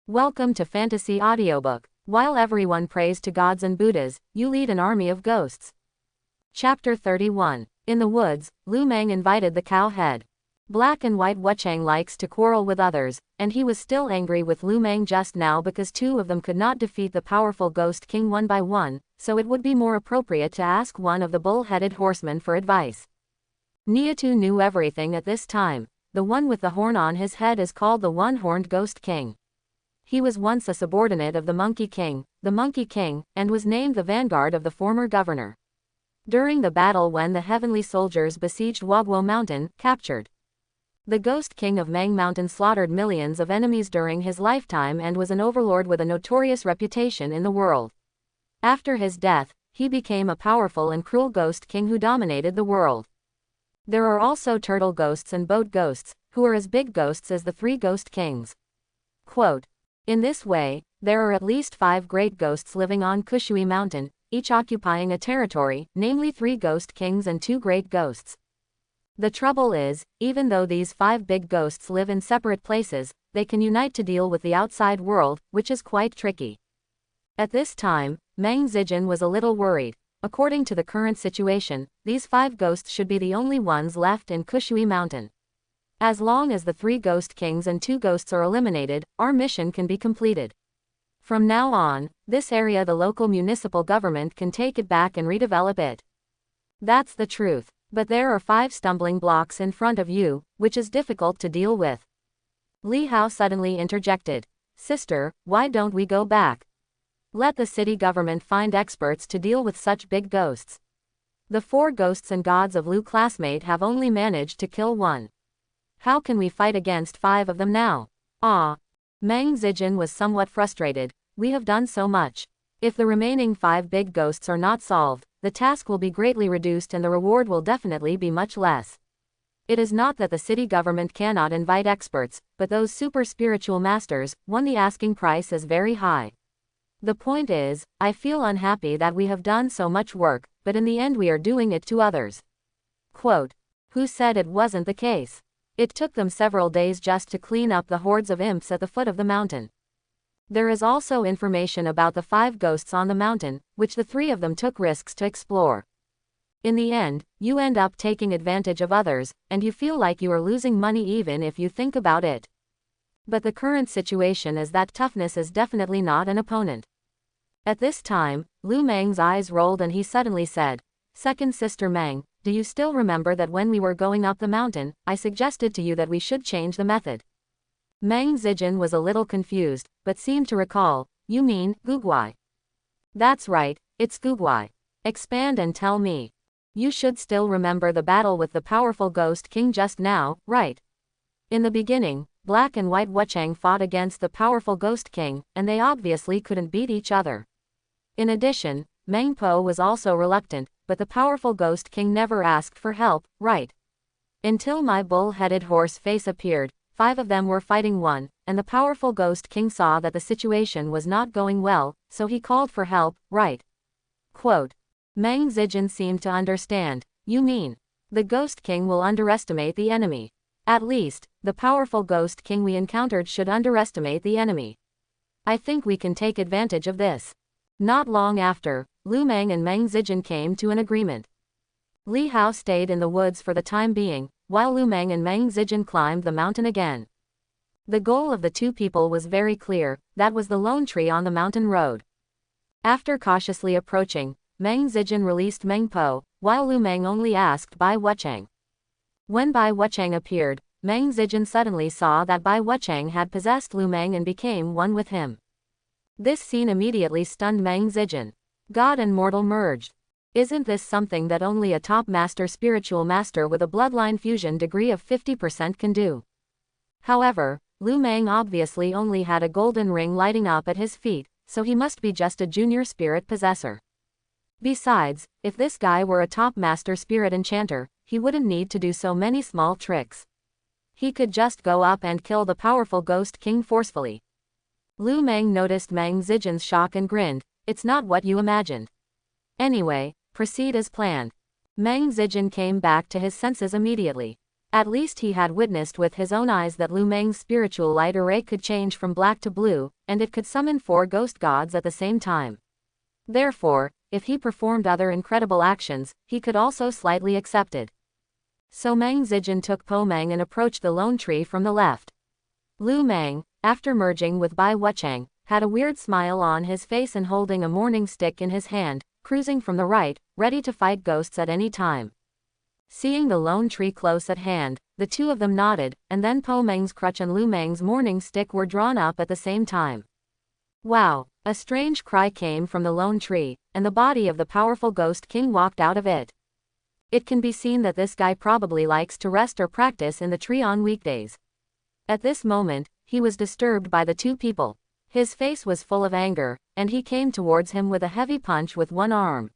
Welcome to Fantasy Audiobook. While everyone prays to gods and Buddhas, you lead an army of ghosts. Chapter 31. In the woods, Lu Meng invited the cowhead. Black and White Wuchang likes to quarrel with others, and he was still angry with Lu Meng just now because two of them could not defeat the powerful Ghost King one by one, so it would be more appropriate to ask one of the bull-headed horsemen for advice. Niatu knew everything at this time. The one with the horn on his head is called the One-Horned Ghost King. He was once a subordinate of the Monkey King, and was named the vanguard of the former governor. During the battle when the heavenly soldiers besieged Wagwo Mountain, captured. The Ghost King of Mang Mountain slaughtered millions of enemies during his lifetime and was an overlord with a notorious reputation in the world. After his death, he became a powerful and cruel Ghost King who dominated the world. There are also turtle ghosts and boat ghosts, who are as big ghosts as the three Ghost Kings. Quote, in this way, there are at least 5 great ghosts living on Kushui Mountain, each occupying a territory, namely 3 Ghost Kings and 2 great ghosts. The trouble is, even though these 5 big ghosts live in separate places, they can unite to deal with the outside world, which is quite tricky. At this time, Meng Zijin was a little worried. According to the current situation, these 5 ghosts should be the only ones left in Kushui Mountain. As long as the 3 Ghost Kings and 2 ghosts are eliminated, our mission can be completed. From now on, this area the local municipal government can take it back and redevelop it. That's the truth. But there are 5 stumbling blocks in front of you, which is difficult to deal with. Li Hao suddenly interjected. Sister, why don't we go back? Let the city government find experts to deal with such big ghosts. The 4 ghosts and gods of Lu classmate have only managed to kill 1. How can we fight against 5 of them now? Meng Zijin was somewhat frustrated. We have done so much. If the remaining 5 big ghosts are not solved, the task will be greatly reduced and the reward will definitely be much less. It is not that the city government cannot invite experts, but those super spiritual masters, the asking price is very high. The point is, I feel unhappy that we have done so much work, but in the end we are doing it to others. Quote, who said it wasn't the case? It took them several days just to clean up the hordes of imps at the foot of the mountain. There is also information about the 5 ghosts on the mountain, which the 3 of them took risks to explore. In the end, you end up taking advantage of others, and you feel like you are losing money even if you think about it. But the current situation is that toughness is definitely not an opponent. At this time, Lu Meng's eyes rolled and he suddenly said, Second Sister Meng, do you still remember that when we were going up the mountain, I suggested to you that we should change the method? Meng Zijin was a little confused, but seemed to recall, you mean, Guguai? That's right, it's Guguai. Expand and tell me. You should still remember the battle with the powerful Ghost King just now, right? In the beginning, Black and White Wuchang fought against the powerful Ghost King, and they obviously couldn't beat each other. In addition, Meng Po was also reluctant, but the powerful Ghost King never asked for help, right? Until my bull-headed horse face appeared, 5 of them were fighting one, and the powerful Ghost King saw that the situation was not going well, so he called for help, right? Quote, Meng Zijin seemed to understand. You mean, the Ghost King will underestimate the enemy. At least, the powerful Ghost King we encountered should underestimate the enemy. I think we can take advantage of this. Not long after, Lu Meng and Meng Zijin came to an agreement. Li Hao stayed in the woods for the time being, while Lu Meng and Meng Zijin climbed the mountain again. The goal of the 2 people was very clear, that was the lone tree on the mountain road. After cautiously approaching, Meng Zijin released Meng Po, while Lu Meng only asked Bai Wuchang. When Bai Wuchang appeared, Meng Zijin suddenly saw that Bai Wuchang had possessed Lu Meng and became one with him. This scene immediately stunned Meng Zijin. God and mortal merged. Isn't this something that only a top master spiritual master with a bloodline fusion degree of 50% can do? However, Lu Meng obviously only had a golden ring lighting up at his feet, so he must be just a junior spirit possessor. Besides, if this guy were a top master spirit enchanter, he wouldn't need to do so many small tricks. He could just go up and kill the powerful Ghost King forcefully. Lu Meng noticed Meng Zijin's shock and grinned. It's not what you imagined. Anyway, proceed as planned. Meng Zijin came back to his senses immediately. At least he had witnessed with his own eyes that Lu Meng's spiritual light array could change from black to blue, and it could summon 4 ghost gods at the same time. Therefore, if he performed other incredible actions, he could also slightly accept it. So Meng Zijin took Po Meng and approached the lone tree from the left. Lu Meng, after merging with Bai Wuchang, had a weird smile on his face and holding a morning stick in his hand, cruising from the right, ready to fight ghosts at any time. Seeing the lone tree close at hand, the two of them nodded, and then Po Meng's crutch and Lu Meng's morning stick were drawn up at the same time. Wow! A strange cry came from the lone tree, and the body of the powerful ghost king walked out of it. It can be seen that this guy probably likes to rest or practice in the tree on weekdays. At this moment, he was disturbed by the two people. His face was full of anger, and he came towards him with a heavy punch with one arm.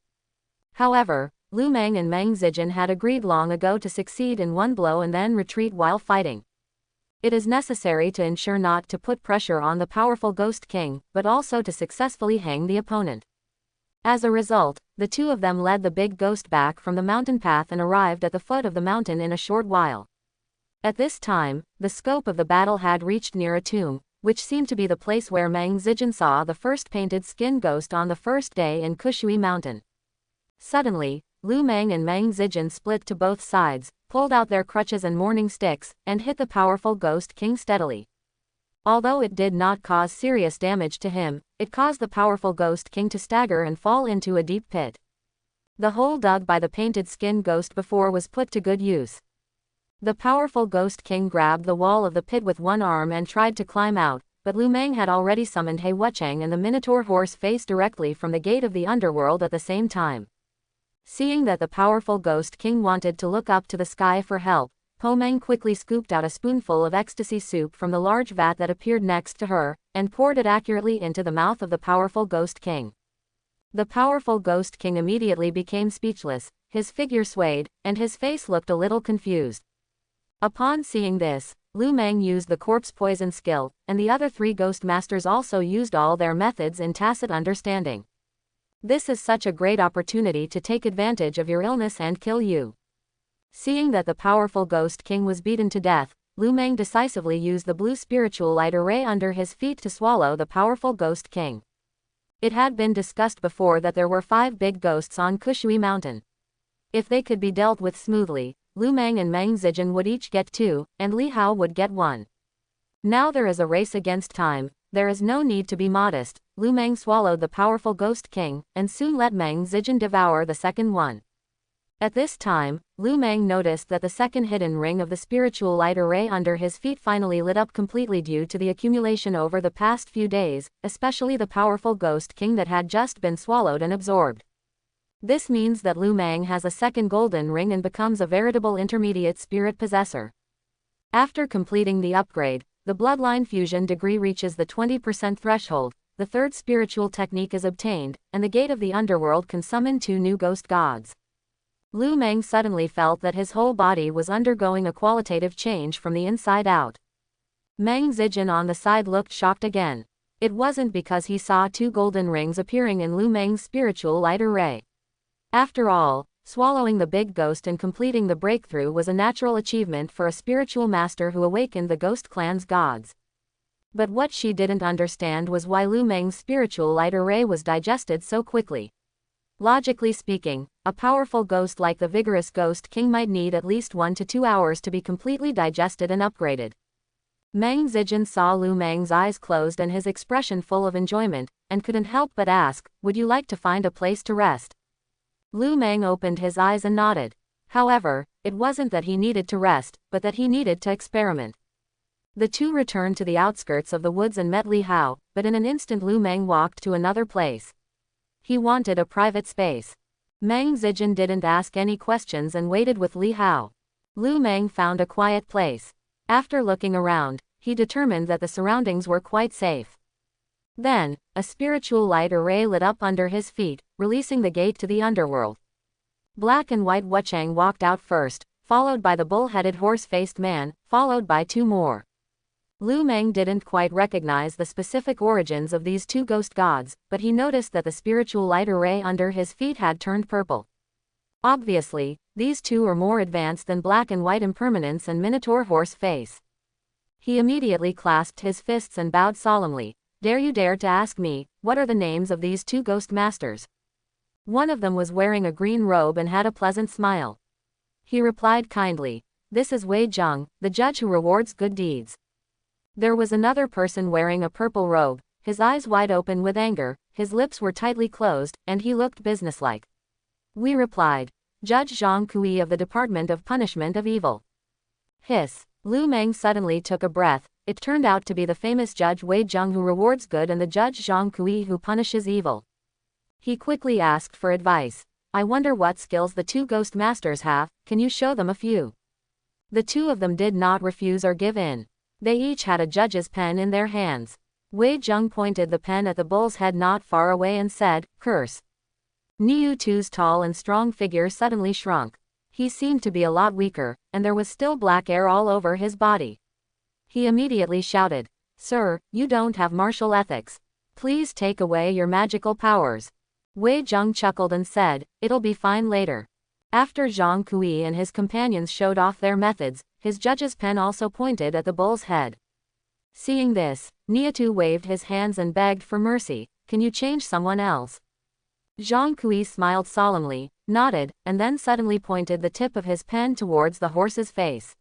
However, Lu Meng and Meng Zijin had agreed long ago to succeed in one blow and then retreat while fighting. It is necessary to ensure not to put pressure on the powerful Ghost King, but also to successfully hang the opponent. As a result, the two of them led the big ghost back from the mountain path and arrived at the foot of the mountain in a short while. At this time, the scope of the battle had reached near a tomb, which seemed to be the place where Meng Zijin saw the first painted skin ghost on the first day in Kushui Mountain. Suddenly, Lu Meng and Meng Zijin split to both sides, pulled out their crutches and morning sticks, and hit the powerful Ghost King steadily. Although it did not cause serious damage to him, it caused the powerful Ghost King to stagger and fall into a deep pit. The hole dug by the painted skin ghost before was put to good use. The powerful Ghost King grabbed the wall of the pit with one arm and tried to climb out, but Lu Meng had already summoned He Wuchang and the Minotaur horse face directly from the gate of the underworld at the same time. Seeing that the powerful Ghost King wanted to look up to the sky for help, Po Meng quickly scooped out a spoonful of ecstasy soup from the large vat that appeared next to her, and poured it accurately into the mouth of the powerful Ghost King. The powerful Ghost King immediately became speechless, his figure swayed, and his face looked a little confused. Upon seeing this, Lu Meng used the corpse poison skill, and the other 3 ghost masters also used all their methods in tacit understanding. This is such a great opportunity to take advantage of your illness and kill you. Seeing that the powerful Ghost King was beaten to death, Lu Meng decisively used the blue spiritual light array under his feet to swallow the powerful Ghost King. It had been discussed before that there were 5 big ghosts on Kushui Mountain. If they could be dealt with smoothly, Lu Meng and Meng Zijin would each get 2, and Li Hao would get 1. Now there is a race against time. There is no need to be modest. Lu Meng swallowed the powerful Ghost King, and soon let Meng Zijin devour the second one. At this time, Lu Meng noticed that the second hidden ring of the spiritual light array under his feet finally lit up completely due to the accumulation over the past few days, especially the powerful Ghost King that had just been swallowed and absorbed. This means that Lu Meng has a second golden ring and becomes a veritable intermediate spirit possessor. After completing the upgrade, the bloodline fusion degree reaches the 20% threshold, the third spiritual technique is obtained, and the gate of the underworld can summon 2 new ghost gods. Lu Meng suddenly felt that his whole body was undergoing a qualitative change from the inside out. Meng Zijin on the side looked shocked again. It wasn't because he saw 2 golden rings appearing in Lu Meng's spiritual light array. After all, swallowing the big ghost and completing the breakthrough was a natural achievement for a spiritual master who awakened the Ghost Clan's gods. But what she didn't understand was why Lu Meng's spiritual light array was digested so quickly. Logically speaking, a powerful ghost like the vigorous Ghost King might need at least 1 to 2 hours to be completely digested and upgraded. Meng Zijin saw Lu Meng's eyes closed and his expression full of enjoyment, and couldn't help but ask, "Would you like to find a place to rest?" Lu Meng opened his eyes and nodded. However, it wasn't that he needed to rest, but that he needed to experiment. The two returned to the outskirts of the woods and met Li Hao, but in an instant Lu Meng walked to another place. He wanted a private space. Meng Zijin didn't ask any questions and waited with Li Hao. Lu Meng found a quiet place. After looking around, he determined that the surroundings were quite safe. Then, a spiritual light array lit up under his feet, releasing the gate to the underworld. Black and White Wuchang walked out first, followed by the bull-headed horse-faced man, followed by 2 more. Lu Meng didn't quite recognize the specific origins of these 2 ghost gods, but he noticed that the spiritual light array under his feet had turned purple. Obviously, these two are more advanced than Black and White Impermanence and Minotaur Horse Face. He immediately clasped his fists and bowed solemnly. Dare you dare to ask me, what are the names of these two ghost masters? One of them was wearing a green robe and had a pleasant smile. He replied kindly, this is Wei Zheng, the judge who rewards good deeds. There was another person wearing a purple robe, his eyes wide open with anger, his lips were tightly closed, and he looked businesslike. We replied, Judge Zhang Kui of the Department of Punishment of Evil. Hiss. Lu Meng suddenly took a breath. It turned out to be the famous Judge Wei Zheng who rewards good and the Judge Zhang Kui who punishes evil. He quickly asked for advice. I wonder what skills the two ghost masters have, can you show them a few? The two of them did not refuse or give in. They each had a judge's pen in their hands. Wei Zheng pointed the pen at the bull's head not far away and said, curse. Niu Tu's tall and strong figure suddenly shrunk. He seemed to be a lot weaker, and there was still black air all over his body. He immediately shouted, Sir, you don't have martial ethics. Please take away your magical powers. Wei Zheng chuckled and said, it'll be fine later. After Zhang Kui and his companions showed off their methods, his judge's pen also pointed at the bull's head. Seeing this, Niutu waved his hands and begged for mercy, can you change someone else? Zhang Kui smiled solemnly, nodded, and then suddenly pointed the tip of his pen towards the horse's face.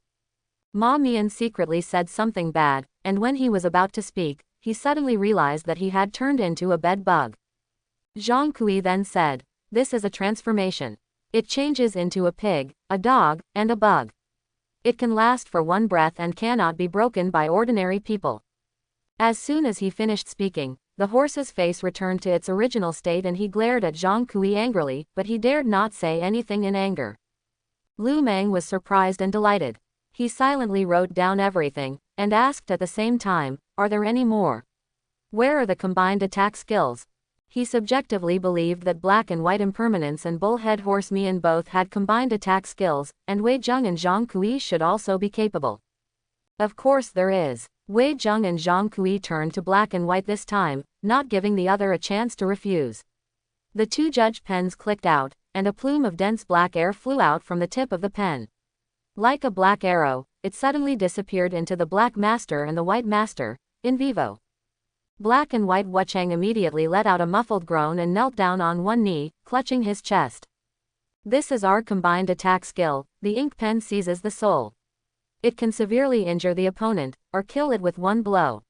Ma Mian secretly said something bad, and when he was about to speak, he suddenly realized that he had turned into a bed bug. Zhang Kui then said, this is a transformation. It changes into a pig, a dog, and a bug. It can last for one breath and cannot be broken by ordinary people. As soon as he finished speaking, the horse's face returned to its original state and he glared at Zhang Kui angrily, but he dared not say anything in anger. Lu Meng was surprised and delighted. He silently wrote down everything, and asked at the same time, are there any more? Where are the combined attack skills? He subjectively believed that Black and White Impermanence and Bullhead Horse Mian both had combined attack skills, and Wei Zheng and Zhang Kui should also be capable. Of course there is. Wei Zheng and Zhang Kui turned to Black and White this time, not giving the other a chance to refuse. The two judge pens clicked out, and a plume of dense black air flew out from the tip of the pen. Like a black arrow, it suddenly disappeared into the Black Master and the White Master, in vivo. Black and White Wuchang immediately let out a muffled groan and knelt down on one knee, clutching his chest. This is our combined attack skill, the ink pen seizes the soul. It can severely injure the opponent, or kill it with one blow.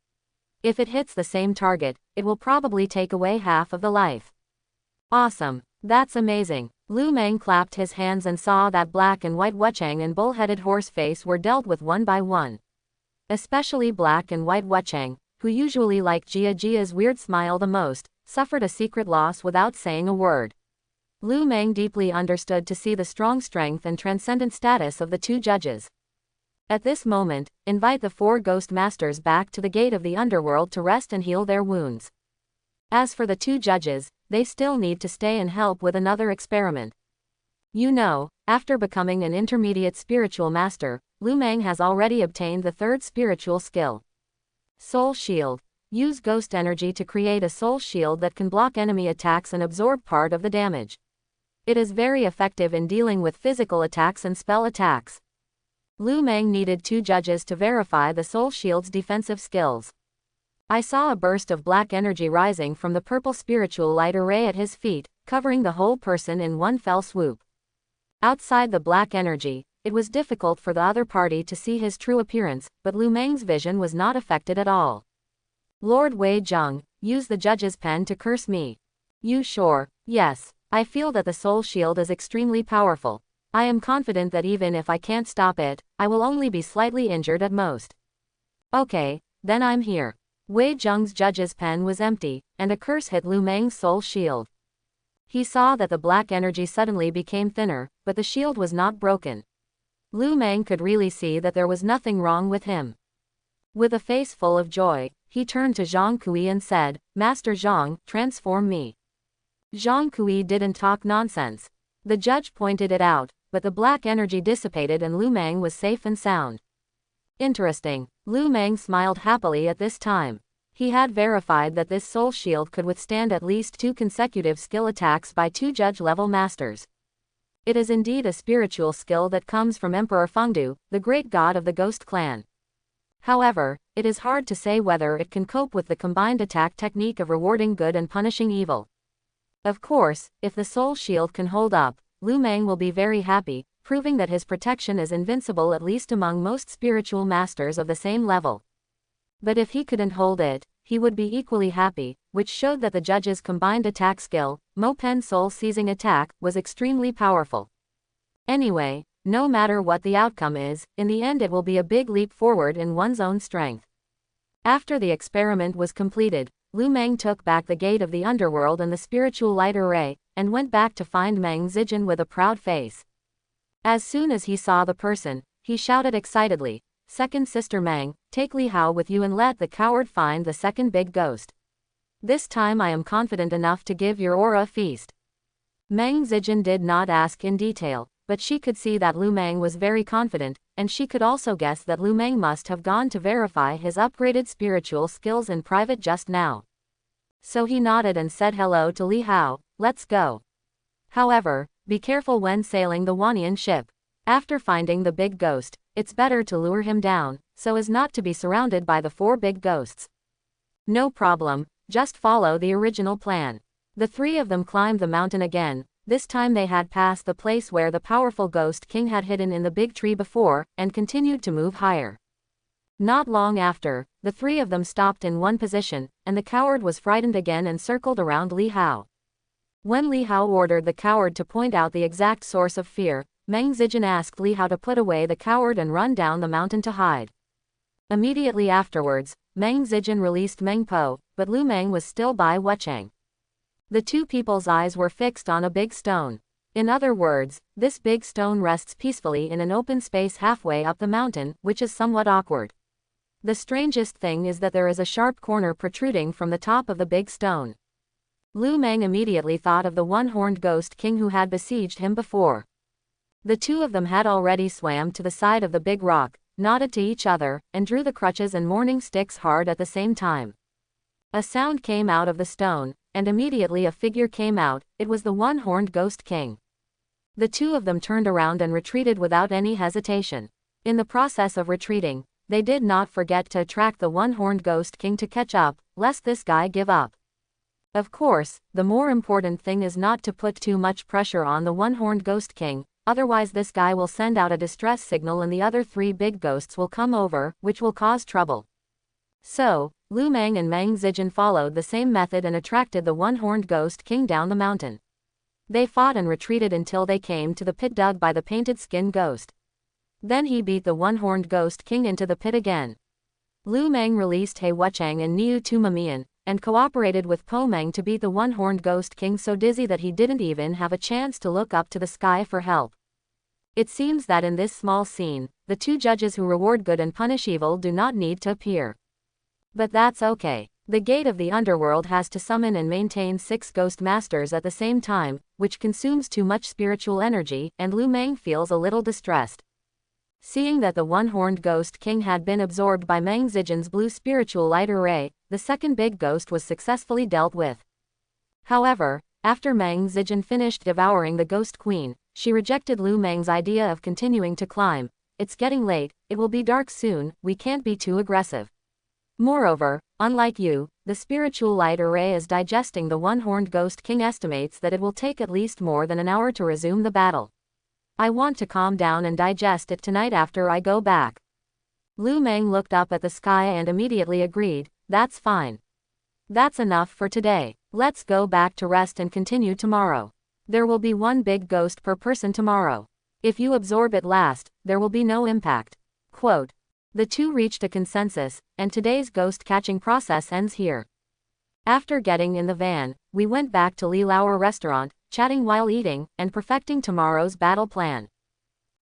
If it hits the same target, it will probably take away half of the life. Awesome. That's amazing. Lu Meng clapped his hands and saw that Black and White Wuchang and Bull-Headed Horse Face were dealt with one by one. Especially Black and White Wuchang, who usually liked Jia's weird smile the most, suffered a secret loss without saying a word. Lu Meng deeply understood to see the strong strength and transcendent status of the two judges. At this moment, invite the four ghost masters back to the gate of the underworld to rest and heal their wounds. As for the two judges, they still need to stay and help with another experiment. You know, after becoming an intermediate spiritual master, Lu Meng has already obtained the third spiritual skill. Soul Shield. Use ghost energy to create a soul shield that can block enemy attacks and absorb part of the damage. It is very effective in dealing with physical attacks and spell attacks. Lu Meng needed two judges to verify the soul shield's defensive skills. I saw a burst of black energy rising from the purple spiritual light array at his feet, covering the whole person in one fell swoop. Outside the black energy, it was difficult for the other party to see his true appearance, but Lu Meng's vision was not affected at all. Lord Wei Zheng, use the judge's pen to curse me. You sure? Yes. I feel that the soul shield is extremely powerful. I am confident that even if I can't stop it, I will only be slightly injured at most. Okay, then I'm here. Wei Zheng's judge's pen was empty, and a curse hit Lu Meng's soul shield. He saw that the black energy suddenly became thinner, but the shield was not broken. Lu Meng could really see that there was nothing wrong with him. With a face full of joy, he turned to Zhang Kui and said, Master Zhang, transform me. Zhang Kui didn't talk nonsense. The judge pointed it out, but the black energy dissipated and Lu Meng was safe and sound. Interesting. Lu Meng smiled happily at this time. He had verified that this soul shield could withstand at least 2 consecutive skill attacks by 2 judge-level masters. It is indeed a spiritual skill that comes from Emperor Fengdu, the great god of the ghost clan. However, it is hard to say whether it can cope with the combined attack technique of rewarding good and punishing evil. Of course, if the soul shield can hold up, Lu Meng will be very happy, proving that his protection is invincible at least among most spiritual masters of the same level. But if he couldn't hold it, he would be equally happy, which showed that the judge's combined attack skill, Mo Pen soul-seizing attack, was extremely powerful. Anyway, no matter what the outcome is, in the end it will be a big leap forward in one's own strength. After the experiment was completed, Lu Meng took back the gate of the underworld and the spiritual light array, and went back to find Meng Zijin with a proud face. As soon as he saw the person, he shouted excitedly, "Second sister Meng, take Li Hao with you and let the coward find the second big ghost. This time I am confident enough to give your aura a feast." Meng Zijin did not ask in detail, but she could see that Lu Meng was very confident, and she could also guess that Lu Meng must have gone to verify his upgraded spiritual skills in private just now. So he nodded and said hello to Li Hao, "Let's go. However, be careful when sailing the Wanian ship. After finding the big ghost, it's better to lure him down, so as not to be surrounded by the 4 big ghosts." "No problem, just follow the original plan." The 3 of them climbed the mountain again. This time they had passed the place where the powerful Ghost King had hidden in the big tree before, and continued to move higher. Not long after, the 3 of them stopped in one position, and the coward was frightened again and circled around Li Hao. When Li Hao ordered the coward to point out the exact source of fear, Meng Zijin asked Li Hao to put away the coward and run down the mountain to hide. Immediately afterwards, Meng Zijin released Meng Po, but Lu Meng was still by Wuchang. The 2 people's eyes were fixed on a big stone. In other words, this big stone rests peacefully in an open space halfway up the mountain, which is somewhat awkward. The strangest thing is that there is a sharp corner protruding from the top of the big stone. Lu Meng immediately thought of the one-horned ghost king who had besieged him before. The 2 of them had already swam to the side of the big rock, nodded to each other, and drew the crutches and mourning sticks hard at the same time. A sound came out of the stone, and immediately a figure came out. It was the one-horned ghost king. The 2 of them turned around and retreated without any hesitation. In the process of retreating, they did not forget to attract the one-horned ghost king to catch up, lest this guy give up. Of course, the more important thing is not to put too much pressure on the one-horned ghost king, otherwise this guy will send out a distress signal and the other 3 big ghosts will come over, which will cause trouble. So, Lu Meng and Meng Zijin followed the same method and attracted the one-horned ghost king down the mountain. They fought and retreated until they came to the pit dug by the painted skin ghost. Then he beat the one-horned ghost king into the pit again. Lu Meng released He Wuchang and Niu Tumamian, and cooperated with Po Meng to beat the one-horned ghost king so dizzy that he didn't even have a chance to look up to the sky for help. It seems that in this small scene, the 2 judges who reward good and punish evil do not need to appear. But that's okay. The gate of the underworld has to summon and maintain 6 ghost masters at the same time, which consumes too much spiritual energy, and Lu Meng feels a little distressed. Seeing that the one-horned ghost king had been absorbed by Meng Zijin's blue spiritual light array, the second big ghost was successfully dealt with. However, after Meng Zijin finished devouring the ghost queen, she rejected Lu Meng's idea of continuing to climb. "It's getting late, it will be dark soon, we can't be too aggressive. Moreover, unlike you, the spiritual light array is digesting the one-horned ghost king estimates that it will take at least more than an hour to resume the battle. I want to calm down and digest it tonight after I go back." Lu Meng looked up at the sky and immediately agreed, "That's fine. That's enough for today. Let's go back to rest and continue tomorrow. There will be 1 big ghost per person tomorrow. If you absorb it last, there will be no impact." Quote. The 2 reached a consensus, and today's ghost catching process ends here. After getting in the van, we went back to Li Lauer restaurant, chatting while eating, and perfecting tomorrow's battle plan.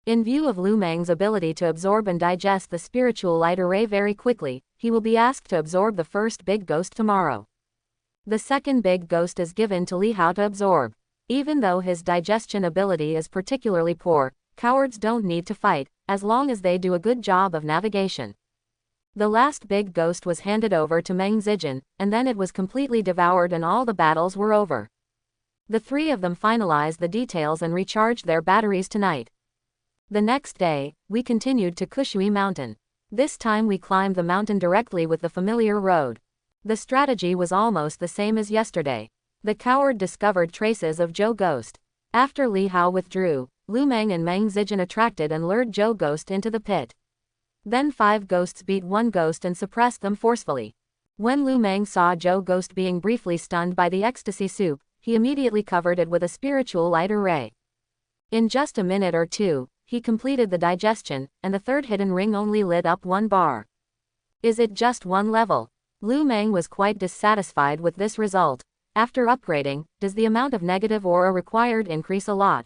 In view of Lu Meng's ability to absorb and digest the spiritual light array very quickly, he will be asked to absorb the first big ghost tomorrow. The second big ghost is given to Li Hao to absorb. Even though his digestion ability is particularly poor, cowards don't need to fight, as long as they do a good job of navigation. The last big ghost was handed over to Meng Zijin, and then it was completely devoured and all the battles were over. The three of them finalized the details and recharged their batteries tonight. The next day, we continued to Kushui Mountain. This time we climbed the mountain directly with the familiar road. The strategy was almost the same as yesterday. The coward discovered traces of Zhou Ghost. After Li Hao withdrew, Lu Meng and Meng Zijin attracted and lured Zhou Ghost into the pit. Then 5 ghosts beat 1 ghost and suppressed them forcefully. When Lu Meng saw Zhou Ghost being briefly stunned by the ecstasy soup, he immediately covered it with a spiritual light array. In just a minute or two, he completed the digestion, and the third hidden ring only lit up 1 bar. Is it just 1 level? Lu Meng was quite dissatisfied with this result. After upgrading, does the amount of negative aura required increase a lot?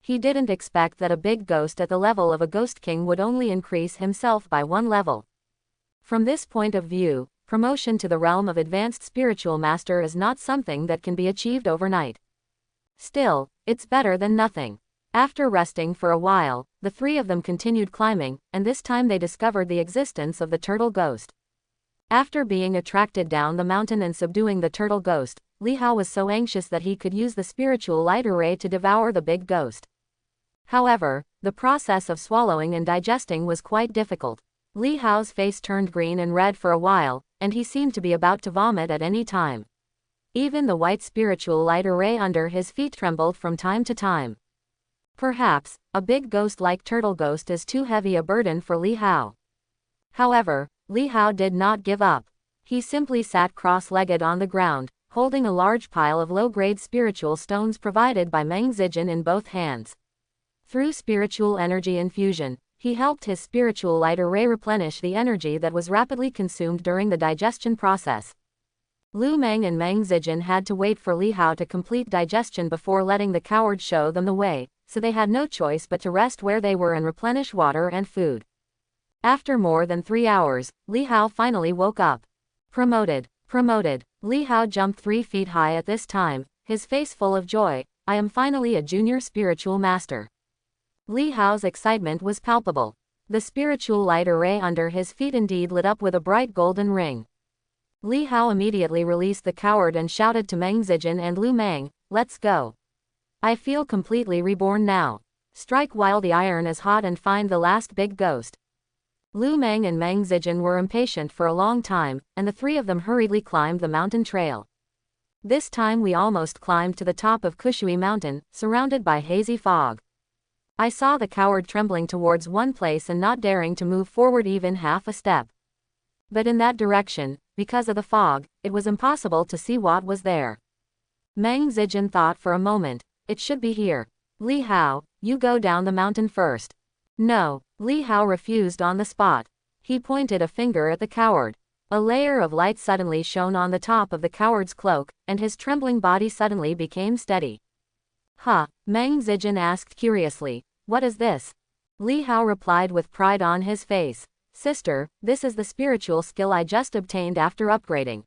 He didn't expect that a big ghost at the level of a Ghost King would only increase himself by 1 level. From this point of view, promotion to the realm of Advanced Spiritual Master is not something that can be achieved overnight. Still, it's better than nothing. After resting for a while, the three of them continued climbing, and this time they discovered the existence of the turtle ghost. After being attracted down the mountain and subduing the turtle ghost, Li Hao was so anxious that he could use the spiritual light array to devour the big ghost. However, the process of swallowing and digesting was quite difficult. Li Hao's face turned green and red for a while, and he seemed to be about to vomit at any time. Even the white spiritual light array under his feet trembled from time to time. Perhaps, a big ghost like Turtle Ghost is too heavy a burden for Li Hao. However, Li Hao did not give up. He simply sat cross-legged on the ground, holding a large pile of low-grade spiritual stones provided by Meng Zijin in both hands. Through spiritual energy infusion, he helped his spiritual light array replenish the energy that was rapidly consumed during the digestion process. Lu Meng and Meng Zijin had to wait for Li Hao to complete digestion before letting the coward show them the way, so they had no choice but to rest where they were and replenish water and food. After more than 3 hours, Li Hao finally woke up. Promoted. Li Hao jumped 3 feet high at this time, his face full of joy. I am finally a junior spiritual master. Li Hao's excitement was palpable. The spiritual light array under his feet indeed lit up with a bright golden ring. Li Hao immediately released the coward and shouted to Meng Zijin and Lu Meng, "Let's go. I feel completely reborn now. Strike while the iron is hot and find the last big ghost." Lu Meng and Meng Zijin were impatient for a long time, and the three of them hurriedly climbed the mountain trail. This time we almost climbed to the top of Kushui Mountain, surrounded by hazy fog. I saw the coward trembling towards one place and not daring to move forward even half a step. But in that direction, because of the fog, it was impossible to see what was there. Meng Zijin thought for a moment. It should be here. Li Hao, you go down the mountain first. No, Li Hao refused on the spot. He pointed a finger at the coward. A layer of light suddenly shone on the top of the coward's cloak, and his trembling body suddenly became steady. Huh? Meng Zijin asked curiously. What is this? Li Hao replied with pride on his face. Sister, this is the spiritual skill I just obtained after upgrading.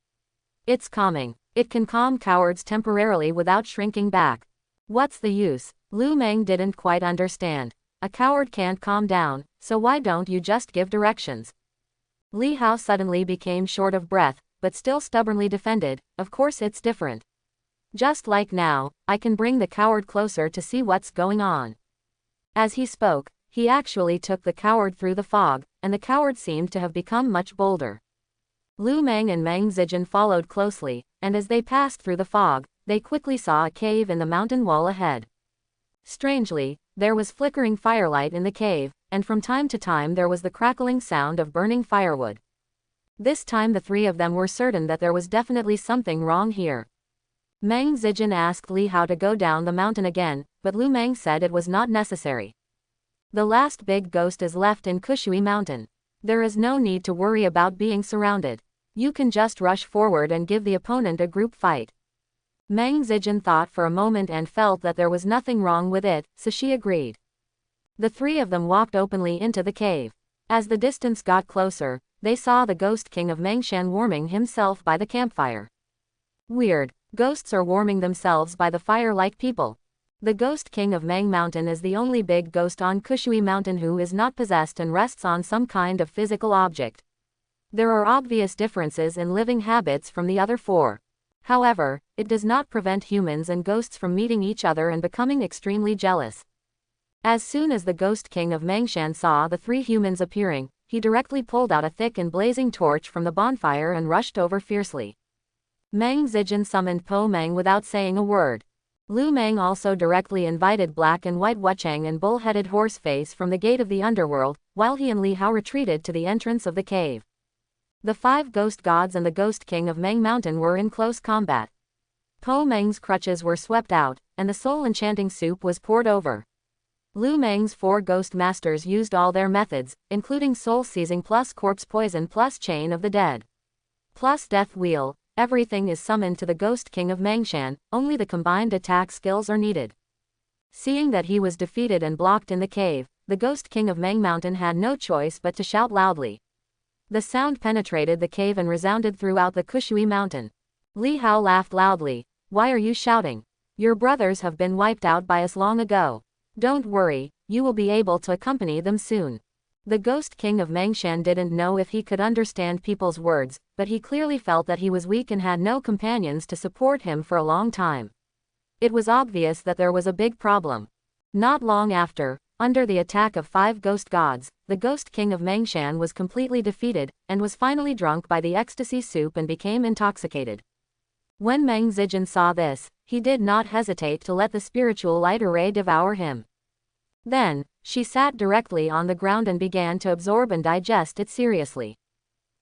It's calming. It can calm cowards temporarily without shrinking back. What's the use? Lu Meng didn't quite understand. A coward can't calm down, so why don't you just give directions? Li Hao suddenly became short of breath, but still stubbornly defended, of course it's different. Just like now, I can bring the coward closer to see what's going on. As he spoke, he actually took the coward through the fog, and the coward seemed to have become much bolder. Lu Meng and Meng Zijin followed closely, and as they passed through the fog, they quickly saw a cave in the mountain wall ahead. Strangely, there was flickering firelight in the cave, and from time to time there was the crackling sound of burning firewood. This time the three of them were certain that there was definitely something wrong here. Meng Zijin asked Li Hao to go down the mountain again, but Lu Meng said it was not necessary. The last big ghost is left in Kushui Mountain. There is no need to worry about being surrounded. You can just rush forward and give the opponent a group fight. Meng Zijin thought for a moment and felt that there was nothing wrong with it, so she agreed. The three of them walked openly into the cave. As the distance got closer, they saw the Ghost King of Mengshan warming himself by the campfire. Weird. Ghosts are warming themselves by the fire like people. The Ghost King of Meng Mountain is the only big ghost on Kushui Mountain who is not possessed and rests on some kind of physical object. There are obvious differences in living habits from the other four. However, it does not prevent humans and ghosts from meeting each other and becoming extremely jealous. As soon as the Ghost King of Mengshan saw the three humans appearing, he directly pulled out a thick and blazing torch from the bonfire and rushed over fiercely. Meng Zijin summoned Po Meng without saying a word. Lu Meng also directly invited Black and White Wuchang and Bull-Headed Horseface from the gate of the underworld, while he and Li Hao retreated to the entrance of the cave. The 5 ghost gods and the Ghost King of Meng Mountain were in close combat. Po Meng's crutches were swept out, and the soul enchanting soup was poured over. Lu Meng's 4 ghost masters used all their methods, including soul seizing plus corpse poison plus chain of the dead plus death wheel. Everything is summoned to the Ghost King of Mengshan, only the combined attack skills are needed. Seeing that he was defeated and blocked in the cave, the Ghost King of Meng Mountain had no choice but to shout loudly. The sound penetrated the cave and resounded throughout the Kushui Mountain. Li Hao laughed loudly. "Why are you shouting? Your brothers have been wiped out by us long ago. Don't worry, you will be able to accompany them soon." The Ghost King of Mengshan didn't know if he could understand people's words, but he clearly felt that he was weak and had no companions to support him for a long time. It was obvious that there was a big problem. Not long after, under the attack of 5 ghost gods, the Ghost King of Mengshan was completely defeated, and was finally drunk by the ecstasy soup and became intoxicated. When Meng Zijin saw this, he did not hesitate to let the spiritual light array devour him. Then, she sat directly on the ground and began to absorb and digest it seriously.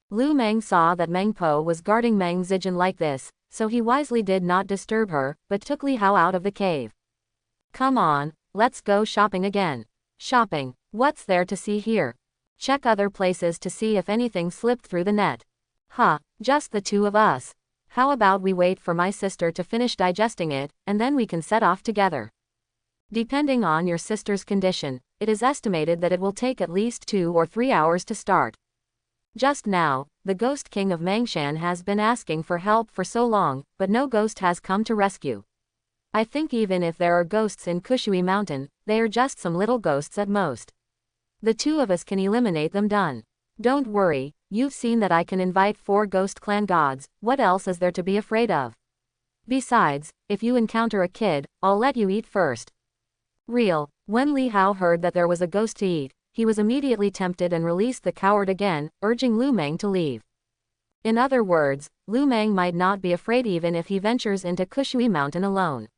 Lu Meng saw that Meng Po was guarding Meng Zijin like this, so he wisely did not disturb her, but took Li Hao out of the cave. "Come on, let's go shopping again." "Shopping? What's there to see here? Check other places to see if anything slipped through the net." "Huh, just the 2 of us. How about we wait for my sister to finish digesting it, and then we can set off together?" Depending on your sister's condition, it is estimated that it will take at least 2 or 3 hours to start. Just now, the Ghost King of Mengshan has been asking for help for so long, but no ghost has come to rescue. I think even if there are ghosts in Kushui Mountain, they are just some little ghosts at most. The 2 of us can eliminate them. Done. Don't worry, you've seen that I can invite 4 ghost clan gods, what else is there to be afraid of? Besides, if you encounter a kid, I'll let you eat first. Real. When Li Hao heard that there was a ghost to eat, he was immediately tempted and released the coward again, urging Lu Meng to leave. In other words, Lu Meng might not be afraid even if he ventures into Kushui Mountain alone.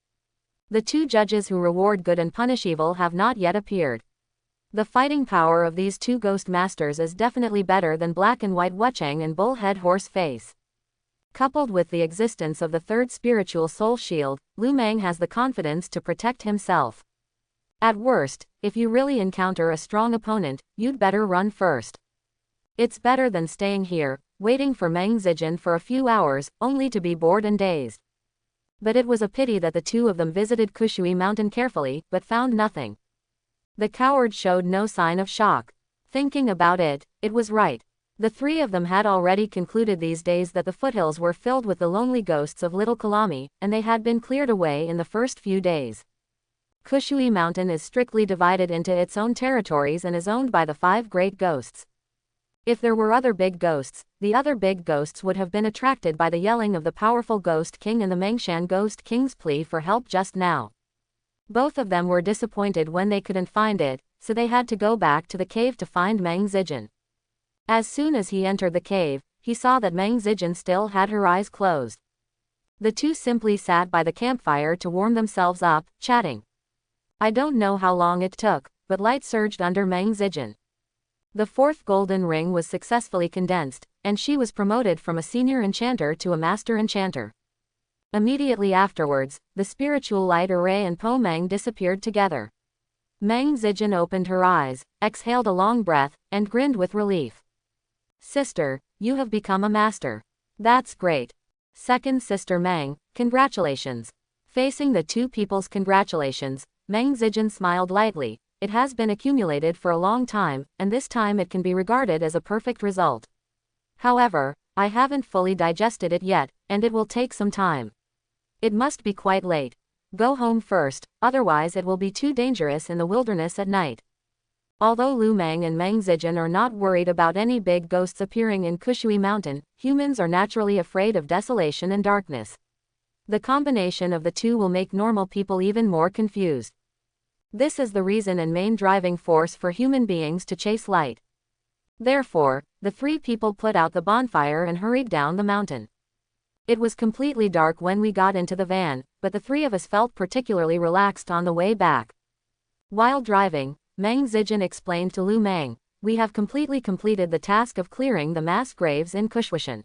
The 2 judges who reward good and punish evil have not yet appeared. The fighting power of these 2 ghost masters is definitely better than Black and White Wuchang and Bull-Head Horseface. Coupled with the existence of the 3rd spiritual soul shield, Lu Meng has the confidence to protect himself. At worst, if you really encounter a strong opponent, you'd better run first. It's better than staying here, waiting for Meng Zijin for a few hours, only to be bored and dazed. But it was a pity that the 2 of them visited Kushui Mountain carefully, but found nothing. The coward showed no sign of shock. Thinking about it, it was right. The 3 of them had already concluded these days that the foothills were filled with the lonely ghosts of Little Kalami, and they had been cleared away in the first few days. Kushui Mountain is strictly divided into its own territories and is owned by the 5 great ghosts. If there were other big ghosts, the other big ghosts would have been attracted by the yelling of the powerful Ghost King and the Mengshan Ghost King's plea for help just now. Both of them were disappointed when they couldn't find it, so they had to go back to the cave to find Meng Zijin. As soon as he entered the cave, he saw that Meng Zijin still had her eyes closed. The 2 simply sat by the campfire to warm themselves up, chatting. I don't know how long it took, but light surged under Meng Zijin. The 4th golden ring was successfully condensed, and she was promoted from a senior enchanter to a master enchanter. Immediately afterwards, the spiritual light array and Po Meng disappeared together. Meng Zijin opened her eyes, exhaled a long breath, and grinned with relief. Sister, you have become a master. That's great. Second sister Meng, congratulations. Facing the 2 people's congratulations, Meng Zijin smiled lightly. It has been accumulated for a long time, and this time it can be regarded as a perfect result. However, I haven't fully digested it yet, and it will take some time. It must be quite late. Go home first, otherwise it will be too dangerous in the wilderness at night. Although Lu Meng and Meng Zijin are not worried about any big ghosts appearing in Kushui Mountain, humans are naturally afraid of desolation and darkness. The combination of the two will make normal people even more confused. This is the reason and main driving force for human beings to chase light. Therefore, the three people put out the bonfire and hurried down the mountain. It was completely dark when we got into the van, but the three of us felt particularly relaxed on the way back. While driving, Meng Zijin explained to Lu Meng, "We have completely completed the task of clearing the mass graves in Kushwishan.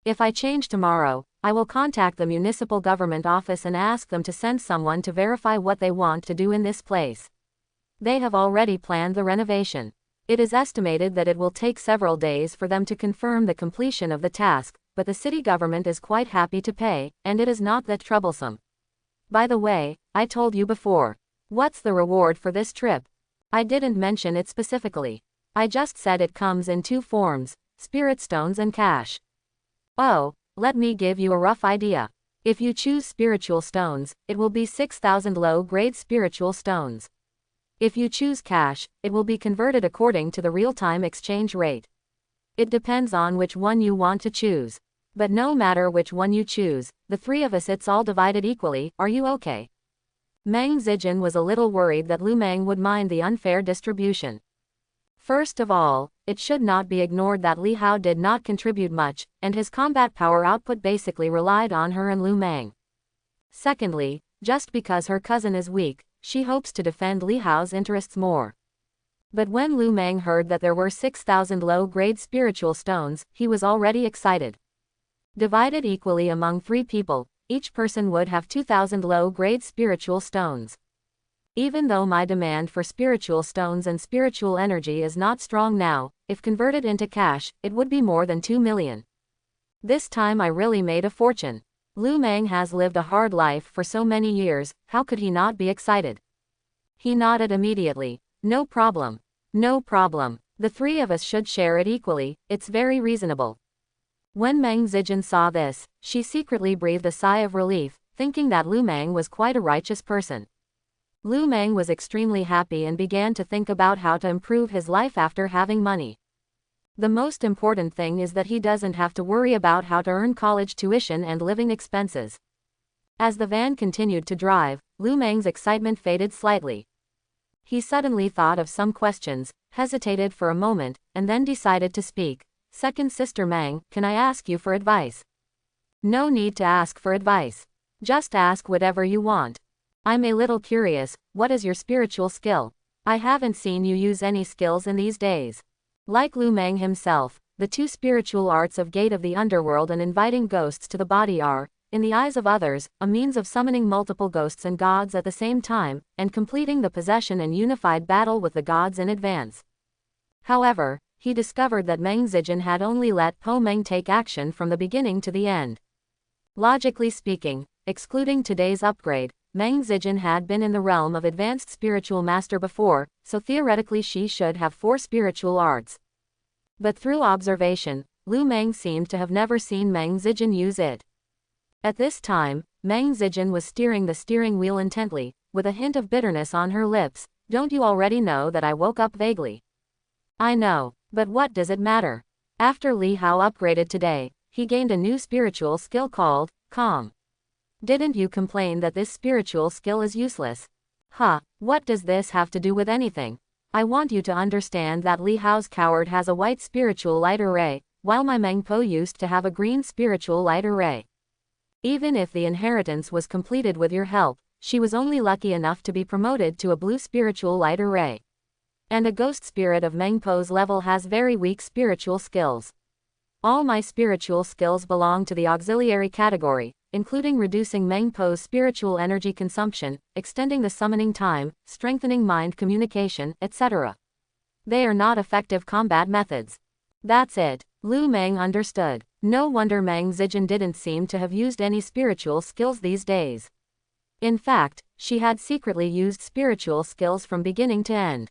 If I change tomorrow, I will contact the municipal government office and ask them to send someone to verify what they want to do in this place. They have already planned the renovation. It is estimated that it will take several days for them to confirm the completion of the task, but the city government is quite happy to pay, and it is not that troublesome. By the way, I told you before. What's the reward for this trip? I didn't mention it specifically. I just said it comes in two forms, spirit stones and cash. Oh, let me give you a rough idea. If you choose spiritual stones, it will be 6,000 low-grade spiritual stones. If you choose cash, it will be converted according to the real-time exchange rate. It depends on which one you want to choose. But no matter which one you choose, the three of us it's all divided equally, are you okay?" Meng Zijin was a little worried that Lu Meng would mind the unfair distribution. First of all, it should not be ignored that Li Hao did not contribute much, and his combat power output basically relied on her and Lu Meng. Secondly, just because her cousin is weak, she hopes to defend Li Hao's interests more. But when Lu Meng heard that there were 6,000 low-grade spiritual stones, he was already excited. Divided equally among three people, each person would have 2,000 low-grade spiritual stones. Even though my demand for spiritual stones and spiritual energy is not strong now, if converted into cash, it would be more than 2 million. This time I really made a fortune. Lu Meng has lived a hard life for so many years, how could he not be excited? He nodded immediately. No problem. No problem. The three of us should share it equally, it's very reasonable. When Meng Zijin saw this, she secretly breathed a sigh of relief, thinking that Lu Meng was quite a righteous person. Lu Meng was extremely happy and began to think about how to improve his life after having money. The most important thing is that he doesn't have to worry about how to earn college tuition and living expenses. As the van continued to drive, Lu Meng's excitement faded slightly. He suddenly thought of some questions, hesitated for a moment, and then decided to speak. "Second sister Meng, can I ask you for advice?" "No need to ask for advice. Just ask whatever you want. I'm a little curious, what is your spiritual skill? I haven't seen you use any skills in these days." Like Lu Meng himself, the two spiritual arts of Gate of the Underworld and inviting ghosts to the body are, in the eyes of others, a means of summoning multiple ghosts and gods at the same time, and completing the possession and unified battle with the gods in advance. However, he discovered that Meng Zijin had only let Po Meng take action from the beginning to the end. Logically speaking, excluding today's upgrade, Meng Zijin had been in the realm of advanced spiritual master before, so theoretically she should have 4 spiritual arts. But through observation, Lu Meng seemed to have never seen Meng Zijin use it. At this time, Meng Zijin was steering the steering wheel intently, with a hint of bitterness on her lips. "Don't you already know that I woke up vaguely?" "I know, but what does it matter? After Li Hao upgraded today, he gained a new spiritual skill called Calm. Didn't you complain that this spiritual skill is useless?" "Huh, what does this have to do with anything? I want you to understand that Li Hao's coward has a white spiritual light array, while my Meng Po used to have a green spiritual light array. Even if the inheritance was completed with your help, she was only lucky enough to be promoted to a blue spiritual light array. And a ghost spirit of Meng Po's level has very weak spiritual skills. All my spiritual skills belong to the auxiliary category, including reducing Meng Po's spiritual energy consumption, extending the summoning time, strengthening mind communication, etc. They are not effective combat methods." That's it. Lu Meng understood. No wonder Meng Zijin didn't seem to have used any spiritual skills these days. In fact, she had secretly used spiritual skills from beginning to end.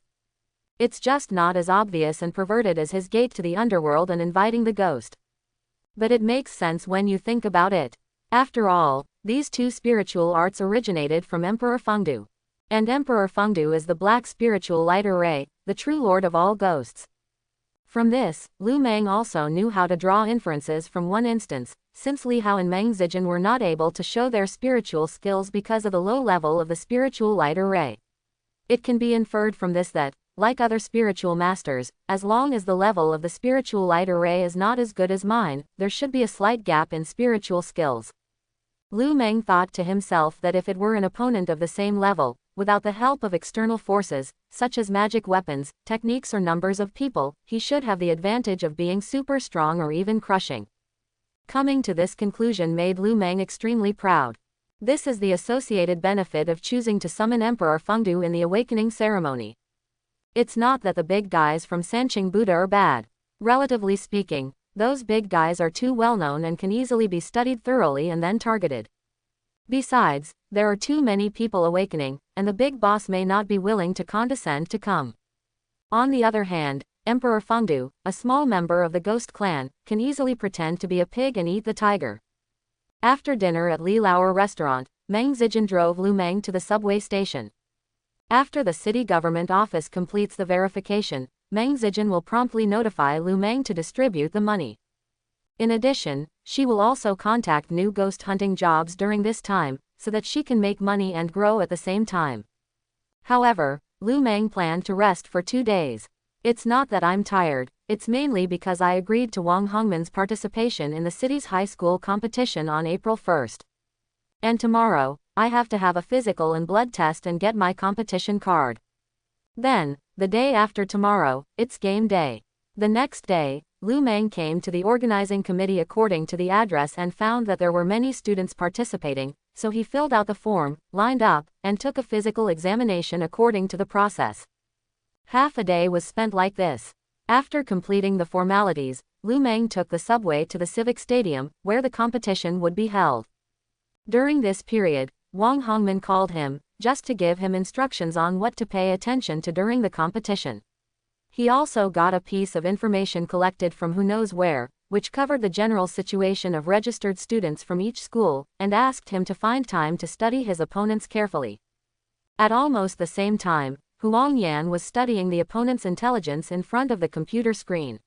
It's just not as obvious and perverted as his gate to the underworld and inviting the ghost. But it makes sense when you think about it. After all, these two spiritual arts originated from Emperor Fengdu. And Emperor Fengdu is the black spiritual light array, the true lord of all ghosts. From this, Lu Meng also knew how to draw inferences from one instance, since Li Hao and Meng Zijin were not able to show their spiritual skills because of the low level of the spiritual light array. It can be inferred from this that, like other spiritual masters, as long as the level of the spiritual light array is not as good as mine, there should be a slight gap in spiritual skills. Lu Meng thought to himself that if it were an opponent of the same level, without the help of external forces, such as magic weapons, techniques or numbers of people, he should have the advantage of being super strong or even crushing. Coming to this conclusion made Lu Meng extremely proud. This is the associated benefit of choosing to summon Emperor Fengdu in the awakening ceremony. It's not that the big guys from Sanqing Buddha are bad. Relatively speaking, those big guys are too well known and can easily be studied thoroughly and then targeted. Besides, there are too many people awakening, and the big boss may not be willing to condescend to come. On the other hand, Emperor Fengdu, a small member of the Ghost Clan, can easily pretend to be a pig and eat the tiger. After dinner at Li Laoer restaurant, Meng Zijin drove Lu Meng to the subway station. After the city government office completes the verification, Meng Zijin will promptly notify Lu Meng to distribute the money. In addition, she will also contact new ghost hunting jobs during this time, so that she can make money and grow at the same time. However, Lu Meng planned to rest for 2 days. It's not that I'm tired, it's mainly because I agreed to Wang Hongman's participation in the city's high school competition on April 1st. And tomorrow, I have to have a physical and blood test and get my competition card. Then, the day after tomorrow, it's game day. The next day, Lu Meng came to the organizing committee according to the address and found that there were many students participating, so he filled out the form, lined up, and took a physical examination according to the process. Half a day was spent like this. After completing the formalities, Lu Meng took the subway to the civic stadium, where the competition would be held. During this period, Wang Hongman called him, just to give him instructions on what to pay attention to during the competition. He also got a piece of information collected from who knows where, which covered the general situation of registered students from each school, and asked him to find time to study his opponents carefully. At almost the same time, Huang Yan was studying the opponent's intelligence in front of the computer screen.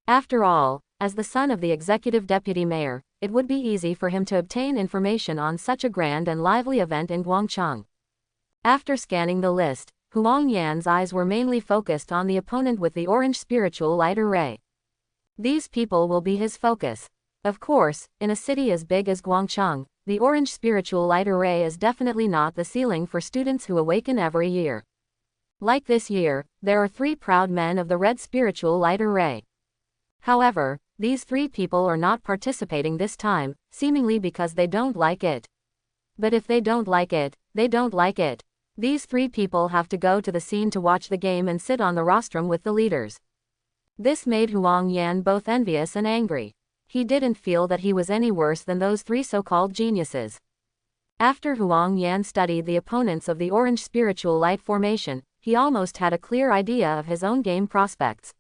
After all, as the son of the executive deputy mayor, it would be easy for him to obtain information on such a grand and lively event in Guangcheng. After scanning the list, Huang Yan's eyes were mainly focused on the opponent with the orange spiritual light array. These people will be his focus. Of course, in a city as big as Guangcheng, the orange spiritual light array is definitely not the ceiling for students who awaken every year. Like this year, there are 3 proud men of the red spiritual light array. However, these 3 people are not participating this time, seemingly because they don't like it. But if they don't like it, they don't like it. These 3 people have to go to the scene to watch the game and sit on the rostrum with the leaders. This made Huang Yan both envious and angry. He didn't feel that he was any worse than those 3 so-called geniuses. After Huang Yan studied the opponents of the orange spiritual light formation, he almost had a clear idea of his own game prospects.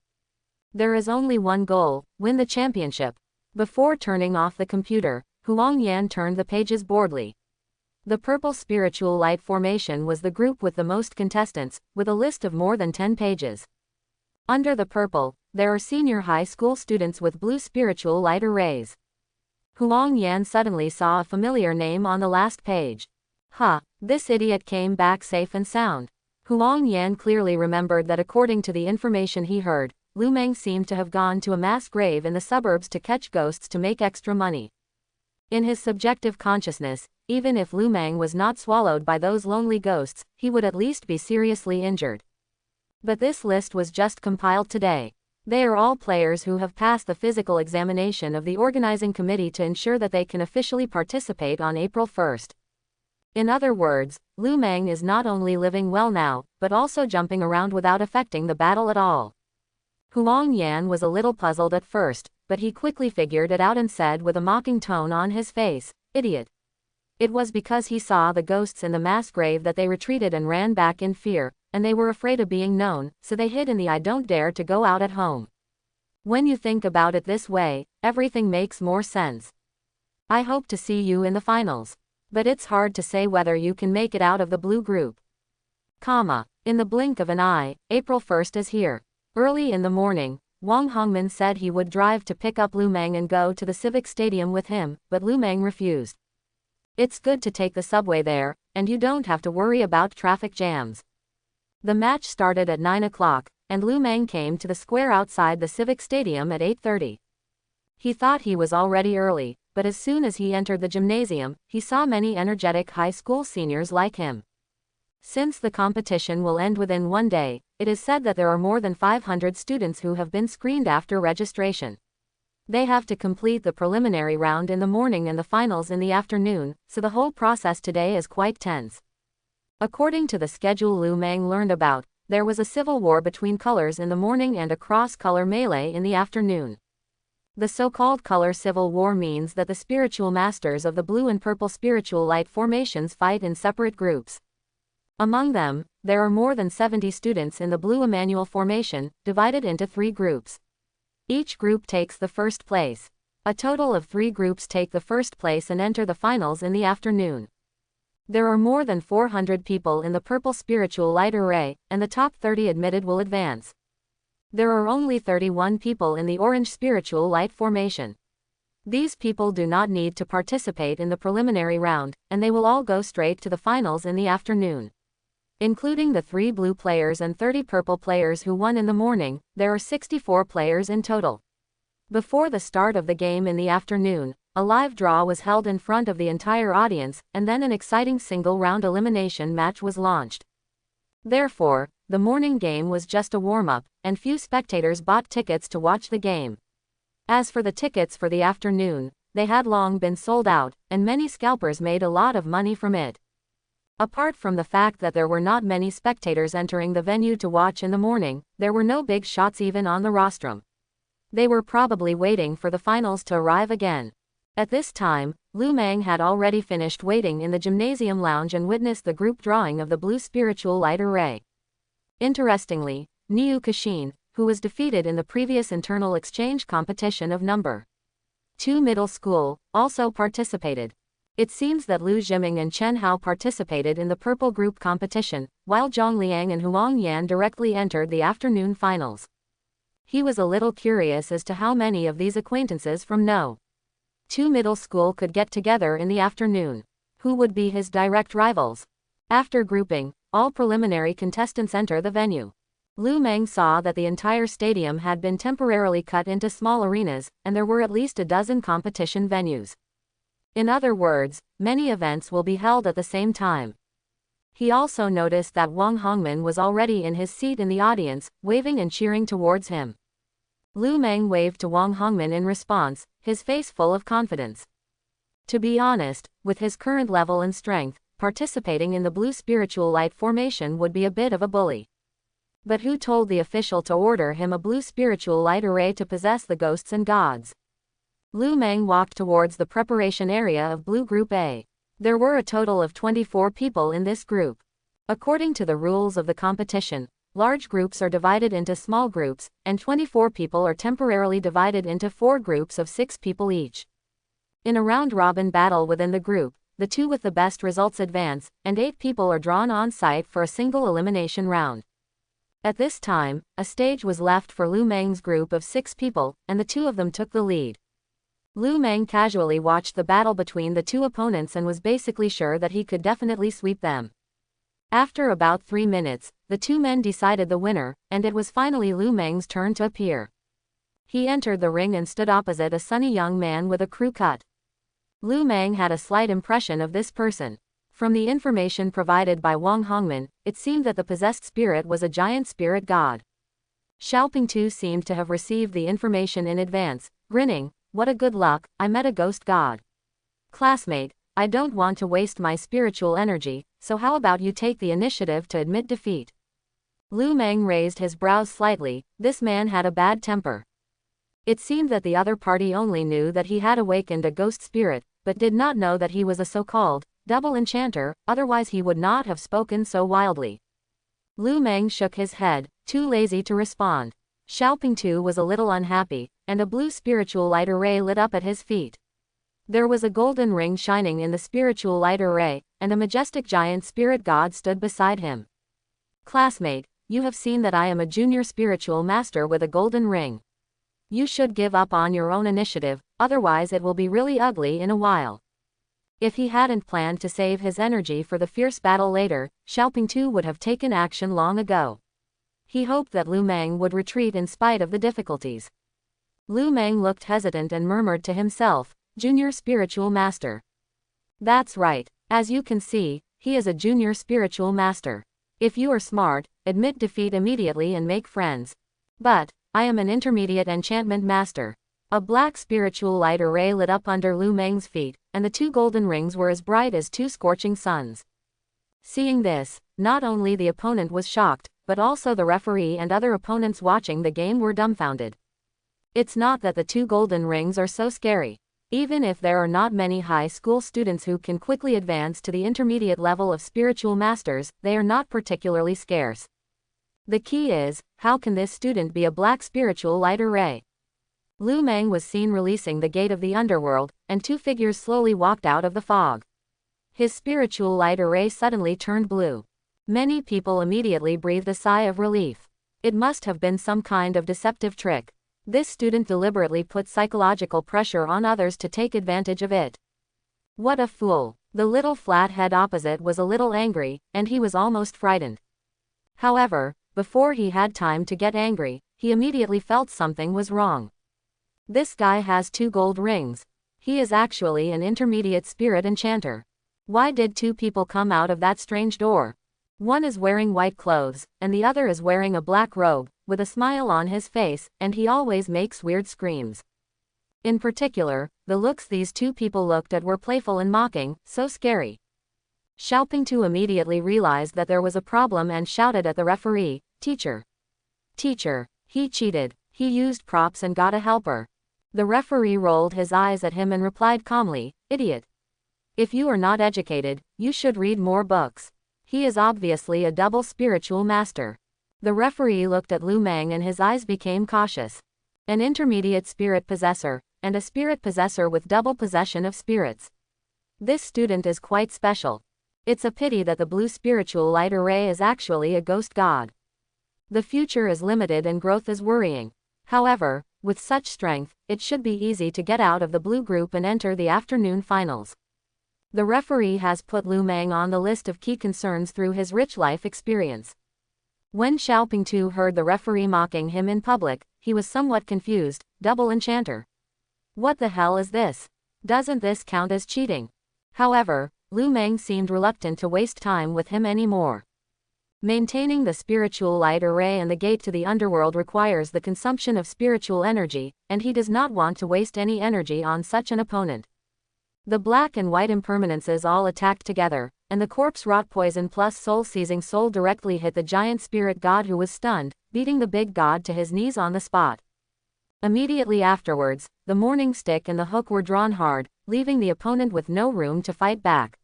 There is only one goal: win the championship. Before turning off the computer, Huang Yan turned the pages boredly. The purple spiritual light formation was the group with the most contestants, with a list of more than 10 pages. Under the purple, there are senior high school students with blue spiritual light arrays. Huang Yan suddenly saw a familiar name on the last page. This idiot came back safe and sound. Huang Yan clearly remembered that according to the information he heard, Lu Meng seemed to have gone to a mass grave in the suburbs to catch ghosts to make extra money. In his subjective consciousness, even if Lu Meng was not swallowed by those lonely ghosts, he would at least be seriously injured. But this list was just compiled today. They are all players who have passed the physical examination of the organizing committee to ensure that they can officially participate on April 1st. In other words, Lu Meng is not only living well now, but also jumping around without affecting the battle at all. Huang Yan was a little puzzled at first, but he quickly figured it out and said with a mocking tone on his face, "Idiot." It was because he saw the ghosts in the mass grave that they retreated and ran back in fear, and they were afraid of being known, so they hid in the "I don't dare to go out" at home. When you think about it this way, everything makes more sense. I hope to see you in the finals. But it's hard to say whether you can make it out of the blue group. In the blink of an eye, April 1st is here. Early in the morning, Wang Hongmin said he would drive to pick up Lu Meng and go to the Civic Stadium with him, but Lu Meng refused. It's good to take the subway there, and you don't have to worry about traffic jams. The match started at 9 o'clock, and Lu Meng came to the square outside the Civic Stadium at 8:30. He thought he was already early, but as soon as he entered the gymnasium, he saw many energetic high school seniors like him. Since the competition will end within one day, it is said that there are more than 500 students who have been screened after registration. They have to complete the preliminary round in the morning and the finals in the afternoon, so the whole process today is quite tense. According to the schedule Lu Meng learned about, there was a civil war between colors in the morning and a cross-color melee in the afternoon. The so-called color civil war means that the spiritual masters of the blue and purple spiritual light formations fight in separate groups. Among them, there are more than 70 students in the blue Emmanuel formation, divided into 3 groups. Each group takes the first place. A total of 3 groups take the first place and enter the finals in the afternoon. There are more than 400 people in the purple spiritual light array, and the top 30 admitted will advance. There are only 31 people in the orange spiritual light formation. These people do not need to participate in the preliminary round, and they will all go straight to the finals in the afternoon. Including the 3 blue players and 30 purple players who won in the morning, there are 64 players in total. Before the start of the game in the afternoon, a live draw was held in front of the entire audience, and then an exciting single-round elimination match was launched. Therefore, the morning game was just a warm-up, and few spectators bought tickets to watch the game. As for the tickets for the afternoon, they had long been sold out, and many scalpers made a lot of money from it. Apart from the fact that there were not many spectators entering the venue to watch in the morning, there were no big shots even on the rostrum. They were probably waiting for the finals to arrive again. At this time, Lu Meng had already finished waiting in the gymnasium lounge and witnessed the group drawing of the blue spiritual light array. Interestingly, Niu Kashin, who was defeated in the previous internal exchange competition of No. 2 middle school, also participated. It seems that Lu Zhiming and Chen Hao participated in the purple group competition, while Zhang Liang and Huang Yan directly entered the afternoon finals. He was a little curious as to how many of these acquaintances from No. 2 middle school could get together in the afternoon. Who would be his direct rivals? After grouping, all preliminary contestants enter the venue. Lu Meng saw that the entire stadium had been temporarily cut into small arenas, and there were at least a dozen competition venues. In other words, many events will be held at the same time. He also noticed that Wang Hongmin was already in his seat in the audience, waving and cheering towards him. Lu Meng waved to Wang Hongmin in response, his face full of confidence. To be honest, with his current level and strength, participating in the blue spiritual light formation would be a bit of a bully. But who told the official to order him a blue spiritual light array to possess the ghosts and gods? Lu Meng walked towards the preparation area of Blue Group A. There were a total of 24 people in this group. According to the rules of the competition, large groups are divided into small groups, and 24 people are temporarily divided into 4 groups of 6 people each. In a round-robin battle within the group, the 2 with the best results advance, and 8 people are drawn on site for a single elimination round. At this time, a stage was left for Lu Meng's group of 6 people, and the 2 of them took the lead. Lu Meng casually watched the battle between the 2 opponents and was basically sure that he could definitely sweep them. After about 3 minutes, the 2 men decided the winner, and it was finally Lu Meng's turn to appear. He entered the ring and stood opposite a sunny young man with a crew cut. Lu Meng had a slight impression of this person. From the information provided by Wang Hongmin, it seemed that the possessed spirit was a giant spirit god. Xiaoping Tu seemed to have received the information in advance, grinning, "What a good luck, I met a ghost god. Classmate, I don't want to waste my spiritual energy, so how about you take the initiative to admit defeat?" Lu Meng raised his brows slightly. This man had a bad temper. It seemed that the other party only knew that he had awakened a ghost spirit, but did not know that he was a so-called double enchanter, otherwise he would not have spoken so wildly. Lu Meng shook his head, too lazy to respond. Xiaoping Tu was a little unhappy, and a blue spiritual light array lit up at his feet. There was a golden ring shining in the spiritual light array, and a majestic giant spirit god stood beside him. "Classmate, you have seen that I am a junior spiritual master with a golden ring. You should give up on your own initiative, otherwise it will be really ugly in a while. If he hadn't planned to save his energy for the fierce battle later, Xiaopingtu would have taken action long ago. He hoped that Lu Meng would retreat in spite of the difficulties. Lu Meng looked hesitant and murmured to himself, "Junior spiritual master." That's right. As you can see, he is a junior spiritual master. If you are smart, admit defeat immediately and make friends. But, I am an intermediate enchantment master. A black spiritual light array lit up under Lu Meng's feet, and the 2 golden rings were as bright as 2 scorching suns. Seeing this, not only the opponent was shocked, but also the referee and other opponents watching the game were dumbfounded. It's not that the 2 golden rings are so scary. Even if there are not many high school students who can quickly advance to the intermediate level of spiritual masters, they are not particularly scarce. The key is, how can this student be a black spiritual light array? Lu Meng was seen releasing the gate of the underworld, and 2 figures slowly walked out of the fog. His spiritual light array suddenly turned blue. Many people immediately breathed a sigh of relief. It must have been some kind of deceptive trick. This student deliberately put psychological pressure on others to take advantage of it. What a fool! The little flat head opposite was a little angry, and he was almost frightened. However, before he had time to get angry, he immediately felt something was wrong. This guy has 2 gold rings. He is actually an intermediate spirit enchanter. Why did 2 people come out of that strange door? One is wearing white clothes, and the other is wearing a black robe, with a smile on his face, and he always makes weird screams. In particular, the looks these 2 people looked at were playful and mocking, so scary. Xiaopingtu immediately realized that there was a problem and shouted at the referee, "Teacher! Teacher! He cheated, he used props and got a helper." The referee rolled his eyes at him and replied calmly, "Idiot! If you are not educated, you should read more books. He is obviously a double spiritual master." The referee looked at Lu Meng and his eyes became cautious. An intermediate spirit possessor, and a spirit possessor with double possession of spirits. This student is quite special. It's a pity that the blue spiritual light array is actually a ghost god. The future is limited and growth is worrying. However, with such strength, it should be easy to get out of the blue group and enter the afternoon finals. The referee has put Lu Meng on the list of key concerns through his rich life experience. When Xiaopingtu heard the referee mocking him in public, he was somewhat confused. Double enchanter. What the hell is this? Doesn't this count as cheating? However, Lu Meng seemed reluctant to waste time with him anymore. Maintaining the spiritual light array and the gate to the underworld requires the consumption of spiritual energy, and he does not want to waste any energy on such an opponent. The black and white impermanences all attacked together, and the corpse-rot poison plus soul-seizing soul directly hit the giant spirit god who was stunned, beating the big god to his knees on the spot. Immediately afterwards, the morning stick and the hook were drawn hard, leaving the opponent with no room to fight back.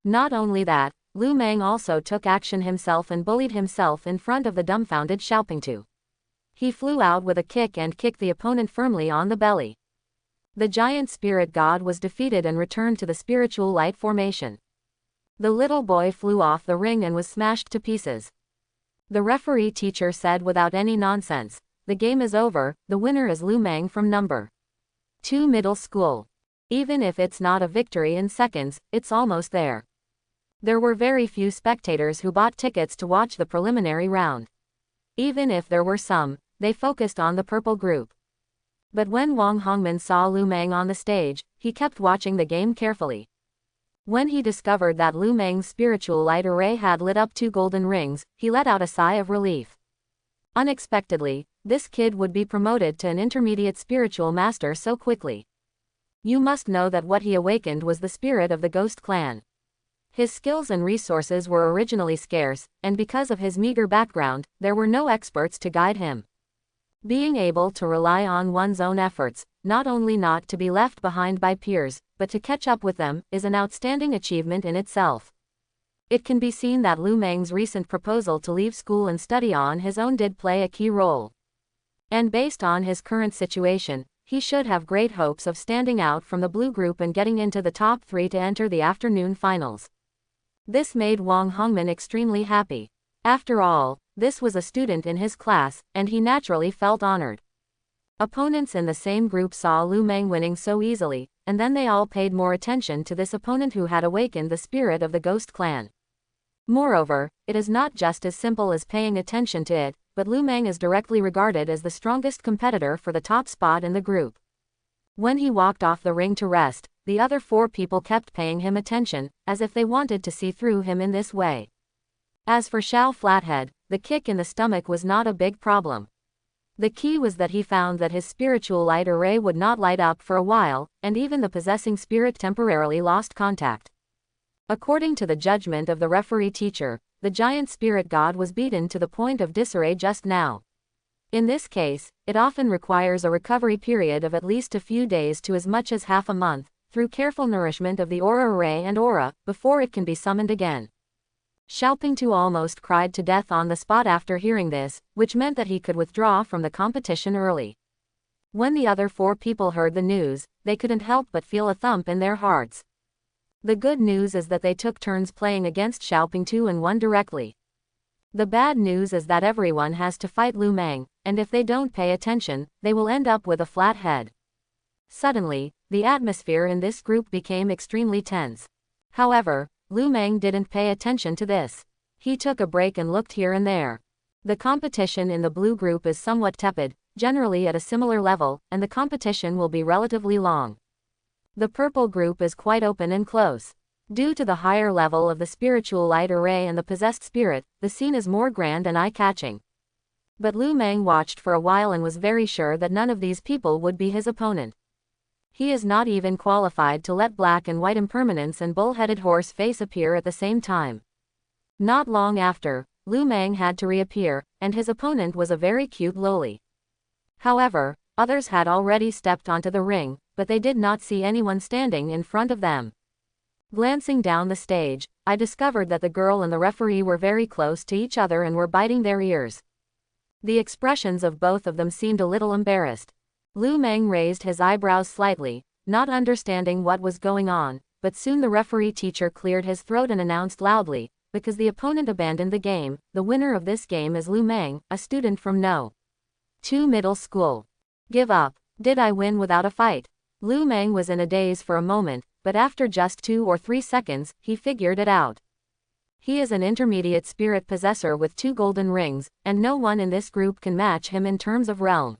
Not only that, Lu Meng also took action himself and bullied himself in front of the dumbfounded Xiaopingtu. He flew out with a kick and kicked the opponent firmly on the belly. The giant spirit god was defeated and returned to the spiritual light formation. The little boy flew off the ring and was smashed to pieces. The referee teacher said without any nonsense, "The game is over, the winner is Lu Meng from number 2 middle school. Even if it's not a victory in seconds, it's almost there." There were very few spectators who bought tickets to watch the preliminary round. Even if there were some, they focused on the purple group. But when Wang Hongman saw Lu Meng on the stage, he kept watching the game carefully. When he discovered that Lu Meng's spiritual light array had lit up 2 golden rings, he let out a sigh of relief. Unexpectedly, this kid would be promoted to an intermediate spiritual master so quickly. You must know that what he awakened was the spirit of the Ghost Clan. His skills and resources were originally scarce, and because of his meager background, there were no experts to guide him. Being able to rely on one's own efforts, not only not to be left behind by peers, but to catch up with them, is an outstanding achievement in itself. It can be seen that Lu Meng's recent proposal to leave school and study on his own did play a key role. And based on his current situation, he should have great hopes of standing out from the blue group and getting into the top 3 to enter the afternoon finals. This made Wang Hongman extremely happy. After all, this was a student in his class, and he naturally felt honored. Opponents in the same group saw Lu Meng winning so easily, and then they all paid more attention to this opponent who had awakened the spirit of the Ghost Clan. Moreover, it is not just as simple as paying attention to it, but Lu Meng is directly regarded as the strongest competitor for the top spot in the group. When he walked off the ring to rest, the other 4 people kept paying him attention, as if they wanted to see through him in this way. As for Xiao Flathead, the kick in the stomach was not a big problem. The key was that he found that his spiritual light array would not light up for a while, and even the possessing spirit temporarily lost contact. According to the judgment of the referee teacher, the giant spirit god was beaten to the point of disarray just now. In this case, it often requires a recovery period of at least a few days to as much as half a month, through careful nourishment of the aura array and aura, before it can be summoned again. Xiaopingtu almost cried to death on the spot after hearing this, which meant that he could withdraw from the competition early. When the other 4 people heard the news, they couldn't help but feel a thump in their hearts. The good news is that they took turns playing against Xiaopingtu and won directly. The bad news is that everyone has to fight Lu Meng, and if they don't pay attention, they will end up with a flat head. Suddenly, the atmosphere in this group became extremely tense. However, Lu Meng didn't pay attention to this. He took a break and looked here and there. The competition in the blue group is somewhat tepid, generally at a similar level, and the competition will be relatively long. The purple group is quite open and close. Due to the higher level of the spiritual light array and the possessed spirit, the scene is more grand and eye-catching. But Lu Meng watched for a while and was very sure that none of these people would be his opponent. He is not even qualified to let black and white impermanence and bull-headed horse face appear at the same time. Not long after, Lu Meng had to reappear, and his opponent was a very cute loli. However, others had already stepped onto the ring, but they did not see anyone standing in front of them. Glancing down the stage, I discovered that the girl and the referee were very close to each other and were biting their ears. The expressions of both of them seemed a little embarrassed. Lu Meng raised his eyebrows slightly, not understanding what was going on, but soon the referee teacher cleared his throat and announced loudly, because the opponent abandoned the game, the winner of this game is Lu Meng, a student from No. 2 Middle School. Give up. Did I win without a fight? Lu Meng was in a daze for a moment, but after just 2 or 3 seconds, he figured it out. He is an intermediate spirit possessor with 2 golden rings, and no one in this group can match him in terms of realm.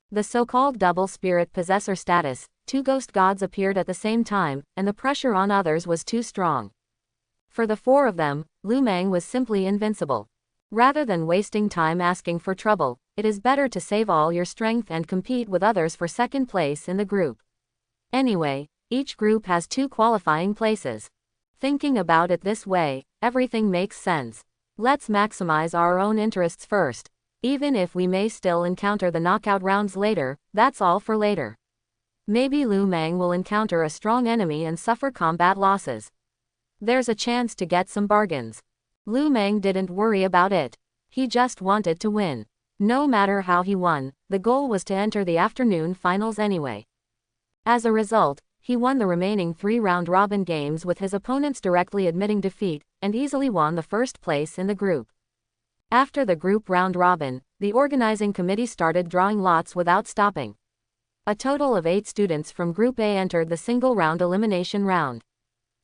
The so-called double spirit possessor status, 2 ghost gods appeared at the same time, and the pressure on others was too strong. For the 4 of them, Lu Meng was simply invincible. Rather than wasting time asking for trouble, it is better to save all your strength and compete with others for second place in the group. Anyway, each group has 2 qualifying places. Thinking about it this way, everything makes sense. Let's maximize our own interests first. Even if we may still encounter the knockout rounds later, that's all for later. Maybe Lu Meng will encounter a strong enemy and suffer combat losses. There's a chance to get some bargains. Lu Meng didn't worry about it. He just wanted to win. No matter how he won, the goal was to enter the afternoon finals anyway. As a result, he won the remaining 3 round-robin games with his opponents directly admitting defeat, and easily won the first place in the group. After the group round-robin, the organizing committee started drawing lots without stopping. A total of 8 students from Group A entered the single-round elimination round.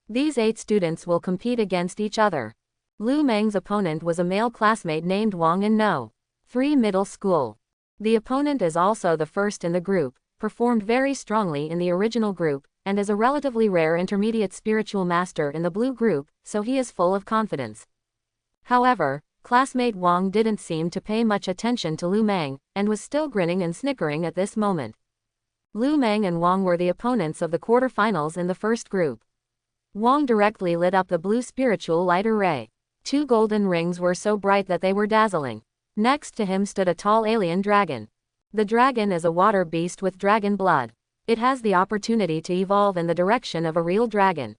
These 8 students will compete against each other. Lu Meng's opponent was a male classmate named Wang in No. 3 Middle School. The opponent is also the first in the group, performed very strongly in the original group, and is a relatively rare intermediate spiritual master in the blue group, so he is full of confidence. However, classmate Wang didn't seem to pay much attention to Lu Meng, and was still grinning and snickering at this moment. Lu Meng and Wang were the opponents of the quarterfinals in the first group. Wang directly lit up the blue spiritual light array. 2 golden rings were so bright that they were dazzling. Next to him stood a tall alien dragon. The dragon is a water beast with dragon blood. It has the opportunity to evolve in the direction of a real dragon.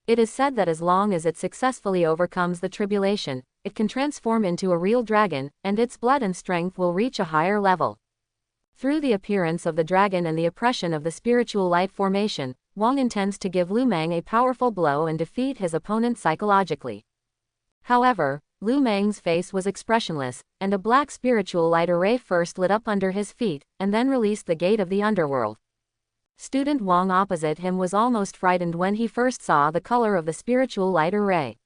It is said that as long as it successfully overcomes the tribulation, it can transform into a real dragon, and its blood and strength will reach a higher level. Through the appearance of the dragon and the oppression of the spiritual light formation, Wang intends to give Lu Meng a powerful blow and defeat his opponent psychologically. However, Lu Meng's face was expressionless, and a black spiritual light array first lit up under his feet, and then released the gate of the underworld. Student Wang opposite him was almost frightened when he first saw the color of the spiritual light array.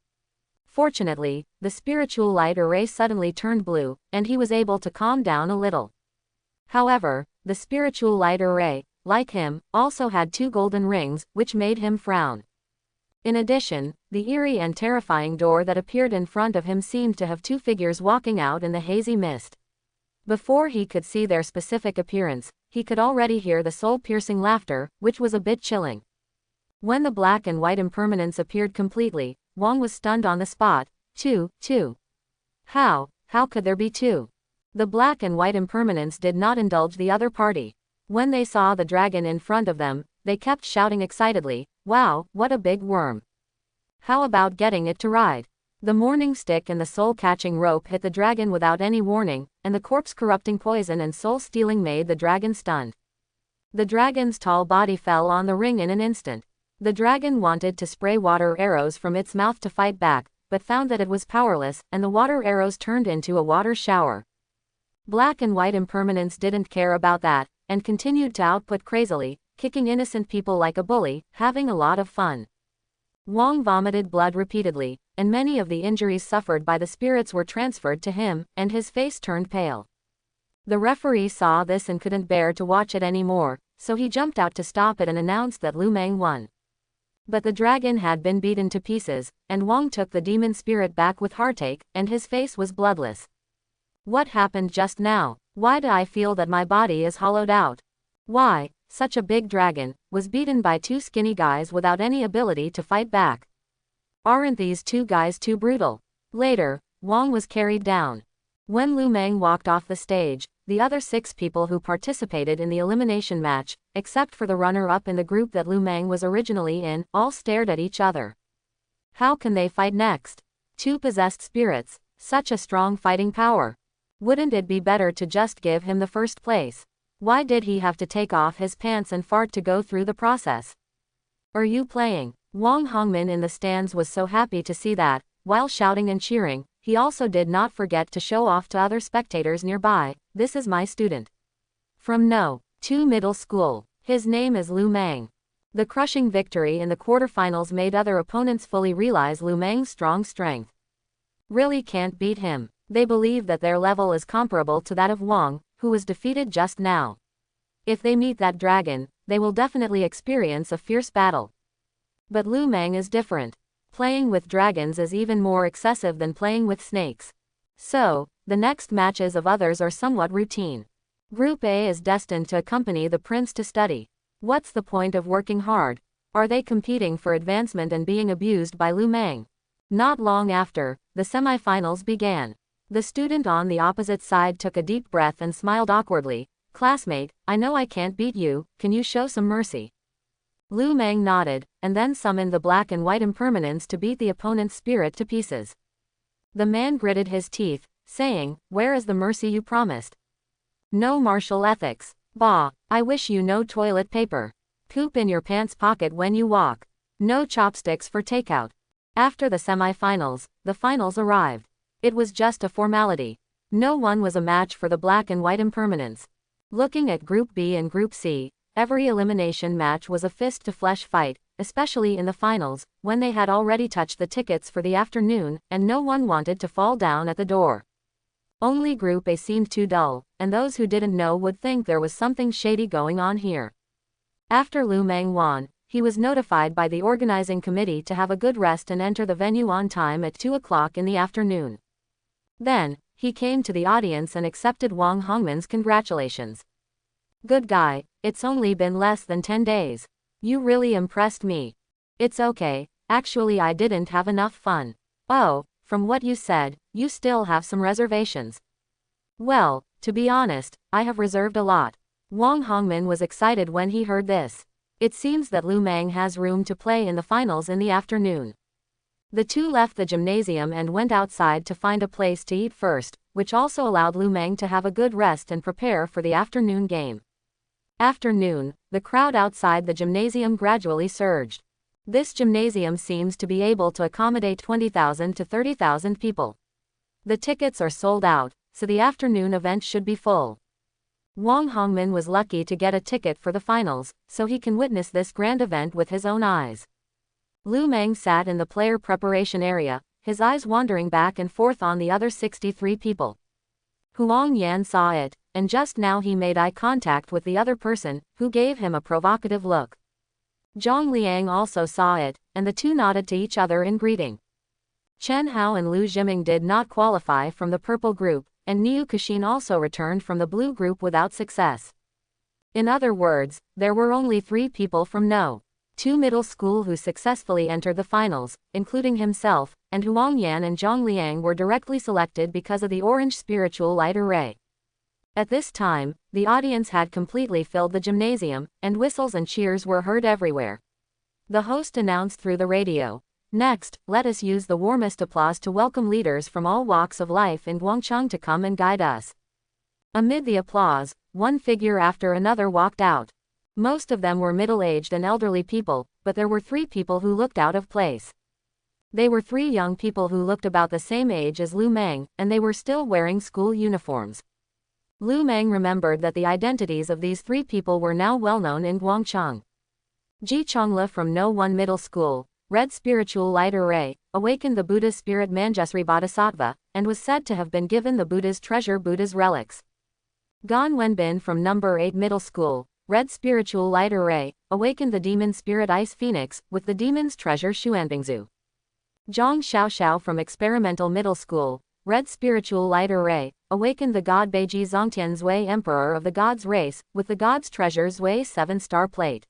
Fortunately, the spiritual light array suddenly turned blue, and he was able to calm down a little. However, the spiritual light array, like him, also had 2 golden rings, which made him frown. In addition, the eerie and terrifying door that appeared in front of him seemed to have 2 figures walking out in the hazy mist. Before he could see their specific appearance, he could already hear the soul-piercing laughter, which was a bit chilling. When the black and white impermanence appeared completely, Wang was stunned on the spot. Two. How could there be 2? The black and white impermanence did not indulge the other party. When they saw the dragon in front of them, they kept shouting excitedly, "Wow, what a big worm! How about getting it to ride?" The morning stick and the soul-catching rope hit the dragon without any warning, and the corpse-corrupting poison and soul-stealing made the dragon stunned. The dragon's tall body fell on the ring in an instant. The dragon wanted to spray water arrows from its mouth to fight back, but found that it was powerless, and the water arrows turned into a water shower. Black and white impermanence didn't care about that, and continued to output crazily, kicking innocent people like a bully, having a lot of fun. Wang vomited blood repeatedly, and many of the injuries suffered by the spirits were transferred to him, and his face turned pale. The referee saw this and couldn't bear to watch it anymore, so he jumped out to stop it and announced that Lu Meng won. But the dragon had been beaten to pieces, and Wang took the demon spirit back with heartache, and his face was bloodless. What happened just now? Why do I feel that my body is hollowed out? Why, such a big dragon, was beaten by 2 skinny guys without any ability to fight back? Aren't these 2 guys too brutal? Later, Wang was carried down. When Lu Meng walked off the stage, the other 6 people who participated in the elimination match, except for the runner-up in the group that Lu Meng was originally in, all stared at each other. How can they fight next? 2 possessed spirits, such a strong fighting power. Wouldn't it be better to just give him the first place? Why did he have to take off his pants and fart to go through the process? Are you playing? Wang Hongmin in the stands was so happy to see that, while shouting and cheering, he also did not forget to show off to other spectators nearby, "This is my student. From No. 2 Middle School. His name is Lu Meng." The crushing victory in the quarterfinals made other opponents fully realize Lu Meng's strong strength. Really can't beat him. They believe that their level is comparable to that of Wang, who was defeated just now. If they meet that dragon, they will definitely experience a fierce battle. But Lu Meng is different. Playing with dragons is even more excessive than playing with snakes. So, the next matches of others are somewhat routine. Group A is destined to accompany the prince to study. What's the point of working hard? Are they competing for advancement and being abused by Lu Meng? Not long after, the semifinals began. The student on the opposite side took a deep breath and smiled awkwardly. "Classmate, I know I can't beat you, can you show some mercy?" Lu Meng nodded, and then summoned the black and white impermanence to beat the opponent's spirit to pieces. The man gritted his teeth, saying, "Where is the mercy you promised? No martial ethics. Bah, I wish you no toilet paper. Poop in your pants pocket when you walk. No chopsticks for takeout." After the semi-finals, the finals arrived. It was just a formality. No one was a match for the black and white impermanence. Looking at Group B and Group C, every elimination match was a fist-to-flesh fight, especially in the finals, when they had already touched the tickets for the afternoon, and no one wanted to fall down at the door. Only Group A seemed too dull, and those who didn't know would think there was something shady going on here. After Lu Meng won, he was notified by the organizing committee to have a good rest and enter the venue on time at 2 o'clock in the afternoon. Then, he came to the audience and accepted Wang Hongmin's congratulations. "Good guy, it's only been less than 10 days. You really impressed me." "It's okay, actually I didn't have enough fun." "Oh, from what you said, you still have some reservations." "Well, to be honest, I have reserved a lot." Wang Hongmin was excited when he heard this. It seems that Lu Meng has room to play in the finals in the afternoon. The 2 left the gymnasium and went outside to find a place to eat first, which also allowed Lu Meng to have a good rest and prepare for the afternoon game. After noon, the crowd outside the gymnasium gradually surged. This gymnasium seems to be able to accommodate 20,000 to 30,000 people. The tickets are sold out, so the afternoon event should be full. Wang Hongmin was lucky to get a ticket for the finals, so he can witness this grand event with his own eyes. Lu Meng sat in the player preparation area, his eyes wandering back and forth on the other 63 people. Huang Yan saw it, and just now he made eye contact with the other person, who gave him a provocative look. Zhang Liang also saw it, and the two nodded to each other in greeting. Chen Hao and Lu Jiming did not qualify from the purple group, and Niu Kexin also returned from the blue group without success. In other words, there were only 3 people from No. 2 middle school who successfully entered the finals, including himself, and Huang Yan and Zhang Liang were directly selected because of the orange spiritual light array. At this time, the audience had completely filled the gymnasium, and whistles and cheers were heard everywhere. The host announced through the radio, "Next, let us use the warmest applause to welcome leaders from all walks of life in Guangcheng to come and guide us." Amid the applause, one figure after another walked out. Most of them were middle-aged and elderly people, but there were 3 people who looked out of place. They were 3 young people who looked about the same age as Lu Meng, and they were still wearing school uniforms. Lu Meng remembered that the identities of these 3 people were now well known in Guangcheng. Ji Chongla from No 1 Middle School, red spiritual light array, awakened the Buddha's spirit Manjusri Bodhisattva, and was said to have been given the Buddha's treasure Buddha's relics. Gan Wenbin from number 8 Middle School, red spiritual light array, awakened the demon spirit Ice Phoenix, with the demon's treasure Xuanbingzu. Zhang Xiaoxiao from experimental middle school, red spiritual light array, awakened the god Beiji Zongtian Zui emperor of the god's race, with the god's treasure Zui 7-star plate.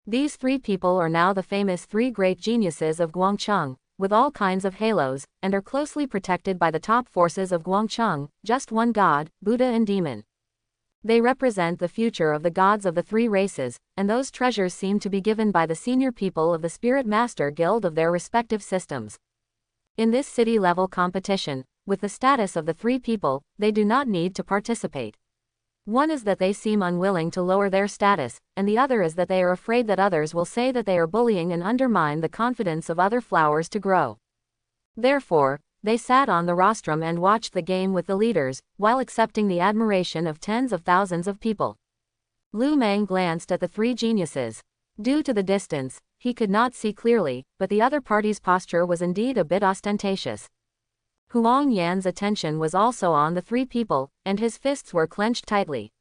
These 3 people are now the famous 3 great geniuses of Guangcheng, with all kinds of halos, and are closely protected by the top forces of Guangcheng, just one god, Buddha and demon. They represent the future of the gods of the 3 races, and those treasures seem to be given by the senior people of the Spirit Master Guild of their respective systems. In this city-level competition, with the status of the 3 people, they do not need to participate. One is that they seem unwilling to lower their status, and the other is that they are afraid that others will say that they are bullying and undermine the confidence of other flowers to grow. Therefore, they sat on the rostrum and watched the game with the leaders, while accepting the admiration of tens of thousands of people. Lu Meng glanced at the 3 geniuses. Due to the distance, he could not see clearly, but the other party's posture was indeed a bit ostentatious. Huang Yan's attention was also on the 3 people, and his fists were clenched tightly.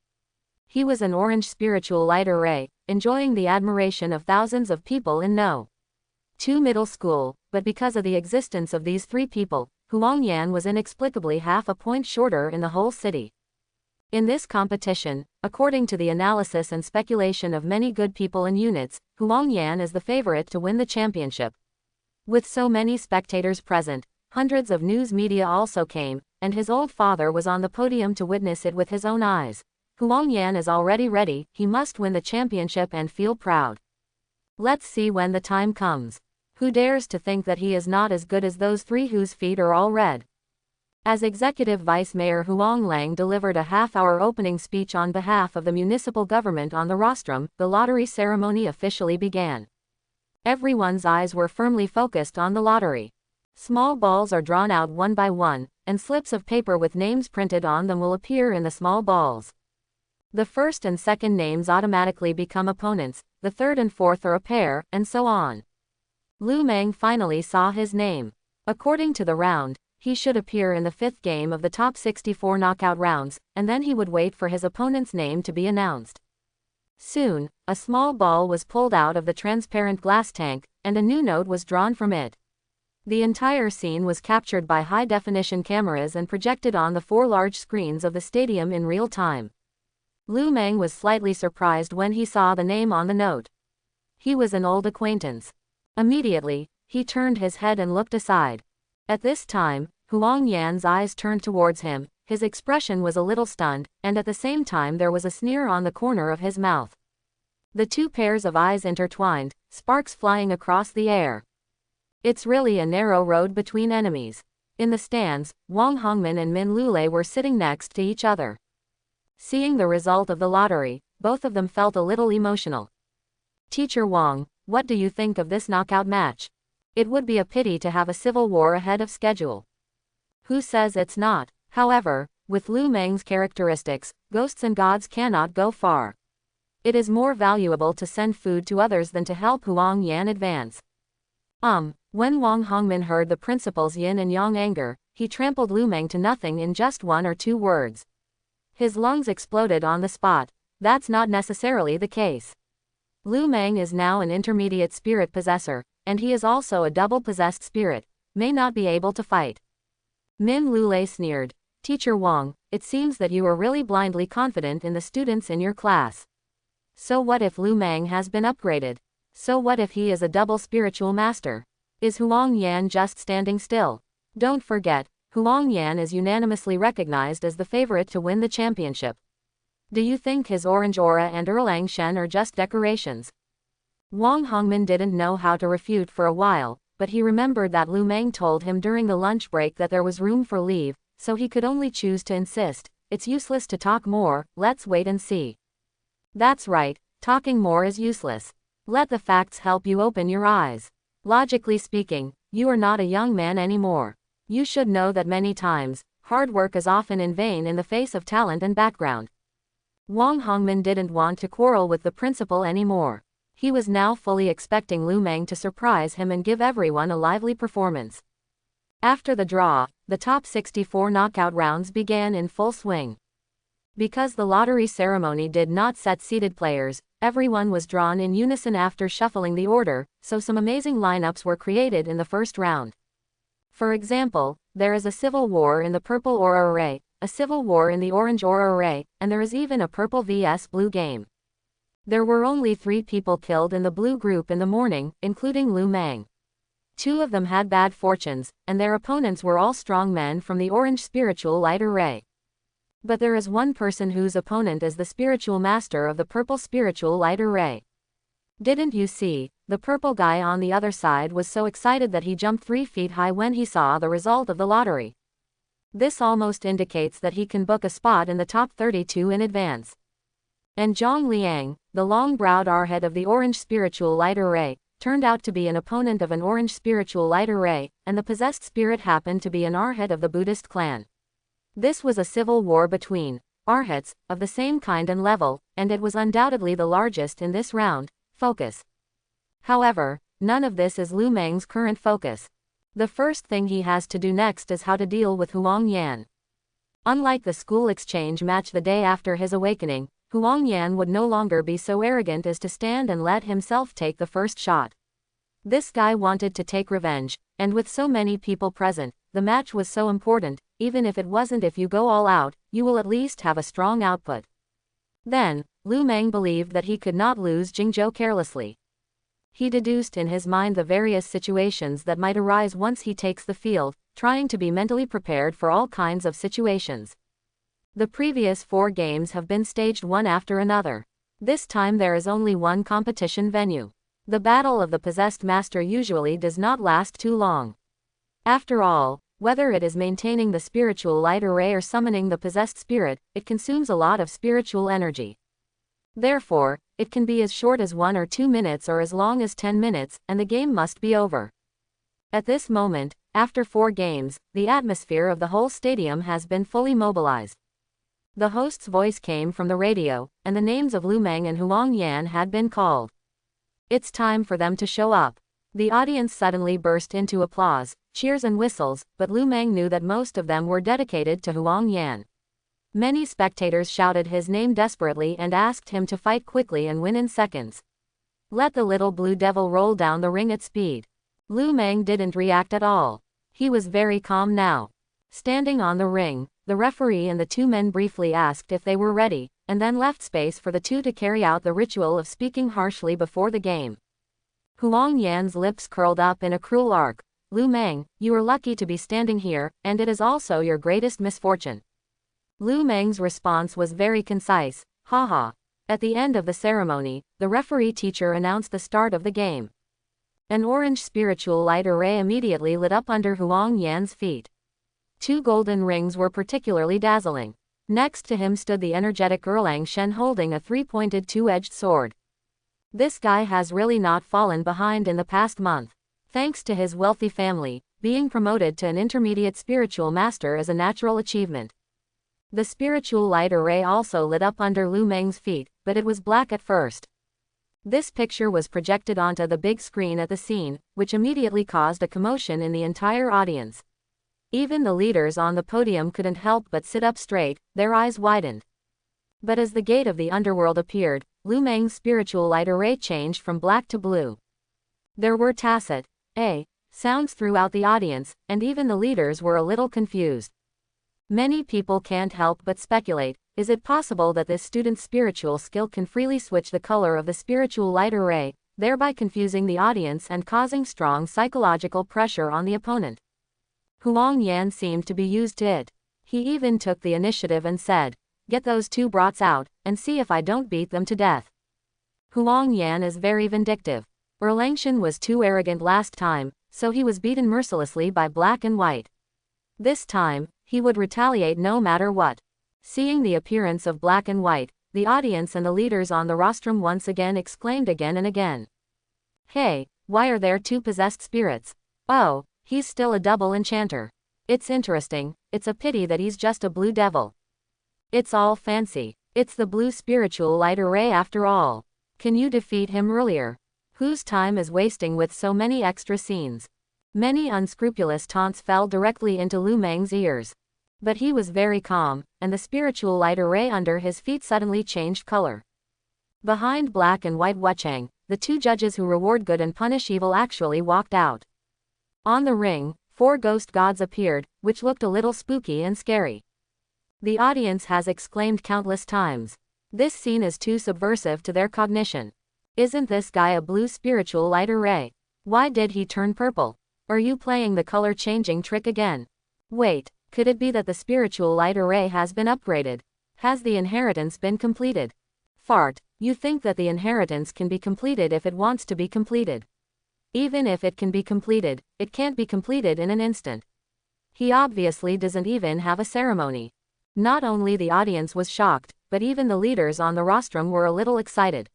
He was an orange spiritual light array, enjoying the admiration of thousands of people in No. 2 middle school, but because of the existence of these 3 people, Huang Yan was inexplicably half a point shorter in the whole city. In this competition, according to the analysis and speculation of many good people and units, Huang Yan is the favorite to win the championship. With so many spectators present, hundreds of news media also came, and his old father was on the podium to witness it with his own eyes. Huang Yan is already ready, he must win the championship and feel proud. Let's see when the time comes. Who dares to think that he is not as good as those 3 whose feet are all red? As Executive Vice Mayor Huang Lang delivered a half-hour opening speech on behalf of the municipal government on the rostrum, the lottery ceremony officially began. Everyone's eyes were firmly focused on the lottery. Small balls are drawn out one by one, and slips of paper with names printed on them will appear in the small balls. The first and second names automatically become opponents, the third and fourth are a pair, and so on. Lu Meng finally saw his name. According to the round, he should appear in the 5th game of the top 64 knockout rounds, and then he would wait for his opponent's name to be announced. Soon, a small ball was pulled out of the transparent glass tank, and a new note was drawn from it. The entire scene was captured by high-definition cameras and projected on the 4 large screens of the stadium in real time. Lu Meng was slightly surprised when he saw the name on the note. He was an old acquaintance. Immediately, he turned his head and looked aside. At this time, Huang Yan's eyes turned towards him, his expression was a little stunned, and at the same time there was a sneer on the corner of his mouth. The 2 pairs of eyes intertwined, sparks flying across the air. It's really a narrow road between enemies. In the stands, Wang Hongmin and Min Lulei were sitting next to each other. Seeing the result of the lottery, both of them felt a little emotional. Teacher Wang, what do you think of this knockout match? It would be a pity to have a civil war ahead of schedule. Who says it's not? However, with Lu Meng's characteristics, ghosts and gods cannot go far. It is more valuable to send food to others than to help Huang Yan advance. When Wang Hongmin heard the principal's yin and yang anger, he trampled Lu Meng to nothing in just 1 or 2 words. His lungs exploded on the spot. That's not necessarily the case. Lu Meng is now an intermediate spirit possessor, and he is also a double-possessed spirit, may not be able to fight. Min Lulei sneered. Teacher Wang, it seems that you are really blindly confident in the students in your class. So what if Lu Meng has been upgraded? So what if he is a double spiritual master? Is Huang Yan just standing still? Don't forget, Huang Yan is unanimously recognized as the favorite to win the championship. Do you think his orange aura and Erlang Shen are just decorations? Wang Hongmin didn't know how to refute for a while, but he remembered that Lu Meng told him during the lunch break that there was room for leave, so he could only choose to insist. It's useless to talk more, let's wait and see. That's right, talking more is useless. Let the facts help you open your eyes. Logically speaking, you are not a young man anymore. You should know that many times, hard work is often in vain in the face of talent and background. Wang Hongmin didn't want to quarrel with the principal anymore. He was now fully expecting Lu Meng to surprise him and give everyone a lively performance. After the draw, the top 64 knockout rounds began in full swing. Because the lottery ceremony did not set seeded players, everyone was drawn in unison after shuffling the order, so some amazing lineups were created in the first round. For example, there is a civil war in the purple aura array, a civil war in the orange aura array, and there is even a purple vs blue game. There were only 3 people killed in the blue group in the morning, including Lu Meng. 2 of them had bad fortunes, and their opponents were all strong men from the orange spiritual light array. But there is one person whose opponent is the spiritual master of the purple spiritual light array. Didn't you see? The purple guy on the other side was so excited that he jumped 3 feet high when he saw the result of the lottery. This almost indicates that he can book a spot in the top 32 in advance. And Zhang Liang, the long-browed arhat of the orange spiritual light array, turned out to be an opponent of an orange spiritual light array, and the possessed spirit happened to be an arhat of the Buddhist clan. This was a civil war between arhats of the same kind and level, and it was undoubtedly the largest in this round. Focus. However, none of this is Lu Meng's current focus. The first thing he has to do next is how to deal with Huang Yan. Unlike the school exchange match the day after his awakening, Huang Yan would no longer be so arrogant as to stand and let himself take the first shot. This guy wanted to take revenge, and with so many people present, the match was so important. Even if it wasn't, if you go all out, you will at least have a strong output. Then, Lu Meng believed that he could not lose Jingzhou carelessly. He deduced in his mind the various situations that might arise once he takes the field, trying to be mentally prepared for all kinds of situations. The previous 4 games have been staged one after another. This time there is only one competition venue. The battle of the possessed master usually does not last too long. After all, whether it is maintaining the spiritual light array or summoning the possessed spirit, it consumes a lot of spiritual energy. Therefore, it can be as short as 1 or 2 minutes or as long as 10 minutes, and the game must be over. At this moment, after 4 games, the atmosphere of the whole stadium has been fully mobilized. The host's voice came from the radio, and the names of Lu Meng and Huang Yan had been called. It's time for them to show up. The audience suddenly burst into applause, cheers and whistles, but Lu Meng knew that most of them were dedicated to Huang Yan. Many spectators shouted his name desperately and asked him to fight quickly and win in seconds. Let the little blue devil roll down the ring at speed. Lu Meng didn't react at all. He was very calm now. Standing on the ring, the referee and the 2 men briefly asked if they were ready, and then left space for the 2 to carry out the ritual of speaking harshly before the game. Huang Yan's lips curled up in a cruel arc. Lu Meng, you are lucky to be standing here, and it is also your greatest misfortune. Lu Meng's response was very concise, haha. At the end of the ceremony, the referee teacher announced the start of the game. An orange spiritual light array immediately lit up under Huang Yan's feet. 2 golden rings were particularly dazzling. Next to him stood the energetic Erlang Shen holding a 3-pointed 2-edged sword. This guy has really not fallen behind in the past month. Thanks to his wealthy family, being promoted to an intermediate spiritual master is a natural achievement. The spiritual light array also lit up under Lu Meng's feet, but it was black at first. This picture was projected onto the big screen at the scene, which immediately caused a commotion in the entire audience. Even the leaders on the podium couldn't help but sit up straight, their eyes widened. But as the gate of the underworld appeared, Lu Meng's spiritual light array changed from black to blue. There were tacit sounds throughout the audience, and even the leaders were a little confused. Many people can't help but speculate, is it possible that this student's spiritual skill can freely switch the color of the spiritual light array, thereby confusing the audience and causing strong psychological pressure on the opponent? Huang Yan seemed to be used to it. He even took the initiative and said, "Get those two brats out, and see if I don't beat them to death." Huang Yan is very vindictive. Erlangshan was too arrogant last time, so he was beaten mercilessly by Black and White. This time, he would retaliate no matter what. Seeing the appearance of Black and White, the audience and the leaders on the rostrum once again exclaimed again and again, "Hey, why are there two possessed spirits? Oh, he's still a double enchanter. It's interesting, it's a pity that he's just a blue devil. It's all fancy. It's the blue spiritual light array after all. Can you defeat him earlier? Whose time is wasting with so many extra scenes?" Many unscrupulous taunts fell directly into Lu Meng's ears. But he was very calm, and the spiritual light array under his feet suddenly changed color. Behind Black and White Wuchang, the two judges who reward good and punish evil actually walked out. On the ring, 4 ghost gods appeared, which looked a little spooky and scary. The audience has exclaimed countless times, "This scene is too subversive to their cognition. Isn't this guy a blue spiritual light array? Why did he turn purple? Are you playing the color changing trick again? Wait, could it be that the spiritual light array has been upgraded? Has the inheritance been completed? Fart, you think that the inheritance can be completed if it wants to be completed. Even if it can be completed, it can't be completed in an instant. He obviously doesn't even have a ceremony." Not only the audience was shocked, but even the leaders on the rostrum were a little excited.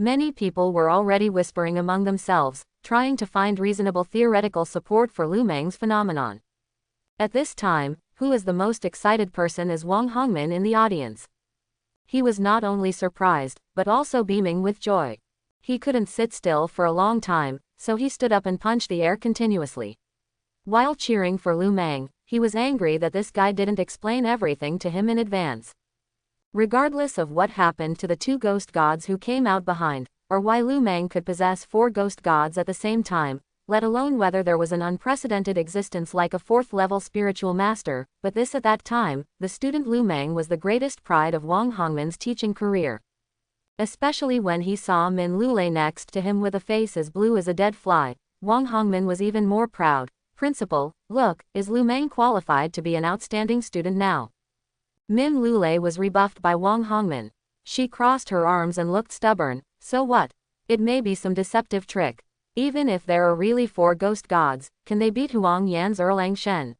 Many people were already whispering among themselves, trying to find reasonable theoretical support for Lu Meng's phenomenon. At this time, who is the most excited person is Wang Hongmin in the audience. He was not only surprised, but also beaming with joy. He couldn't sit still for a long time, so he stood up and punched the air continuously. While cheering for Lu Meng, he was angry that this guy didn't explain everything to him in advance. Regardless of what happened to the 2 ghost gods who came out behind, or why Lu Meng could possess 4 ghost gods at the same time, let alone whether there was an unprecedented existence like a 4th-level spiritual master, but this at that time, the student Lu Meng was the greatest pride of Wang Hongmin's teaching career. Especially when he saw Min Lulei next to him with a face as blue as a dead fly, Wang Hongmin was even more proud. "Principal, look, is Lu Meng qualified to be an outstanding student now?" Min Lulei was rebuffed by Wang Hongmin. She crossed her arms and looked stubborn. "So what? It may be some deceptive trick. Even if there are really 4 ghost gods, can they beat Huang Yan's Erlangshan?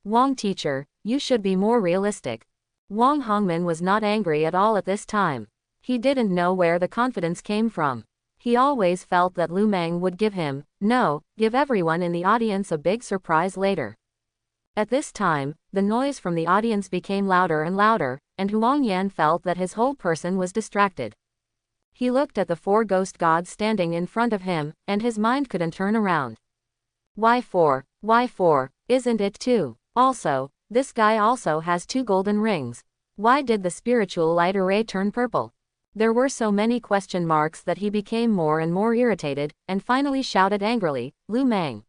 Wang teacher, you should be more realistic." Wang Hongmin was not angry at all at this time. He didn't know where the confidence came from. He always felt that Lu Meng would give everyone in the audience a big surprise later. At this time, the noise from the audience became louder and louder, and Huang Yan felt that his whole person was distracted. He looked at the 4 ghost gods standing in front of him, and his mind couldn't turn around. Why 4? Why 4? Isn't it 2? Also, this guy also has 2 golden rings. Why did the spiritual light array turn purple? There were so many question marks that he became more and more irritated, and finally shouted angrily, "Lu Meng,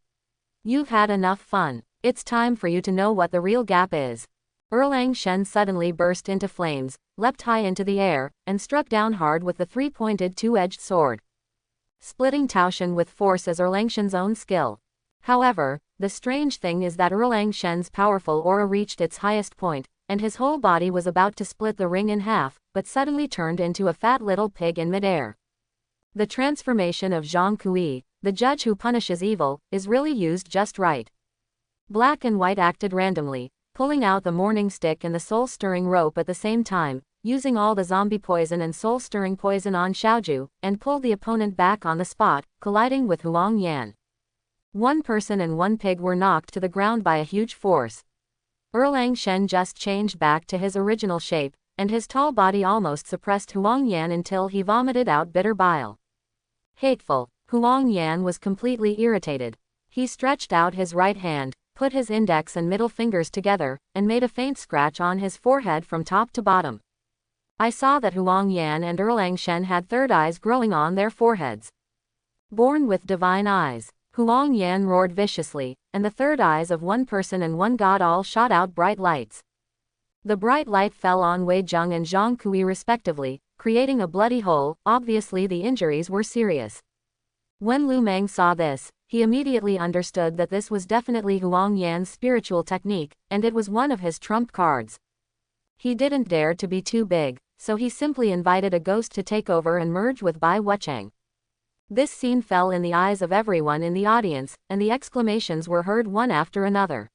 you've had enough fun. It's time for you to know what the real gap is." Erlangshan suddenly burst into flames, leapt high into the air, and struck down hard with the 3-pointed 2-edged sword, splitting Taoshan with force as Erlangshan's own skill. However, the strange thing is that Erlangshan's powerful aura reached its highest point, and his whole body was about to split the ring in half, but suddenly turned into a fat little pig in midair. The transformation of Zhang Kui, the judge who punishes evil, is really used just right. Black and White acted randomly, pulling out the morning stick and the soul-stirring rope at the same time, using all the zombie poison and soul-stirring poison on Xiaoju, and pulled the opponent back on the spot, colliding with Huang Yan. One person and one pig were knocked to the ground by a huge force. Erlang Shen just changed back to his original shape, and his tall body almost suppressed Huang Yan until he vomited out bitter bile. Hateful. Huang Yan was completely irritated. He stretched out his right hand, put his index and middle fingers together, and made a faint scratch on his forehead from top to bottom. I saw that Huang Yan and Erlang Shen had third eyes growing on their foreheads. Born with divine eyes, Huang Yan roared viciously, and the third eyes of one person and one god all shot out bright lights. The bright light fell on Wei Zheng and Zhang Kui respectively, creating a bloody hole. Obviously the injuries were serious. When Lu Meng saw this, he immediately understood that this was definitely Huang Yan's spiritual technique, and it was one of his trump cards. He didn't dare to be too big, so he simply invited a ghost to take over and merge with Bai Wuchang. This scene fell in the eyes of everyone in the audience, and the exclamations were heard one after another.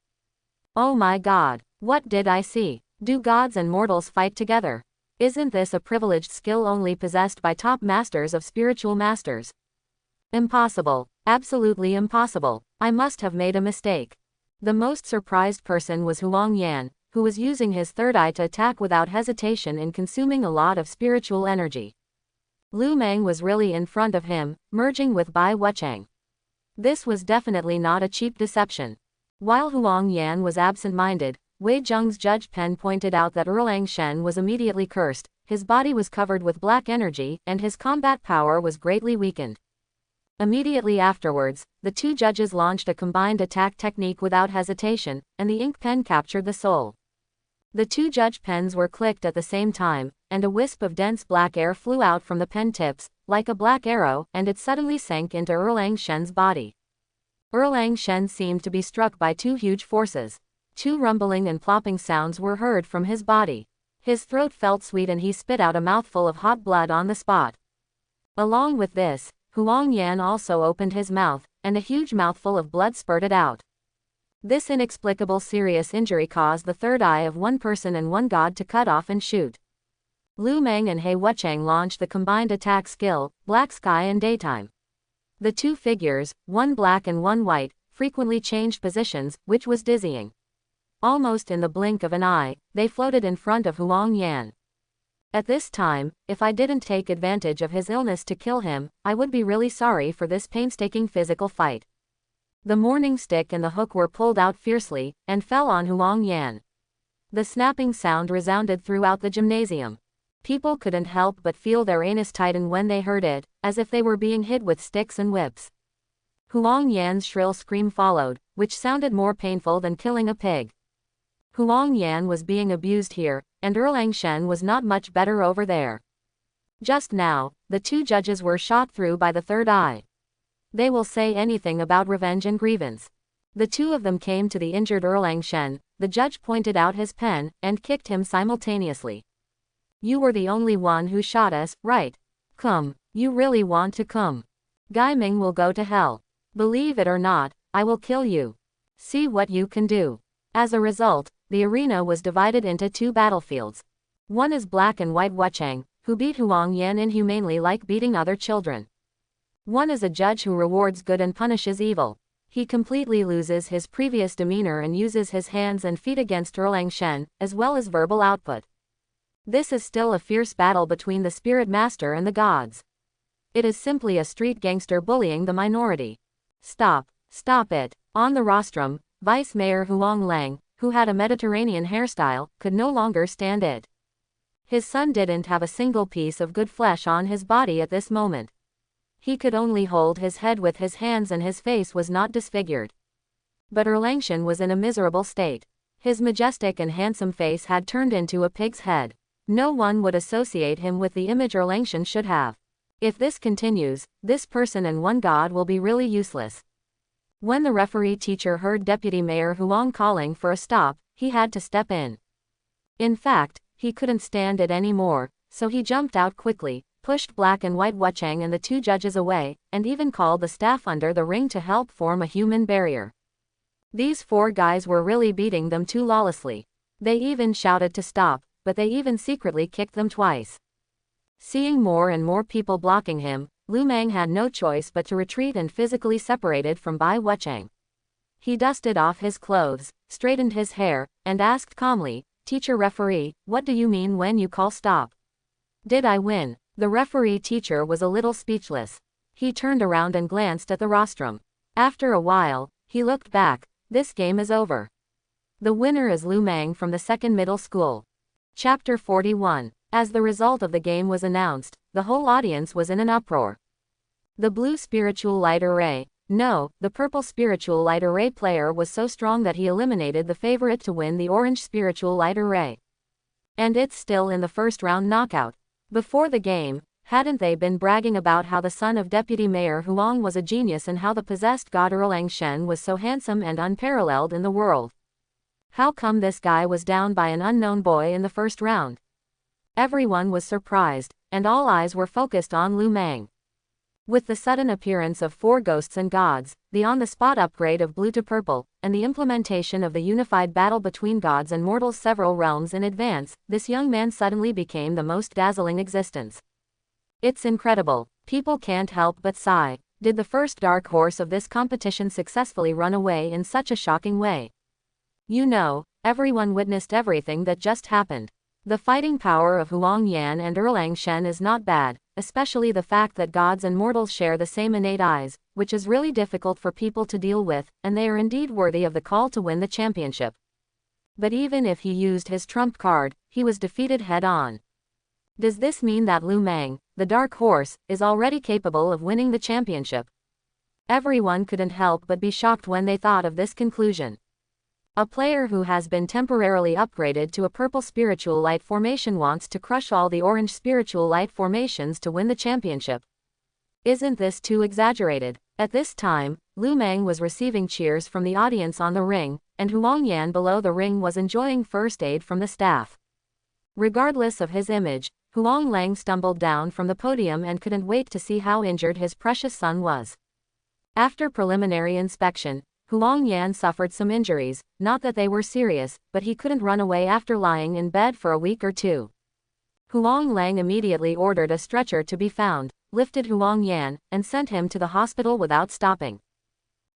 Oh my God, what did I see? Do gods and mortals fight together? Isn't this a privileged skill only possessed by top masters of spiritual masters? Impossible, absolutely impossible. I must have made a mistake. The most surprised person was Huang Yan, who was using his third eye to attack without hesitation and consuming a lot of spiritual energy. Lu Meng was really in front of him, merging with Bai Wuchang. This was definitely not a cheap deception. While Huang Yan was absent-minded, Wei Zheng's judge pen pointed out that Erlang Shen was immediately cursed, his body was covered with black energy, and his combat power was greatly weakened. Immediately afterwards, the two judges launched a combined attack technique without hesitation, and the ink pen captured the soul. The two judge pens were clicked at the same time, and a wisp of dense black air flew out from the pen tips, like a black arrow, and it suddenly sank into Erlang Shen's body. Erlang Shen seemed to be struck by two huge forces. Two rumbling and plopping sounds were heard from his body. His throat felt sweet and he spit out a mouthful of hot blood on the spot. Along with this, Huang Yan also opened his mouth, and a huge mouthful of blood spurted out. This inexplicable serious injury caused the third eye of one person and one god to cut off and shoot. Lu Meng and He Wuchang launched the combined attack skill, Black Sky and Daytime. The two figures, one black and one white, frequently changed positions, which was dizzying. Almost in the blink of an eye, they floated in front of Huang Yan. At this time, if I didn't take advantage of his illness to kill him, I would be really sorry for this painstaking physical fight. The morning stick and the hook were pulled out fiercely, and fell on Huang Yan. The snapping sound resounded throughout the gymnasium. People couldn't help but feel their anus tighten when they heard it, as if they were being hit with sticks and whips. Huang Yan's shrill scream followed, which sounded more painful than killing a pig. Huang Yan was being abused here, and Erlang Shen was not much better over there. Just now, the two judges were shot through by the third eye. They will say anything about revenge and grievance. The two of them came to the injured Erlang Shen, the judge pointed out his pen, and kicked him simultaneously. You were the only one who shot us, right? Come, you really want to come? Gai Ming will go to hell. Believe it or not, I will kill you. See what you can do. As a result, the arena was divided into two battlefields. One is Black and White Wuchang, who beat Huang Yan inhumanely like beating other children. One is a judge who rewards good and punishes evil. He completely loses his previous demeanor and uses his hands and feet against Erlang Shen, as well as verbal output. This is still a fierce battle between the spirit master and the gods. It is simply a street gangster bullying the minority. Stop it. On the rostrum, Vice Mayor Huang Lang, who had a Mediterranean hairstyle, could no longer stand it. His son didn't have a single piece of good flesh on his body at this moment. He could only hold his head with his hands and his face was not disfigured. But Erlang Shen was in a miserable state. His majestic and handsome face had turned into a pig's head. No one would associate him with the image Erlang Shen should have. If this continues, this person and one god will be really useless. When the referee teacher heard Deputy Mayor Huang calling for a stop, he had to step in. In fact, he couldn't stand it anymore, so he jumped out quickly, pushed Black and White Wuchang and the two judges away, and even called the staff under the ring to help form a human barrier. These four guys were really beating them too lawlessly. They even shouted to stop, but they even secretly kicked them twice. Seeing more and more people blocking him, Lu Meng had no choice but to retreat and physically separated from Bai Wuchang. He dusted off his clothes, straightened his hair, and asked calmly, "Teacher referee, what do you mean when you call stop? Did I win?" The referee teacher was a little speechless. He turned around and glanced at the rostrum. After a while, he looked back. "This game is over. The winner is Lu Meng from the second middle school." Chapter 41. As the result of the game was announced, the whole audience was in an uproar. The blue spiritual light array. No, the purple spiritual light array player was so strong that he eliminated the favorite to win the orange spiritual light array. And it's still in the first round knockout. Before the game, hadn't they been bragging about how the son of Deputy Mayor Huang was a genius and how the possessed god Erlang Shen was so handsome and unparalleled in the world? How come this guy was down by an unknown boy in the first round? Everyone was surprised, and all eyes were focused on Lu Meng. With the sudden appearance of 4 ghosts and gods, the on-the-spot upgrade of blue to purple, and the implementation of the unified battle between gods and mortals several realms in advance, this young man suddenly became the most dazzling existence. It's incredible. People can't help but sigh. Did the first dark horse of this competition successfully run away in such a shocking way? You know, everyone witnessed everything that just happened. The fighting power of Huang Yan and Erlang Shen is not bad, especially the fact that gods and mortals share the same innate eyes, which is really difficult for people to deal with, and they are indeed worthy of the call to win the championship. But even if he used his trump card, he was defeated head-on. Does this mean that Lu Meng, the dark horse, is already capable of winning the championship? Everyone couldn't help but be shocked when they thought of this conclusion. A player who has been temporarily upgraded to a purple spiritual light formation wants to crush all the orange spiritual light formations to win the championship. Isn't this too exaggerated? At this time, Lu Meng was receiving cheers from the audience on the ring, and Huang Yan below the ring was enjoying first aid from the staff. Regardless of his image, Huang Lang stumbled down from the podium and couldn't wait to see how injured his precious son was. After preliminary inspection, Huang Yan suffered some injuries, not that they were serious, but he couldn't run away after lying in bed for a week or 2. Huang Lang immediately ordered a stretcher to be found, lifted Huang Yan, and sent him to the hospital without stopping.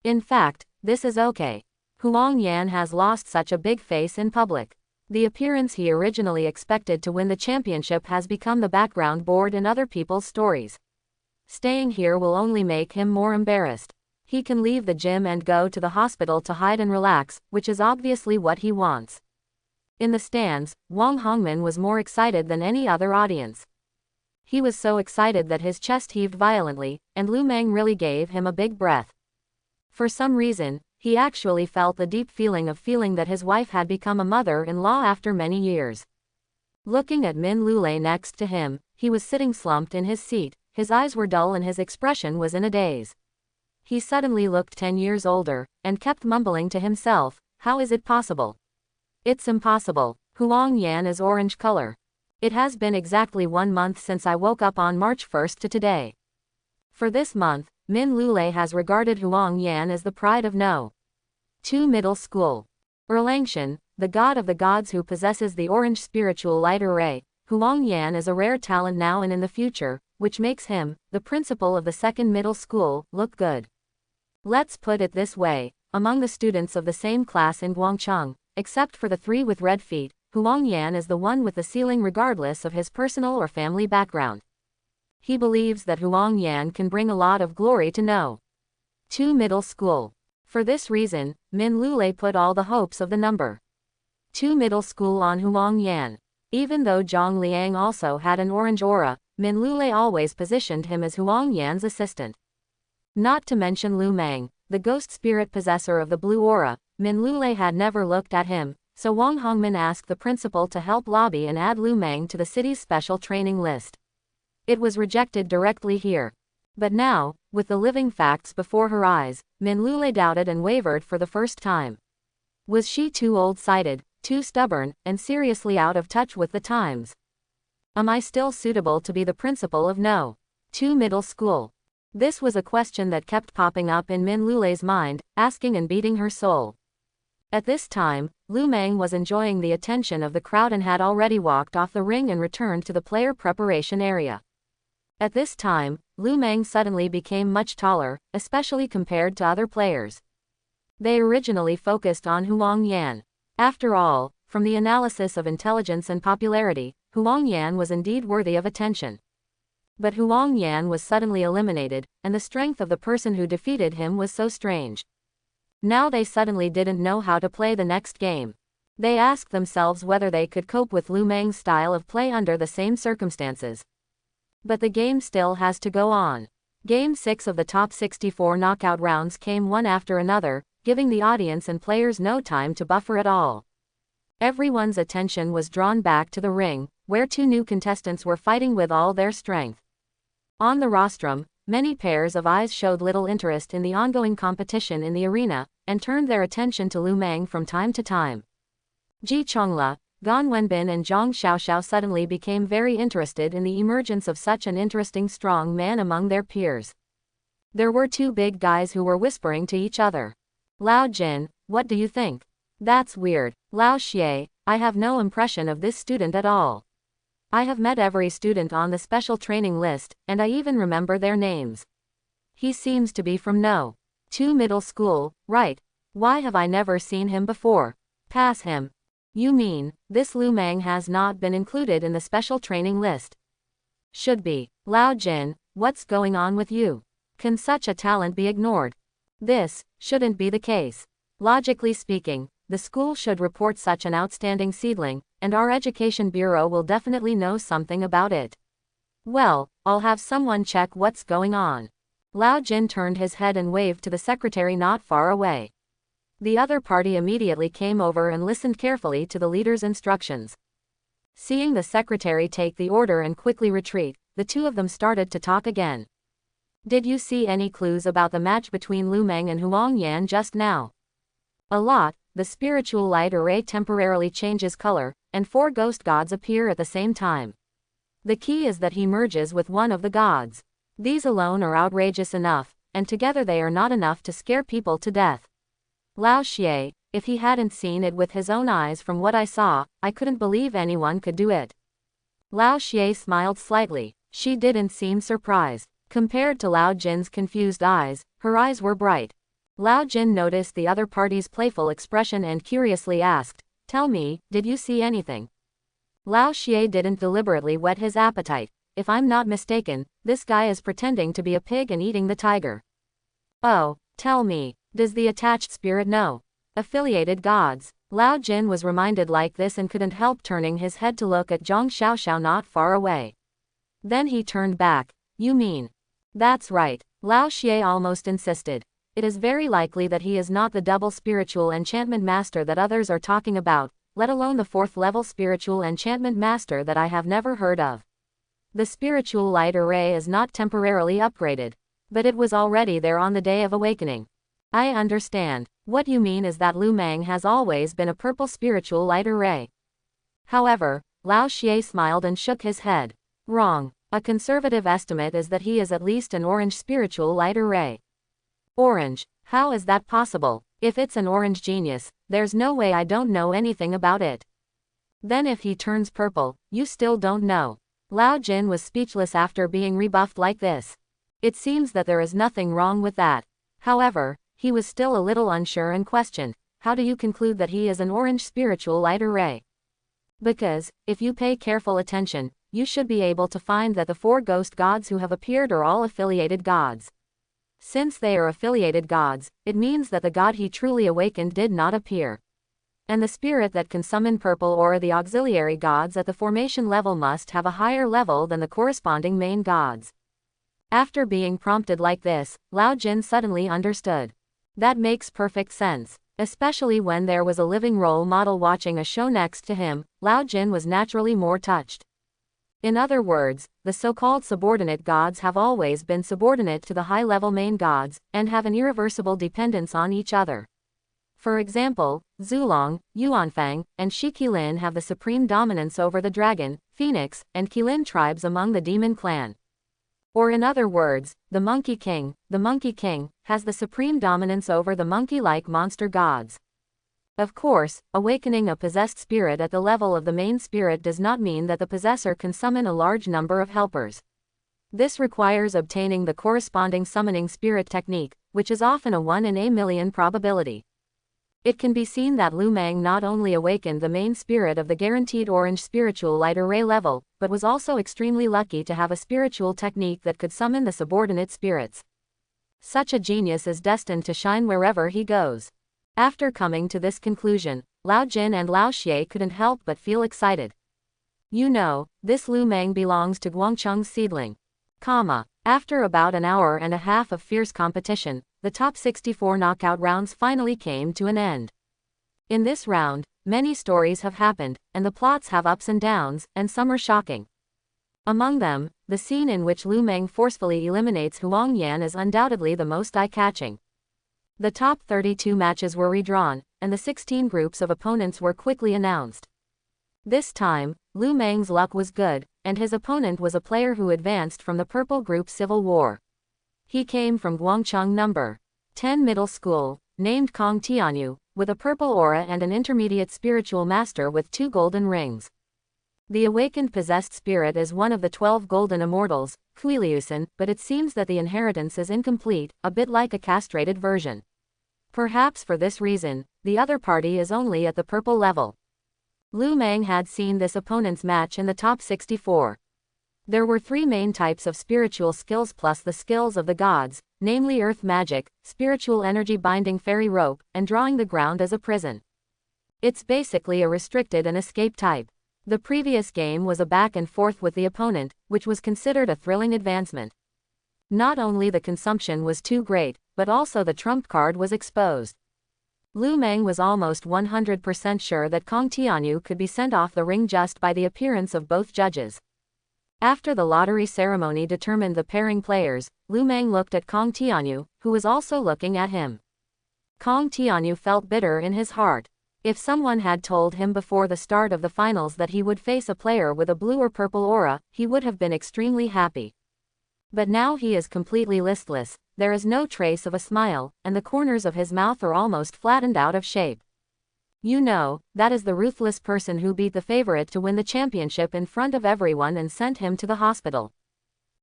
In fact, this is okay. Huang Yan has lost such a big face in public. The appearance he originally expected to win the championship has become the background board in other people's stories. Staying here will only make him more embarrassed. He can leave the gym and go to the hospital to hide and relax, which is obviously what he wants. In the stands, Wang Hongmin was more excited than any other audience. He was so excited that his chest heaved violently, and Lu Meng really gave him a big breath. For some reason, he actually felt the deep feeling that his wife had become a mother-in-law after many years. Looking at Min Lulei next to him, he was sitting slumped in his seat, his eyes were dull and his expression was in a daze. He suddenly looked 10 years older, and kept mumbling to himself, "How is it possible? It's impossible. Huang Yan is orange color. It has been exactly 1 month since I woke up on March 1st to today." For this month, Min Lulei has regarded Huang Yan as the pride of No. 2 Middle School. Erlang Shen, the god of the gods who possesses the orange spiritual light array, Huang Yan is a rare talent now and in the future, which makes him, the principal of the second middle school, look good. Let's put it this way, among the students of the same class in Guangcheng, except for the 3 with red feet, Huang Yan is the one with the ceiling regardless of his personal or family background. He believes that Huang Yan can bring a lot of glory to No. 2 Middle School. For this reason, Min Lulei put all the hopes of the number 2 Middle School on Huang Yan. Even though Zhang Liang also had an orange aura, Min Lulei always positioned him as Huang Yan's assistant. Not to mention Lu Meng, the ghost spirit possessor of the blue aura, Min Lulei had never looked at him, so Wang Hongmin asked the principal to help lobby and add Lu Meng to the city's special training list. It was rejected directly here. But now, with the living facts before her eyes, Min Lulei doubted and wavered for the first time. Was she too old-sighted, too stubborn, and seriously out of touch with the times? Am I still suitable to be the principal of No. 2 Middle School? This was a question that kept popping up in Min Lulei's mind, asking and beating her soul. At this time, Lu Meng was enjoying the attention of the crowd and had already walked off the ring and returned to the player preparation area. At this time, Lu Meng suddenly became much taller, especially compared to other players. They originally focused on Huang Yan. After all, from the analysis of intelligence and popularity, Huang Yan was indeed worthy of attention. But Huang Yan was suddenly eliminated, and the strength of the person who defeated him was so strange. Now they suddenly didn't know how to play the next game. They asked themselves whether they could cope with Lu Meng's style of play under the same circumstances. But the game still has to go on. Game 6 of the top 64 knockout rounds came one after another, giving the audience and players no time to buffer at all. Everyone's attention was drawn back to the ring, where two new contestants were fighting with all their strength. On the rostrum, many pairs of eyes showed little interest in the ongoing competition in the arena, and turned their attention to Lu Meng from time to time. Ji Chongla, Gan Wenbin and Zhang Xiaoxiao suddenly became very interested in the emergence of such an interesting strong man among their peers. There were two big guys who were whispering to each other. Lao Jin, what do you think? That's weird. Lao Xie, I have no impression of this student at all. I have met every student on the special training list, and I even remember their names. He seems to be from No. 2 middle school, right? Why have I never seen him before? Pass him. You mean, this Lu Meng has not been included in the special training list? Should be. Lao Jin, what's going on with you? Can such a talent be ignored? This shouldn't be the case. Logically speaking, the school should report such an outstanding seedling, and our education bureau will definitely know something about it. Well, I'll have someone check what's going on. Lao Jin turned his head and waved to the secretary not far away. The other party immediately came over and listened carefully to the leader's instructions. Seeing the secretary take the order and quickly retreat, the two of them started to talk again. Did you see any clues about the match between Lu Meng and Huang Yan just now? A lot. The spiritual light array temporarily changes color, and 4 ghost gods appear at the same time. The key is that he merges with one of the gods. These alone are outrageous enough, and together they are not enough to scare people to death. Lao Xie, if he hadn't seen it with his own eyes from what I saw, I couldn't believe anyone could do it. Lao Xie smiled slightly. She didn't seem surprised. Compared to Lao Jin's confused eyes, her eyes were bright. Lao Jin noticed the other party's playful expression and curiously asked, "Tell me, did you see anything?" Lao Xie didn't deliberately whet his appetite. If I'm not mistaken, this guy is pretending to be a pig and eating the tiger. Oh, tell me, does the attached spirit know? Affiliated gods. Lao Jin was reminded like this and couldn't help turning his head to look at Zhang Xiaoxiao not far away. Then he turned back. You mean? That's right. Lao Xie almost insisted. It is very likely that he is not the double spiritual enchantment master that others are talking about, let alone the 4th level spiritual enchantment master that I have never heard of. The spiritual light array is not temporarily upgraded, but it was already there on the day of awakening. I understand. What you mean is that Lu Meng has always been a purple spiritual light array. However, Lao Xie smiled and shook his head. Wrong. A conservative estimate is that he is at least an orange spiritual light array. Orange? How is that possible? If it's an orange genius, there's no way I don't know anything about it. Then if he turns purple, you still don't know. Lao Jin was speechless after being rebuffed like this. It seems that there is nothing wrong with that. However, he was still a little unsure and questioned, how do you conclude that he is an orange spiritual light array? Because, if you pay careful attention, you should be able to find that the 4 ghost gods who have appeared are all affiliated gods. Since they are affiliated gods, it means that the god he truly awakened did not appear. And the spirit that can summon purple or the auxiliary gods at the formation level must have a higher level than the corresponding main gods. After being prompted like this, Lao Jin suddenly understood. That makes perfect sense. Especially when there was a living role model watching a show next to him, Lao Jin was naturally more touched. In other words, the so-called subordinate gods have always been subordinate to the high-level main gods, and have an irreversible dependence on each other. For example, Zulong, Yuanfang, and Shi Qilin have the supreme dominance over the dragon, phoenix, and Qilin tribes among the demon clan. Or in other words, the Monkey King, has the supreme dominance over the monkey-like monster gods. Of course, awakening a possessed spirit at the level of the main spirit does not mean that the possessor can summon a large number of helpers. This requires obtaining the corresponding summoning spirit technique, which is often a 1 in a million probability. It can be seen that Lu Meng not only awakened the main spirit of the guaranteed orange spiritual light array level, but was also extremely lucky to have a spiritual technique that could summon the subordinate spirits. Such a genius is destined to shine wherever he goes. After coming to this conclusion, Lao Jin and Lao Xie couldn't help but feel excited. You know, this Lu Meng belongs to Guangcheng's seedling. After about an hour and a half of fierce competition, the top 64 knockout rounds finally came to an end. In this round, many stories have happened, and the plots have ups and downs, and some are shocking. Among them, the scene in which Lu Meng forcefully eliminates Huang Yan is undoubtedly the most eye-catching. The top 32 matches were redrawn, and the 16 groups of opponents were quickly announced. This time, Lu Meng's luck was good, and his opponent was a player who advanced from the Purple Group Civil War. He came from Guangcheng No. 10 Middle School, named Kong Tianyu, with a purple aura and an intermediate spiritual master with 2 golden rings. The awakened possessed spirit is one of the 12 golden immortals, Kuiliusen, but it seems that the inheritance is incomplete, a bit like a castrated version. Perhaps for this reason, the other party is only at the purple level. Lu Meng had seen this opponent's match in the top 64. There were 3 main types of spiritual skills plus the skills of the gods, namely earth magic, spiritual energy binding fairy rope, and drawing the ground as a prison. It's basically a restricted and escape type. The previous game was a back and forth with the opponent, which was considered a thrilling advancement. Not only the consumption was too great, but also the trump card was exposed. Lu Meng was almost 100% sure that Kong Tianyu could be sent off the ring just by the appearance of both judges. After the lottery ceremony determined the pairing players, Lu Meng looked at Kong Tianyu, who was also looking at him. Kong Tianyu felt bitter in his heart. If someone had told him before the start of the finals that he would face a player with a blue or purple aura, he would have been extremely happy. But now he is completely listless, there is no trace of a smile, and the corners of his mouth are almost flattened out of shape. You know, that is the ruthless person who beat the favorite to win the championship in front of everyone and sent him to the hospital.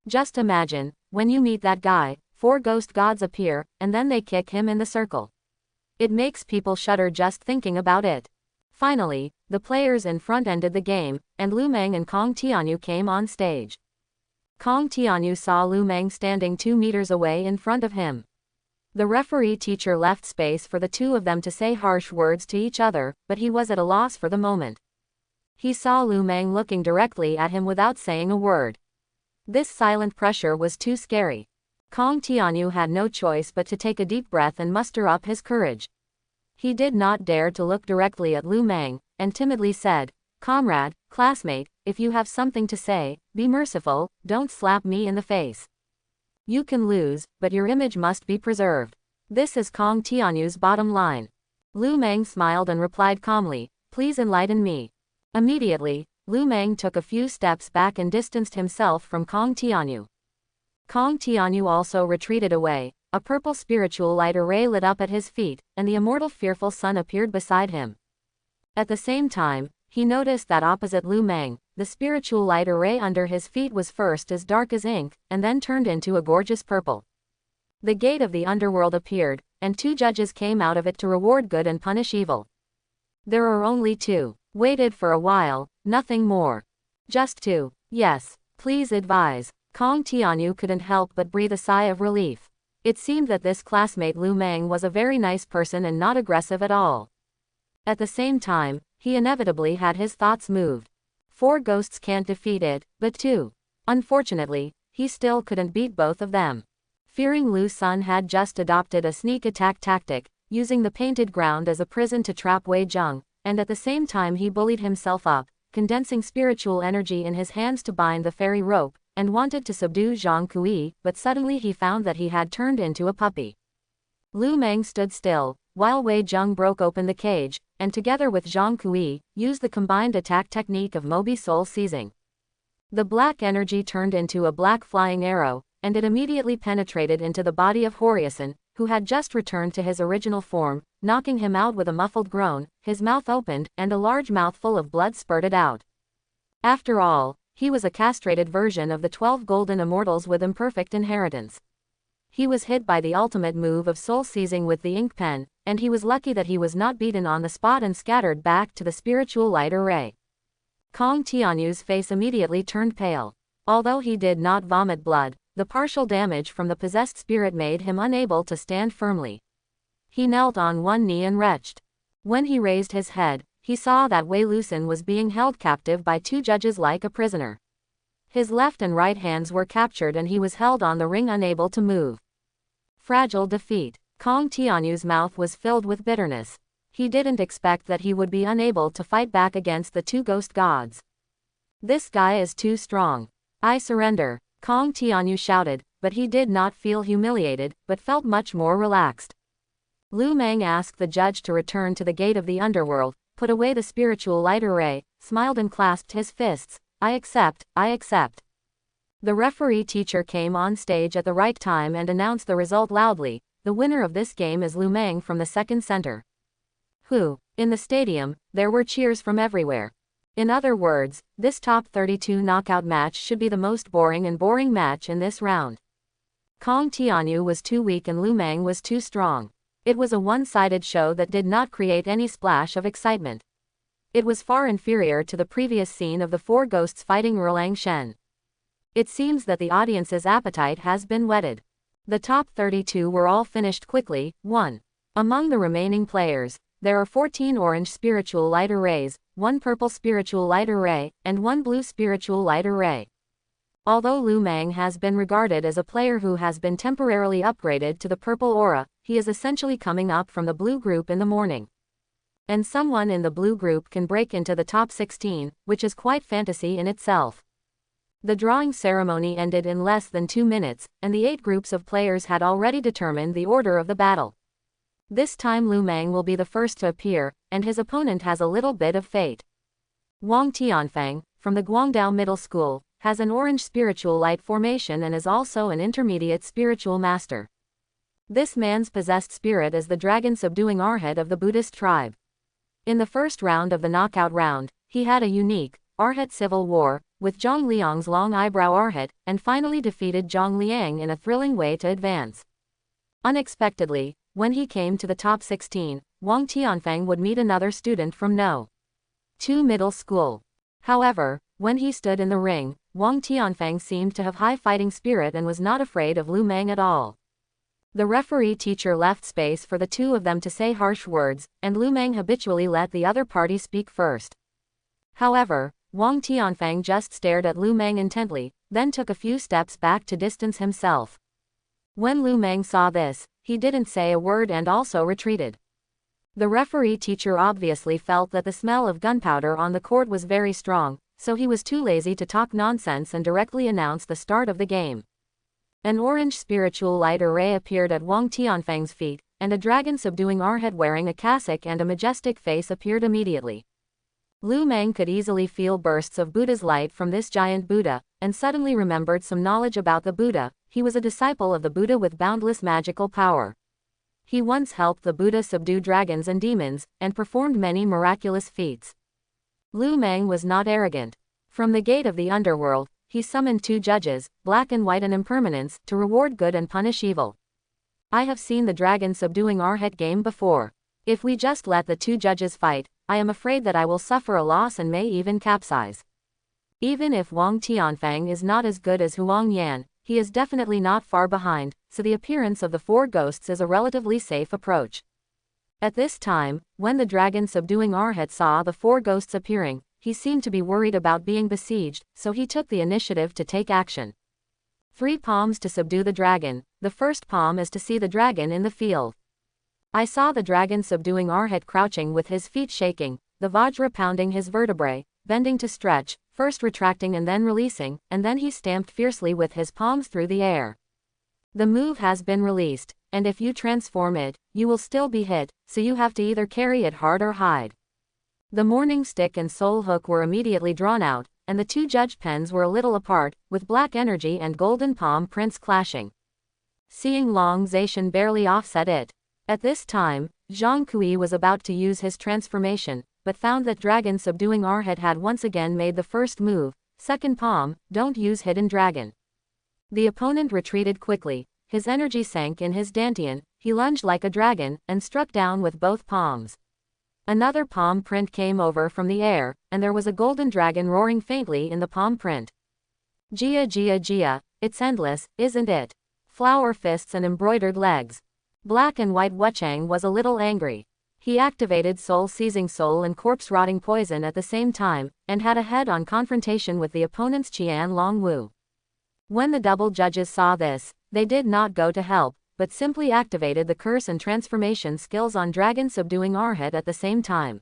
Just imagine, when you meet that guy, 4 ghost gods appear, and then they kick him in the circle. It makes people shudder just thinking about it. Finally, the players in front ended the game, and Lu Meng and Kong Tianyu came on stage. Kong Tianyu saw Lu Meng standing 2 meters away in front of him. The referee teacher left space for the 2 of them to say harsh words to each other, but he was at a loss for the moment. He saw Lu Meng looking directly at him without saying a word. This silent pressure was too scary. Kong Tianyu had no choice but to take a deep breath and muster up his courage. He did not dare to look directly at Lu Meng, and timidly said, "Comrade, classmate, if you have something to say, be merciful, don't slap me in the face. You can lose, but your image must be preserved. This is Kong Tianyu's bottom line." Lu Meng smiled and replied calmly, "Please enlighten me." Immediately, Lu Meng took a few steps back and distanced himself from Kong Tianyu. Kong Tianyu also retreated away. A purple spiritual light array lit up at his feet, and the immortal fearful sun appeared beside him. At the same time, he noticed that opposite Lu Meng, the spiritual light array under his feet was first as dark as ink, and then turned into a gorgeous purple. The gate of the underworld appeared, and 2 judges came out of it to reward good and punish evil. There are only 2. Waited for a while, nothing more. Just 2. Yes, please advise. Kong Tianyu couldn't help but breathe a sigh of relief. It seemed that this classmate Lu Meng was a very nice person and not aggressive at all. At the same time, he inevitably had his thoughts moved. 4 ghosts can't defeat it, but 2. Unfortunately, he still couldn't beat both of them. Fearing Lu Sun had just adopted a sneak attack tactic, using the painted ground as a prison to trap Wei Zheng, and at the same time he bullied himself up, condensing spiritual energy in his hands to bind the fairy rope, and wanted to subdue Zhang Kui, but suddenly he found that he had turned into a puppy. Lu Meng stood still, while Wei Zheng broke open the cage, and together with Zhang Kui, used the combined attack technique of Mobi Soul Seizing. The black energy turned into a black flying arrow, and it immediately penetrated into the body of Horiasen, who had just returned to his original form, knocking him out with a muffled groan. His mouth opened, and a large mouthful of blood spurted out. After all, He was a castrated version of the 12 golden immortals with imperfect inheritance. He was hit by the ultimate move of soul seizing with the ink pen, and he was lucky that he was not beaten on the spot and scattered back to the spiritual light array. Kong Tianyu's face immediately turned pale. Although he did not vomit blood, the partial damage from the possessed spirit made him unable to stand firmly. He knelt on one knee and retched. When he raised his head, he saw that Wei Lucen was being held captive by 2 judges like a prisoner. His left and right hands were captured and he was held on the ring unable to move. Fragile defeat. Kong Tianyu's mouth was filled with bitterness. He didn't expect that he would be unable to fight back against the 2 ghost gods. This guy is too strong. I surrender, Kong Tianyu shouted, but he did not feel humiliated, but felt much more relaxed. Lu Meng asked the judge to return to the gate of the underworld, put away the spiritual light array, smiled and clasped his fists. I accept, I accept. The referee teacher came on stage at the right time and announced the result loudly. The winner of this game is Lu Meng from the second center. In the stadium, there were cheers from everywhere. In other words, this top 32 knockout match should be the most boring match in this round. Kong Tianyu was too weak and Lu Meng was too strong. It was a one-sided show that did not create any splash of excitement. It was far inferior to the previous scene of the 4 ghosts fighting Erlang Shen. It seems that the audience's appetite has been whetted. The top 32 were all finished quickly. 1. Among the remaining players, there are 14 orange spiritual light arrays, 1 purple spiritual light array, and 1 blue spiritual light array. Although Lu Meng has been regarded as a player who has been temporarily upgraded to the purple aura, he is essentially coming up from the blue group in the morning. And someone in the blue group can break into the top 16, which is quite fantasy in itself. The drawing ceremony ended in less than 2 minutes, and the 8 groups of players had already determined the order of the battle. This time Lu Meng will be the first to appear, and his opponent has a little bit of fate. Wang Tianfang, from the Guangdao Middle School, has an orange spiritual light formation and is also an intermediate spiritual master. This man's possessed spirit is the dragon subduing arhat of the Buddhist tribe. In the first round of the knockout round, he had a unique, arhat civil war, with Zhang Liang's long eyebrow arhat, and finally defeated Zhang Liang in a thrilling way to advance. Unexpectedly, when he came to the top 16, Wang Tianfang would meet another student from No. 2 Middle School. However, when he stood in the ring, Wang Tianfang seemed to have high fighting spirit and was not afraid of Lu Meng at all. The referee teacher left space for the 2 of them to say harsh words, and Lu Meng habitually let the other party speak first. However, Wang Tianfang just stared at Lu Meng intently, then took a few steps back to distance himself. When Lu Meng saw this, he didn't say a word and also retreated. The referee teacher obviously felt that the smell of gunpowder on the court was very strong, so he was too lazy to talk nonsense and directly announced the start of the game. An orange spiritual light array appeared at Wang Tianfang's feet, and a dragon subduing arhat wearing a cassock and a majestic face appeared immediately. Lu Meng could easily feel bursts of Buddha's light from this giant Buddha, and suddenly remembered some knowledge about the Buddha. He was a disciple of the Buddha with boundless magical power. He once helped the Buddha subdue dragons and demons, and performed many miraculous feats. Lu Meng was not arrogant. From the gate of the underworld, he summoned 2 judges, black and white and impermanence, to reward good and punish evil. I have seen the dragon subduing arhat game before. If we just let the 2 judges fight, I am afraid that I will suffer a loss and may even capsize. Even if Wang Tianfang is not as good as Huang Yan, he is definitely not far behind, so the appearance of the 4 ghosts is a relatively safe approach. At this time, when the dragon subduing arhat saw the 4 ghosts appearing, he seemed to be worried about being besieged, so he took the initiative to take action. 3 palms to subdue the dragon. The first palm is to see the dragon in the field. I saw the dragon subduing arhat crouching with his feet shaking, the Vajra pounding his vertebrae, bending to stretch, first retracting and then releasing, and then he stamped fiercely with his palms through the air. The move has been released, and if you transform it, you will still be hit, so you have to either carry it hard or hide. The morning stick and soul hook were immediately drawn out, and the 2 judge pens were a little apart, with black energy and golden palm prints clashing. Seeing Long Zaishan barely offset it. At this time, Zhang Kui was about to use his transformation, but found that dragon subduing arhat had once again made the first move, Second palm, don't use hidden dragon. The opponent retreated quickly, his energy sank in his dantian, he lunged like a dragon, and struck down with both palms. Another palm print came over from the air, and there was a golden dragon roaring faintly in the palm print. Gia Gia Gia, it's endless, isn't it? Flower fists and embroidered legs. Black and White Wuchang was a little angry. He activated soul-seizing soul and corpse-rotting poison at the same time, and had a head-on confrontation with the opponent's Qian Longwu. When the double judges saw this, they did not go to help, but simply activated the curse and transformation skills on Dragon Subduing Arhat at the same time.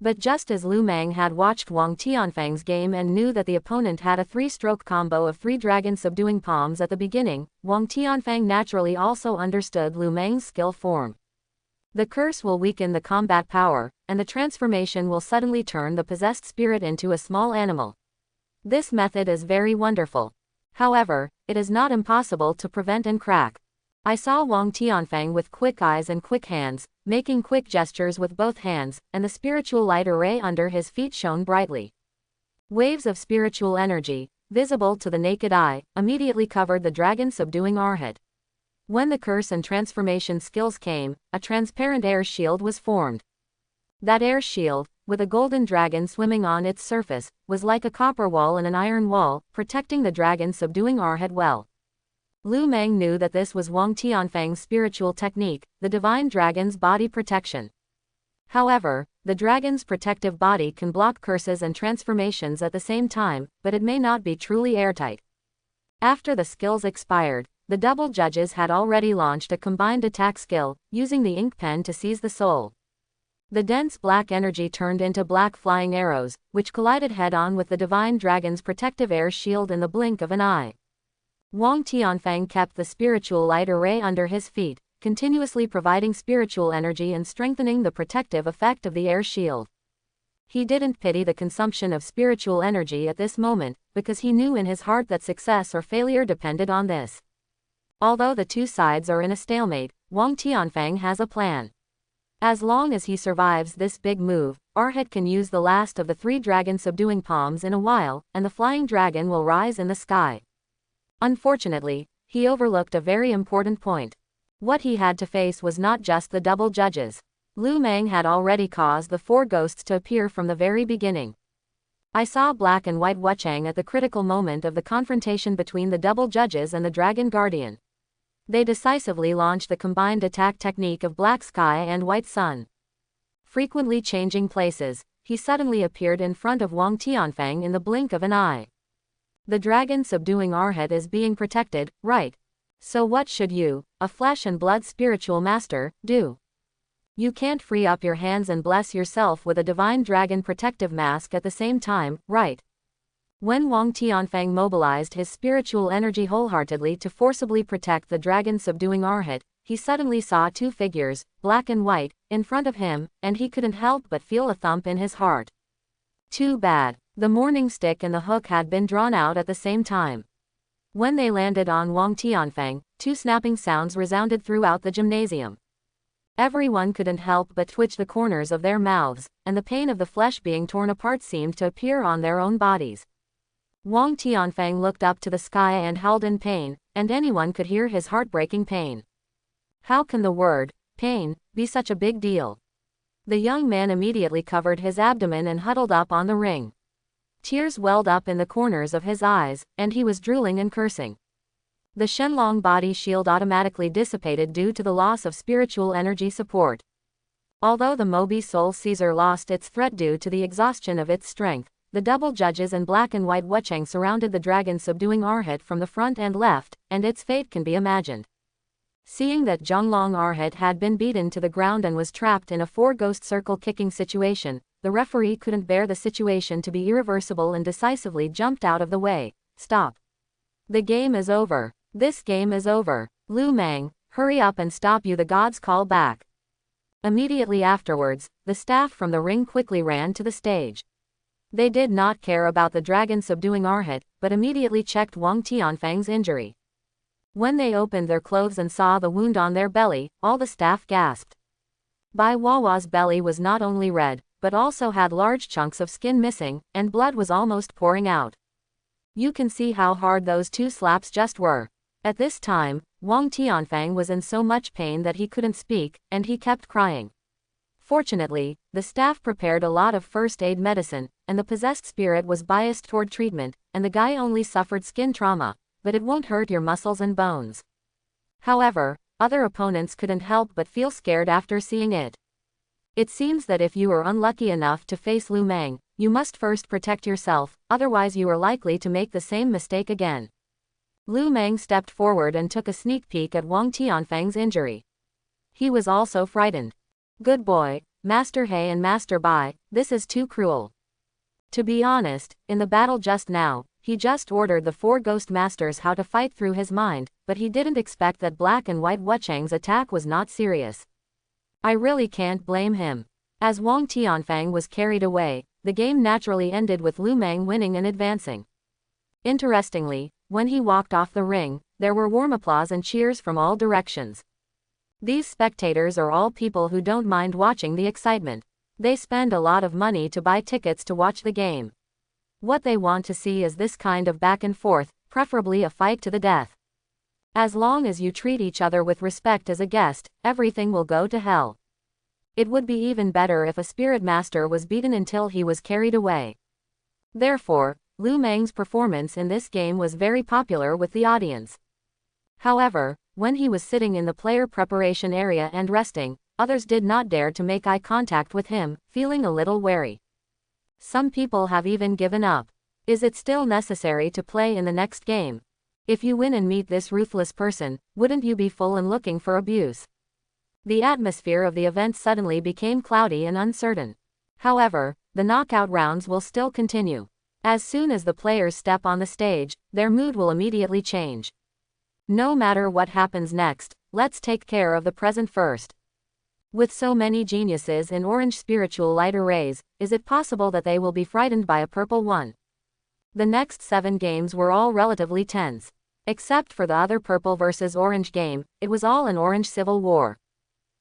But just as Lu Meng had watched Wang Tianfang's game and knew that the opponent had a 3-stroke combo of 3 Dragon Subduing Palms at the beginning, Wang Tianfang naturally also understood Lu Meng's skill form. The curse will weaken the combat power, and the transformation will suddenly turn the possessed spirit into a small animal. This method is very wonderful. However, it is not impossible to prevent and crack. I saw Wang Tianfang with quick eyes and quick hands, making quick gestures with both hands, and the spiritual light array under his feet shone brightly. Waves of spiritual energy, visible to the naked eye, immediately covered the Dragon Subduing Arhat. When the curse and transformation skills came, a transparent air shield was formed. That air shield, with a golden dragon swimming on its surface, was like a copper wall and an iron wall, protecting the Dragon Subduing Arhat well. Lu Meng knew that this was Wang Tianfang's spiritual technique, the divine dragon's body protection. However, the dragon's protective body can block curses and transformations at the same time, but it may not be truly airtight. After the skills expired, the double judges had already launched a combined attack skill, using the ink pen to seize the soul. The dense black energy turned into black flying arrows, which collided head-on with the divine dragon's protective air shield in the blink of an eye. Wang Tianfang kept the spiritual light array under his feet, continuously providing spiritual energy and strengthening the protective effect of the air shield. He didn't pity the consumption of spiritual energy at this moment, because he knew in his heart that success or failure depended on this. Although the two sides are in a stalemate, Wang Tianfang has a plan. As long as he survives this big move, Arhat can use the last of the 3 Dragon Subduing Palms in a while, and the flying dragon will rise in the sky. Unfortunately, he overlooked a very important point. What he had to face was not just the double judges. Lu Meng had already caused the 4 ghosts to appear from the very beginning. I saw Black and White Wuchang at the critical moment of the confrontation between the double judges and the Dragon Guardian. They decisively launched the combined attack technique of Black Sky and White Sun. Frequently changing places, he suddenly appeared in front of Wang Tianfang in the blink of an eye. The Dragon Subduing Arhat is being protected, right? So what should you, a flesh and blood spiritual master, do? You can't free up your hands and bless yourself with a divine dragon protective mask at the same time, right? When Wang Tianfang mobilized his spiritual energy wholeheartedly to forcibly protect the Dragon Subduing Arhat, he suddenly saw 2 figures, black and white, in front of him, and he couldn't help but feel a thump in his heart. Too bad. The morning stick and the hook had been drawn out at the same time. When they landed on Wang Tianfang, 2 snapping sounds resounded throughout the gymnasium. Everyone couldn't help but twitch the corners of their mouths, and the pain of the flesh being torn apart seemed to appear on their own bodies. Wang Tianfang looked up to the sky and howled in pain, and anyone could hear his heartbreaking pain. How can the word, pain, be such a big deal? The young man immediately covered his abdomen and huddled up on the ring. Tears welled up in the corners of his eyes, and he was drooling and cursing. The Shenlong body shield automatically dissipated due to the loss of spiritual energy support. Although the Mobi Soul Caesar lost its threat due to the exhaustion of its strength, the double judges and Black and White Wuchang surrounded the Dragon Subduing Arhat from the front and left, and its fate can be imagined. Seeing that Zhonglong Arhat had been beaten to the ground and was trapped in a 4-ghost circle kicking situation, the referee couldn't bear the situation to be irreversible and decisively jumped out of the way. Stop. The game is over. This game is over. Lu Meng, hurry up and stop, you the gods call back. Immediately afterwards, the staff from the ring quickly ran to the stage. They did not care about the Dragon Subduing Arhat, but immediately checked Wang Tianfang's injury. When they opened their clothes and saw the wound on their belly, all the staff gasped. Bai Wawa's belly was not only red, but also had large chunks of skin missing, and blood was almost pouring out. You can see how hard those 2 slaps just were. At this time, Wang Tianfang was in so much pain that he couldn't speak, and he kept crying. Fortunately, the staff prepared a lot of first aid medicine, and the possessed spirit was biased toward treatment, and the guy only suffered skin trauma, but it won't hurt your muscles and bones. However, other opponents couldn't help but feel scared after seeing it. It seems that if you are unlucky enough to face Lu Meng, you must first protect yourself, otherwise you are likely to make the same mistake again. Lu Meng stepped forward and took a sneak peek at Wang Tianfang's injury. He was also frightened. Good boy, Master He and Master Bai, this is too cruel. To be honest, in the battle just now, he just ordered the 4 ghost masters how to fight through his mind, but he didn't expect that Black and White Wuchang's attack was not serious. I really can't blame him. As Wang Tianfang was carried away, the game naturally ended with Lu Meng winning and advancing. Interestingly, when he walked off the ring, there were warm applause and cheers from all directions. These spectators are all people who don't mind watching the excitement. They spend a lot of money to buy tickets to watch the game. What they want to see is this kind of back and forth, preferably a fight to the death. As long as you treat each other with respect as a guest, everything will go to hell. It would be even better if a spirit master was beaten until he was carried away. Therefore, Lu Meng's performance in this game was very popular with the audience. However, when he was sitting in the player preparation area and resting, others did not dare to make eye contact with him, feeling a little wary. Some people have even given up. Is it still necessary to play in the next game? If you win and meet this ruthless person, wouldn't you be full and looking for abuse? The atmosphere of the event suddenly became cloudy and uncertain. However, the knockout rounds will still continue. As soon as the players step on the stage, their mood will immediately change. No matter what happens next, let's take care of the present first. With so many geniuses in orange spiritual light arrays, is it possible that they will be frightened by a purple one? The next 7 games were all relatively tense. Except for the other purple versus orange game, it was all an orange civil war.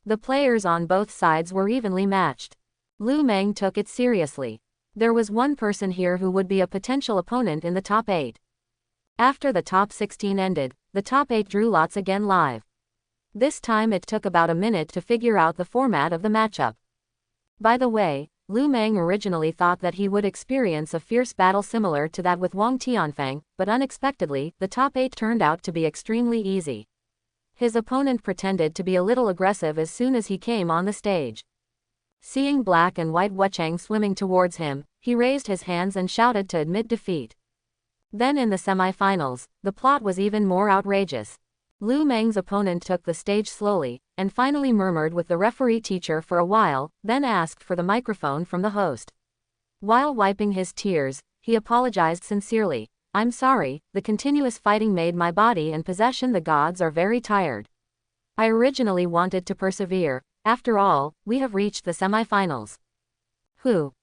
The players on both sides were evenly matched. Lu Meng took it seriously. There was one person here who would be a potential opponent in the top 8. After the top 16 ended, the top 8 drew lots again live. This time it took about a minute to figure out the format of the matchup. By the way, Lu Meng originally thought that he would experience a fierce battle similar to that with Wang Tianfang, but unexpectedly, the top 8 turned out to be extremely easy. His opponent pretended to be a little aggressive as soon as he came on the stage. Seeing Black and White Wuchang swimming towards him, he raised his hands and shouted to admit defeat. Then in the semi-finals, the plot was even more outrageous. Lu Meng's opponent took the stage slowly, and finally murmured with the referee teacher for a while, then asked for the microphone from the host. While wiping his tears, he apologized sincerely. I'm sorry, the continuous fighting made my body and possession the gods are very tired. I originally wanted to persevere. After all, we have reached the semi-finals.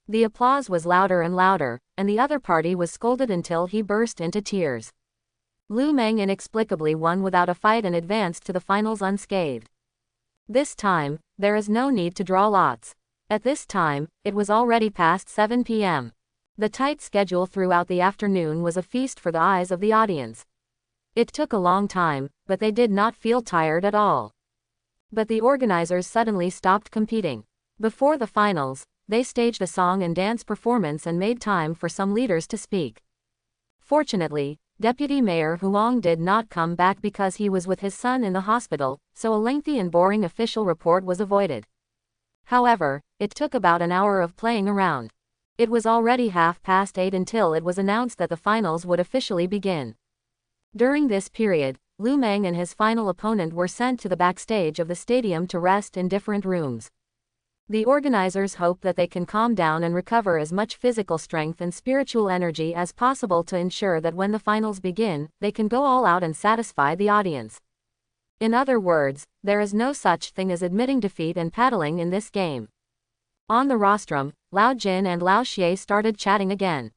The applause was louder and louder, and the other party was scolded until he burst into tears. Lu Meng inexplicably won without a fight and advanced to the finals unscathed. This time, there is no need to draw lots. At this time, it was already past 7 p.m. The tight schedule throughout the afternoon was a feast for the eyes of the audience. It took a long time, but they did not feel tired at all. But the organizers suddenly stopped competing. Before the finals, they staged a song and dance performance and made time for some leaders to speak. Fortunately, Deputy Mayor Huang did not come back because he was with his son in the hospital, so a lengthy and boring official report was avoided. However, it took about an hour of playing around. It was already 8:30 until it was announced that the finals would officially begin. During this period, Lu Meng and his final opponent were sent to the backstage of the stadium to rest in different rooms. The organizers hope that they can calm down and recover as much physical strength and spiritual energy as possible to ensure that when the finals begin, they can go all out and satisfy the audience. In other words, there is no such thing as admitting defeat and paddling in this game. On the rostrum, Lao Jin and Lao Xie started chatting again.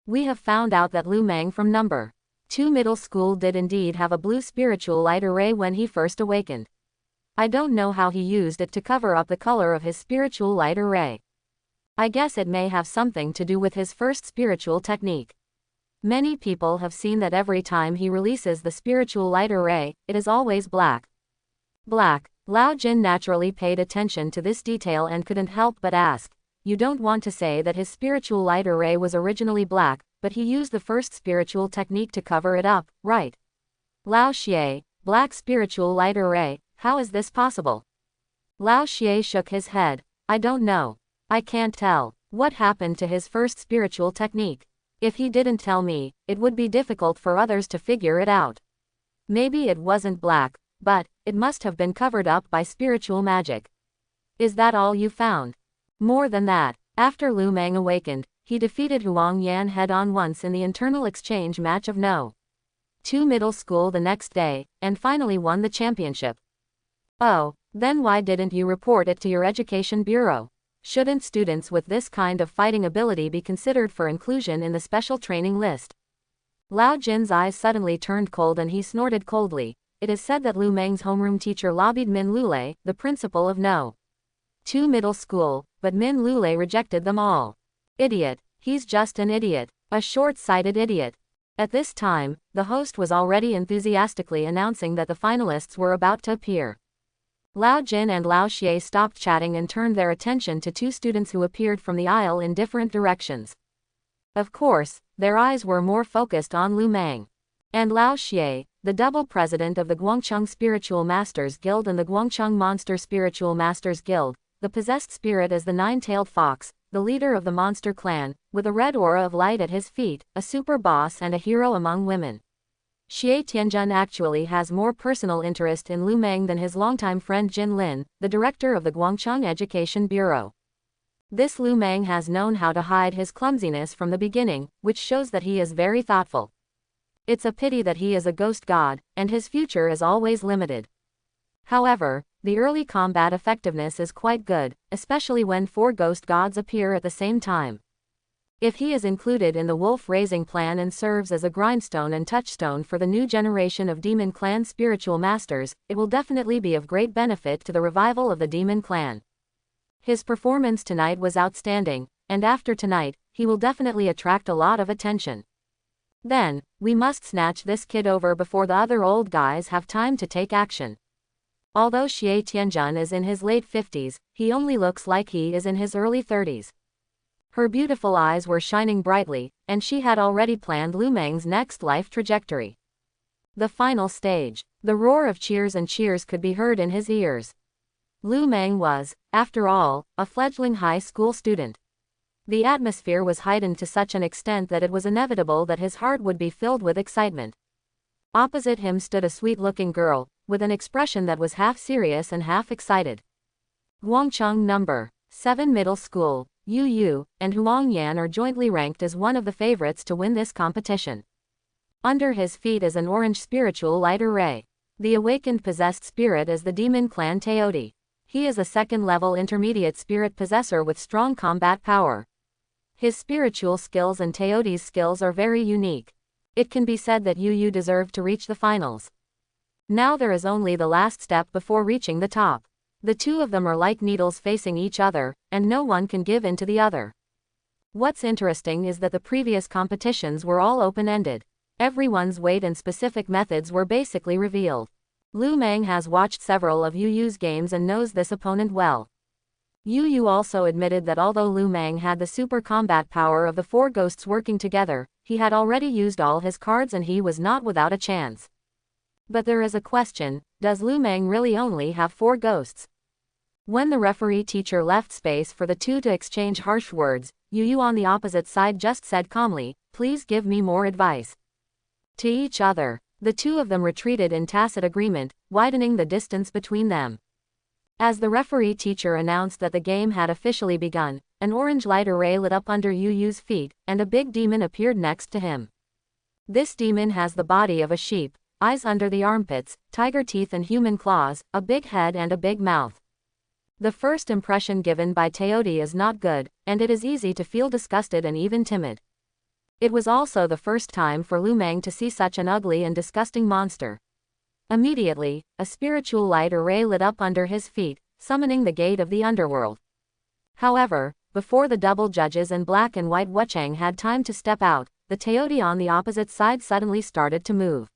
We have found out that Lu Meng from number 2 middle school did indeed have a blue spiritual light array when he first awakened. I don't know how he used it to cover up the color of his spiritual light array. I guess it may have something to do with his first spiritual technique. Many people have seen that every time he releases the spiritual light array, it is always black. Black. Lao Jin naturally paid attention to this detail and couldn't help but ask, "You don't want to say that his spiritual light array was originally black, but he used the first spiritual technique to cover it up, right?" Lao Xie, black spiritual light array, how is this possible? Lao Xie shook his head. I don't know. I can't tell. What happened to his first spiritual technique? If he didn't tell me, it would be difficult for others to figure it out. Maybe it wasn't black, but it must have been covered up by spiritual magic. Is that all you found? More than that. After Lu Meng awakened, he defeated Huang Yan head-on once in the internal exchange match of No. 2 middle school the next day, and finally won the championship. Oh, then why didn't you report it to your education bureau? Shouldn't students with this kind of fighting ability be considered for inclusion in the special training list? Lao Jin's eyes suddenly turned cold and he snorted coldly. It is said that Lu Meng's homeroom teacher lobbied Min Lulei, the principal of No. 2 middle school, but Min Lulei rejected them all. Idiot. He's just an idiot. A short-sighted idiot. At this time, the host was already enthusiastically announcing that the finalists were about to appear. Lao Jin and Lao Xie stopped chatting and turned their attention to two students who appeared from the aisle in different directions. Of course, their eyes were more focused on Lu Meng. And Lao Xie, the double president of the Guangcheng Spiritual Masters Guild and the Guangcheng Monster Spiritual Masters Guild, the possessed spirit as the nine-tailed fox, the leader of the monster clan, with a red aura of light at his feet, a super boss and a hero among women. Xie Tianjun actually has more personal interest in Lu Meng than his longtime friend Jin Lin, the director of the Guangcheng Education Bureau. This Lu Meng has known how to hide his clumsiness from the beginning, which shows that he is very thoughtful. It's a pity that he is a ghost god, and his future is always limited. However, the early combat effectiveness is quite good, especially when 4 ghost gods appear at the same time. If he is included in the wolf-raising plan and serves as a grindstone and touchstone for the new generation of Demon Clan spiritual masters, it will definitely be of great benefit to the revival of the Demon Clan. His performance tonight was outstanding, and after tonight, he will definitely attract a lot of attention. Then, we must snatch this kid over before the other old guys have time to take action. Although Xie Tianjun is in his late 50s, he only looks like he is in his early 30s. Her beautiful eyes were shining brightly, and she had already planned Lu Meng's next life trajectory. The final stage. The roar of cheers and cheers could be heard in his ears. Lu Meng was, after all, a fledgling high school student. The atmosphere was heightened to such an extent that it was inevitable that his heart would be filled with excitement. Opposite him stood a sweet-looking girl, with an expression that was half serious and half excited. Guangcheng No. 7 Middle School, Yu Yu, and Huang Yan are jointly ranked as one of the favorites to win this competition. Under his feet is an orange spiritual light array. The awakened possessed spirit is the Demon Clan Teodi. He is a second-level intermediate spirit possessor with strong combat power. His spiritual skills and Teodi's skills are very unique. It can be said that Yu Yu deserved to reach the finals. Now there is only the last step before reaching the top. The two of them are like needles facing each other, and no one can give in to the other. What's interesting is that the previous competitions were all open-ended. Everyone's weight and specific methods were basically revealed. Lu Meng has watched several of Yu Yu's games and knows this opponent well. Yu Yu also admitted that although Lu Meng had the super combat power of the 4 ghosts working together, he had already used all his cards and he was not without a chance. But there is a question, does Lu Meng really only have 4 ghosts? When the referee teacher left space for the two to exchange harsh words, Yu Yu on the opposite side just said calmly, "Please give me more advice." To each other, the two of them retreated in tacit agreement, widening the distance between them. As the referee teacher announced that the game had officially begun, an orange light array lit up under Yu Yu's feet, and a big demon appeared next to him. This demon has the body of a sheep, eyes under the armpits, tiger teeth and human claws, a big head and a big mouth. The first impression given by Teodi is not good, and it is easy to feel disgusted and even timid. It was also the first time for Lu Meng to see such an ugly and disgusting monster. Immediately, a spiritual light array lit up under his feet, summoning the gate of the underworld. However, before the double judges and black and white Wuchang had time to step out, the Teoti on the opposite side suddenly started to move.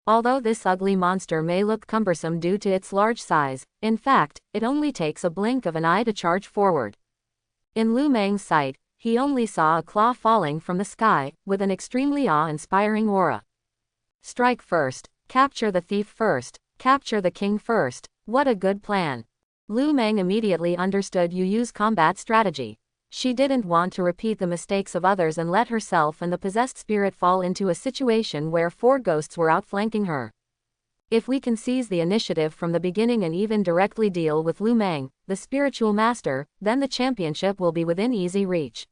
Although this ugly monster may look cumbersome due to its large size, in fact, it only takes a blink of an eye to charge forward. In Lu Meng's sight, he only saw a claw falling from the sky, with an extremely awe-inspiring aura. Strike first, capture the thief first, capture the king first, what a good plan. Lu Meng immediately understood Yu Yu's combat strategy. She didn't want to repeat the mistakes of others and let herself and the possessed spirit fall into a situation where 4 ghosts were outflanking her. If we can seize the initiative from the beginning and even directly deal with Lu Meng, the spiritual master, then the championship will be within easy reach.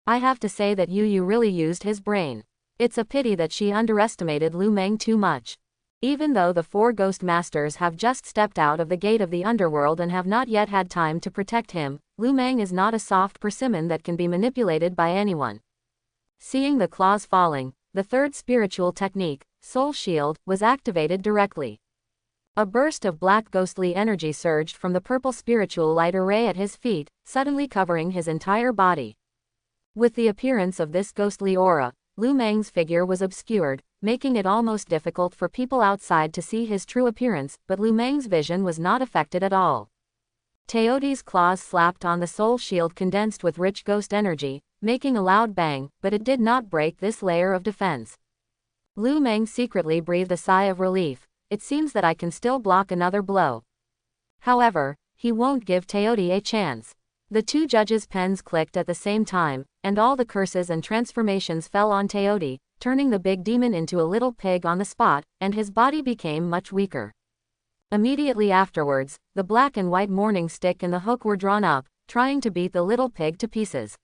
I have to say that Yu Yu really used his brain. It's a pity that she underestimated Lu Meng too much. Even though the 4 ghost masters have just stepped out of the gate of the underworld and have not yet had time to protect him, Lu Meng is not a soft persimmon that can be manipulated by anyone. Seeing the claws falling, the third spiritual technique, Soul Shield, was activated directly. A burst of black ghostly energy surged from the purple spiritual light array at his feet, suddenly covering his entire body. With the appearance of this ghostly aura, Lu Meng's figure was obscured, making it almost difficult for people outside to see his true appearance, but Lu Meng's vision was not affected at all. Teoti's claws slapped on the soul shield condensed with rich ghost energy, making a loud bang, but it did not break this layer of defense. Lu Meng secretly breathed a sigh of relief. It seems that I can still block another blow. However, he won't give Teoti a chance. The 2 judges' pens clicked at the same time, and all the curses and transformations fell on Teoti, turning the big demon into a little pig on the spot, and his body became much weaker. Immediately afterwards, the black and white mourning stick and the hook were drawn up, trying to beat the little pig to pieces.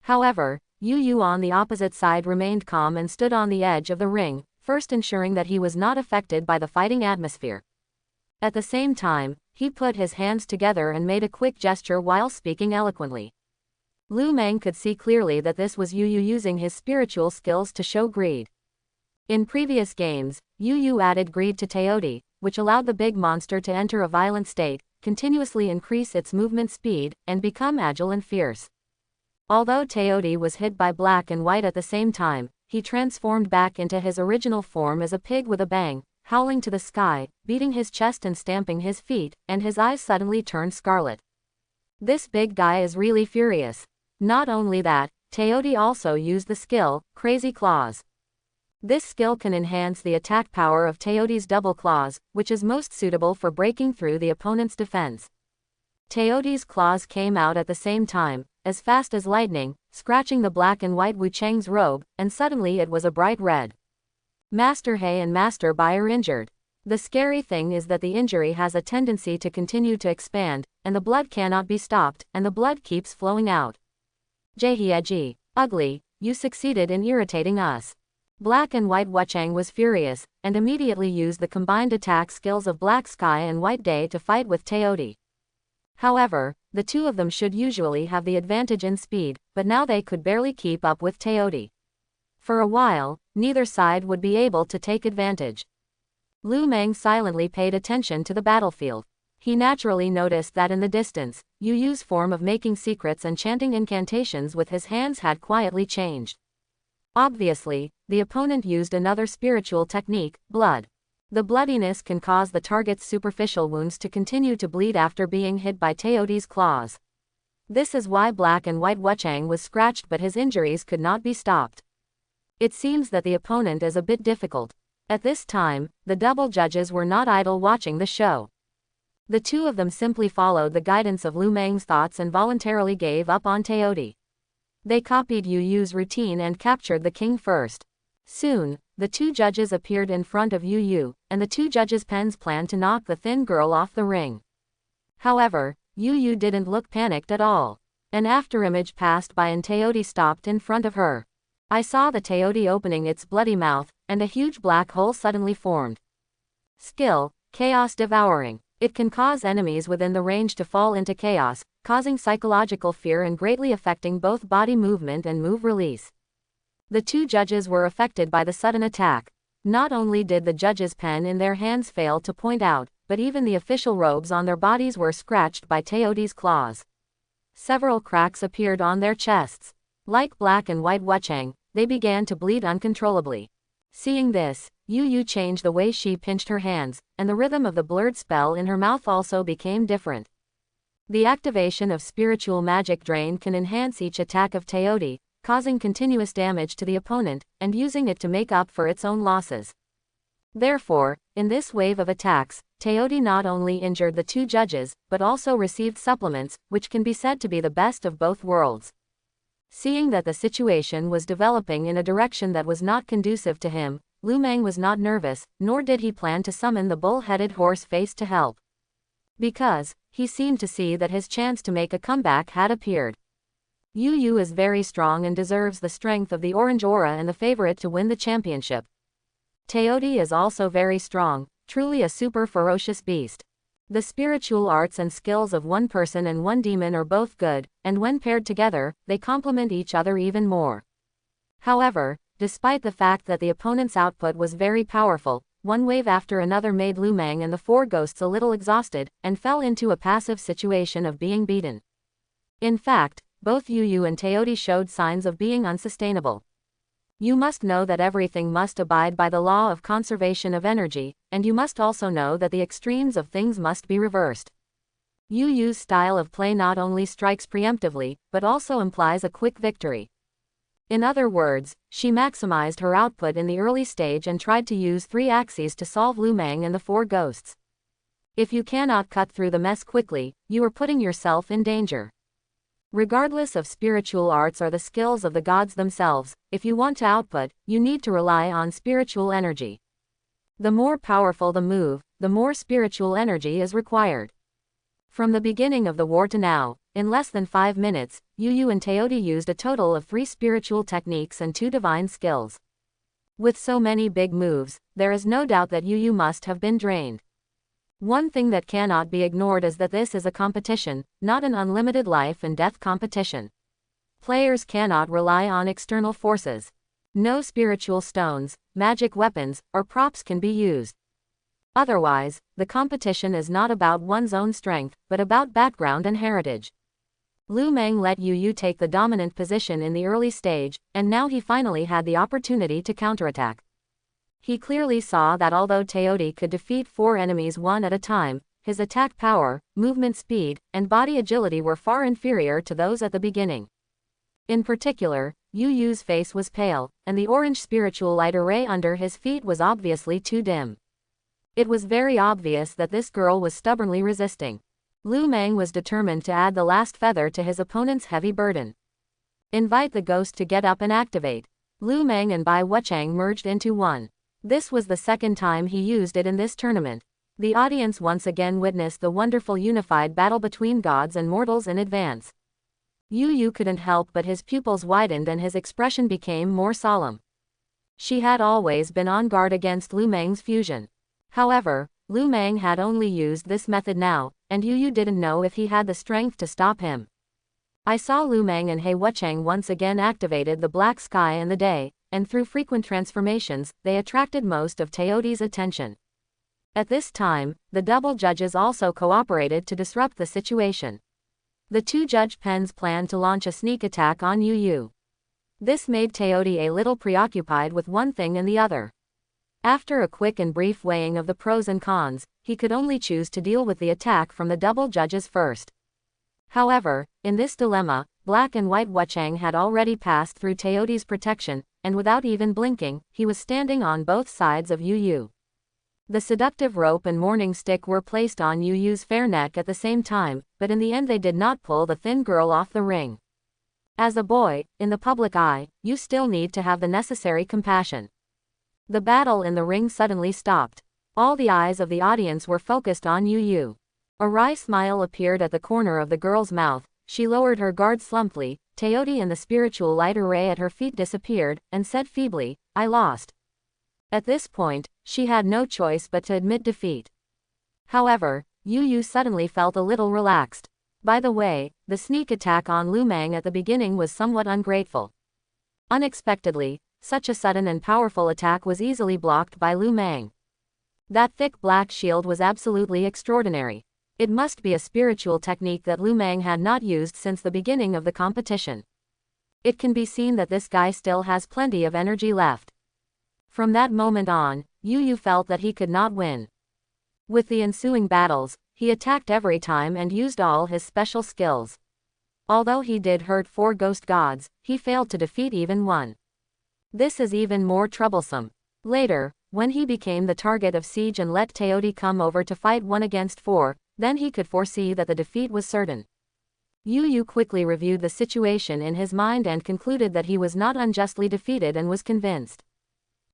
However, Yu Yu on the opposite side remained calm and stood on the edge of the ring, first ensuring that he was not affected by the fighting atmosphere. At the same time, he put his hands together and made a quick gesture while speaking eloquently. Lu Meng could see clearly that this was Yu Yu using his spiritual skills to show greed. In previous games, Yu Yu added greed to Teoti, which allowed the big monster to enter a violent state, continuously increase its movement speed, and become agile and fierce. Although Teoti was hit by black and white at the same time, he transformed back into his original form as a pig with a bang, howling to the sky, beating his chest and stamping his feet, and his eyes suddenly turned scarlet. This big guy is really furious. Not only that, Teoti also used the skill, Crazy Claws. This skill can enhance the attack power of Teoti's double claws, which is most suitable for breaking through the opponent's defense. Teoti's claws came out at the same time, as fast as lightning, scratching the black and white Wu Cheng's robe, and suddenly it was a bright red. Master He and Master Bai are injured. The scary thing is that the injury has a tendency to continue to expand, and the blood cannot be stopped, and the blood keeps flowing out. Jihieji, ugly, you succeeded in irritating us. Black and White Wuchang was furious, and immediately used the combined attack skills of Black Sky and White Day to fight with Teoti. However, the 2 of them should usually have the advantage in speed, but now they could barely keep up with Teoti. For a while, neither side would be able to take advantage. Lu Meng silently paid attention to the battlefield. He naturally noticed that in the distance, Yu Yu's form of making secrets and chanting incantations with his hands had quietly changed. Obviously, the opponent used another spiritual technique, blood. The bloodiness can cause the target's superficial wounds to continue to bleed after being hit by Teoti's claws. This is why Black and White Wuchang was scratched, but his injuries could not be stopped. It seems that the opponent is a bit difficult. At this time, the double judges were not idle watching the show. The 2 of them simply followed the guidance of Lu Meng's thoughts and voluntarily gave up on Teoti. They copied Yu Yu's routine and captured the king first. Soon, the 2 judges appeared in front of Yu Yu, and the 2 judges' pens planned to knock the thin girl off the ring. However, Yu Yu didn't look panicked at all. An afterimage passed by and Teoti stopped in front of her. I saw the Teoti opening its bloody mouth, and a huge black hole suddenly formed. Skill, Chaos Devouring. It can cause enemies within the range to fall into chaos, causing psychological fear and greatly affecting both body movement and move release. The 2 judges were affected by the sudden attack. Not only did the judges' pen in their hands fail to point out, but even the official robes on their bodies were scratched by Teoti's claws. Several cracks appeared on their chests. Like Black and White Wuchang, they began to bleed uncontrollably. Seeing this, Yu Yu changed the way she pinched her hands, and the rhythm of the blurred spell in her mouth also became different. The activation of spiritual magic drain can enhance each attack of Teodi, causing continuous damage to the opponent, and using it to make up for its own losses. Therefore, in this wave of attacks, Teodi not only injured the two judges, but also received supplements, which can be said to be the best of both worlds. Seeing that the situation was developing in a direction that was not conducive to him, Lu Meng was not nervous, nor did he plan to summon the bull-headed horse face to help. Because, he seemed to see that his chance to make a comeback had appeared. Yu Yu is very strong and deserves the strength of the orange aura and the favorite to win the championship. Teodi is also very strong, truly a super ferocious beast. The spiritual arts and skills of one person and one demon are both good, and when paired together, they complement each other even more. However, despite the fact that the opponent's output was very powerful, one wave after another made Lu Meng and the four ghosts a little exhausted, and fell into a passive situation of being beaten. In fact, both Yu Yu and Teodi showed signs of being unsustainable. You must know that everything must abide by the law of conservation of energy, and you must also know that the extremes of things must be reversed. Yu Yu's style of play not only strikes preemptively, but also implies a quick victory. In other words, she maximized her output in the early stage and tried to use 3 axes to solve Lu Meng and the 4 ghosts. If you cannot cut through the mess quickly, you are putting yourself in danger. Regardless of spiritual arts or the skills of the gods themselves, if you want to output, you need to rely on spiritual energy. The more powerful the move, the more spiritual energy is required. From the beginning of the war to now, in less than 5 minutes, Yu Yu and Teodi used a total of 3 spiritual techniques and 2 divine skills. With so many big moves, there is no doubt that Yu Yu must have been drained. One thing that cannot be ignored is that this is a competition, not an unlimited life and death competition. Players cannot rely on external forces. No spiritual stones, magic weapons, or props can be used. Otherwise, the competition is not about one's own strength, but about background and heritage. Lu Meng let Yu Yu take the dominant position in the early stage, and now he finally had the opportunity to counterattack. He clearly saw that although Teodi could defeat 4 enemies one at a time, his attack power, movement speed, and body agility were far inferior to those at the beginning. In particular, Yu Yu's face was pale, and the orange spiritual light array under his feet was obviously too dim. It was very obvious that this girl was stubbornly resisting. Lu Meng was determined to add the last feather to his opponent's heavy burden. Invite the ghost to get up and activate. Lu Meng and Bai Wuchang merged into one. This was the second time he used it in this tournament. The audience once again witnessed the wonderful unified battle between gods and mortals in advance. Yu Yu couldn't help but his pupils widened and his expression became more solemn. She had always been on guard against Lu Meng's fusion. However, Lu Meng had only used this method now, and Yu Yu didn't know if he had the strength to stop him. I saw Lu Meng and Bai Wuchang once again activated the black sky and the day, and through frequent transformations, they attracted most of Teodi's attention. At this time, the double judges also cooperated to disrupt the situation. The 2 judge pens planned to launch a sneak attack on Yu Yu. This made Teodi a little preoccupied with one thing and the other. After a quick and brief weighing of the pros and cons, he could only choose to deal with the attack from the double judges first. However, in this dilemma, Black and White Wuchang had already passed through Teodi's protection, and without even blinking, he was standing on both sides of Yu Yu. The seductive rope and mourning stick were placed on Yu Yu's fair neck at the same time, but in the end they did not pull the thin girl off the ring. As a boy, in the public eye, you still need to have the necessary compassion. The battle in the ring suddenly stopped. All the eyes of the audience were focused on Yu Yu. A wry smile appeared at the corner of the girl's mouth. She lowered her guard slumply. Teodi and the spiritual light array at her feet disappeared, and said feebly, "I lost." At this point, she had no choice but to admit defeat. However, Yu Yu suddenly felt a little relaxed. By the way, the sneak attack on Lu Meng at the beginning was somewhat ungrateful. Unexpectedly, such a sudden and powerful attack was easily blocked by Lu Meng. That thick black shield was absolutely extraordinary. It must be a spiritual technique that Lu Meng had not used since the beginning of the competition. It can be seen that this guy still has plenty of energy left. From that moment on, Yu felt that he could not win. With the ensuing battles, he attacked every time and used all his special skills. Although he did hurt 4 ghost gods, he failed to defeat even one. This is even more troublesome. Later, when he became the target of siege and let Teodi come over to fight 1 against 4, then he could foresee that the defeat was certain. Yu quickly reviewed the situation in his mind and concluded that he was not unjustly defeated and was convinced.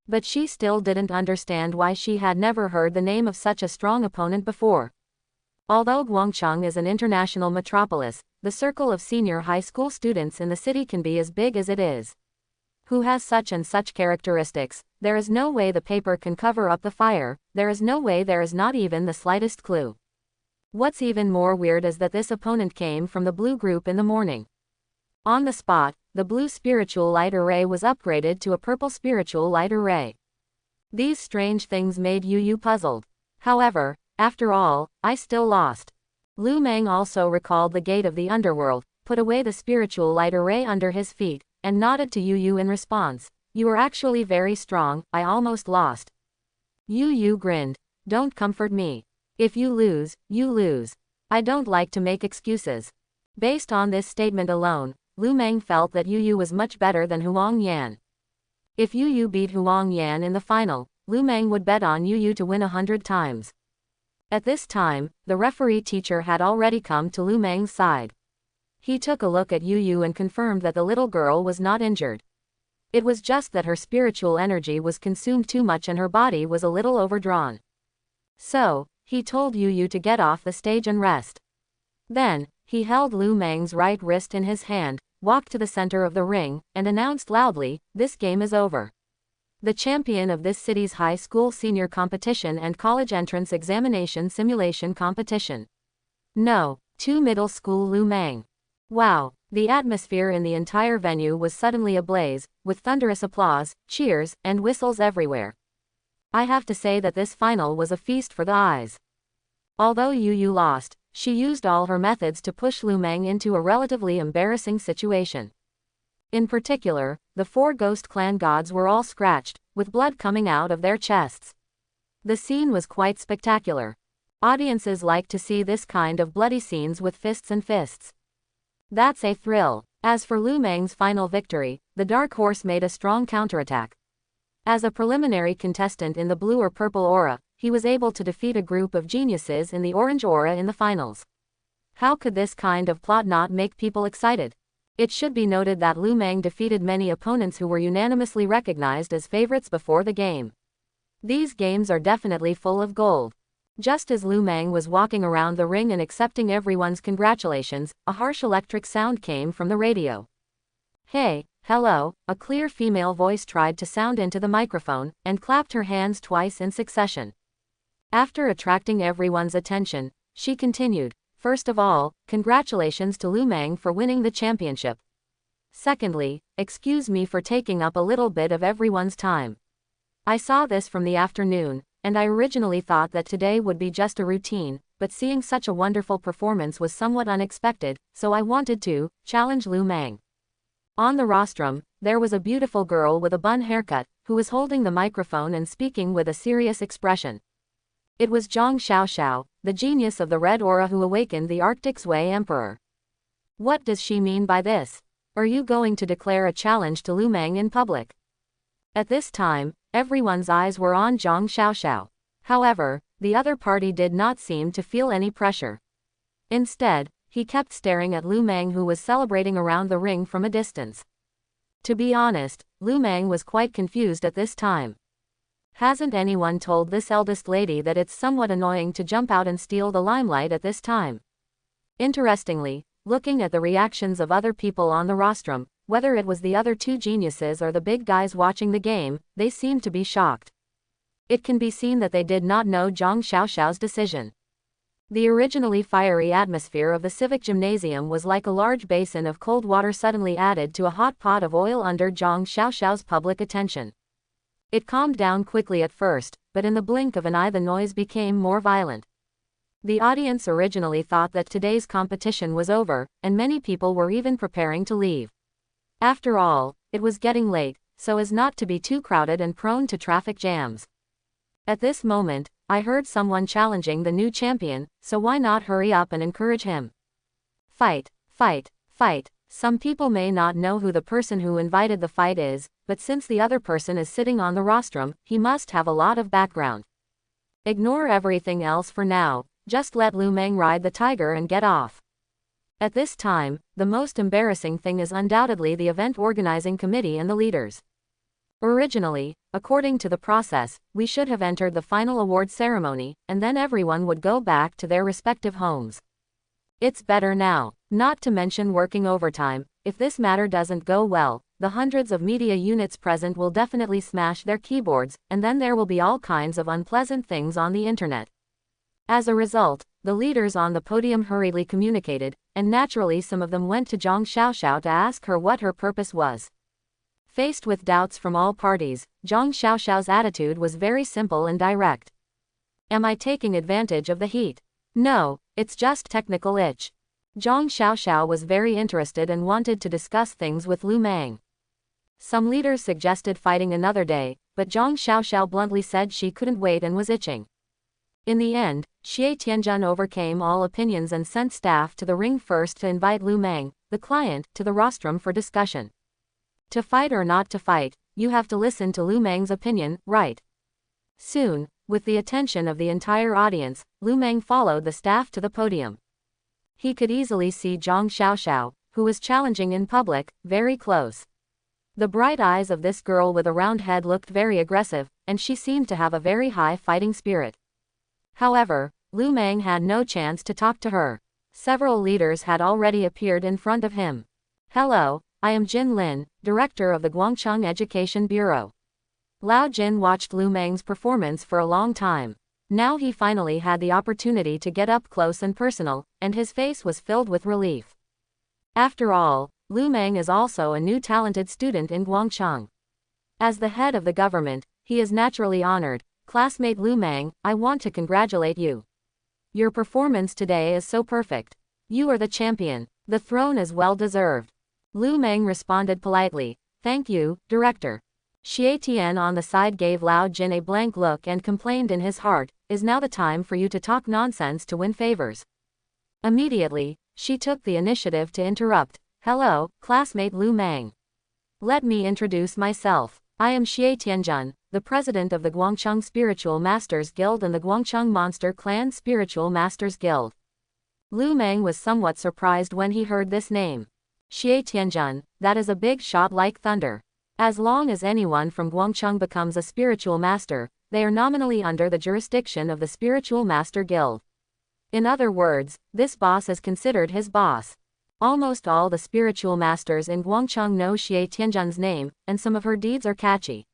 But she still didn't understand why she had never heard the name of such a strong opponent before. Although Guangcheng is an international metropolis, the circle of senior high school students in the city can be as big as it is. Who has such and such characteristics? There is no way the paper can cover up the fire, there is no way there is not even the slightest clue. What's even more weird is that this opponent came from the blue group in the morning. On the spot, the blue spiritual light array was upgraded to a purple spiritual light array. These strange things made Yu puzzled. However, after all, I still lost. Lu Meng also recalled the gate of the underworld, put away the spiritual light array under his feet, and nodded to Yu in response. You are actually very strong, I almost lost. Yu grinned. Don't comfort me. If you lose, you lose. I don't like to make excuses. Based on this statement alone, Lu Meng felt that Yu was much better than Huang Yan. If Yu beat Huang Yan in the final, Lu Meng would bet on Yu to win 100 times. At this time, the referee teacher had already come to Lu Meng's side. He took a look at Yu and confirmed that the little girl was not injured. It was just that her spiritual energy was consumed too much and her body was a little overdrawn. So, he told Yu to get off the stage and rest. Then, he held Lu Meng's right wrist in his hand, walked to the center of the ring, and announced loudly, "This game is over. The champion of this city's high school senior competition and college entrance examination simulation competition. No, 2 middle school Lu Meng." Wow, the atmosphere in the entire venue was suddenly ablaze, with thunderous applause, cheers, and whistles everywhere. I have to say that this final was a feast for the eyes. Although Yu lost, she used all her methods to push Lu Meng into a relatively embarrassing situation. In particular, the 4 ghost clan gods were all scratched, with blood coming out of their chests. The scene was quite spectacular. Audiences like to see this kind of bloody scenes with fists and fists. That's a thrill. As for Lu Meng's final victory, the Dark Horse made a strong counterattack. As a preliminary contestant in the blue or purple aura, he was able to defeat a group of geniuses in the orange aura in the finals. How could this kind of plot not make people excited? It should be noted that Lu Meng defeated many opponents who were unanimously recognized as favorites before the game. These games are definitely full of gold. Just as Lu Meng was walking around the ring and accepting everyone's congratulations, a harsh electric sound came from the radio. Hey, hello, a clear female voice tried to sound into the microphone, and clapped her hands twice in succession. After attracting everyone's attention, she continued, "First of all, congratulations to Lu Meng for winning the championship. Secondly, excuse me for taking up a little bit of everyone's time. I saw this from the afternoon, and I originally thought that today would be just a routine, but seeing such a wonderful performance was somewhat unexpected, so I wanted to challenge Lu Meng." On the rostrum, there was a beautiful girl with a bun haircut, who was holding the microphone and speaking with a serious expression. It was Zhang Xiaoxiao, the genius of the red aura who awakened the Arctic Sway Emperor. What does she mean by this? Are you going to declare a challenge to Lu Meng in public? At this time, everyone's eyes were on Zhang Xiaoxiao. However, the other party did not seem to feel any pressure. Instead, he kept staring at Lu Meng, who was celebrating around the ring from a distance. To be honest, Lu Meng was quite confused at this time. Hasn't anyone told this eldest lady that it's somewhat annoying to jump out and steal the limelight at this time? Interestingly, looking at the reactions of other people on the rostrum, whether it was the other 2 geniuses or the big guys watching the game, they seemed to be shocked. It can be seen that they did not know Zhang Xiaoxiao's decision. The originally fiery atmosphere of the civic gymnasium was like a large basin of cold water suddenly added to a hot pot of oil under Zhang Xiaoxiao's public attention. It calmed down quickly at first, but in the blink of an eye the noise became more violent. The audience originally thought that today's competition was over, and many people were even preparing to leave. After all, it was getting late, so as not to be too crowded and prone to traffic jams. At this moment, I heard someone challenging the new champion, so why not hurry up and encourage him? Fight, fight, fight. Some people may not know who the person who invited the fight is, but since the other person is sitting on the rostrum, he must have a lot of background. Ignore everything else for now, just let Lu Meng ride the tiger and get off. At this time, the most embarrassing thing is undoubtedly the event organizing committee and the leaders. Originally, according to the process, we should have entered the final award ceremony, and then everyone would go back to their respective homes. It's better now, not to mention working overtime. If this matter doesn't go well, the hundreds of media units present will definitely smash their keyboards, and then there will be all kinds of unpleasant things on the internet. As a result, the leaders on the podium hurriedly communicated, and naturally some of them went to Zhang Xiaoxiao to ask her what her purpose was. Faced with doubts from all parties, Zhang Xiaoxiao's attitude was very simple and direct. Am I taking advantage of the heat? No, it's just technical itch. Zhang Xiaoxiao was very interested and wanted to discuss things with Lu Meng. Some leaders suggested fighting another day, but Zhang Xiaoxiao bluntly said she couldn't wait and was itching. In the end, Xie Tianjun overcame all opinions and sent staff to the ring first to invite Lu Meng, the client, to the rostrum for discussion. To fight or not to fight, you have to listen to Lu Meng's opinion, right? Soon, with the attention of the entire audience, Lu Meng followed the staff to the podium. He could easily see Zhang Xiaoxiao, who was challenging in public, very close. The bright eyes of this girl with a round head looked very aggressive, and she seemed to have a very high fighting spirit. However, Lu Meng had no chance to talk to her. Several leaders had already appeared in front of him. Hello, I am Jin Lin, director of the Guangcheng Education Bureau. Lao Jin watched Lu Meng's performance for a long time. Now he finally had the opportunity to get up close and personal, and his face was filled with relief. After all, Lu Meng is also a new talented student in Guangcheng. As the head of the government, he is naturally honored. Classmate Lu Meng, I want to congratulate you. Your performance today is so perfect. You are the champion. The throne is well deserved. Lu Meng responded politely. Thank you, director. Xie Tian on the side gave Lao Jin a blank look and complained in his heart, is now the time for you to talk nonsense to win favors. Immediately, she took the initiative to interrupt. Hello, classmate Lu Meng. Let me introduce myself. I am Xie Tianjun, the president of the Guangcheng Spiritual Masters Guild and the Guangcheng Monster Clan Spiritual Masters Guild. Lu Meng was somewhat surprised when he heard this name. Xie Tianjun, that is a big shot like thunder. As long as anyone from Guangcheng becomes a spiritual master, they are nominally under the jurisdiction of the Spiritual Master Guild. In other words, this boss is considered his boss. Almost all the spiritual masters in Guangcheng know Xie Tianjun's name, and some of her deeds are catchy.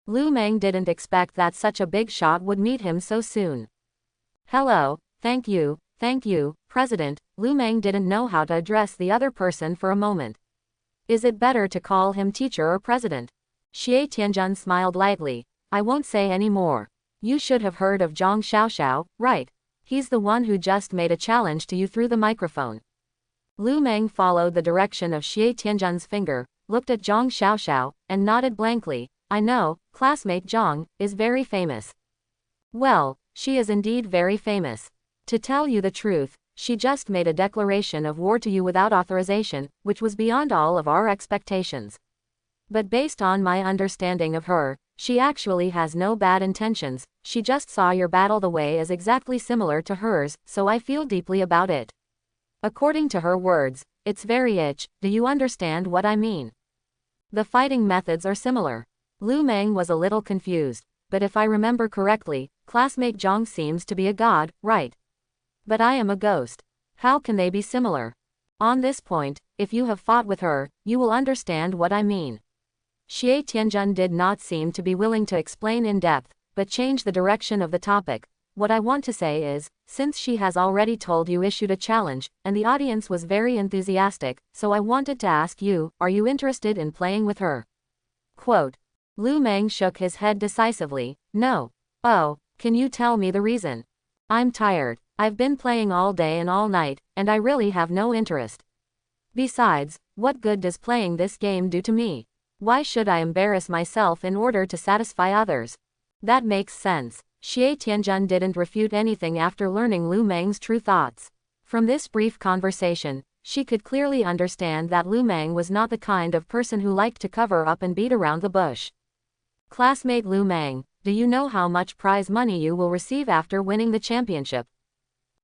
Lu Meng didn't expect that such a big shot would meet him so soon. Hello, thank you, President. Lu Meng didn't know how to address the other person for a moment. Is it better to call him teacher or president? Xie Tianjun smiled lightly. I won't say any more. You should have heard of Zhang Xiaoxiao, right? He's the one who just made a challenge to you through the microphone. Lu Meng followed the direction of Xie Tianjun's finger, looked at Zhang Xiaoxiao, and nodded blankly. I know, classmate Zhang is very famous. Well, she is indeed very famous. To tell you the truth, she just made a declaration of war to you without authorization, which was beyond all of our expectations. But based on my understanding of her, she actually has no bad intentions. She just saw your battle the way is exactly similar to hers, so I feel deeply about it. According to her words, it's very itch. Do you understand what I mean? The fighting methods are similar. Lu Meng was a little confused, but if I remember correctly, classmate Zhang seems to be a god, right? But I am a ghost. How can they be similar? On this point, if you have fought with her, you will understand what I mean. Xie Tianjun did not seem to be willing to explain in depth, but changed the direction of the topic. What I want to say is, since she has already told you issued a challenge, and the audience was very enthusiastic, so I wanted to ask you, are you interested in playing with her? Quote. Lu Meng shook his head decisively. No. Oh, can you tell me the reason? I'm tired. I've been playing all day and all night, and I really have no interest. Besides, what good does playing this game do to me? Why should I embarrass myself in order to satisfy others? That makes sense. Xie Tianjun didn't refute anything after learning Lu Meng's true thoughts. From this brief conversation, she could clearly understand that Lu Meng was not the kind of person who liked to cover up and beat around the bush. Classmate Lu Meng, do you know how much prize money you will receive after winning the championship?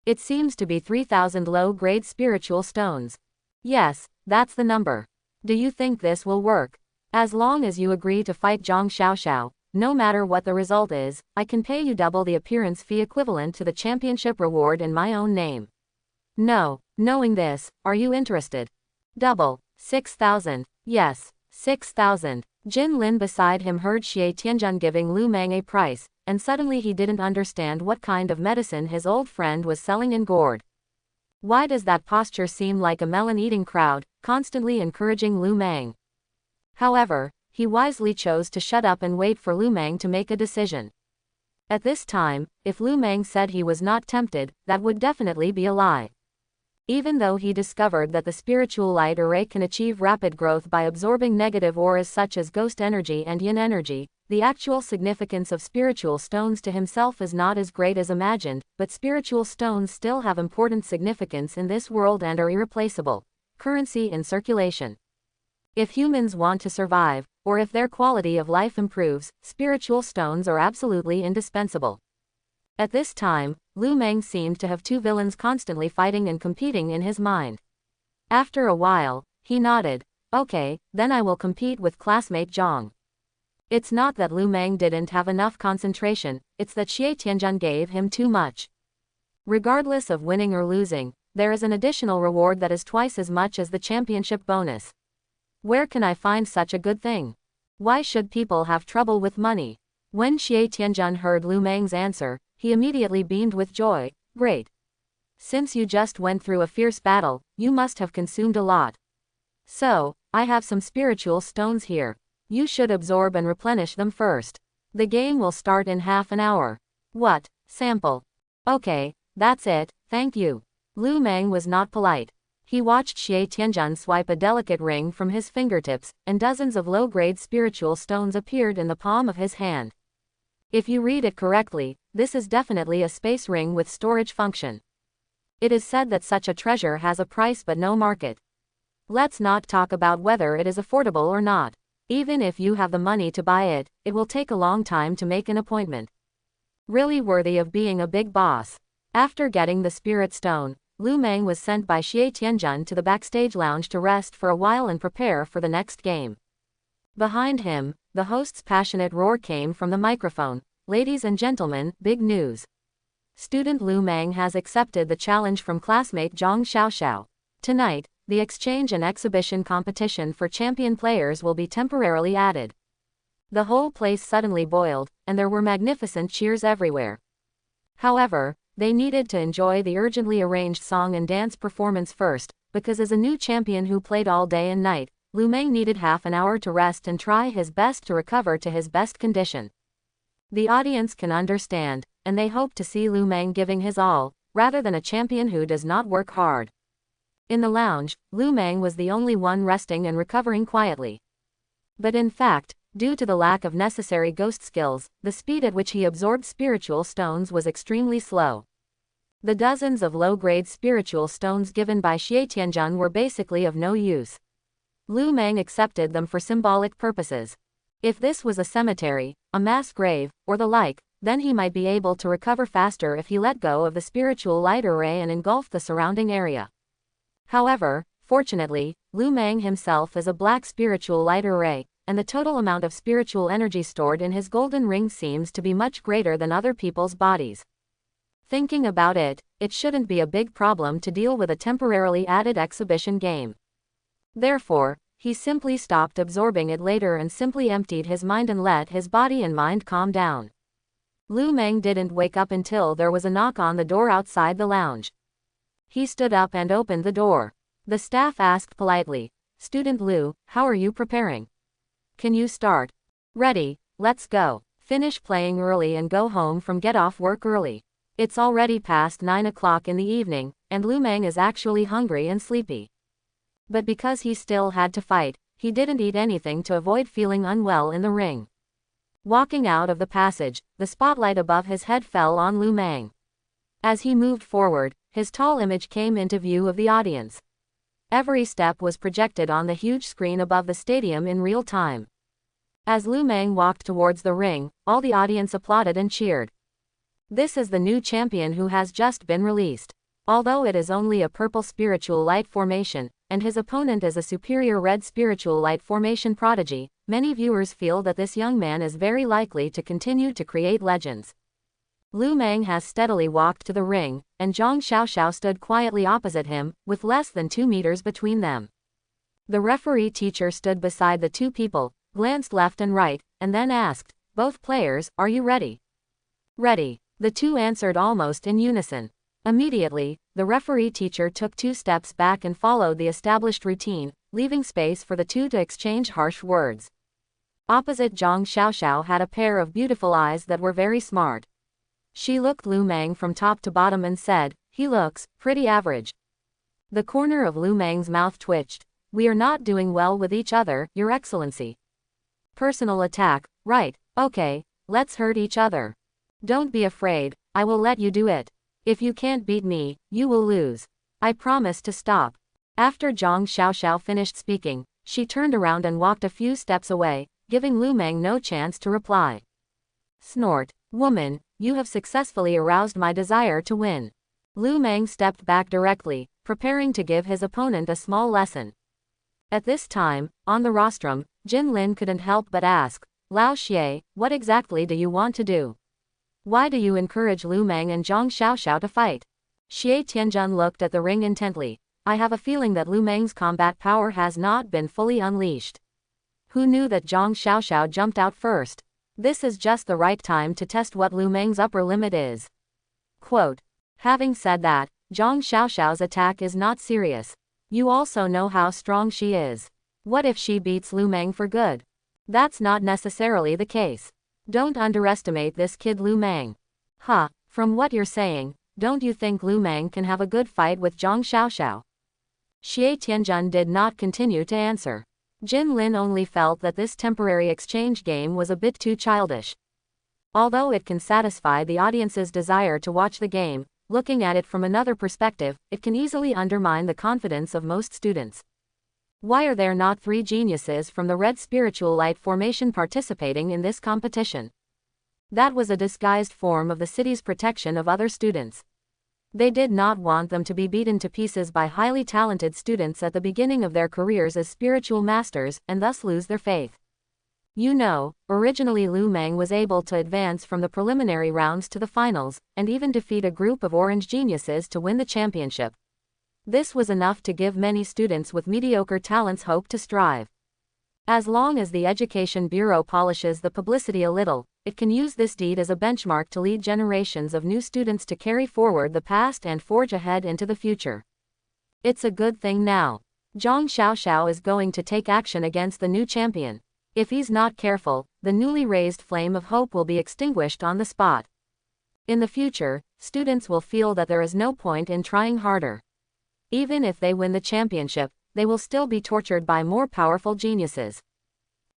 It seems to be 3,000 low-grade spiritual stones. Yes, that's the number. Do you think this will work? As long as you agree to fight Zhang Xiaoxiao, no matter what the result is, I can pay you double the appearance fee equivalent to the championship reward in my own name. No, knowing this, are you interested? Double, 6,000. Yes, 6,000. Jin Lin beside him heard Xie Tianjun giving Lu Meng a price, and suddenly he didn't understand what kind of medicine his old friend was selling in gourd. Why does that posture seem like a melon-eating crowd, constantly encouraging Lu Meng? However, he wisely chose to shut up and wait for Lu Meng to make a decision. At this time, if Lu Meng said he was not tempted, that would definitely be a lie. Even though he discovered that the spiritual light array can achieve rapid growth by absorbing negative auras such as ghost energy and yin energy, the actual significance of spiritual stones to himself is not as great as imagined, but spiritual stones still have important significance in this world and are irreplaceable currency in circulation. If humans want to survive, or if their quality of life improves, spiritual stones are absolutely indispensable. At this time, Lu Meng seemed to have two villains constantly fighting and competing in his mind. After a while, he nodded. Okay, then I will compete with classmate Zhang. It's not that Lu Meng didn't have enough concentration, it's that Xie Tianjun gave him too much. Regardless of winning or losing, there is an additional reward that is twice as much as the championship bonus. Where can I find such a good thing? Why should people have trouble with money? When Xie Tianjun heard Lu Meng's answer, he immediately beamed with joy. Great. Since you just went through a fierce battle, you must have consumed a lot. So, I have some spiritual stones here. You should absorb and replenish them first. The game will start in half an hour. What? Sample. Okay, that's it, thank you. Lu Meng was not polite. He watched Xie Tianjun swipe a delicate ring from his fingertips, and dozens of low-grade spiritual stones appeared in the palm of his hand. If you read it correctly, this is definitely a space ring with storage function. It is said that such a treasure has a price but no market. Let's not talk about whether it is affordable or not. Even if you have the money to buy it, it will take a long time to make an appointment. Really worthy of being a big boss. After getting the spirit stone, Lu Meng was sent by Xie Tianjun to the backstage lounge to rest for a while and prepare for the next game. Behind him, the host's passionate roar came from the microphone. Ladies and gentlemen, big news. Student Lu Meng has accepted the challenge from classmate Zhang Xiaoxiao. Tonight, the exchange and exhibition competition for champion players will be temporarily added. The whole place suddenly boiled, and there were magnificent cheers everywhere. However, they needed to enjoy the urgently arranged song and dance performance first, because as a new champion who played all day and night, Lu Meng needed half an hour to rest and try his best to recover to his best condition. The audience can understand, and they hope to see Lu Meng giving his all, rather than a champion who does not work hard. In the lounge, Lu Meng was the only one resting and recovering quietly. But in fact, due to the lack of necessary ghost skills, the speed at which he absorbed spiritual stones was extremely slow. The dozens of low-grade spiritual stones given by Xie Tianjun were basically of no use. Lu Meng accepted them for symbolic purposes. If this was a cemetery, a mass grave, or the like, then he might be able to recover faster if he let go of the spiritual light array and engulfed the surrounding area. However, fortunately, Lu Meng himself is a black spiritual light array, and the total amount of spiritual energy stored in his golden ring seems to be much greater than other people's bodies. Thinking about it, it shouldn't be a big problem to deal with a temporarily added exhibition game. Therefore, he simply stopped absorbing it later and simply emptied his mind and let his body and mind calm down. Lu Meng didn't wake up until there was a knock on the door outside the lounge. He stood up and opened the door. The staff asked politely, "Student Lu, how are you preparing? Can you start?" "Ready, let's go. Finish playing early and go home from get off work early. It's already past 9 o'clock in the evening, and Lu Meng is actually hungry and sleepy." But because he still had to fight, he didn't eat anything to avoid feeling unwell in the ring. Walking out of the passage, the spotlight above his head fell on Lu Meng. As he moved forward, his tall image came into view of the audience. Every step was projected on the huge screen above the stadium in real time. As Lu Meng walked towards the ring, all the audience applauded and cheered. This is the new champion who has just been released. Although it is only a purple spiritual light formation, and his opponent is a superior red spiritual light formation prodigy, many viewers feel that this young man is very likely to continue to create legends. Lu Meng has steadily walked to the ring, and Zhang Xiaoxiao stood quietly opposite him, with less than 2 meters between them. The referee teacher stood beside the two people, glanced left and right, and then asked, "Both players, are you ready?" "Ready." The two answered almost in unison. Immediately, the referee teacher took 2 steps back and followed the established routine, leaving space for the two to exchange harsh words. Opposite Zhang Xiaoxiao had a pair of beautiful eyes that were very smart. She looked Lu Meng from top to bottom and said, "He looks pretty average." The corner of Lu Meng's mouth twitched. "We are not doing well with each other, Your Excellency." "Personal attack, right, okay, let's hurt each other. Don't be afraid, I will let you do it. If you can't beat me, you will lose. I promise to stop." After Zhang Xiaoxiao finished speaking, she turned around and walked a few steps away, giving Lu Meng no chance to reply. Snort. "Woman, you have successfully aroused my desire to win." Lu Meng stepped back directly, preparing to give his opponent a small lesson. At this time, on the rostrum, Jin Lin couldn't help but ask, "Lao Xie, what exactly do you want to do? Why do you encourage Lu Meng and Zhang Xiaoxiao to fight?" Xie Tianjun looked at the ring intently. "I have a feeling that Lu Meng's combat power has not been fully unleashed. Who knew that Zhang Xiaoxiao jumped out first? This is just the right time to test what Lu Meng's upper limit is." Quote. Having said that, Zhang Xiaoxiao's attack is not serious. You also know how strong she is. What if she beats Lu Meng for good? That's not necessarily the case. Don't underestimate this kid Lu Meng. Huh, from what you're saying, don't you think Lu Meng can have a good fight with Zhang Xiaoxiao? Xie Tianjun did not continue to answer. Jin Lin only felt that this temporary exchange game was a bit too childish. Although it can satisfy the audience's desire to watch the game, looking at it from another perspective, it can easily undermine the confidence of most students. Why are there not 3 geniuses from the Red Spiritual Light formation participating in this competition? That was a disguised form of the city's protection of other students. They did not want them to be beaten to pieces by highly talented students at the beginning of their careers as spiritual masters, and thus lose their faith. You know, originally Lu Meng was able to advance from the preliminary rounds to the finals, and even defeat a group of orange geniuses to win the championship. This was enough to give many students with mediocre talents hope to strive. As long as the Education Bureau polishes the publicity a little, it can use this deed as a benchmark to lead generations of new students to carry forward the past and forge ahead into the future. It's a good thing now. Zhang Xiaoxiao is going to take action against the new champion. If he's not careful, the newly raised flame of hope will be extinguished on the spot. In the future, students will feel that there is no point in trying harder. Even if they win the championship, they will still be tortured by more powerful geniuses.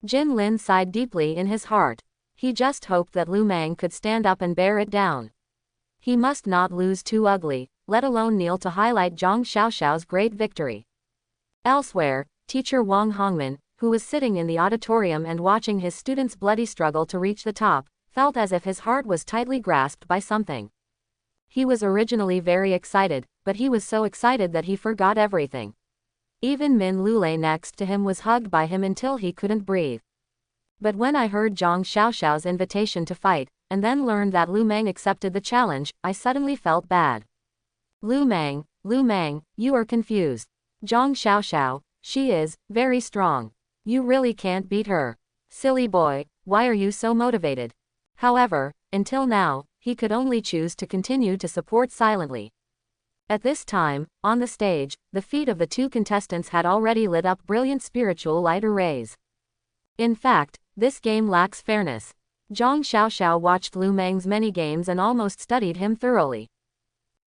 Jin Lin sighed deeply in his heart. He just hoped that Lu Meng could stand up and bear it down. He must not lose too ugly, let alone kneel to highlight Zhang Xiaoxiao's great victory. Elsewhere, teacher Wang Hongman, who was sitting in the auditorium and watching his students' bloody struggle to reach the top, felt as if his heart was tightly grasped by something. He was originally very excited, but he was so excited that he forgot everything. Even Min Lulei next to him was hugged by him until he couldn't breathe. But when I heard Zhang Xiaoxiao's invitation to fight, and then learned that Lu Meng accepted the challenge, I suddenly felt bad. Lu Meng, you are confused. Zhang Xiaoxiao, she is very strong. You really can't beat her. Silly boy, why are you so motivated? However, until now, he could only choose to continue to support silently. At this time, on the stage, the feet of the 2 contestants had already lit up brilliant spiritual light arrays. In fact, this game lacks fairness. Zhang Xiaoxiao watched Lu Meng's many games and almost studied him thoroughly.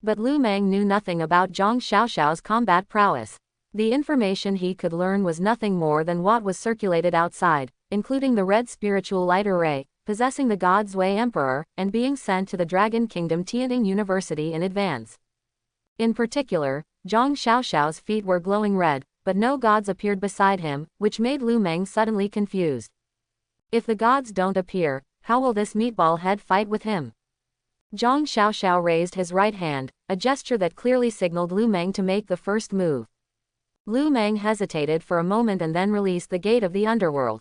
But Lu Meng knew nothing about Zhang Xiaoxiao's combat prowess. The information he could learn was nothing more than what was circulated outside, including the red spiritual light array, possessing the God's Way Emperor, and being sent to the Dragon Kingdom Tianting University in advance. In particular, Zhang Xiaoxiao's feet were glowing red, but no gods appeared beside him, which made Lu Meng suddenly confused. If the gods don't appear, how will this meatball head fight with him? Zhang Xiaoxiao raised his right hand, a gesture that clearly signaled Lu Meng to make the first move. Lu Meng hesitated for a moment and then released the gate of the underworld.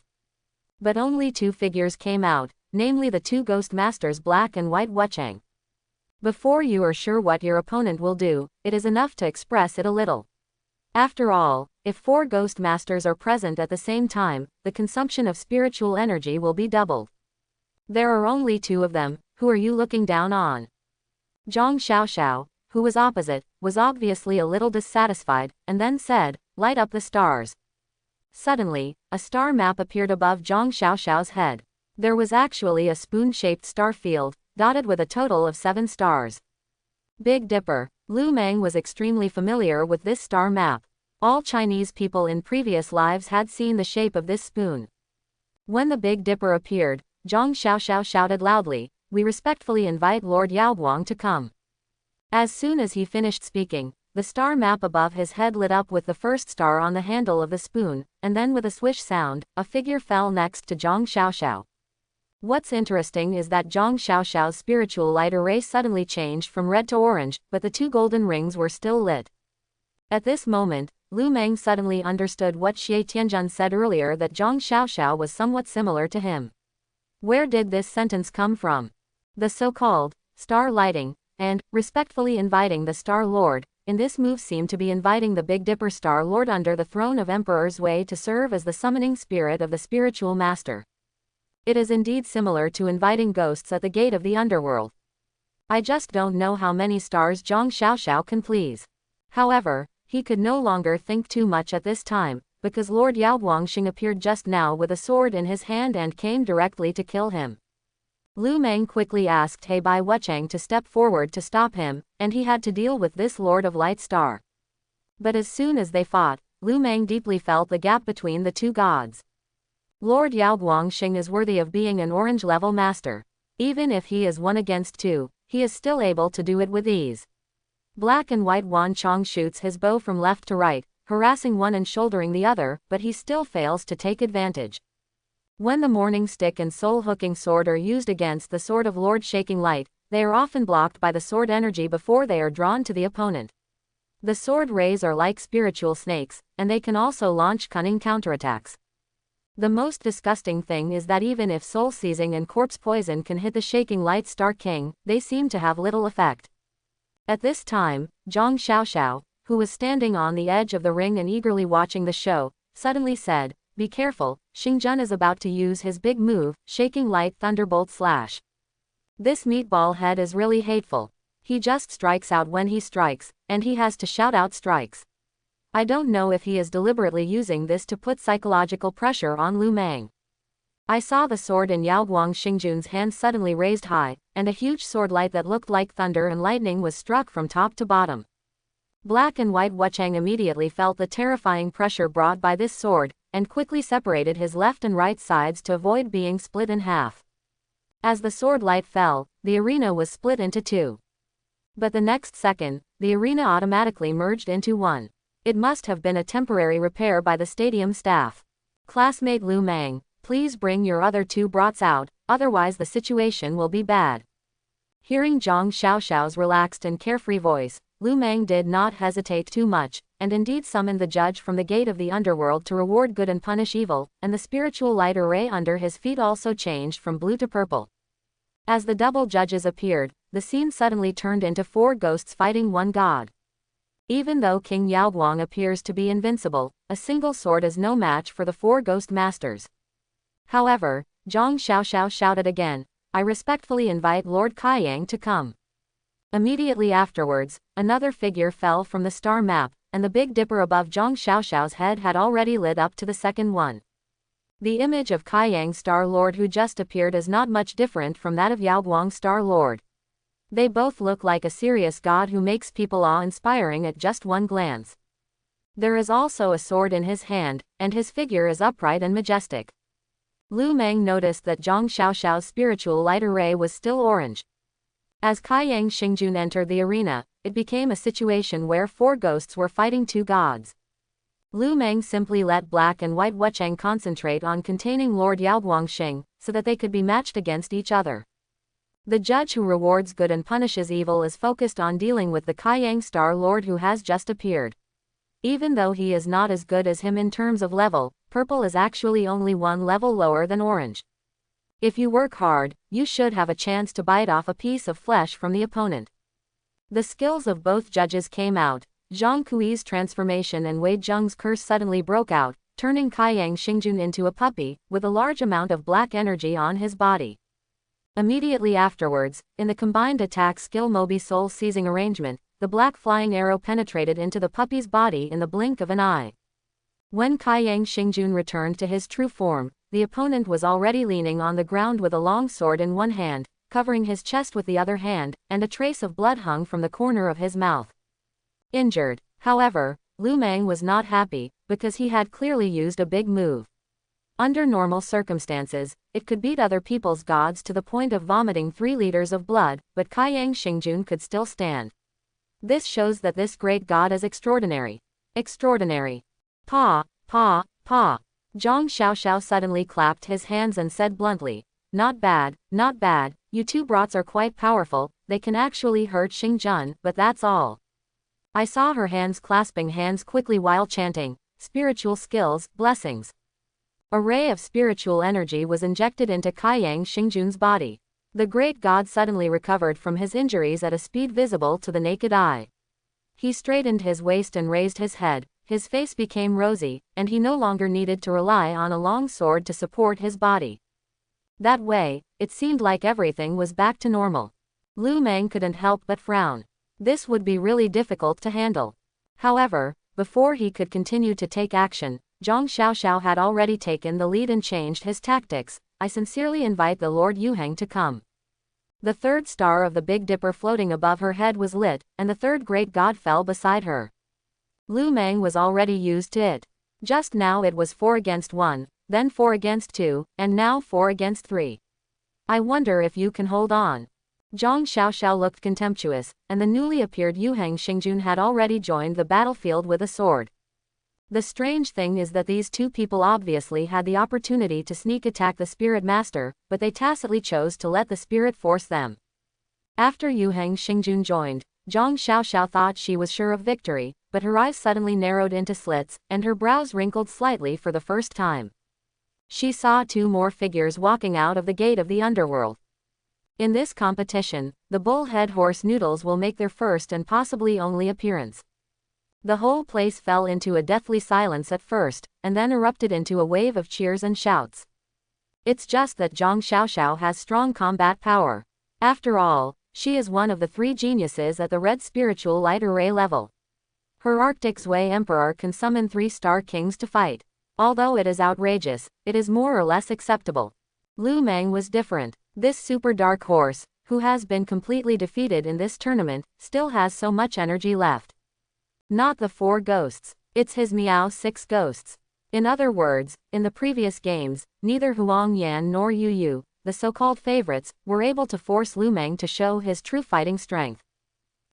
But only two figures came out, namely the two ghost masters Black and White Wuchang. Before you are sure what your opponent will do, it is enough to express it a little. After all, if 4 ghost masters are present at the same time, the consumption of spiritual energy will be doubled. There are only 2 of them, who are you looking down on? Zhang Xiaoxiao, who was opposite, was obviously a little dissatisfied, and then said, "Light up the stars." Suddenly, a star map appeared above Zhang Xiaoxiao's head. There was actually a spoon-shaped star field, dotted with a total of 7 stars. Big Dipper. Lu Meng was extremely familiar with this star map. All Chinese people in previous lives had seen the shape of this spoon. When the Big Dipper appeared, Zhang Xiaoxiao shouted loudly, "We respectfully invite Lord Yaoguang to come." As soon as he finished speaking, the star map above his head lit up with the first star on the handle of the spoon, and then with a swish sound, a figure fell next to Zhang Xiaoxiao. What's interesting is that Zhang Xiaoxiao's spiritual light array suddenly changed from red to orange, but the 2 golden rings were still lit. At this moment, Lu Meng suddenly understood what Xie Tianjun said earlier, that Zhang Xiaoxiao was somewhat similar to him. Where did this sentence come from? The so-called star lighting and respectfully inviting the Star Lord in this move seemed to be inviting the Big Dipper Star Lord under the throne of Emperor's Way to serve as the summoning spirit of the spiritual master. It is indeed similar to inviting ghosts at the gate of the underworld. I just don't know how many stars Zhang Xiaoxiao can please. However, he could no longer think too much at this time, because Lord Yao Guangxing appeared just now with a sword in his hand and came directly to kill him. Lu Meng quickly asked He Bai Wuchang to step forward to stop him, and he had to deal with this Lord of Light Star. But as soon as they fought, Lu Meng deeply felt the gap between the 2 gods. Lord Yao Guangxing is worthy of being an orange-level master. Even if he is 1 against 2, he is still able to do it with ease. Black and White Wan Chong shoots his bow from left to right, harassing one and shouldering the other, but he still fails to take advantage. When the Morning Stick and Soul-Hooking Sword are used against the Sword of Lord Shaking Light, they are often blocked by the sword energy before they are drawn to the opponent. The sword rays are like spiritual snakes, and they can also launch cunning counterattacks. The most disgusting thing is that even if Soul Seizing and Corpse Poison can hit the Shaking Light Star King, they seem to have little effect. At this time, Zhang Xiaoxiao, who was standing on the edge of the ring and eagerly watching the show, suddenly said, "Be careful, Xingjun is about to use his big move, Shaking Light Thunderbolt Slash. This meatball head is really hateful. He just strikes out when he strikes, and he has to shout out strikes. I don't know if he is deliberately using this to put psychological pressure on Lu Meng." I saw the sword in Yao Guangxingjun's hand suddenly raised high, and a huge sword light that looked like thunder and lightning was struck from top to bottom. Black and White Wuchang immediately felt the terrifying pressure brought by this sword, and quickly separated his left and right sides to avoid being split in half. As the sword light fell, the arena was split into 2. But the next second, the arena automatically merged into 1. It must have been a temporary repair by the stadium staff. "Classmate Lu Meng, please bring your other 2 brats out, otherwise the situation will be bad." Hearing Zhang Xiaoxiao's relaxed and carefree voice, Lu Meng did not hesitate too much, and indeed summoned the judge from the gate of the underworld to reward good and punish evil, and the spiritual light array under his feet also changed from blue to purple. As the double judges appeared, the scene suddenly turned into 4 ghosts fighting 1 god. Even though King Yaoguang appears to be invincible, a single sword is no match for the 4 ghost masters. However, Zhang Xiaoxiao shouted again, "I respectfully invite Lord Kaiyang to come." Immediately afterwards, another figure fell from the star map, and the Big Dipper above Zhang Xiaoxiao's head had already lit up to the second one. The image of Kaiyang's Star Lord who just appeared is not much different from that of Yaoguang's Star Lord. They both look like a serious god who makes people awe-inspiring at just one glance. There is also a sword in his hand, and his figure is upright and majestic. Lu Meng noticed that Zhang Xiaoxiao's spiritual light array was still orange. As Kaiyang Xingjun entered the arena, it became a situation where 4 ghosts were fighting 2 gods. Lu Meng simply let Black and White Wucheng concentrate on containing Lord Yao Guangxing, so that they could be matched against each other. The judge who rewards good and punishes evil is focused on dealing with the Kaiyang Star Lord who has just appeared. Even though he is not as good as him in terms of level, purple is actually only 1 level lower than orange. If you work hard, you should have a chance to bite off a piece of flesh from the opponent. The skills of both judges came out. Zhang Kui's transformation and Wei Zheng's curse suddenly broke out, turning Kaiyang Xingjun into a puppy, with a large amount of black energy on his body. Immediately afterwards, in the combined attack skill Mobi Soul seizing arrangement, the black flying arrow penetrated into the puppy's body in the blink of an eye. When Kaiyang Xingjun returned to his true form, the opponent was already leaning on the ground with a long sword in one hand, covering his chest with the other hand, and a trace of blood hung from the corner of his mouth. Injured, however, Lu Meng was not happy, because he had clearly used a big move. Under normal circumstances, it could beat other people's gods to the point of vomiting 3 liters of blood, but Kaiyang Xingjun could still stand. This shows that this great god is extraordinary. Extraordinary. Pa, pa, pa. Zhang Xiaoxiao suddenly clapped his hands and said bluntly, not bad, not bad, you 2 brats are quite powerful, they can actually hurt Xingjun, but that's all. I saw her hands clasping hands quickly while chanting, spiritual skills, blessings. A ray of spiritual energy was injected into Kaiyang Xingjun's body. The great god suddenly recovered from his injuries at a speed visible to the naked eye. He straightened his waist and raised his head, his face became rosy, and he no longer needed to rely on a long sword to support his body. That way, it seemed like everything was back to normal. Lu Meng couldn't help but frown. This would be really difficult to handle. However, before he could continue to take action, Zhang Xiaoxiao had already taken the lead and changed his tactics. I sincerely invite the Lord Yuheng to come. The 3rd star of the Big Dipper floating above her head was lit, and the 3rd great god fell beside her. Lu Meng was already used to it. Just now it was 4 against 1, then 4 against 2, and now 4 against 3. I wonder if you can hold on. Zhang Xiaoxiao looked contemptuous, and the newly appeared Yuheng Xingjun had already joined the battlefield with a sword. The strange thing is that these 2 people obviously had the opportunity to sneak attack the Spirit Master, but they tacitly chose to let the Spirit force them. After Yuheng Xingjun joined, Zhang Xiaoxiao thought she was sure of victory, but her eyes suddenly narrowed into slits, and her brows wrinkled slightly for the first time. She saw 2 more figures walking out of the gate of the underworld. In this competition, the bullhead horse noodles will make their first and possibly only appearance. The whole place fell into a deathly silence at first, and then erupted into a wave of cheers and shouts. It's just that Zhang Xiaoxiao has strong combat power. After all, she is one of the 3 geniuses at the red spiritual light array level. Her Arctic Zway Emperor can summon 3 star kings to fight. Although it is outrageous, it is more or less acceptable. Lu Meng was different. This super dark horse, who has been completely defeated in this tournament, still has so much energy left. Not the 4 ghosts. It's his Miao 6 ghosts. In other words, in the previous games, neither Huang Yan nor Yu Yu, the so-called favorites, were able to force Lu Meng to show his true fighting strength.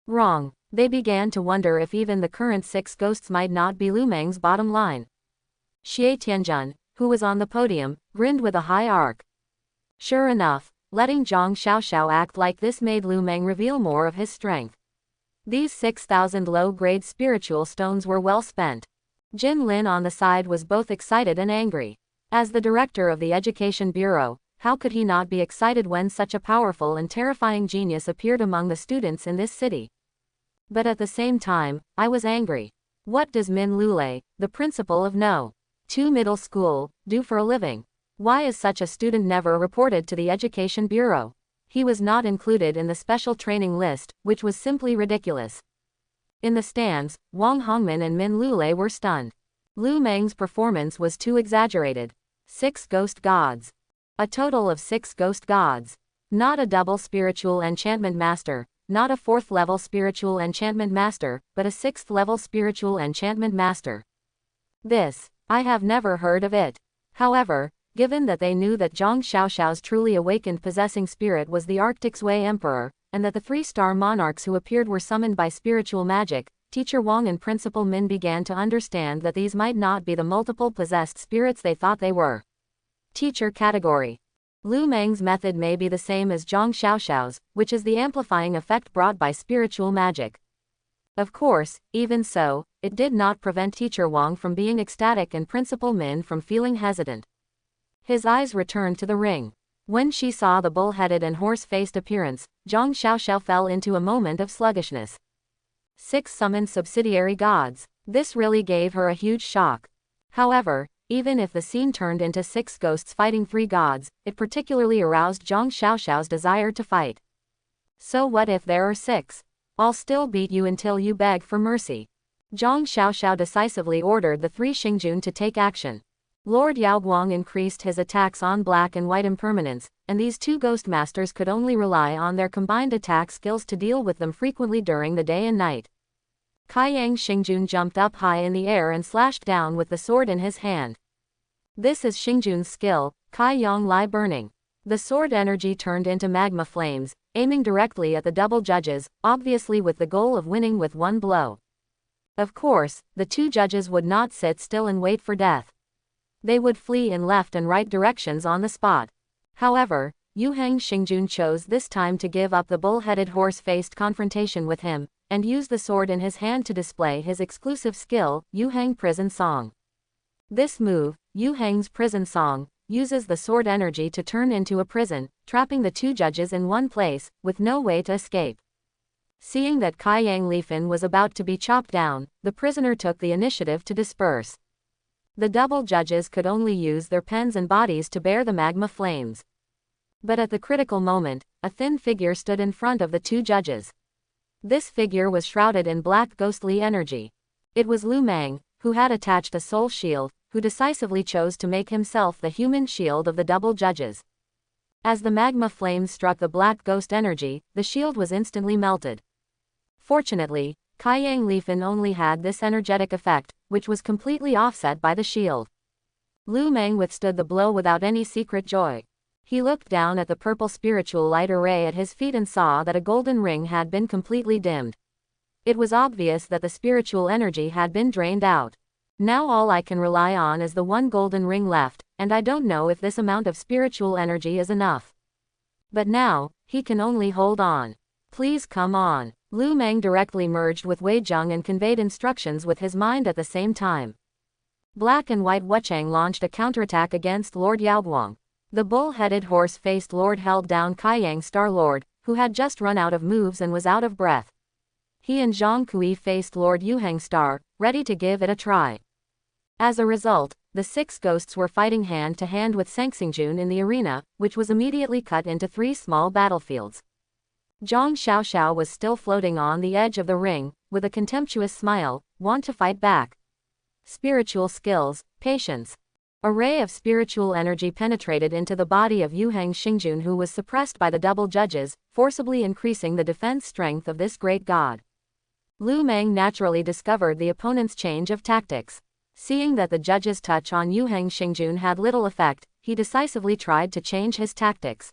Wrong. They began to wonder if even the current 6 ghosts might not be Lu Meng's bottom line. Xie Tianjun, who was on the podium, grinned with a high arc. Sure enough, letting Zhang Xiaoxiao act like this made Lu Meng reveal more of his strength. These 6,000 low-grade spiritual stones were well spent. Jin Lin on the side was both excited and angry. As the director of the Education Bureau, how could he not be excited when such a powerful and terrifying genius appeared among the students in this city? But at the same time, I was angry. What does Min Lulei, the principal of No. 2 Middle School, do for a living? Why is such a student never reported to the Education Bureau? He was not included in the special training list, which was simply ridiculous. In the stands, Wang Hongmin and Min Lulei were stunned. Lu Meng's performance was too exaggerated. 6 ghost gods. A total of 6 ghost gods. Not a double spiritual enchantment master, not a 4th-level spiritual enchantment master, but a 6th-level spiritual enchantment master. This, I have never heard of it. However, given that they knew that Zhang Xiaoxiao's truly awakened possessing spirit was the Arctic's Way Emperor, and that the 3-star monarchs who appeared were summoned by spiritual magic, Teacher Wang and Principal Min began to understand that these might not be the multiple possessed spirits they thought they were. Teacher category. Lu Meng's method may be the same as Zhang Xiaoxiao's, which is the amplifying effect brought by spiritual magic. Of course, even so, it did not prevent Teacher Wang from being ecstatic and Principal Min from feeling hesitant. His eyes returned to the ring. When she saw the bull-headed and horse-faced appearance, Zhang Xiaoxiao fell into a moment of sluggishness. 6 summoned subsidiary gods. This really gave her a huge shock. However, even if the scene turned into 6 ghosts fighting 3 gods, it particularly aroused Zhang Xiaoxiao's desire to fight. So what if there are 6? I'll still beat you until you beg for mercy. Zhang Xiaoxiao decisively ordered the 3 Xingjun to take action. Lord Yaoguang increased his attacks on black and white impermanence, and these 2 ghost masters could only rely on their combined attack skills to deal with them frequently during the day and night. Kaiyang Xingjun jumped up high in the air and slashed down with the sword in his hand. This is Xingjun's skill, Kai Yang Lai Burning. The sword energy turned into magma flames, aiming directly at the double judges, obviously with the goal of winning with one blow. Of course, the 2 judges would not sit still and wait for death. They would flee in left and right directions on the spot. However, Yuheng Xingjun chose this time to give up the bull-headed horse-faced confrontation with him, and use the sword in his hand to display his exclusive skill, Yuheng Prison Song. This move, Yuheng's Prison Song, uses the sword energy to turn into a prison, trapping the 2 judges in one place, with no way to escape. Seeing that Kaiyang Lifan was about to be chopped down, the prisoner took the initiative to disperse. The double judges could only use their pens and bodies to bear the magma flames. But at the critical moment, a thin figure stood in front of the 2 judges. This figure was shrouded in black ghostly energy. It was Lu Meng, who had attached a soul shield, who decisively chose to make himself the human shield of the double judges. As the magma flames struck the black ghost energy, the shield was instantly melted. Fortunately, Kaiyang Lifan only had this energetic effect, which was completely offset by the shield. Lu Meng withstood the blow without any secret joy. He looked down at the purple spiritual light array at his feet and saw that a golden ring had been completely dimmed. It was obvious that the spiritual energy had been drained out. Now all I can rely on is the one golden ring left, and I don't know if this amount of spiritual energy is enough. But now, he can only hold on. Please come on. Lu Meng directly merged with Wei Zheng and conveyed instructions with his mind at the same time. Black and White Wuchang launched a counterattack against Lord Yaoguang. The bull-headed horse-faced lord held down Kaiyang Star-Lord, who had just run out of moves and was out of breath. He and Zhang Kui faced Lord Yuheng Star, ready to give it a try. As a result, the 6 ghosts were fighting hand-to-hand with Sangxingjun in the arena, which was immediately cut into 3 small battlefields. Zhang Xiaoxiao was still floating on the edge of the ring, with a contemptuous smile, want to fight back. Spiritual skills, patience. A ray of spiritual energy penetrated into the body of Yuheng Xingjun, who was suppressed by the double judges, forcibly increasing the defense strength of this great god. Lu Meng naturally discovered the opponent's change of tactics. Seeing that the judge's touch on Yuheng Xingjun had little effect, he decisively tried to change his tactics.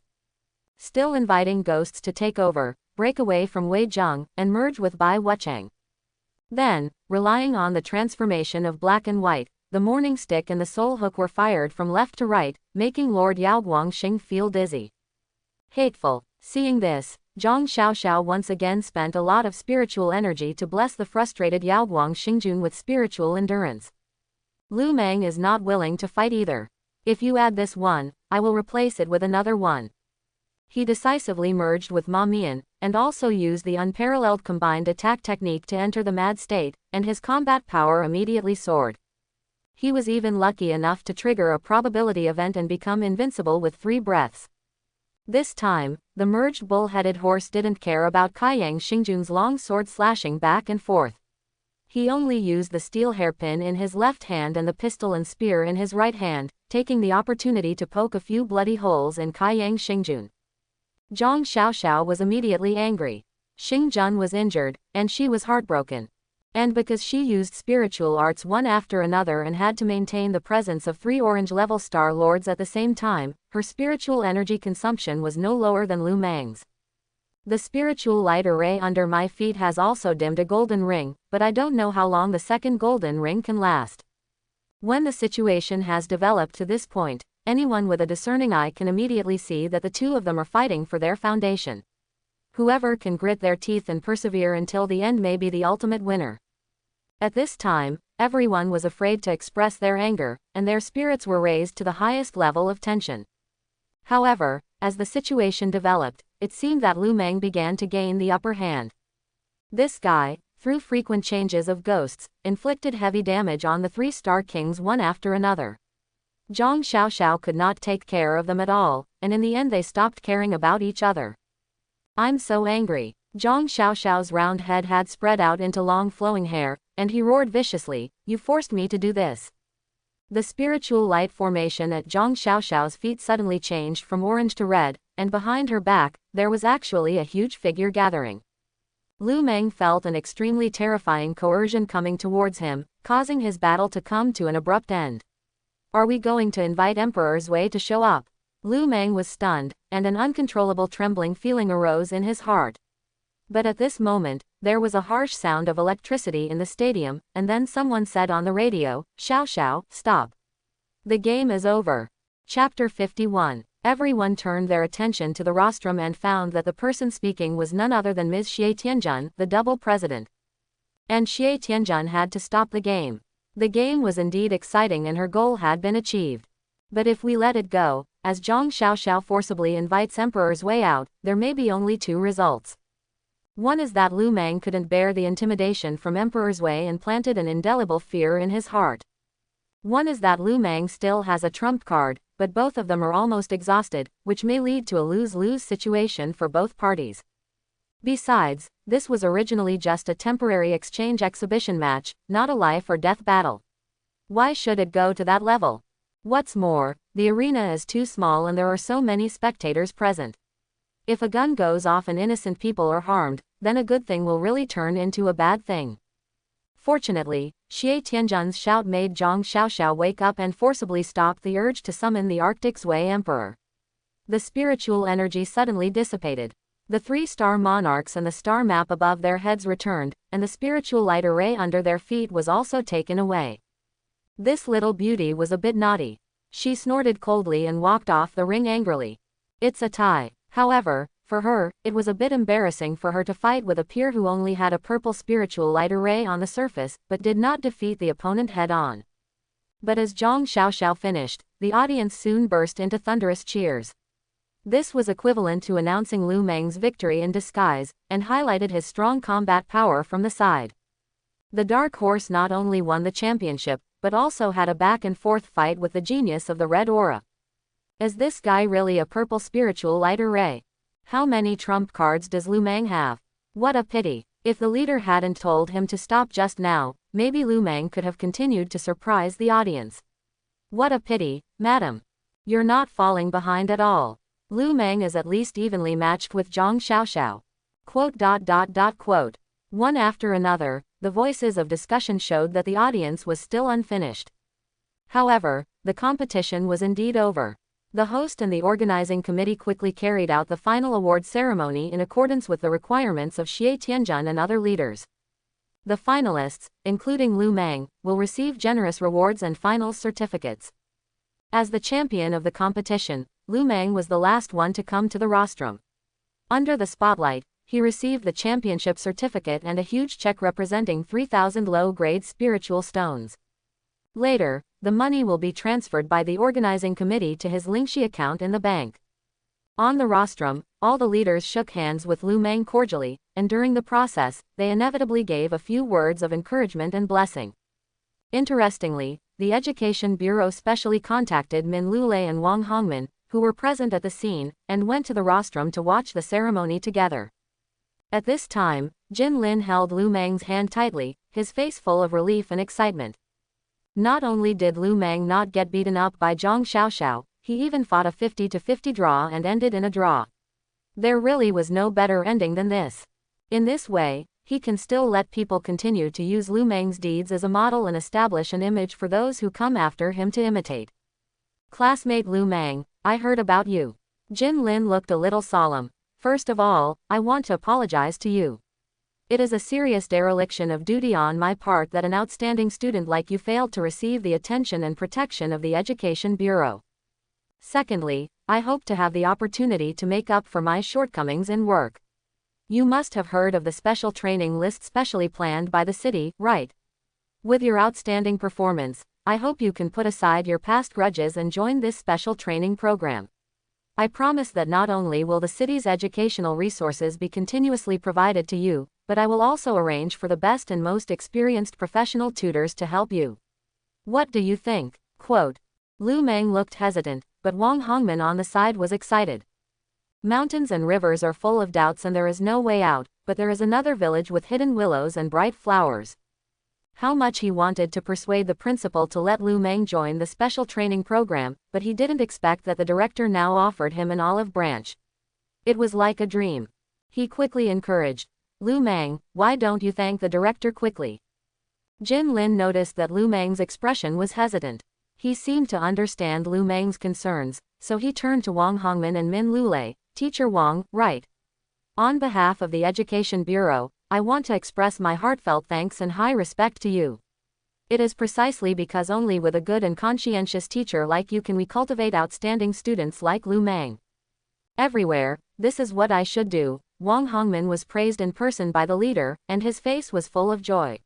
Still inviting ghosts to take over, break away from Wei Zheng, and merge with Bai Wuchang. Then, relying on the transformation of black and white, the morning stick and the soul hook were fired from left to right, making Lord Yaoguang Xing feel dizzy. Hateful. Seeing this, Zhang Xiaoxiao once again spent a lot of spiritual energy to bless the frustrated Yaoguang Xingjun with spiritual endurance. Lu Meng is not willing to fight either. If you add this one, I will replace it with another one. He decisively merged with Ma Mian, and also used the unparalleled combined attack technique to enter the mad state, and his combat power immediately soared. He was even lucky enough to trigger a probability event and become invincible with 3 breaths. This time, the merged bull-headed horse didn't care about Kaiyang Xingjun's long sword slashing back and forth. He only used the steel hairpin in his left hand and the pistol and spear in his right hand, taking the opportunity to poke a few bloody holes in Kaiyang Xingjun. Zhang Xiaoxiao was immediately angry. Xingjun was injured, and she was heartbroken. And because she used spiritual arts one after another and had to maintain the presence of 3 orange-level Star Lords at the same time, her spiritual energy consumption was no lower than Lu Meng's. The spiritual light array under my feet has also dimmed a golden ring, but I don't know how long the second golden ring can last. When the situation has developed to this point, anyone with a discerning eye can immediately see that the two of them are fighting for their foundation. Whoever can grit their teeth and persevere until the end may be the ultimate winner. At this time, everyone was afraid to express their anger, and their spirits were raised to the highest level of tension. However, as the situation developed, it seemed that Lu Meng began to gain the upper hand. This guy, through frequent changes of ghosts, inflicted heavy damage on the 3 Star Kings one after another. Zhang Xiaoxiao could not take care of them at all, and in the end they stopped caring about each other. I'm so angry. Zhang Xiaoxiao's round head had spread out into long flowing hair, and he roared viciously, "You forced me to do this." The spiritual light formation at Zhang Xiaoxiao's feet suddenly changed from orange to red, and behind her back, there was actually a huge figure gathering. Lu Meng felt an extremely terrifying coercion coming towards him, causing his battle to come to an abrupt end. Are we going to invite Emperor Zui to show up? Lu Meng was stunned, and an uncontrollable trembling feeling arose in his heart. But at this moment, there was a harsh sound of electricity in the stadium, and then someone said on the radio, "Xiaoxiao, stop. The game is over." Chapter 51. Everyone turned their attention to the rostrum and found that the person speaking was none other than Ms. Xie Tianjun, the double president. And Xie Tianjun had to stop the game. The game was indeed exciting and her goal had been achieved. But if we let it go, as Zhang Xiaoxiao forcibly invites Emperor Zui out, there may be only 2 results. One is that Lu Meng couldn't bear the intimidation from Emperor Zui and planted an indelible fear in his heart. One is that Lu Meng still has a trump card, but both of them are almost exhausted, which may lead to a lose-lose situation for both parties. Besides, this was originally just a temporary exchange exhibition match, not a life or death battle. Why should it go to that level? What's more, the arena is too small and there are so many spectators present. If a gun goes off and innocent people are harmed, then a good thing will really turn into a bad thing. Fortunately, Xie Tianjun's shout made Zhang Xiaoxiao wake up and forcibly stop the urge to summon the Arctic Zui Emperor. The spiritual energy suddenly dissipated. The 3 star monarchs and the star map above their heads returned, and the spiritual light array under their feet was also taken away. This little beauty was a bit naughty. She snorted coldly and walked off the ring angrily. It's a tie. However, for her, it was a bit embarrassing for her to fight with a peer who only had a purple spiritual light array on the surface, but did not defeat the opponent head-on. But as Zhang Xiaoxiao finished, the audience soon burst into thunderous cheers. This was equivalent to announcing Lu Meng's victory in disguise, and highlighted his strong combat power from the side. The Dark Horse not only won the championship, but also had a back-and-forth fight with the genius of the Red Aura. Is this guy really a purple spiritual light array? How many trump cards does Lu Meng have? What a pity. If the leader hadn't told him to stop just now, maybe Lu Meng could have continued to surprise the audience. What a pity, madam. You're not falling behind at all. Lu Meng is at least evenly matched with Zhang Xiaoxiao. Quote. One after another, the voices of discussion showed that the audience was still unfinished. However, the competition was indeed over. The host and the organizing committee quickly carried out the final award ceremony in accordance with the requirements of Xie Tianjun and other leaders. The finalists, including Lu Meng, will receive generous rewards and finals certificates. As the champion of the competition, Lu Meng was the last one to come to the rostrum. Under the spotlight, he received the championship certificate and a huge check representing 3,000 low-grade spiritual stones. Later, the money will be transferred by the organizing committee to his Lingxi account in the bank. On the rostrum, all the leaders shook hands with Lu Meng cordially, and during the process, they inevitably gave a few words of encouragement and blessing. Interestingly, the Education Bureau specially contacted Min Lulei and Wang Hongmin, who were present at the scene, and went to the rostrum to watch the ceremony together. At this time, Jin Lin held Lu Meng's hand tightly, his face full of relief and excitement. Not only did Lu Meng not get beaten up by Zhang Xiaoxiao, he even fought a 50-50 draw and ended in a draw. There really was no better ending than this. In this way, he can still let people continue to use Lu Meng's deeds as a model and establish an image for those who come after him to imitate. Classmate Lu Meng, I heard about you. Jin Lin looked a little solemn. First of all, I want to apologize to you. It is a serious dereliction of duty on my part that an outstanding student like you failed to receive the attention and protection of the Education Bureau. Secondly, I hope to have the opportunity to make up for my shortcomings in work. You must have heard of the special training list specially planned by the city, right? With your outstanding performance, I hope you can put aside your past grudges and join this special training program. I promise that not only will the city's educational resources be continuously provided to you, but I will also arrange for the best and most experienced professional tutors to help you. What do you think? Quote. Lu Meng looked hesitant, but Wang Hongmin on the side was excited. Mountains and rivers are full of doubts and there is no way out, but there is another village with hidden willows and bright flowers. How much he wanted to persuade the principal to let Lu Meng join the special training program, but he didn't expect that the director now offered him an olive branch. It was like a dream. He quickly encouraged, Lu Meng, why don't you thank the director quickly? Jin Lin noticed that Lu Meng's expression was hesitant. He seemed to understand Lu Meng's concerns, so he turned to Wang Hongmin and Min Lulei. Teacher Wang, right. On behalf of the Education Bureau, I want to express my heartfelt thanks and high respect to you. It is precisely because only with a good and conscientious teacher like you can we cultivate outstanding students like Lu Meng. Everywhere, this is what I should do. Wang Hongmin was praised in person by the leader, and his face was full of joy.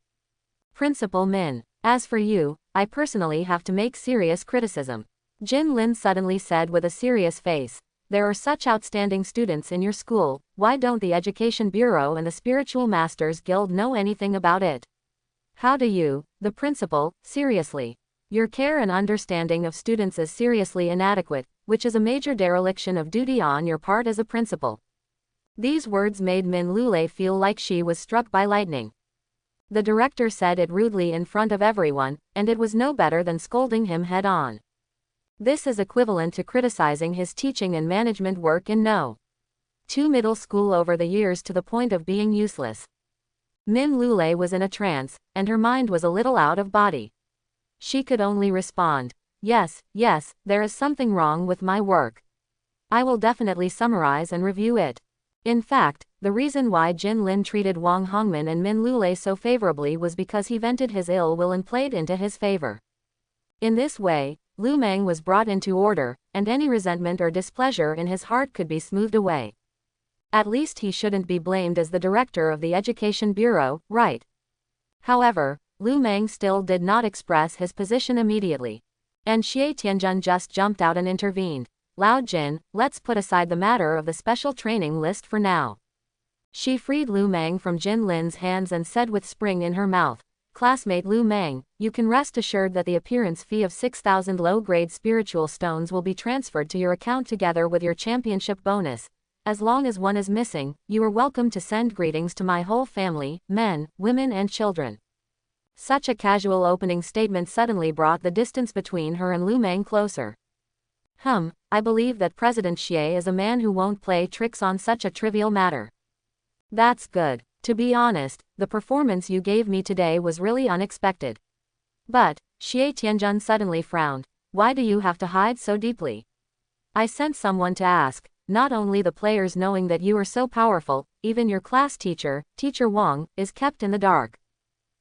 Principal Min, as for you, I personally have to make serious criticism. Jin Lin suddenly said with a serious face. There are such outstanding students in your school, why don't the Education Bureau and the Spiritual Masters Guild know anything about it? How do you, the principal, seriously? Your care and understanding of students is seriously inadequate, which is a major dereliction of duty on your part as a principal. These words made Min Lulei feel like she was struck by lightning. The director said it rudely in front of everyone, and it was no better than scolding him head-on. This is equivalent to criticizing his teaching and management work in No. 2 middle school over the years to the point of being useless. Min Lulei was in a trance, and her mind was a little out of body. She could only respond, yes, there is something wrong with my work. I will definitely summarize and review it. In fact, the reason why Jin Lin treated Wang Hongmin and Min Lulei so favorably was because he vented his ill will and played into his favor. In this way, Lu Meng was brought into order, and any resentment or displeasure in his heart could be smoothed away. At least he shouldn't be blamed as the director of the Education Bureau, right? However, Lu Meng still did not express his position immediately. And Xie Tianjun just jumped out and intervened. Lao Jin, let's put aside the matter of the special training list for now. She freed Lu Meng from Jin Lin's hands and said with spring in her mouth, Classmate Lu Meng, you can rest assured that the appearance fee of 6,000 low-grade spiritual stones will be transferred to your account together with your championship bonus. As long as one is missing, you are welcome to send greetings to my whole family, men, women and children. Such a casual opening statement suddenly brought the distance between her and Lu Meng closer. I believe that President Xie is a man who won't play tricks on such a trivial matter. That's good. To be honest, the performance you gave me today was really unexpected. But, Xie Tianjun suddenly frowned. Why do you have to hide so deeply? I sent someone to ask, not only the players knowing that you are so powerful, even your class teacher, Teacher Wang, is kept in the dark.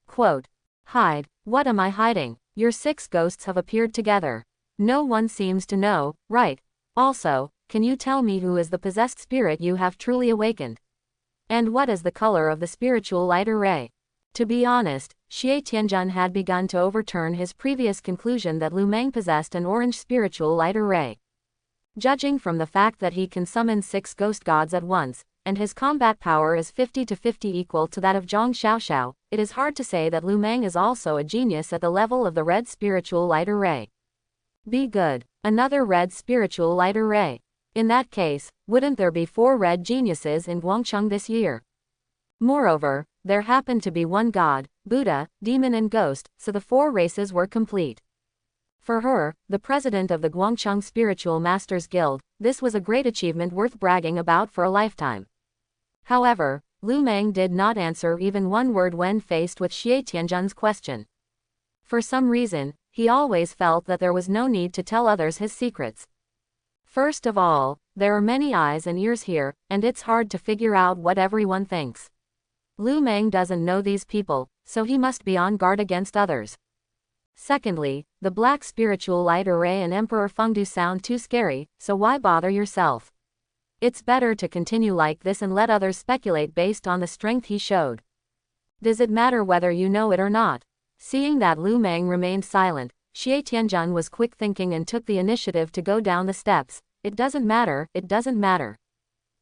Quote. Hide, what am I hiding? Your 6 ghosts have appeared together. No one seems to know, right? Also, can you tell me who is the possessed spirit you have truly awakened? And what is the color of the spiritual light array? To be honest, Xie Tianjun had begun to overturn his previous conclusion that Lu Meng possessed an orange spiritual light array. Judging from the fact that he can summon 6 ghost gods at once, and his combat power is 50-50 equal to that of Zhang Xiaoxiao, it is hard to say that Lu Meng is also a genius at the level of the red spiritual light array. Be good. Another red spiritual light array. In that case, wouldn't there be 4 red geniuses in Guangcheng this year? Moreover, there happened to be 1 god, Buddha, demon and ghost, so the 4 races were complete. For her, the president of the Guangcheng Spiritual Masters Guild, this was a great achievement worth bragging about for a lifetime. However, Lu Meng did not answer even one word when faced with Xie Tianzhen's question. For some reason, he always felt that there was no need to tell others his secrets. First of all, there are many eyes and ears here, and it's hard to figure out what everyone thinks. Lu Meng doesn't know these people, so he must be on guard against others. Secondly, the Black Spiritual Light Array and Emperor Fengdu sound too scary, so why bother yourself? It's better to continue like this and let others speculate based on the strength he showed. Does it matter whether you know it or not? Seeing that Lu Meng remained silent, Xie Tianzhen was quick thinking and took the initiative to go down the steps. It doesn't matter, it doesn't matter.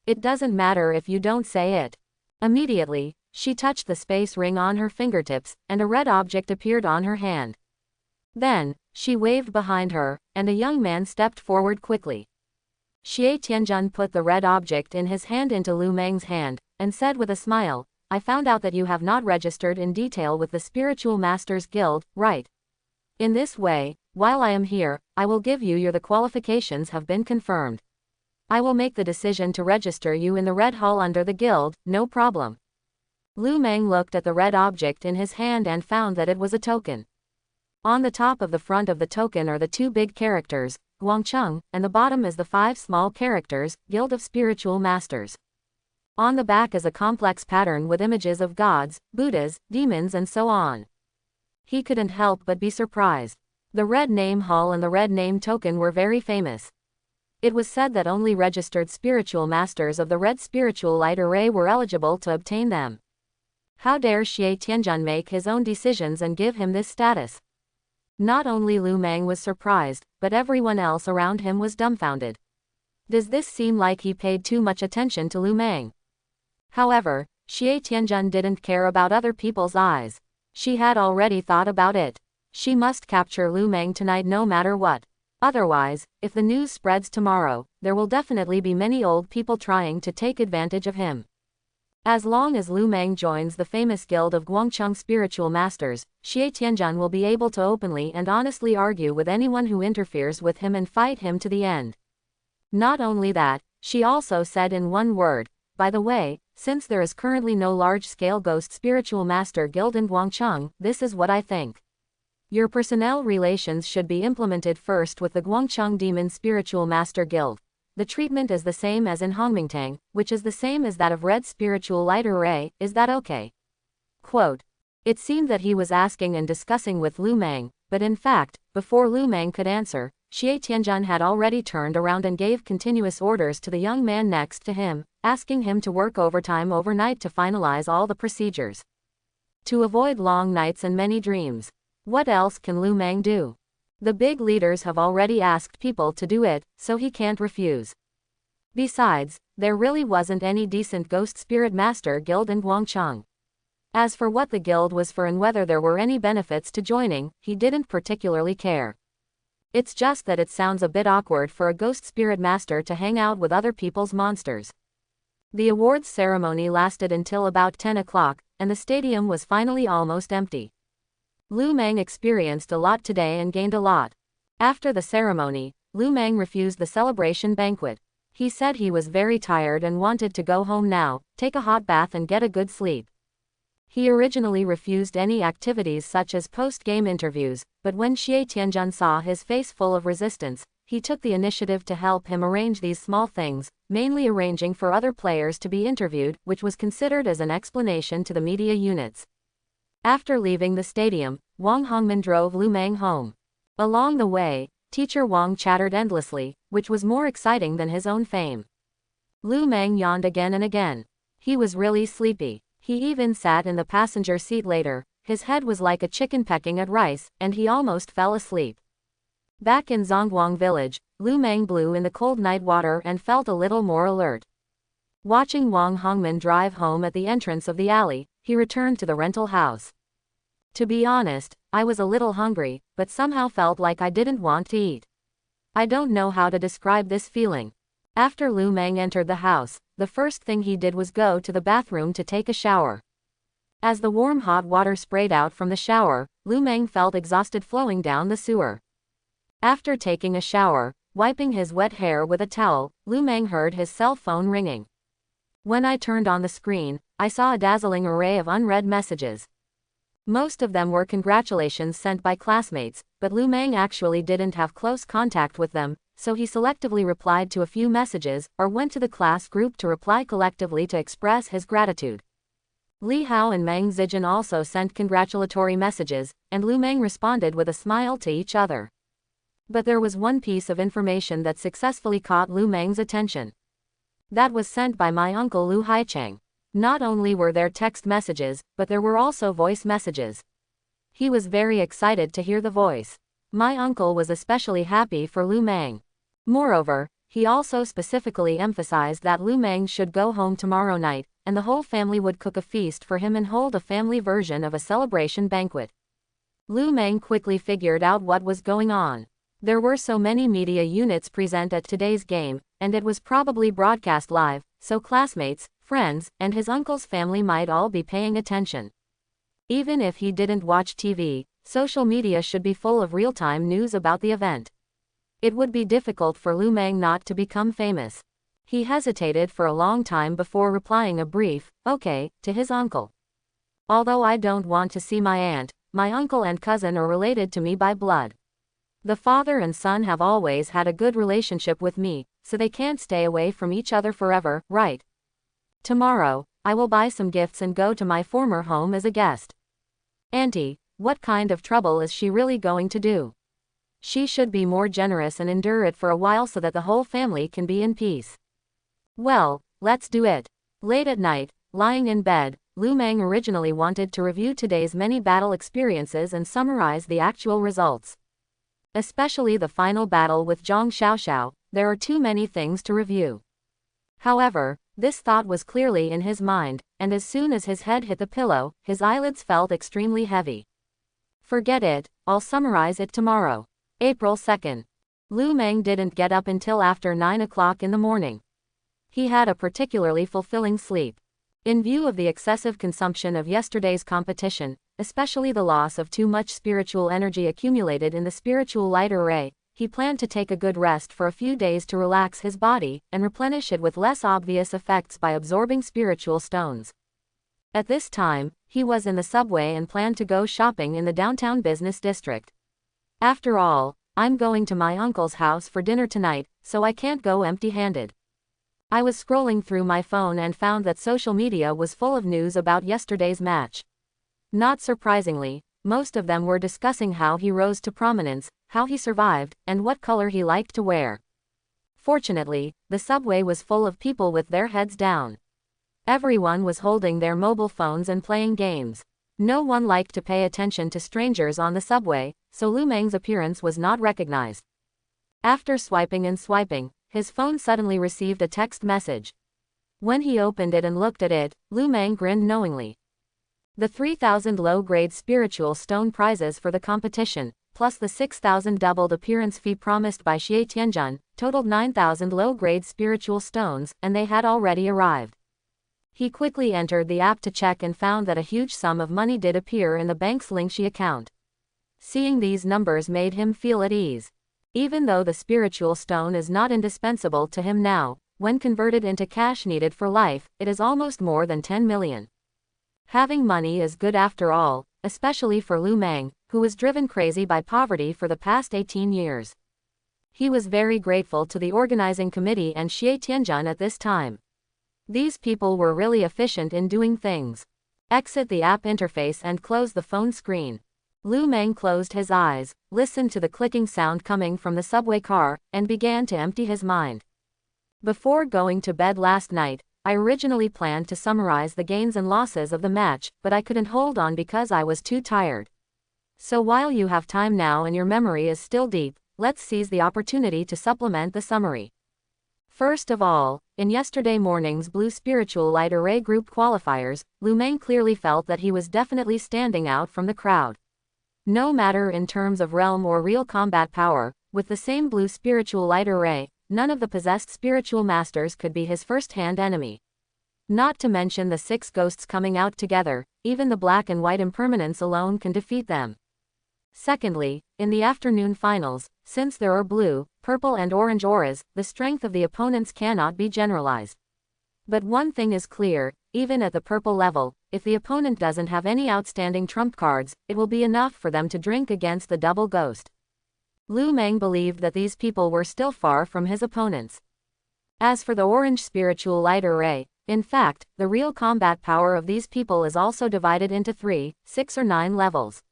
It doesn't matter if you don't say it. Immediately, she touched the space ring on her fingertips, and a red object appeared on her hand. Then, she waved behind her, and a young man stepped forward quickly. Xie Tianzhen put the red object in his hand into Lu Meng's hand, and said with a smile, I found out that you have not registered in detail with the Spiritual Masters Guild, right? In this way, while I am here, I will give you the qualifications have been confirmed. I will make the decision to register you in the Red Hall under the guild, no problem. Lu Meng looked at the red object in his hand and found that it was a token. On the top of the front of the token are the two big characters, Guangcheng, and the bottom is the 5 small characters, Guild of Spiritual Masters. On the back is a complex pattern with images of gods, Buddhas, demons and so on. He couldn't help but be surprised. The red name hall and the red name token were very famous. It was said that only registered spiritual masters of the Red Spiritual Light Array were eligible to obtain them. How dare Xie Tianzhen make his own decisions and give him this status? Not only Lu Meng was surprised, but everyone else around him was dumbfounded. Does this seem like he paid too much attention to Lu Meng? However, Xie Tianzhen didn't care about other people's eyes. She had already thought about it. She must capture Lu Meng tonight no matter what. Otherwise, if the news spreads tomorrow, there will definitely be many old people trying to take advantage of him. As long as Lu Meng joins the famous guild of Guangcheng Spiritual Masters, Xie Tianzhen will be able to openly and honestly argue with anyone who interferes with him and fight him to the end. Not only that, she also said in one word, by the way, since there is currently no large-scale Ghost Spiritual Master Guild in Guangcheng, this is what I think. Your personnel relations should be implemented first with the Guangcheng Demon Spiritual Master Guild. The treatment is the same as in Hongmingtang, which is the same as that of Red Spiritual Light Array, is that okay? Quote. It seemed that he was asking and discussing with Lu Meng, but in fact, before Lu Meng could answer, Xie Tianzhen had already turned around and gave continuous orders to the young man next to him, asking him to work overtime overnight to finalize all the procedures. To avoid long nights and many dreams. What else can Lu Meng do? The big leaders have already asked people to do it, so he can't refuse. Besides, there really wasn't any decent Ghost Spirit Master Guild in Guangcheng. As for what the guild was for and whether there were any benefits to joining, he didn't particularly care. It's just that it sounds a bit awkward for a Ghost Spirit Master to hang out with other people's monsters. The awards ceremony lasted until about 10 o'clock, and the stadium was finally almost empty. Lu Meng experienced a lot today and gained a lot. After the ceremony, Lu Meng refused the celebration banquet. He said he was very tired and wanted to go home now, take a hot bath and get a good sleep. He originally refused any activities such as post-game interviews, but when Xie Tianzhen saw his face full of resistance, he took the initiative to help him arrange these small things, mainly arranging for other players to be interviewed, which was considered as an explanation to the media units. After leaving the stadium, Wang Hongmin drove Lu Meng home. Along the way, teacher Wang chattered endlessly, which was more exciting than his own fame. Lu Meng yawned again and again. He was really sleepy. He even sat in the passenger seat later. His head was like a chicken pecking at rice, and he almost fell asleep. Back in Zongguang village, Lu Meng blew in the cold night water and felt a little more alert. Watching Wang Hongmin drive home at the entrance of the alley, he returned to the rental house. To be honest, I was a little hungry, but somehow felt like I didn't want to eat. I don't know how to describe this feeling. After Lu Meng entered the house, the first thing he did was go to the bathroom to take a shower. As the warm hot water sprayed out from the shower, Lu Meng felt exhausted flowing down the sewer. After taking a shower, wiping his wet hair with a towel, Lu Meng heard his cell phone ringing. When I turned on the screen, I saw a dazzling array of unread messages. Most of them were congratulations sent by classmates, but Lu Meng actually didn't have close contact with them, so he selectively replied to a few messages, or went to the class group to reply collectively to express his gratitude. Li Hao and Meng Zijin also sent congratulatory messages, and Lu Meng responded with a smile to each other. But there was one piece of information that successfully caught Lu Meng's attention. That was sent by my uncle Lu Haicheng. Not only were there text messages, but there were also voice messages. He was very excited to hear the voice. My uncle was especially happy for Lu Meng. Moreover, he also specifically emphasized that Lu Meng should go home tomorrow night, and the whole family would cook a feast for him and hold a family version of a celebration banquet. Lu Meng quickly figured out what was going on. There were so many media units present at today's game, and it was probably broadcast live, so classmates, friends, and his uncle's family might all be paying attention. Even if he didn't watch TV, social media should be full of real-time news about the event. It would be difficult for Lu Meng not to become famous. He hesitated for a long time before replying a brief, "Okay," to his uncle. Although I don't want to see my aunt, my uncle and cousin are related to me by blood. The father and son have always had a good relationship with me, so they can't stay away from each other forever, right? Tomorrow, I will buy some gifts and go to my former home as a guest. Auntie, what kind of trouble is she really going to do? She should be more generous and endure it for a while so that the whole family can be in peace. Well, let's do it. Late at night, lying in bed, Lu Meng originally wanted to review today's many battle experiences and summarize the actual results. Especially the final battle with Zhang Xiaoxiao, there are too many things to review. However, this thought was clearly in his mind, and as soon as his head hit the pillow, his eyelids felt extremely heavy. Forget it, I'll summarize it tomorrow. April 2nd. Lu Meng didn't get up until after 9 o'clock in the morning. He had a particularly fulfilling sleep. In view of the excessive consumption of yesterday's competition, especially the loss of too much spiritual energy accumulated in the spiritual light array, he planned to take a good rest for a few days to relax his body and replenish it with less obvious effects by absorbing spiritual stones. At this time, he was in the subway and planned to go shopping in the downtown business district. After all, I'm going to my uncle's house for dinner tonight, so I can't go empty-handed. I was scrolling through my phone and found that social media was full of news about yesterday's match. Not surprisingly, most of them were discussing how he rose to prominence, how he survived, and what color he liked to wear. Fortunately, the subway was full of people with their heads down. Everyone was holding their mobile phones and playing games. No one liked to pay attention to strangers on the subway, so Lu Meng's appearance was not recognized. After swiping and swiping, his phone suddenly received a text message. When he opened it and looked at it, Lu Meng grinned knowingly. The 3,000 low-grade spiritual stone prizes for the competition, plus the 6,000 doubled appearance fee promised by Xie Tianjun, totaled 9,000 low-grade spiritual stones, and they had already arrived. He quickly entered the app to check and found that a huge sum of money did appear in the bank's Lingxi account. Seeing these numbers made him feel at ease. Even though the spiritual stone is not indispensable to him now, when converted into cash needed for life, it is almost more than 10 million. Having money is good after all, especially for Lu Meng, who was driven crazy by poverty for the past 18 years. He was very grateful to the organizing committee and Xie Tianjun at this time. These people were really efficient in doing things. Exit the app interface and close the phone screen. Lu Meng closed his eyes, listened to the clicking sound coming from the subway car, and began to empty his mind. Before going to bed last night, I originally planned to summarize the gains and losses of the match, but I couldn't hold on because I was too tired. So while you have time now and your memory is still deep, let's seize the opportunity to supplement the summary. First of all, in yesterday morning's Blue Spiritual Light Array Group qualifiers, Lu Meng clearly felt that he was definitely standing out from the crowd. No matter in terms of realm or real combat power, with the same Blue Spiritual Light Array, none of the possessed spiritual masters could be his first-hand enemy. Not to mention the 6 ghosts coming out together, even the black and white impermanence alone can defeat them. Secondly, in the afternoon finals, since there are blue, purple and orange auras, the strength of the opponents cannot be generalized. But one thing is clear, even at the purple level, if the opponent doesn't have any outstanding trump cards, it will be enough for them to drink against the double ghost. Lu Meng believed that these people were still far from his opponents. As for the orange spiritual light array, in fact, the real combat power of these people is also divided into 3, 6 or 9 levels.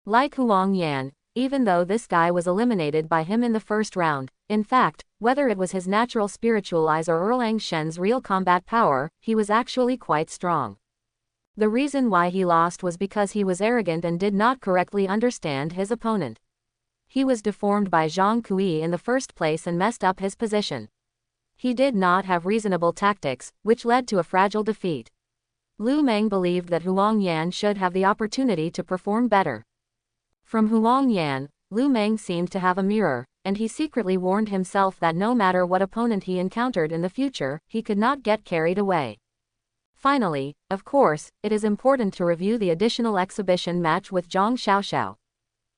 Like Huang Yan, even though this guy was eliminated by him in the first round, in fact, whether it was his natural spiritual eyes or Erlang Shen's real combat power, he was actually quite strong. The reason why he lost was because he was arrogant and did not correctly understand his opponent. He was deformed by Zhang Kui in the first place and messed up his position. He did not have reasonable tactics, which led to a fragile defeat. Lu Meng believed that Huang Yan should have the opportunity to perform better. From Huang Yan, Lu Meng seemed to have a mirror, and he secretly warned himself that no matter what opponent he encountered in the future, he could not get carried away. Finally, of course, it is important to review the additional exhibition match with Zhang Xiaoxiao.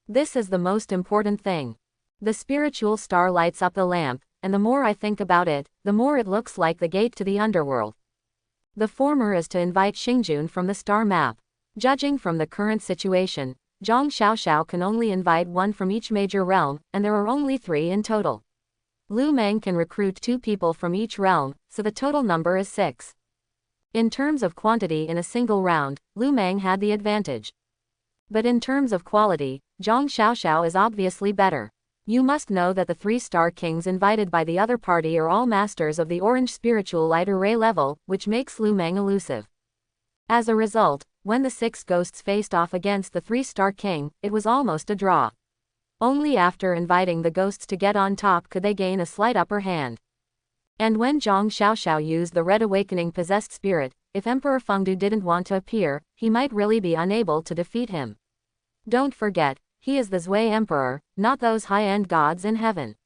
This is the most important thing. The spiritual star lights up the lamp, and the more I think about it, the more it looks like the gate to the underworld. The former is to invite Xingjun from the star map. Judging from the current situation, Zhang Xiaoxiao can only invite one from each major realm, and there are only 3 in total. Lu Meng can recruit 2 people from each realm, so the total number is 6. In terms of quantity in a single round, Lu Meng had the advantage. But in terms of quality, Zhang Xiaoxiao is obviously better. You must know that the 3-star kings invited by the other party are all masters of the orange spiritual light array level, which makes Lu Meng elusive. As a result, when the 6 ghosts faced off against the 3-star king, it was almost a draw. Only after inviting the ghosts to get on top could they gain a slight upper hand. And when Zhang Xiaoxiao used the Red Awakening possessed spirit, if Emperor Fengdu didn't want to appear, he might really be unable to defeat him. Don't forget, he is the Zui Emperor, not those high-end gods in heaven.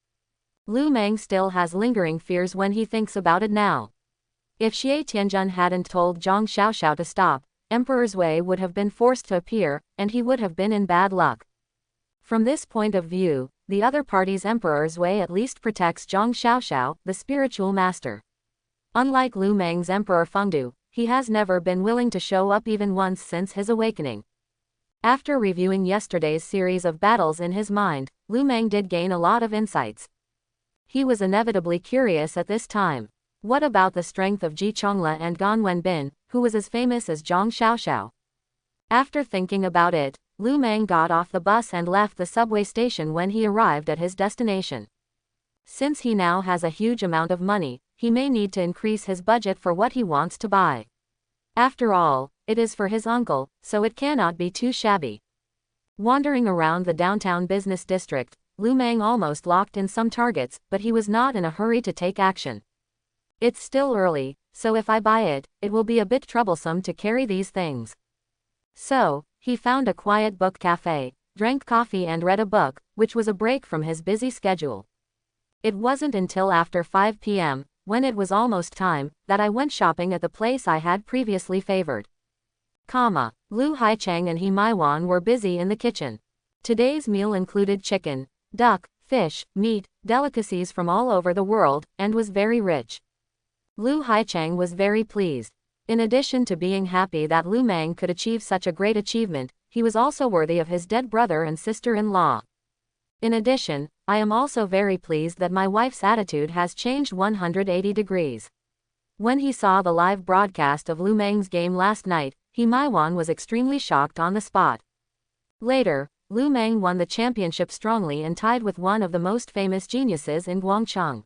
Lu Meng still has lingering fears when he thinks about it now. If Xie Tianjun hadn't told Zhang Xiaoxiao to stop, Emperor Zui would have been forced to appear, and he would have been in bad luck. From this point of view, the other party's Emperor Zui at least protects Zhang Xiaoxiao, the spiritual master. Unlike Lu Meng's Emperor Fengdu, he has never been willing to show up even once since his awakening. After reviewing yesterday's series of battles in his mind, Lu Meng did gain a lot of insights. He was inevitably curious at this time. What about the strength of Ji Chongla and Gan Wenbin, who was as famous as Zhang Xiaoxiao? After thinking about it, Lu Meng got off the bus and left the subway station when he arrived at his destination. Since he now has a huge amount of money, he may need to increase his budget for what he wants to buy. After all, it is for his uncle, so it cannot be too shabby. Wandering around the downtown business district, Lu Meng almost locked in some targets, but he was not in a hurry to take action. It's still early, so if I buy it, it will be a bit troublesome to carry these things. So, he found a quiet book cafe, drank coffee and read a book, which was a break from his busy schedule. It wasn't until after 5 p.m., when it was almost time, that I went shopping at the place I had previously favored. Lu Haicheng and He Maiwan were busy in the kitchen. Today's meal included chicken, duck, fish, meat, delicacies from all over the world, and was very rich. Lu Haicheng was very pleased. In addition to being happy that Lu Meng could achieve such a great achievement, he was also worthy of his dead brother and sister-in-law. In addition, I am also very pleased that my wife's attitude has changed 180 degrees. When he saw the live broadcast of Lu Meng's game last night, He Maiwan was extremely shocked on the spot. Later, Lu Meng won the championship strongly and tied with one of the most famous geniuses in Guangcheng.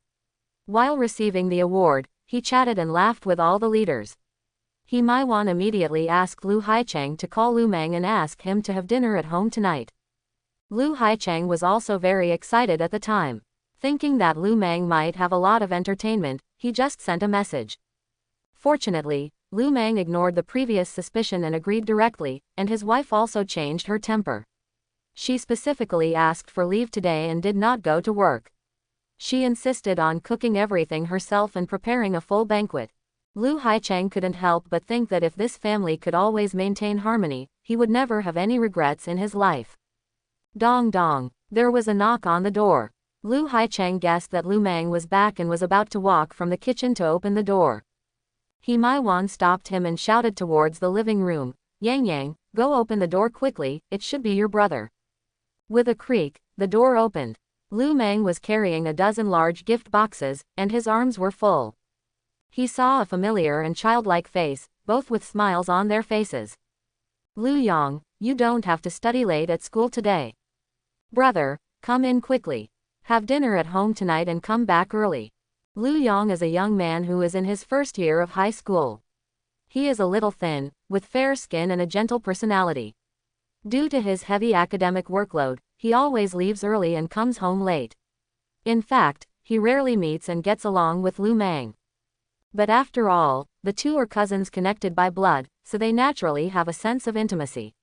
While receiving the award, he chatted and laughed with all the leaders. He Maiwan immediately asked Lu Haicheng to call Lu Meng and ask him to have dinner at home tonight. Lu Haicheng was also very excited at the time. Thinking that Lu Meng might have a lot of entertainment, he just sent a message. Fortunately, Lu Meng ignored the previous suspicion and agreed directly, and his wife also changed her temper. She specifically asked for leave today and did not go to work. She insisted on cooking everything herself and preparing a full banquet. Lu Haicheng couldn't help but think that if this family could always maintain harmony, he would never have any regrets in his life. Dong dong. There was a knock on the door. Lu Haicheng guessed that Lu Meng was back and was about to walk from the kitchen to open the door. He Maiwan stopped him and shouted towards the living room, "Yang Yang, go open the door quickly, it should be your brother." With a creak, the door opened. Lu Meng was carrying a dozen large gift boxes, and his arms were full. He saw a familiar and childlike face, both with smiles on their faces. "Lu Yang, you don't have to study late at school today. Brother, come in quickly. Have dinner at home tonight and come back early." Lu Yang is a young man who is in his first year of high school. He is a little thin, with fair skin and a gentle personality. Due to his heavy academic workload, he always leaves early and comes home late. In fact, he rarely meets and gets along with Lu Meng. But after all, the two are cousins connected by blood, so they naturally have a sense of intimacy.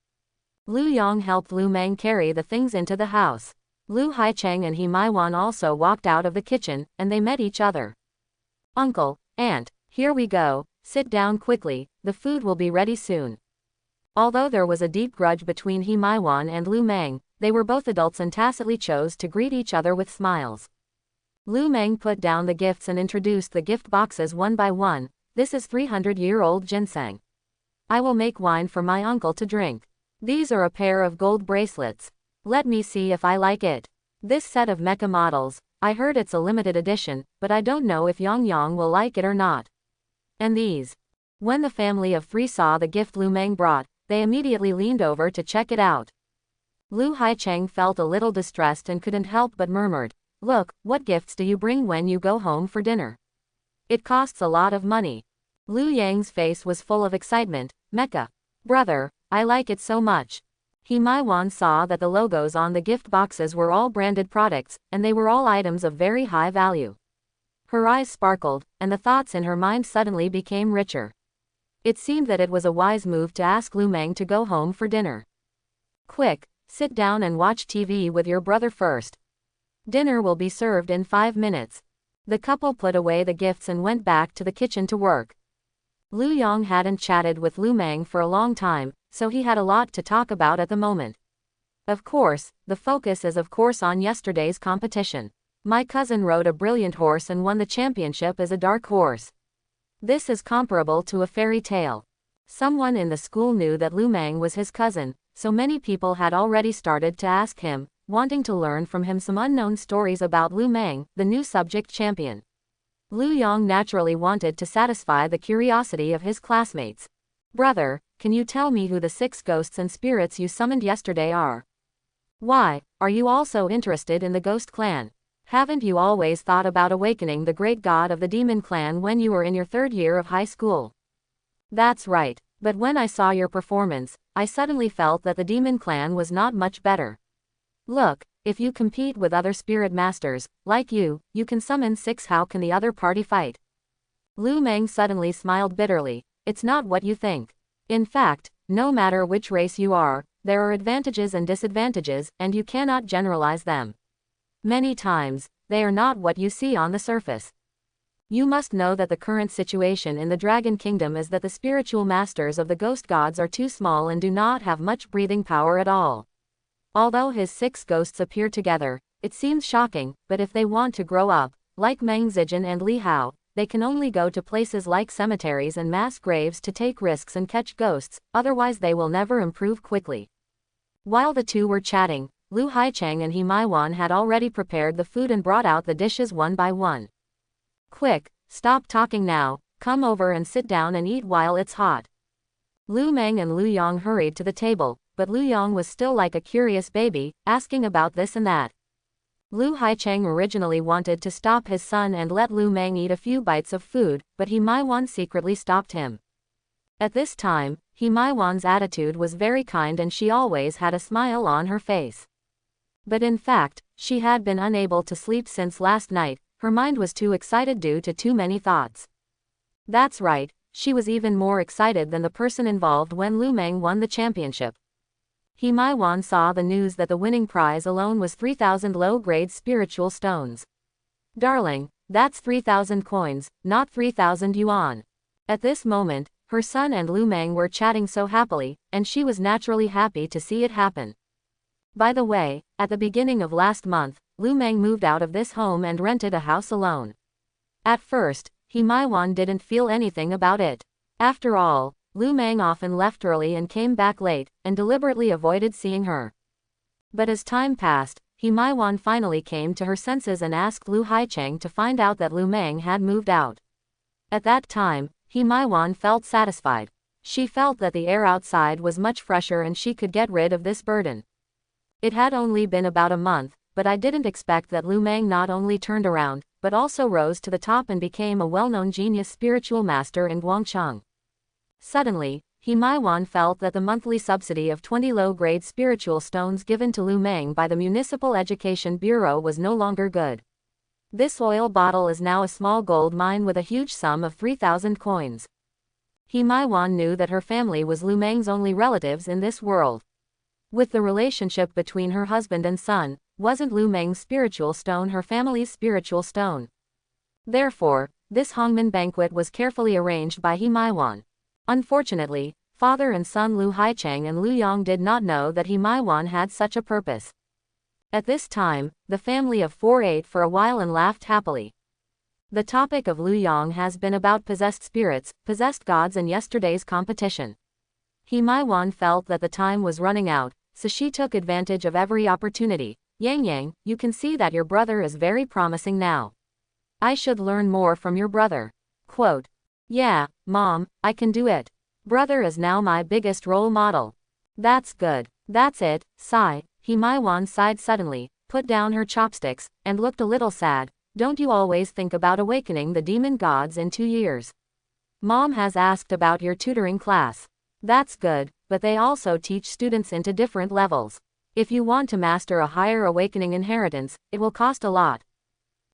Lu Yang helped Lu Meng carry the things into the house. Lu Haicheng and He Maiwan also walked out of the kitchen, and they met each other. "Uncle, Aunt, here we go, sit down quickly, the food will be ready soon." Although there was a deep grudge between He Maiwan and Lu Meng, they were both adults and tacitly chose to greet each other with smiles. Lu Meng put down the gifts and introduced the gift boxes one by one. "This is 300-year-old ginseng. I will make wine for my uncle to drink. These are a pair of gold bracelets. Let me see if I like it. This set of mecha models, I heard it's a limited edition, but I don't know if Yang Yang will like it or not. And these." When the family of three saw the gift Lu Meng brought, they immediately leaned over to check it out. Lu Haicheng felt a little distressed and couldn't help but murmured, "Look, what gifts do you bring when you go home for dinner? It costs a lot of money." Lu Yang's face was full of excitement. "Mecha. Brother, I like it so much." He Maiwan saw that the logos on the gift boxes were all branded products, and they were all items of very high value. Her eyes sparkled, and the thoughts in her mind suddenly became richer. It seemed that it was a wise move to ask Lu Meng to go home for dinner. "Quick, sit down and watch TV with your brother first. Dinner will be served in 5 minutes." The couple put away the gifts and went back to the kitchen to work. Lu Yang hadn't chatted with Lu Meng for a long time, so he had a lot to talk about at the moment. Of course, the focus is of course on yesterday's competition. "My cousin rode a brilliant horse and won the championship as a dark horse. This is comparable to a fairy tale." Someone in the school knew that Lu Meng was his cousin, so many people had already started to ask him, wanting to learn from him some unknown stories about Lu Meng, the new subject champion. Lu Yang naturally wanted to satisfy the curiosity of his classmates. "Brother, can you tell me who the 6 ghosts and spirits you summoned yesterday are? Why, are you also interested in the ghost clan? Haven't you always thought about awakening the great god of the demon clan when you were in your 3rd year of high school?" "That's right, but when I saw your performance, I suddenly felt that the demon clan was not much better. Look, if you compete with other spirit masters, like you can summon 6, how can the other party fight?" Lu Meng suddenly smiled bitterly. "It's not what you think. In fact, no matter which race you are, there are advantages and disadvantages, and you cannot generalize them. Many times, they are not what you see on the surface. You must know that the current situation in the Dragon Kingdom is that the spiritual masters of the ghost gods are too small and do not have much breathing power at all. Although his 6 ghosts appear together, it seems shocking, but if they want to grow up, like Meng Zijin and Li Hao, they can only go to places like cemeteries and mass graves to take risks and catch ghosts, otherwise they will never improve quickly." While the two were chatting, Lu Haicheng and He Maiwan had already prepared the food and brought out the dishes one by one. "Quick, stop talking now, come over and sit down and eat while it's hot." Lu Meng and Lu Yang hurried to the table, but Lu Yang was still like a curious baby, asking about this and that. Lu Haicheng originally wanted to stop his son and let Lu Meng eat a few bites of food, but He Maiwan secretly stopped him. At this time, He Maiwan's attitude was very kind and she always had a smile on her face. But in fact, she had been unable to sleep since last night, her mind was too excited due to too many thoughts. That's right, she was even more excited than the person involved when Lu Meng won the championship. He Maiwan saw the news that the winning prize alone was 3,000 low-grade spiritual stones. "Darling, that's 3,000 coins, not 3,000 yuan." At this moment, her son and Lu Meng were chatting so happily, and she was naturally happy to see it happen. By the way, at the beginning of last month, Lu Meng moved out of this home and rented a house alone. At first, He Maiwan didn't feel anything about it. After all, Lu Meng often left early and came back late, and deliberately avoided seeing her. But as time passed, He Maiwan finally came to her senses and asked Lu Haicheng to find out that Lu Meng had moved out. At that time, He Maiwan felt satisfied. She felt that the air outside was much fresher and she could get rid of this burden. It had only been about a month, but I didn't expect that Lu Meng not only turned around, but also rose to the top and became a well-known genius spiritual master in Guangcheng. Suddenly, He Maiwan felt that the monthly subsidy of 20 low-grade spiritual stones given to Lu Meng by the Municipal Education Bureau was no longer good. This oil bottle is now a small gold mine with a huge sum of 3,000 coins. He Maiwan knew that her family was Lu Meng's only relatives in this world. With the relationship between her husband and son, wasn't Lu Meng's spiritual stone her family's spiritual stone? Therefore, this Hongmen banquet was carefully arranged by He Maiwan. Unfortunately, father and son Lu Haicheng and Lu Yong did not know that He Maiwan had such a purpose. At this time, the family of four ate for a while and laughed happily. The topic of Lu Yong has been about possessed spirits, possessed gods and yesterday's competition. He Maiwan felt that the time was running out, so she took advantage of every opportunity. Yang Yang, you can see that your brother is very promising now. I should learn more from your brother. Quote. Yeah, Mom, I can do it. Brother is now my biggest role model. That's good. That's it, sigh. He Maiwan sighed suddenly, put down her chopsticks, and looked a little sad. Don't you always think about awakening the demon gods in 2 years? Mom has asked about your tutoring class. That's good, but they also teach students into different levels. If you want to master a higher awakening inheritance, it will cost a lot.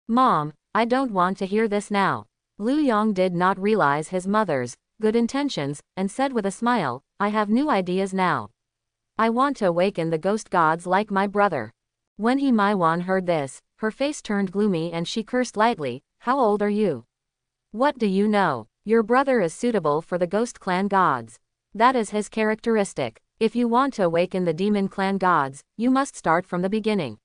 Mom, I don't want to hear this now. Lu Yong did not realize his mother's good intentions, and said with a smile, I have new ideas now. I want to awaken the ghost gods like my brother. When He Maiwan heard this, her face turned gloomy and she cursed lightly. How old are you? What do you know? Your brother is suitable for the ghost clan gods. That is his characteristic. If you want to awaken the demon clan gods, you must start from the beginning.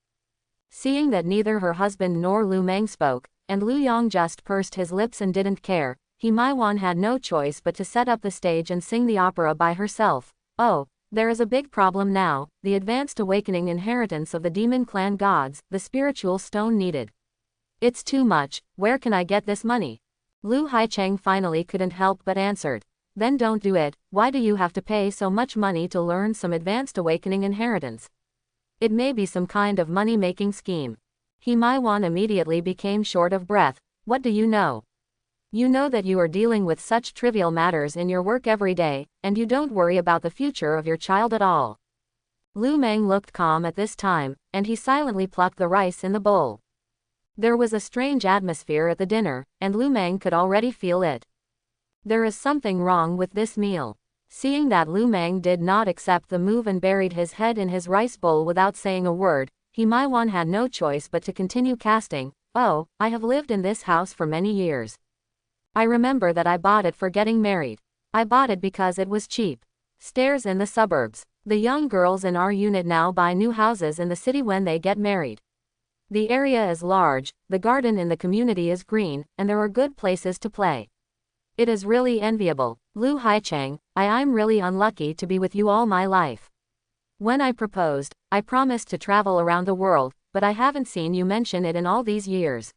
Seeing that neither her husband nor Lu Meng spoke, and Lu Yong just pursed his lips and didn't care, He Maiwan had no choice but to set up the stage and sing the opera by herself. Oh, there is a big problem now, the advanced awakening inheritance of the demon clan gods, the spiritual stone needed. It's too much, where can I get this money? Lu Haicheng finally couldn't help but answered. Then don't do it. Why do you have to pay so much money to learn some advanced awakening inheritance? It may be some kind of money-making scheme. He Maiwan immediately became short of breath. What do you know? You know that you are dealing with such trivial matters in your work every day, and you don't worry about the future of your child at all. Lu Meng looked calm at this time, and he silently plucked the rice in the bowl. There was a strange atmosphere at the dinner, and Lu Meng could already feel it. There is something wrong with this meal. Seeing that Lu Meng did not accept the move and buried his head in his rice bowl without saying a word, He Maiwan had no choice but to continue casting. Oh, I have lived in this house for many years. I remember that I bought it for getting married. I bought it because it was cheap. Stairs in the suburbs. The young girls in our unit now buy new houses in the city when they get married. The area is large, the garden in the community is green, and there are good places to play. It is really enviable. Lu Haicheng, I'm really unlucky to be with you all my life. When I proposed, I promised to travel around the world, but I haven't seen you mention it in all these years.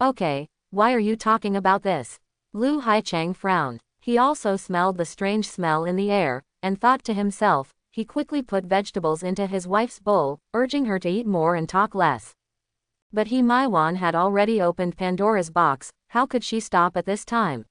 Okay, why are you talking about this? Lu Haicheng frowned. He also smelled the strange smell in the air, and thought to himself. He quickly put vegetables into his wife's bowl, urging her to eat more and talk less. But He Maiwan had already opened Pandora's box. How could she stop at this time?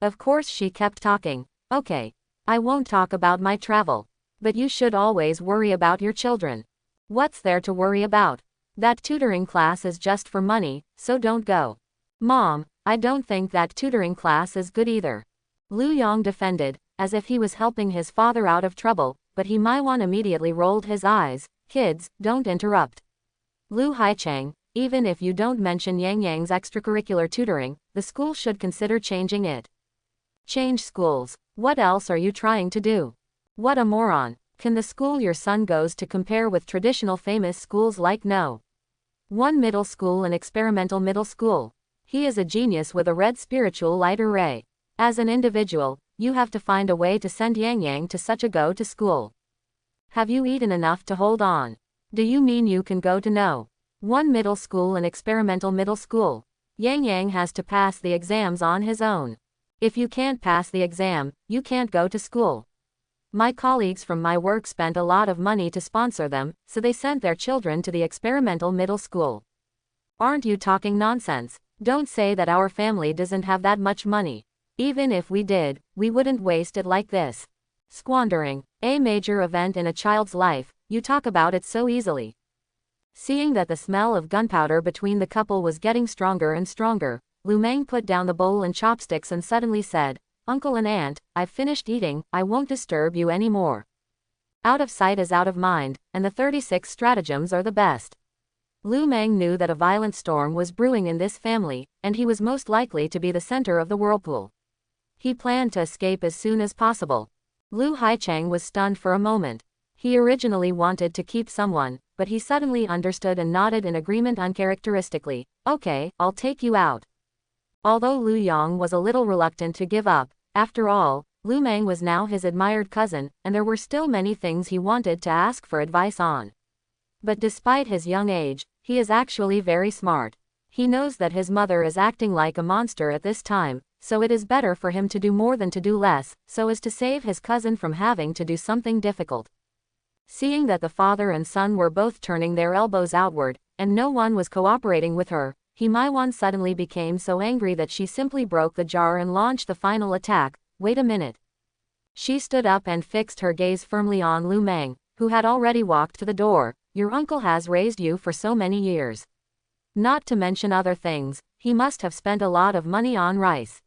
Of course she kept talking. Okay, I won't talk about my travel. But you should always worry about your children. What's there to worry about? That tutoring class is just for money, so don't go. Mom, I don't think that tutoring class is good either. Lu Yong defended, as if he was helping his father out of trouble, but He Maiwan immediately rolled his eyes. Kids, don't interrupt. Lu Haicheng, even if you don't mention Yang Yang's extracurricular tutoring, the school should consider changing it. Change schools. What else are you trying to do? What a moron. Can the school your son goes to compare with traditional famous schools like No. 1 middle school and experimental middle school? He is a genius with a red spiritual light array. As an individual, you have to find a way to send Yang Yang to such a go-to school. Have you eaten enough to hold on? Do you mean you can go to no. One middle school and experimental middle school? Yang Yang has to pass the exams on his own. If you can't pass the exam, you can't go to school. My colleagues from my work spent a lot of money to sponsor them, so they sent their children to the experimental middle school. Aren't you talking nonsense? Don't say that our family doesn't have that much money. Even if we did, we wouldn't waste it like this. Squandering a major event in a child's life, you talk about it so easily. Seeing that the smell of gunpowder between the couple was getting stronger and stronger, Lu Meng put down the bowl and chopsticks and suddenly said, "Uncle and Aunt, I've finished eating, I won't disturb you anymore." Out of sight is out of mind, and the 36 stratagems are the best. Lu Meng knew that a violent storm was brewing in this family, and he was most likely to be the center of the whirlpool. He planned to escape as soon as possible. Lu Haicheng was stunned for a moment. He originally wanted to keep someone, but he suddenly understood and nodded in agreement uncharacteristically. "Okay, I'll take you out." Although Lu Yang was a little reluctant to give up, after all, Lu Meng was now his admired cousin, and there were still many things he wanted to ask for advice on. But despite his young age, he is actually very smart. He knows that his mother is acting like a monster at this time, so it is better for him to do more than to do less, so as to save his cousin from having to do something difficult. Seeing that the father and son were both turning their elbows outward, and no one was cooperating with her, He Maiwan suddenly became so angry that she simply broke the jar and launched the final attack. "Wait a minute." She stood up and fixed her gaze firmly on Lu Meng, who had already walked to the door. "Your uncle has raised you for so many years. Not to mention other things, he must have spent a lot of money on rice.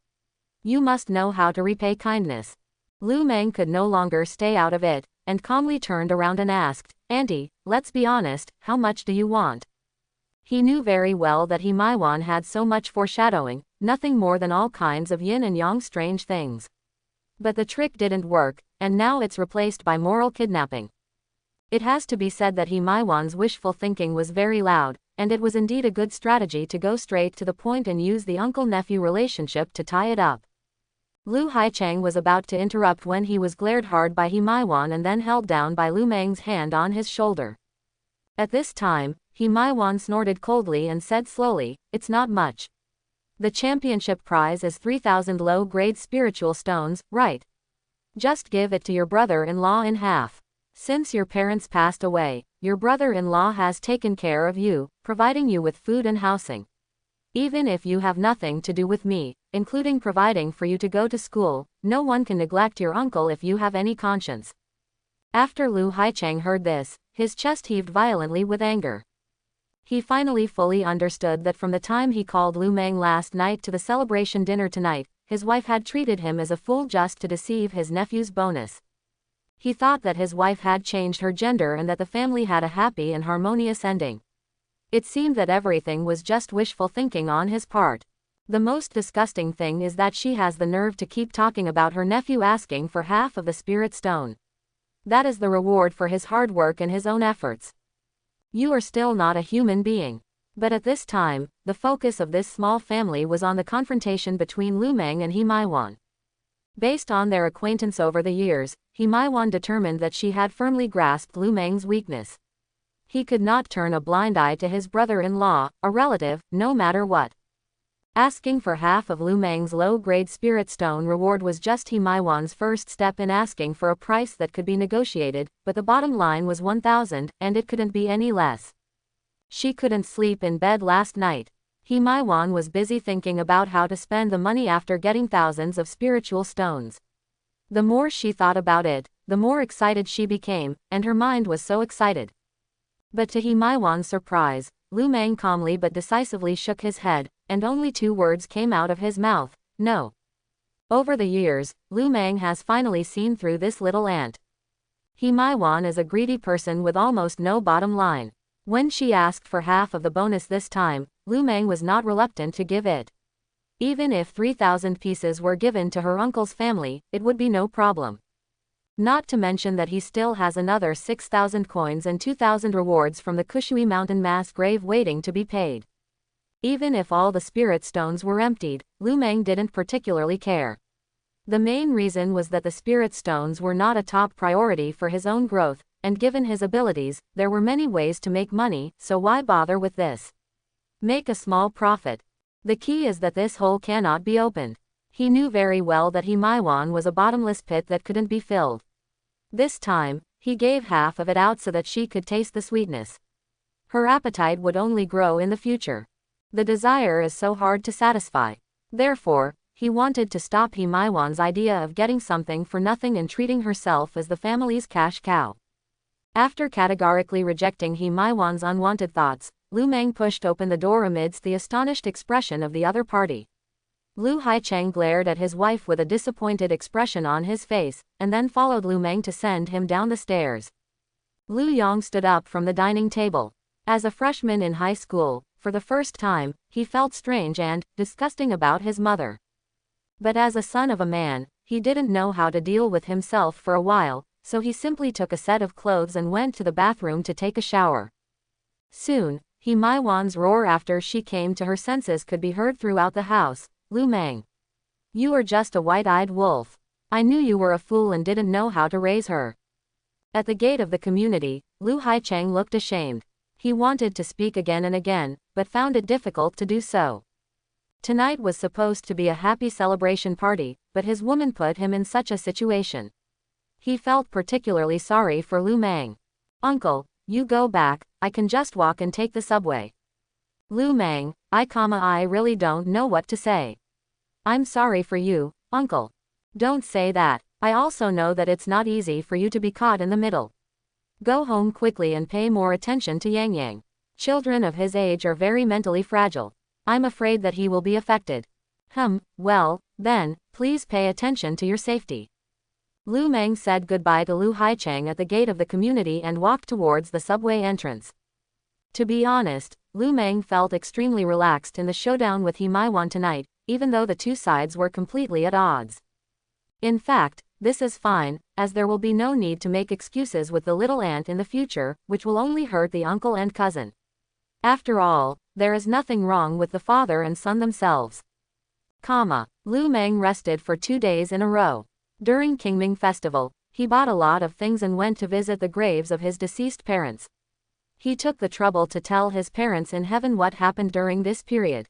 You must know how to repay kindness." Lu Meng could no longer stay out of it, and calmly turned around and asked, "Auntie, let's be honest, how much do you want?" He knew very well that He Maiwan had so much foreshadowing, nothing more than all kinds of yin and yang strange things. But the trick didn't work, and now it's replaced by moral kidnapping. It has to be said that He Maiwan's wishful thinking was very loud, and it was indeed a good strategy to go straight to the point and use the uncle-nephew relationship to tie it up. Lu Haicheng was about to interrupt when he was glared hard by He Maiwan and then held down by Lu Meng's hand on his shoulder. At this time, He Maiwan snorted coldly and said slowly, "It's not much. The championship prize is 3,000 low-grade spiritual stones, right? Just give it to your brother-in-law in half. Since your parents passed away, your brother-in-law has taken care of you, providing you with food and housing. Even if you have nothing to do with me, including providing for you to go to school, no one can neglect your uncle if you have any conscience." After Lu Haicheng heard this, his chest heaved violently with anger. He finally fully understood that from the time he called Lu Meng last night to the celebration dinner tonight, his wife had treated him as a fool just to deceive his nephew's bonus. He thought that his wife had changed her gender and that the family had a happy and harmonious ending. It seemed that everything was just wishful thinking on his part. The most disgusting thing is that she has the nerve to keep talking about her nephew asking for half of the spirit stone. That is the reward for his hard work and his own efforts. You are still not a human being. But at this time, the focus of this small family was on the confrontation between Lu Meng and He Maiwan. Based on their acquaintance over the years, He Maiwan determined that she had firmly grasped Lu Meng's weakness. He could not turn a blind eye to his brother-in-law, a relative, no matter what. Asking for half of Lu Meng's low-grade spirit stone reward was just He Maiwan's first step in asking for a price that could be negotiated, but the bottom line was 1,000, and it couldn't be any less. She couldn't sleep in bed last night. He Maiwan was busy thinking about how to spend the money after getting thousands of spiritual stones. The more she thought about it, the more excited she became, and her mind was so excited. But to He Maiwan's surprise, Lu Meng calmly but decisively shook his head, and only 2 words came out of his mouth: "No." Over the years, Lu Meng has finally seen through this little ant. He Maiwan is a greedy person with almost no bottom line. When she asked for half of the bonus this time, Lu Meng was not reluctant to give it. Even if 3,000 pieces were given to her uncle's family, it would be no problem. Not to mention that he still has another 6,000 coins and 2,000 rewards from the Kushui Mountain mass grave waiting to be paid. Even if all the spirit stones were emptied, Lu Meng didn't particularly care. The main reason was that the spirit stones were not a top priority for his own growth, and given his abilities, there were many ways to make money, so why bother with this? Make a small profit. The key is that this hole cannot be opened. He knew very well that Maiwan was a bottomless pit that couldn't be filled. This time, he gave half of it out so that she could taste the sweetness. Her appetite would only grow in the future. The desire is so hard to satisfy. Therefore, he wanted to stop Maiwan's idea of getting something for nothing and treating herself as the family's cash cow. After categorically rejecting Maiwan's unwanted thoughts, Lu Meng pushed open the door amidst the astonished expression of the other party. Lu Haicheng glared at his wife with a disappointed expression on his face, and then followed Lu Meng to send him down the stairs. Lu Yong stood up from the dining table. As a freshman in high school, for the first time, he felt strange and disgusting about his mother. But as a son of a man, he didn't know how to deal with himself for a while, so he simply took a set of clothes and went to the bathroom to take a shower. Soon, Maiwan's roar after she came to her senses could be heard throughout the house. Lu Meng. You are just a white-eyed wolf. I knew you were a fool and didn't know how to raise her. At the gate of the community, Lu Haicheng looked ashamed. He wanted to speak again and again, but found it difficult to do so. Tonight was supposed to be a happy celebration party, but his woman put him in such a situation. He felt particularly sorry for Lu Meng. Uncle, you go back, I can just walk and take the subway. Lu Meng, I really don't know what to say. I'm sorry for you, uncle. Don't say that. I also know that it's not easy for you to be caught in the middle. Go home quickly and pay more attention to Yang Yang. Children of his age are very mentally fragile. I'm afraid that he will be affected. Well, then, please pay attention to your safety. Lu Meng said goodbye to Lu Haicheng at the gate of the community and walked towards the subway entrance. To be honest, Lu Meng felt extremely relaxed in the showdown with Maiwan tonight, even though the two sides were completely at odds. In fact, this is fine, as there will be no need to make excuses with the little aunt in the future, which will only hurt the uncle and cousin. After all, there is nothing wrong with the father and son themselves. Lu Meng rested for 2 days in a row. During Qingming Festival, he bought a lot of things and went to visit the graves of his deceased parents. He took the trouble to tell his parents in heaven what happened during this period.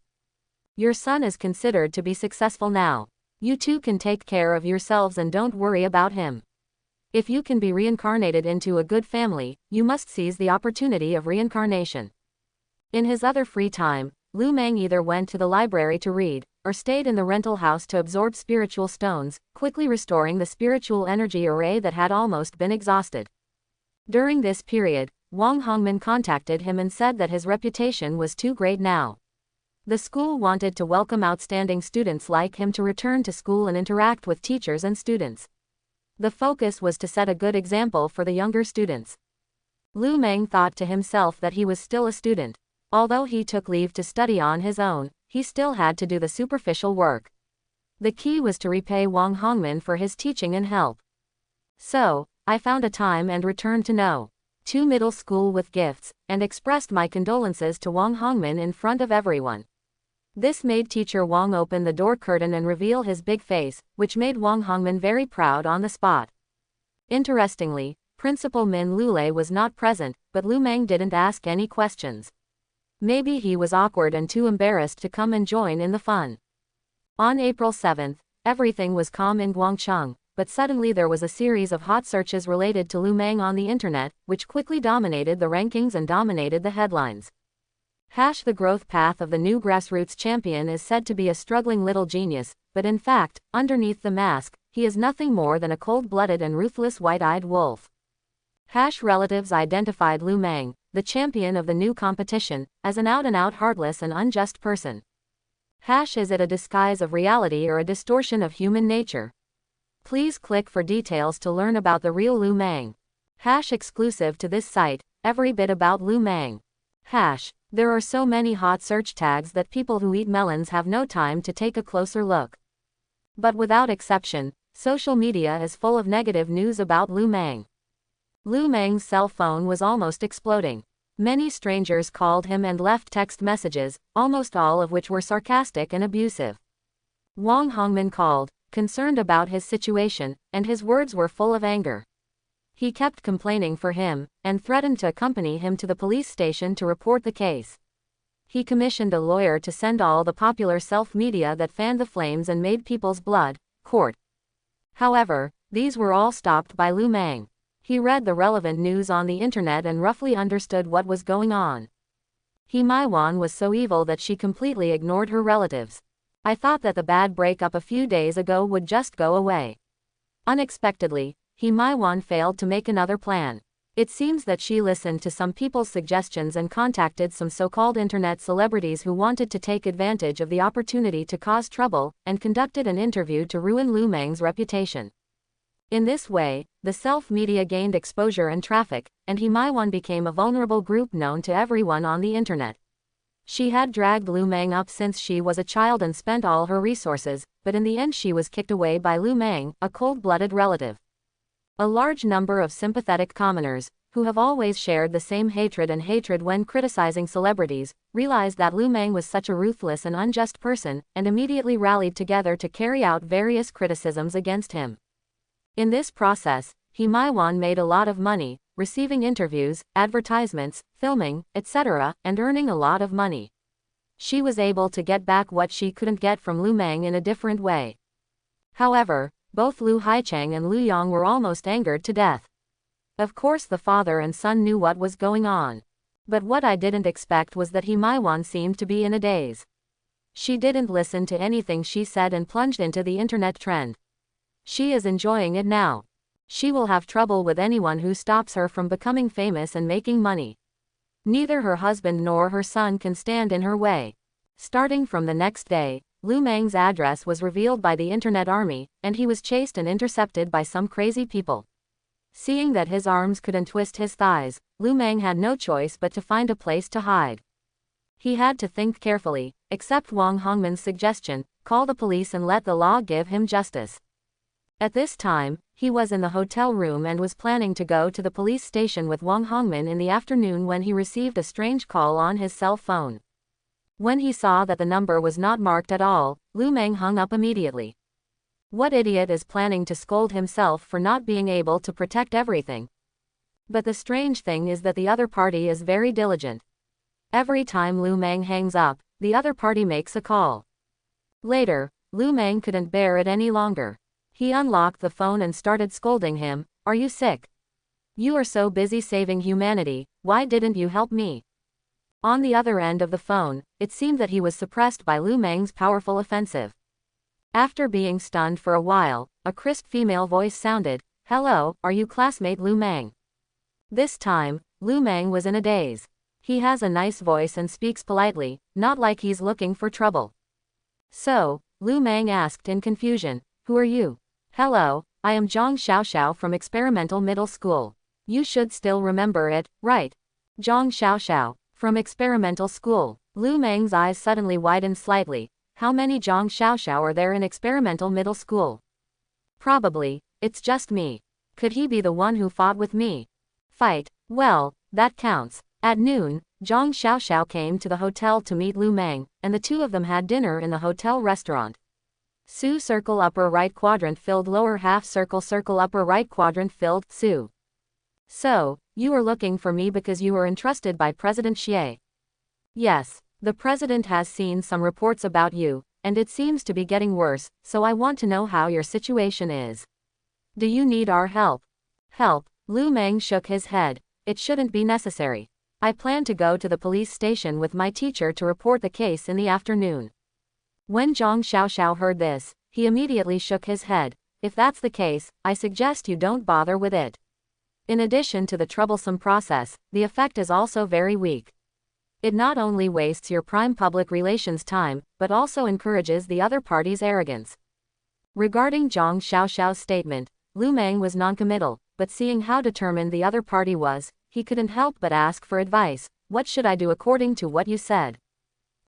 Your son is considered to be successful now. You two can take care of yourselves and don't worry about him. If you can be reincarnated into a good family, you must seize the opportunity of reincarnation. In his other free time, Lu Meng either went to the library to read, or stayed in the rental house to absorb spiritual stones, quickly restoring the spiritual energy array that had almost been exhausted. During this period, Wang Hongmin contacted him and said that his reputation was too great now. The school wanted to welcome outstanding students like him to return to school and interact with teachers and students. The focus was to set a good example for the younger students. Lu Meng thought to himself that he was still a student. Although he took leave to study on his own, he still had to do the superficial work. The key was to repay Wang Hongmin for his teaching and help. So, I found a time and returned to No. 2 middle school with gifts, and expressed my condolences to Wang Hongmin in front of everyone. This made teacher Wang open the door curtain and reveal his big face, which made Wang Hongmin very proud on the spot. Interestingly, Principal Min Lule was not present, but Lu Meng didn't ask any questions. Maybe he was awkward and too embarrassed to come and join in the fun. On April 7th, everything was calm in Guangcheng, but suddenly there was a series of hot searches related to Lu Meng on the internet, which quickly dominated the rankings and dominated the headlines. The growth path of the new grassroots champion is said to be a struggling little genius, but in fact, underneath the mask, he is nothing more than a cold-blooded and ruthless white-eyed wolf. Relatives identified Lu Meng, the champion of the new competition, as an out-and-out heartless and unjust person. Is it a disguise of reality or a distortion of human nature? Please click for details to learn about the real Lu Meng. Exclusive to this site, every bit about Lu Meng. There are so many hot search tags that people who eat melons have no time to take a closer look. But without exception, social media is full of negative news about Lu Meng. Lu Meng's cell phone was almost exploding. Many strangers called him and left text messages, almost all of which were sarcastic and abusive. Wang Hongmin called, concerned about his situation, and his words were full of anger. He kept complaining for him, and threatened to accompany him to the police station to report the case. He commissioned a lawyer to send all the popular self-media that fanned the flames and made people's blood court. However, these were all stopped by Lu Meng. He read the relevant news on the internet and roughly understood what was going on. He Maiwan was so evil that she completely ignored her relatives. I thought that the bad breakup a few days ago would just go away. Unexpectedly, He Maiwan failed to make another plan. It seems that she listened to some people's suggestions and contacted some so-called internet celebrities who wanted to take advantage of the opportunity to cause trouble, and conducted an interview to ruin Lu Meng's reputation. In this way, the self-media gained exposure and traffic, and He Maiwan became a vulnerable group known to everyone on the internet. She had dragged Lu Meng up since she was a child and spent all her resources, but in the end she was kicked away by Lu Meng, a cold-blooded relative. A large number of sympathetic commoners, who have always shared the same hatred when criticizing celebrities, realized that Lu Meng was such a ruthless and unjust person, and immediately rallied together to carry out various criticisms against him. In this process, He Maiwan made a lot of money, receiving interviews, advertisements, filming, etc., and earning a lot of money. She was able to get back what she couldn't get from Lu Meng in a different way. However, both Lu Haicheng and Lu Yang were almost angered to death. Of course the father and son knew what was going on. But what I didn't expect was that He Maiwan seemed to be in a daze. She didn't listen to anything she said and plunged into the internet trend. She is enjoying it now. She will have trouble with anyone who stops her from becoming famous and making money. Neither her husband nor her son can stand in her way. Starting from the next day, Lu Meng's address was revealed by the internet army, and he was chased and intercepted by some crazy people. Seeing that his arms couldn't twist his thighs, Lu Meng had no choice but to find a place to hide. He had to think carefully, accept Wang Hongmin's suggestion, call the police and let the law give him justice. At this time, he was in the hotel room and was planning to go to the police station with Wang Hongmin in the afternoon when he received a strange call on his cell phone. When he saw that the number was not marked at all, Lu Meng hung up immediately. What idiot is planning to scold himself for not being able to protect everything? But the strange thing is that the other party is very diligent. Every time Lu Meng hangs up, the other party makes a call. Later, Lu Meng couldn't bear it any longer. He unlocked the phone and started scolding him. Are you sick? You are so busy saving humanity, why didn't you help me? On the other end of the phone, it seemed that he was suppressed by Lu Meng's powerful offensive. After being stunned for a while, a crisp female voice sounded. Hello, are you classmate Lu Meng? This time, Lu Meng was in a daze. He has a nice voice and speaks politely, not like he's looking for trouble. So, Lu Meng asked in confusion, who are you? Hello, I am Zhang Xiaoxiao from Experimental Middle School. You should still remember it, right? Zhang Xiaoxiao, from Experimental School. Lu Meng's eyes suddenly widened slightly. How many Zhang Xiaoxiao are there in Experimental Middle School? Probably, it's just me. Could he be the one who fought with me? Fight, well, that counts. At noon, Zhang Xiaoxiao came to the hotel to meet Lu Meng, and the two of them had dinner in the hotel restaurant. Su circle upper right quadrant filled lower half circle upper right quadrant filled Su. So, you are looking for me because you were entrusted by President Xie. Yes, the president has seen some reports about you, and it seems to be getting worse, so I want to know how your situation is. Do you need our help? Help? Lu Meng shook his head. It shouldn't be necessary. I plan to go to the police station with my teacher to report the case in the afternoon. When Zhang Xiaoxiao heard this, he immediately shook his head. If that's the case, I suggest you don't bother with it. In addition to the troublesome process, the effect is also very weak. It not only wastes your prime public relations time, but also encourages the other party's arrogance. Regarding Zhang Xiaoxiao's statement, Lu Meng was noncommittal, but seeing how determined the other party was, he couldn't help but ask for advice. What should I do according to what you said?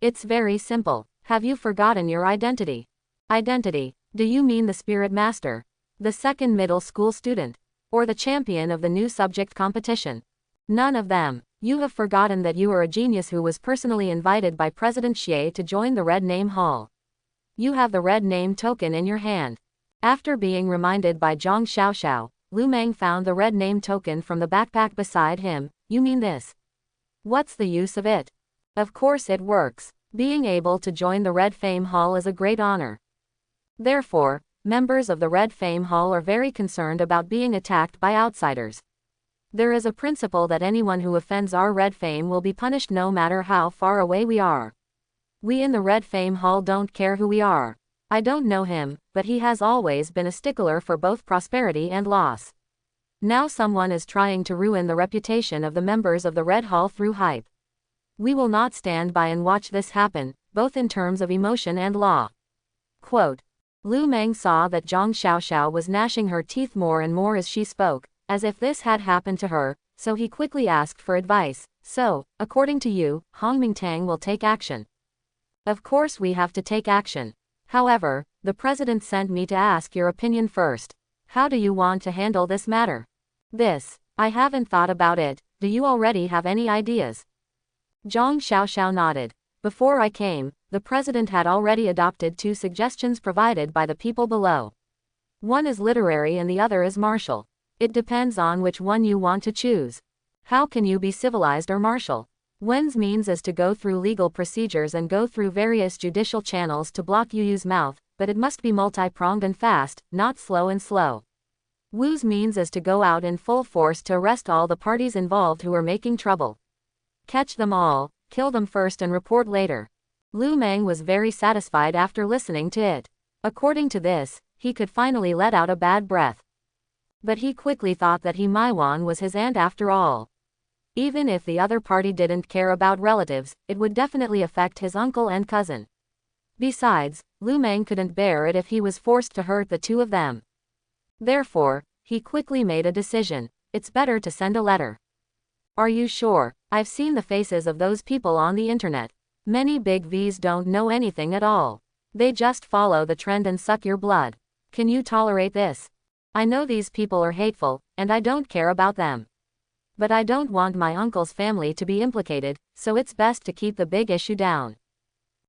It's very simple. Have you forgotten your identity? Identity? Do you mean the spirit master? The second middle school student? Or the champion of the new subject competition? None of them. You have forgotten that you are a genius who was personally invited by President Xie to join the Red Name Hall. You have the Red Name token in your hand. After being reminded by Zhang Xiaoxiao, Lu Meng found the Red Name token from the backpack beside him. You mean this? What's the use of it? Of course it works. Being able to join the Red Fame Hall is a great honor. Therefore, members of the Red Fame Hall are very concerned about being attacked by outsiders. There is a principle that anyone who offends our Red Fame will be punished no matter how far away we are. We in the Red Fame Hall don't care who we are. I don't know him, but he has always been a stickler for both prosperity and loss. Now someone is trying to ruin the reputation of the members of the Red Hall through hype. We will not stand by and watch this happen, both in terms of emotion and law. Quote. Lu Meng saw that Zhang Xiaoxiao was gnashing her teeth more and more as she spoke, as if this had happened to her, so he quickly asked for advice. So, according to you, Hong Mingtang will take action. Of course we have to take action. However, the president sent me to ask your opinion first. How do you want to handle this matter? I haven't thought about it. Do you already have any ideas? Zhang Xiaoxiao nodded. Before I came, the president had already adopted 2 suggestions provided by the people below. One is literary and the other is martial. It depends on which one you want to choose. How can you be civilized or martial? Wen's means is to go through legal procedures and go through various judicial channels to block Yu's mouth, but it must be multi-pronged and fast, not slow and slow. Wu's means is to go out in full force to arrest all the parties involved who are making trouble. Catch them all, kill them first and report later. Lu Meng was very satisfied after listening to it. According to this, he could finally let out a bad breath. But he quickly thought that He Maiwan was his aunt after all. Even if the other party didn't care about relatives, it would definitely affect his uncle and cousin. Besides, Lu Meng couldn't bear it if he was forced to hurt the 2 of them. Therefore, he quickly made a decision. It's better to send a letter. Are you sure? I've seen the faces of those people on the internet. Many big Vs don't know anything at all. They just follow the trend and suck your blood. Can you tolerate this? I know these people are hateful, and I don't care about them. But I don't want my uncle's family to be implicated, so it's best to keep the big issue down.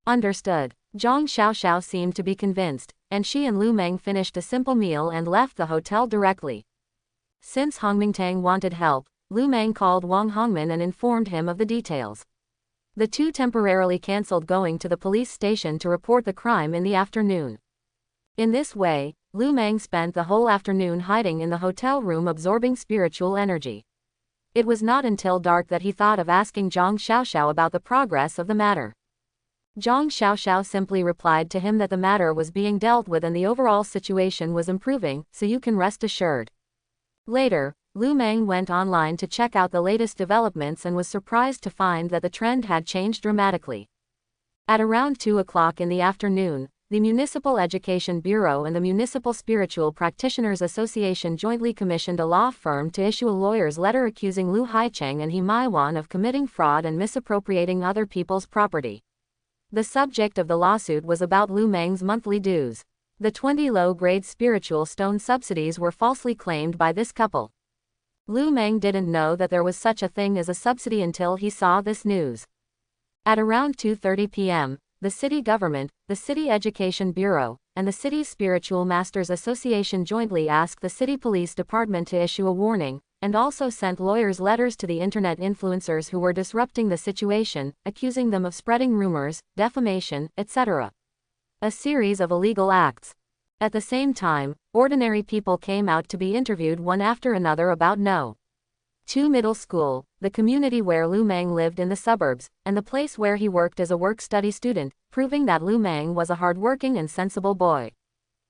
Understood. Zhang Xiaoxiao seemed to be convinced, and she and Lu Meng finished a simple meal and left the hotel directly. Since Hong Mingtang wanted help, Lu Meng called Wang Hongmin and informed him of the details. The 2 temporarily cancelled going to the police station to report the crime in the afternoon. In this way, Lu Meng spent the whole afternoon hiding in the hotel room absorbing spiritual energy. It was not until dark that he thought of asking Zhang Xiaoxiao about the progress of the matter. Zhang Xiaoxiao simply replied to him that the matter was being dealt with and the overall situation was improving, so you can rest assured. Later, Lu Meng went online to check out the latest developments and was surprised to find that the trend had changed dramatically. At around 2 o'clock in the afternoon, the Municipal Education Bureau and the Municipal Spiritual Practitioners Association jointly commissioned a law firm to issue a lawyer's letter accusing Lu Haicheng and He Maiwan of committing fraud and misappropriating other people's property. The subject of the lawsuit was about Lu Meng's monthly dues. The 20 low-grade spiritual stone subsidies were falsely claimed by this couple. Lu Meng didn't know that there was such a thing as a subsidy until he saw this news. At around 2:30 p.m., the city government, the City Education Bureau, and the City's Spiritual Masters Association jointly asked the City Police Department to issue a warning, and also sent lawyers' letters to the internet influencers who were disrupting the situation, accusing them of spreading rumors, defamation, etc. A series of illegal acts. At the same time, ordinary people came out to be interviewed one after another about No. 2 Middle School, the community where Lu Meng lived in the suburbs, and the place where he worked as a work-study student, proving that Lu Meng was a hard-working and sensible boy.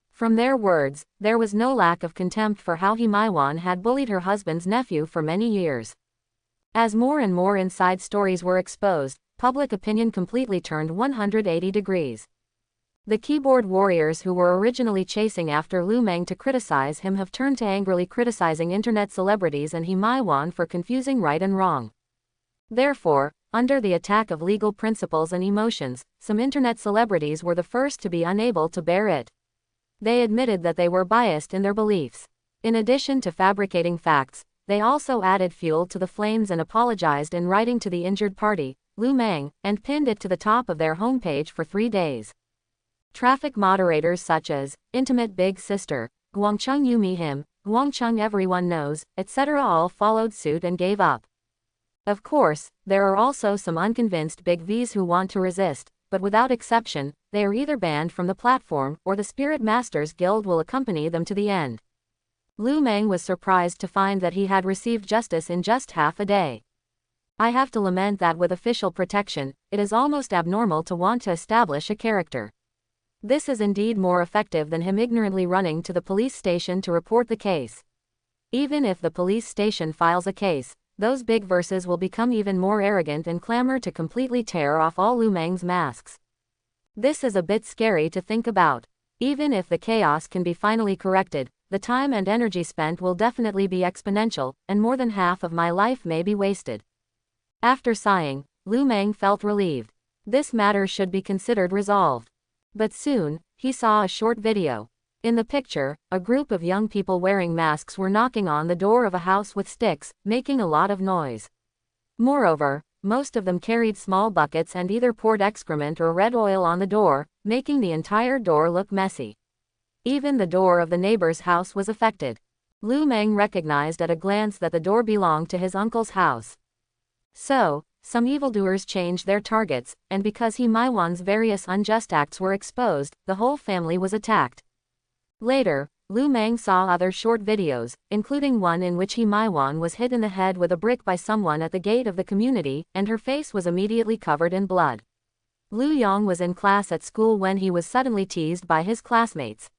From their words, there was no lack of contempt for how He Maiwan had bullied her husband's nephew for many years. As more and more inside stories were exposed, public opinion completely turned 180 degrees. The keyboard warriors who were originally chasing after Lu Meng to criticize him have turned to angrily criticizing internet celebrities and He Maiwan for confusing right and wrong. Therefore, under the attack of legal principles and emotions, some internet celebrities were the first to be unable to bear it. They admitted that they were biased in their beliefs. In addition to fabricating facts, They also added fuel to the flames and apologized in writing to the injured party, Lu Meng, and pinned it to the top of their homepage for 3 days. Traffic moderators such as Intimate Big Sister, Guangcheng You Me Him, Guangcheng Everyone Knows, etc. all followed suit and gave up. Of course, there are also some unconvinced Big Vs who want to resist, but without exception, they are either banned from the platform or the Spirit Masters Guild will accompany them to the end. Lu Meng was surprised to find that he had received justice in just half a day. I have to lament that with official protection, it is almost abnormal to want to establish a character. This is indeed more effective than him ignorantly running to the police station to report the case. Even if the police station files a case, those big verses will become even more arrogant and clamor to completely tear off all Lu Meng's masks. This is a bit scary to think about. Even if the chaos can be finally corrected, the time and energy spent will definitely be exponential, and more than half of my life may be wasted. After sighing, Lu Meng felt relieved. This matter should be considered resolved. But soon, he saw a short video. In the picture, a group of young people wearing masks were knocking on the door of a house with sticks, making a lot of noise. Moreover, most of them carried small buckets and either poured excrement or red oil on the door, making the entire door look messy. Even the door of the neighbor's house was affected. Lu Meng recognized at a glance that the door belonged to his uncle's house. So, some evildoers changed their targets, and because He Maiwan's various unjust acts were exposed, the whole family was attacked. Later, Lu Meng saw other short videos, including one in which He Maiwan was hit in the head with a brick by someone at the gate of the community, and her face was immediately covered in blood. Lu Yong was in class at school when he was suddenly teased by his classmates.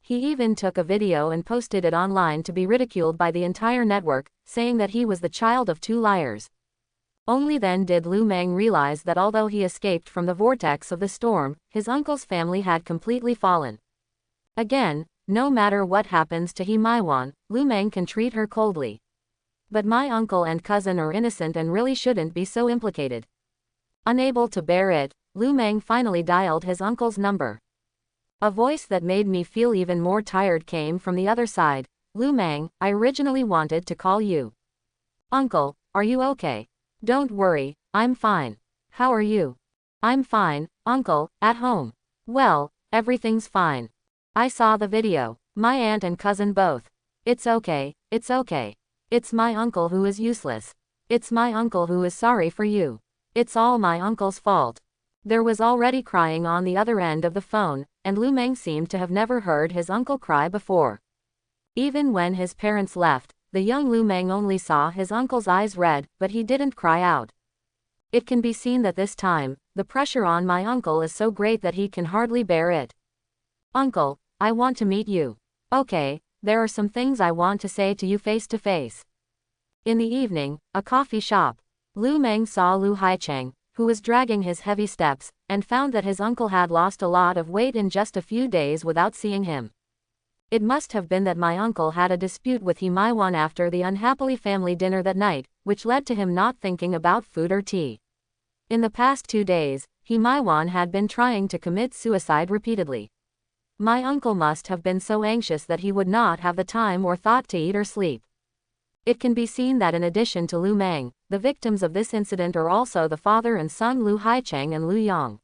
He even took a video and posted it online to be ridiculed by the entire network, saying that he was the child of 2 liars. Only then did Lu Meng realize that although he escaped from the vortex of the storm, his uncle's family had completely fallen. Again, no matter what happens to He Maiwan, Lu Meng can treat her coldly. But my uncle and cousin are innocent and really shouldn't be so implicated. Unable to bear it, Lu Meng finally dialed his uncle's number. A voice that made me feel even more tired came from the other side. Lu Meng, I originally wanted to call you. Uncle, are you okay? Don't worry, I'm fine. How are you? I'm fine, uncle, at home. Well, everything's fine. I saw the video. My aunt and cousin both. It's okay, it's okay. It's my uncle who is useless. It's my uncle who is sorry for you. It's all my uncle's fault. There was already crying on the other end of the phone, and Lu Meng seemed to have never heard his uncle cry before. Even when his parents left, the young Lu Meng only saw his uncle's eyes red, but he didn't cry out. It can be seen that this time, the pressure on my uncle is so great that he can hardly bear it. Uncle, I want to meet you. Okay, there are some things I want to say to you face to face. In the evening, a coffee shop. Lu Meng saw Lu Haicheng, who was dragging his heavy steps, and found that his uncle had lost a lot of weight in just a few days without seeing him. It must have been that my uncle had a dispute with He Maiwan after the unhappily family dinner that night, which led to him not thinking about food or tea. In the past 2 days, He Maiwan had been trying to commit suicide repeatedly. My uncle must have been so anxious that he would not have the time or thought to eat or sleep. It can be seen that in addition to Lu Meng, the victims of this incident are also the father and son Lu Haicheng and Lu Yong.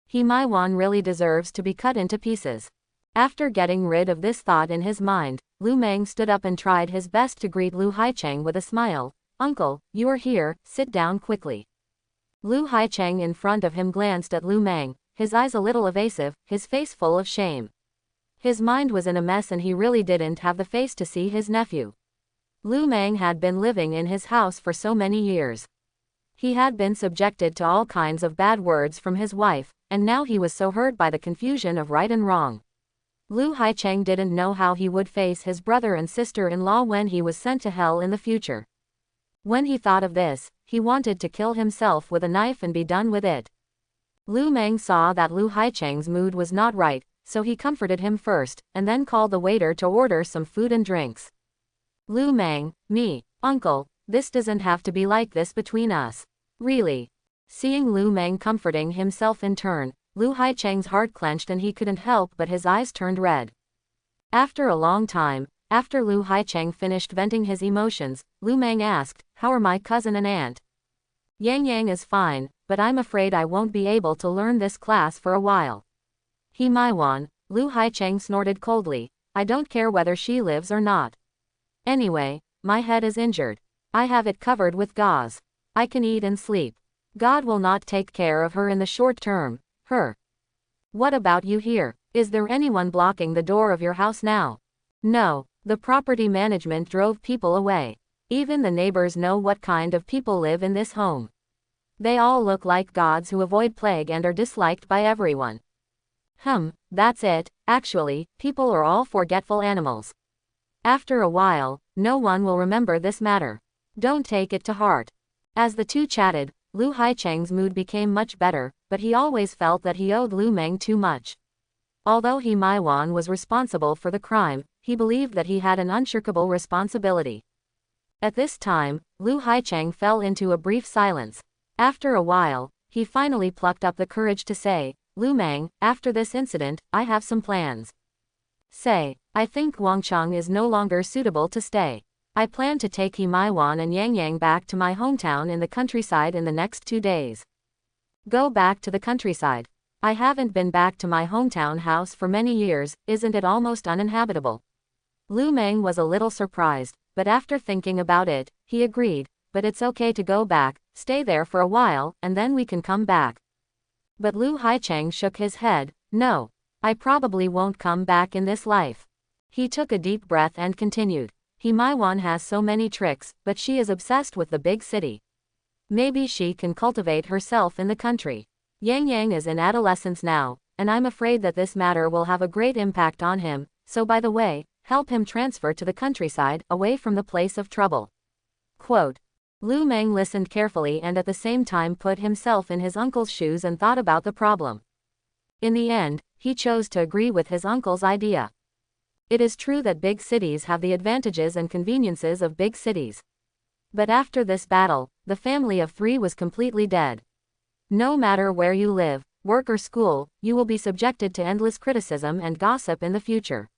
He Maiwan really deserves to be cut into pieces. After getting rid of this thought in his mind, Lu Meng stood up and tried his best to greet Lu Haicheng with a smile. Uncle, you are here, sit down quickly. Lu Haicheng in front of him glanced at Lu Meng, his eyes a little evasive, his face full of shame. His mind was in a mess and he really didn't have the face to see his nephew. Lu Meng had been living in his house for so many years. He had been subjected to all kinds of bad words from his wife, and now he was so hurt by the confusion of right and wrong. Lu Haicheng didn't know how he would face his brother and sister-in-law when he was sent to hell in the future. When he thought of this, he wanted to kill himself with a knife and be done with it. Lu Meng saw that Lu Haicheng's mood was not right, so he comforted him first, and then called the waiter to order some food and drinks. Lu Meng, me, uncle, this doesn't have to be like this between us. Really. Seeing Lu Meng comforting himself in turn, Lu Haicheng's heart clenched and he couldn't help but his eyes turned red. After a long time, After Lu Haicheng finished venting his emotions, Lu Meng asked, "How are my cousin and aunt?" "Yang Yang is fine, but I'm afraid I won't be able to learn this class for a while." "He Maiwan," Lu Haicheng snorted coldly. "I don't care whether she lives or not. Anyway, my head is injured. I have it covered with gauze. I can eat and sleep. God will not take care of her in the short term. Her. What about you here? Is there anyone blocking the door of your house now?" "No, the property management drove people away. Even the neighbors know what kind of people live in this home. They all look like gods who avoid plague and are disliked by everyone." That's it. Actually, people are all forgetful animals. After a while, no one will remember this matter. Don't take it to heart." As the two chatted, Lu Haicheng's mood became much better, but he always felt that he owed Lu Meng too much. Although he Maiwan was responsible for the crime, he believed that he had an unshirkable responsibility. At this time, Lu Haicheng fell into a brief silence. After a while, he finally plucked up the courage to say, "Lu Meng, after this incident, I have some plans. I think Guangcheng is no longer suitable to stay. I plan to take He Maiwan and Yang Yang back to my hometown in the countryside in the next 2 days." "Go back to the countryside? I haven't been back to my hometown house for many years. Isn't it almost uninhabitable?" Lu Meng was a little surprised, but after thinking about it, he agreed, "But it's okay to go back, stay there for a while, and then we can come back." But Lu Haicheng shook his head. "No. I probably won't come back in this life." He took a deep breath and continued. "He Maiwan has so many tricks, but she is obsessed with the big city. Maybe she can cultivate herself in the country. Yang Yang is in adolescence now, and I'm afraid that this matter will have a great impact on him, so by the way, help him transfer to the countryside, away from the place of trouble." Quote. Lu Meng listened carefully and at the same time put himself in his uncle's shoes and thought about the problem. In the end, he chose to agree with his uncle's idea. It is true that big cities have the advantages and conveniences of big cities. But after this battle, the family of 3 was completely dead. No matter where you live, work or school, you will be subjected to endless criticism and gossip in the future.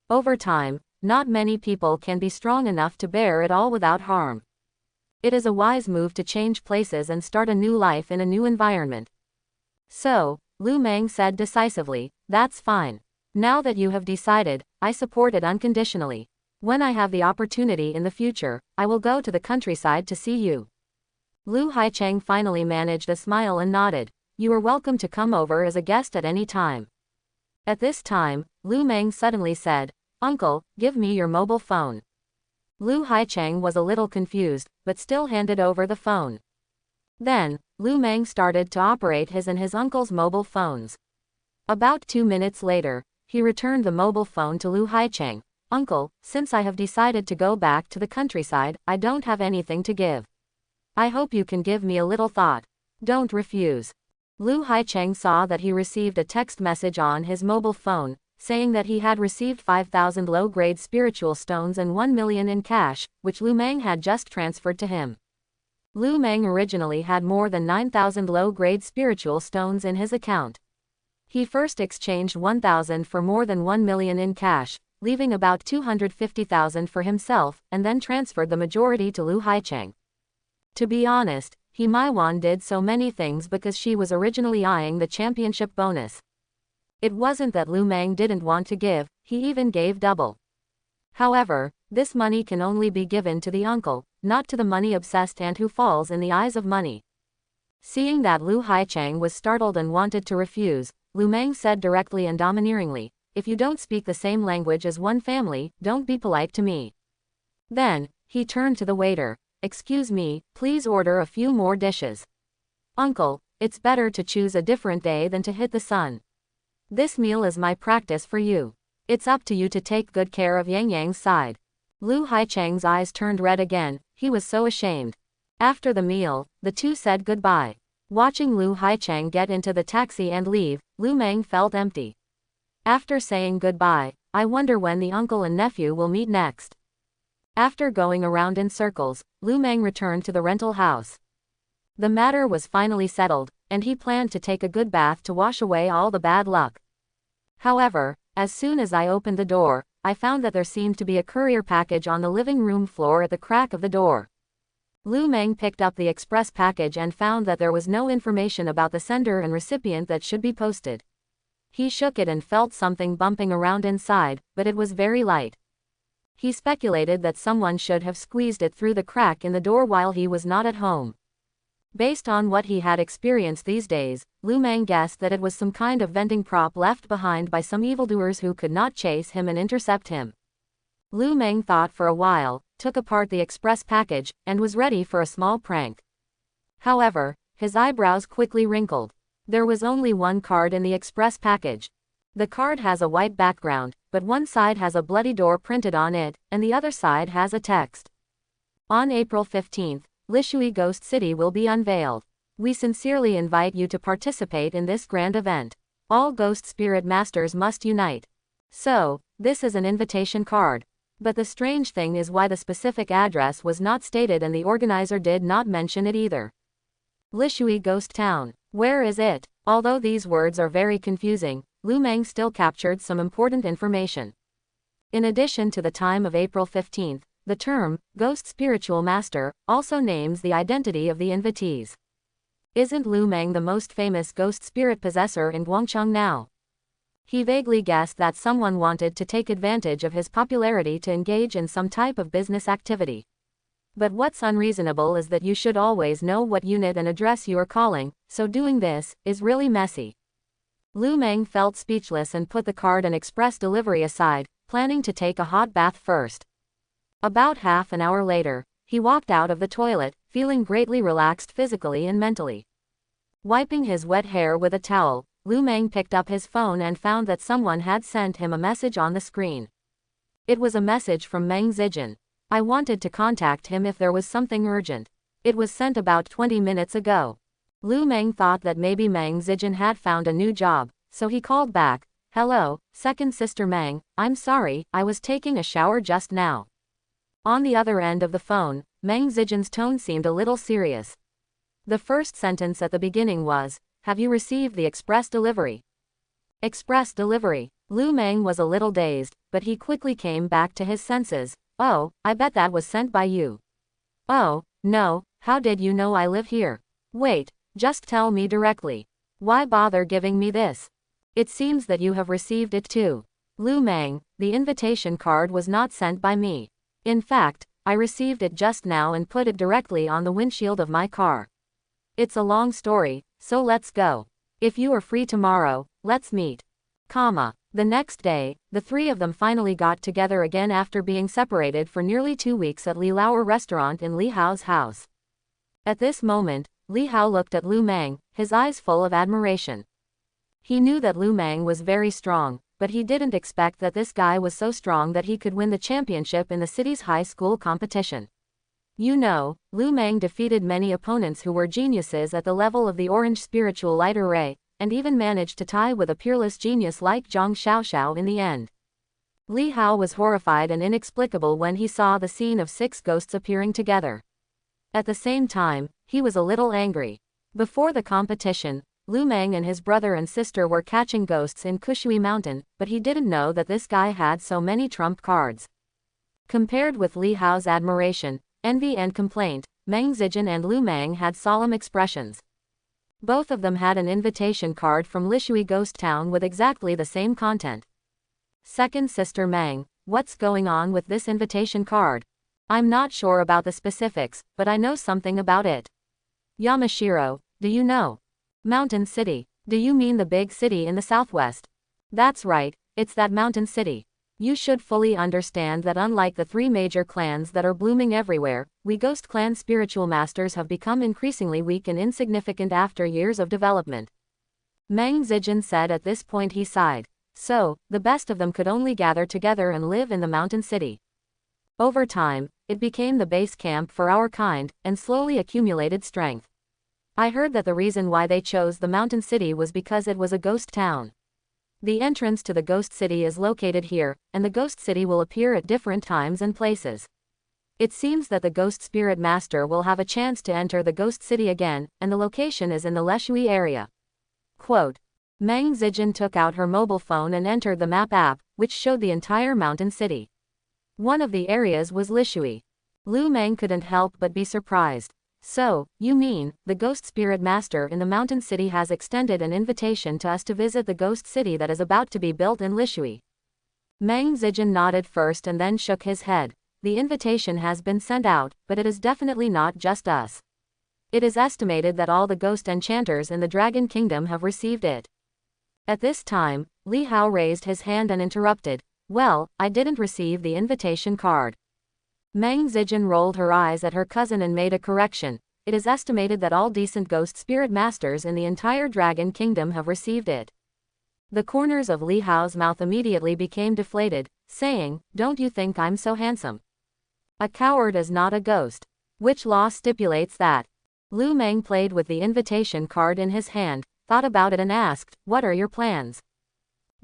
Over time, not many people can be strong enough to bear it all without harm. It is a wise move to change places and start a new life in a new environment. "So," Lu Meng said decisively, "that's fine. Now that you have decided, I support it unconditionally. When I have the opportunity in the future, I will go to the countryside to see you." Lu Haicheng finally managed a smile and nodded. "You are welcome to come over as a guest at any time." At this time, Lu Meng suddenly said, "Uncle, give me your mobile phone." Lu Haicheng was a little confused, but still handed over the phone. Then, Lu Meng started to operate his and his uncle's mobile phones. About 2 minutes later, he returned the mobile phone to Lu Haicheng. "Uncle, since I have decided to go back to the countryside, I don't have anything to give. I hope you can give me a little thought. Don't refuse." Lu Haicheng saw that he received a text message on his mobile phone, saying that he had received 5,000 low-grade spiritual stones and 1 million in cash, which Lu Meng had just transferred to him. Lu Meng originally had more than 9,000 low-grade spiritual stones in his account. He first exchanged 1,000 for more than 1 million in cash, leaving about 250,000 for himself, and then transferred the majority to Lu Haicheng. To be honest, He Maiwan did so many things because she was originally eyeing the championship bonus. It wasn't that Lu Meng didn't want to give, he even gave double. However, this money can only be given to the uncle, not to the money-obsessed aunt who falls in the eyes of money. Seeing that Lu Haicheng was startled and wanted to refuse, Lu Meng said directly and domineeringly, "If you don't speak the same language as one family, don't be polite to me." Then, he turned to the waiter. "Excuse me, please order a few more dishes." "Uncle, it's better to choose a different day than to hit the sun. This meal is my practice for you. It's up to you to take good care of Yang Yang's side." Lu Haicheng's eyes turned red again, he was so ashamed. After the meal, the two said goodbye. Watching Lu Haicheng get into the taxi and leave, Lu Meng felt empty. After saying goodbye, I wonder when the uncle and nephew will meet next. After going around in circles, Lu Meng returned to the rental house. The matter was finally settled, and he planned to take a good bath to wash away all the bad luck. However, as soon as I opened the door, I found that there seemed to be a courier package on the living room floor at the crack of the door. Lu Meng picked up the express package and found that there was no information about the sender and recipient that should be posted. He shook it and felt something bumping around inside, but it was very light. He speculated that someone should have squeezed it through the crack in the door while he was not at home. Based on what he had experienced these days, Lu Meng guessed that it was some kind of venting prop left behind by some evildoers who could not chase him and intercept him. Lu Meng thought for a while, took apart the express package, and was ready for a small prank. However, his eyebrows quickly wrinkled. There was only one card in the express package. The card has a white background, but one side has a bloody door printed on it, and the other side has a text. On April 15th, Lishui Ghost City will be unveiled. We sincerely invite you to participate in this grand event. All ghost spirit masters must unite. So, this is an invitation card. But the strange thing is why the specific address was not stated and the organizer did not mention it either. Lishui Ghost Town. Where is it? Although these words are very confusing, Lu Meng still captured some important information. In addition to the time of April 15th, the term, Ghost Spiritual Master, also names the identity of the invitees. Isn't Lu Meng the most famous ghost spirit possessor in Guangcheng now? He vaguely guessed that someone wanted to take advantage of his popularity to engage in some type of business activity. But what's unreasonable is that you should always know what unit and address you are calling, so doing this is really messy. Lu Meng felt speechless and put the card and express delivery aside, planning to take a hot bath first. About half an hour later, he walked out of the toilet, feeling greatly relaxed physically and mentally. Wiping his wet hair with a towel, Lu Meng picked up his phone and found that someone had sent him a message on the screen. It was a message from Meng Zijin. I wanted to contact him if there was something urgent. It was sent about 20 minutes ago. Lu Meng thought that maybe Meng Zijin had found a new job, so he called back. Hello, second sister Meng, I'm sorry, I was taking a shower just now. On the other end of the phone, Meng Zijin's tone seemed a little serious. The first sentence at the beginning was, have you received the express delivery? Express delivery. Lu Meng was a little dazed, but he quickly came back to his senses. Oh, I bet that was sent by you. Oh, no, how did you know I live here? Wait, just tell me directly. Why bother giving me this? It seems that you have received it too. Lu Meng, the invitation card was not sent by me. In fact, I received it just now and put it directly on the windshield of my car. It's a long story, so let's go. If you are free tomorrow, let's meet. The next day, the three of them finally got together again after being separated for nearly 2 weeks at Li Lauer restaurant in Li Hao's house. At this moment, Li Hao looked at Lu Meng, his eyes full of admiration. He knew that Lu Meng was very strong, but he didn't expect that this guy was so strong that he could win the championship in the city's high school competition. You know, Lu Meng defeated many opponents who were geniuses at the level of the orange spiritual light array, and even managed to tie with a peerless genius like Zhang Xiaoxiao in the end. Li Hao was horrified and inexplicable when he saw the scene of 6 ghosts appearing together. At the same time, he was a little angry. Before the competition, Lu Meng and his brother and sister were catching ghosts in Kushui Mountain, but he didn't know that this guy had so many trump cards. Compared with Li Hao's admiration, envy and complaint, Meng Zijin and Lu Meng had solemn expressions. Both of them had an invitation card from Lishui Ghost Town with exactly the same content. Second sister Meng, what's going on with this invitation card? I'm not sure about the specifics, but I know something about it. Yamashiro, do you know? Mountain City. Do you mean the big city in the southwest? That's right, it's that mountain city. You should fully understand that unlike the 3 major clans that are blooming everywhere, we Ghost Clan spiritual masters have become increasingly weak and insignificant after years of development. Meng Zijin said. At this point he sighed. So, the best of them could only gather together and live in the mountain city. Over time, it became the base camp for our kind, and slowly accumulated strength. I heard that the reason why they chose the mountain city was because it was a ghost town. The entrance to the ghost city is located here, and the ghost city will appear at different times and places. It seems that the ghost spirit master will have a chance to enter the ghost city again, and the location is in the Leshui area. Quote, Meng Zijin took out her mobile phone and entered the map app, which showed the entire mountain city. One of the areas was Lishui. Lu Meng couldn't help but be surprised. So, you mean, the ghost spirit master in the mountain city has extended an invitation to us to visit the ghost city that is about to be built in Lishui? Meng Zijin nodded first and then shook his head. The invitation has been sent out, but it is definitely not just us. It is estimated that all the ghost enchanters in the Dragon Kingdom have received it. At this time, Li Hao raised his hand and interrupted. Well, I didn't receive the invitation card. Meng Zijin rolled her eyes at her cousin and made a correction. It is estimated that all decent ghost spirit masters in the entire Dragon Kingdom have received it. The corners of Li Hao's mouth immediately became deflated, saying, Don't you think I'm so handsome? A coward is not a ghost. Which law stipulates that? Lu Meng played with the invitation card in his hand, thought about it and asked, What are your plans?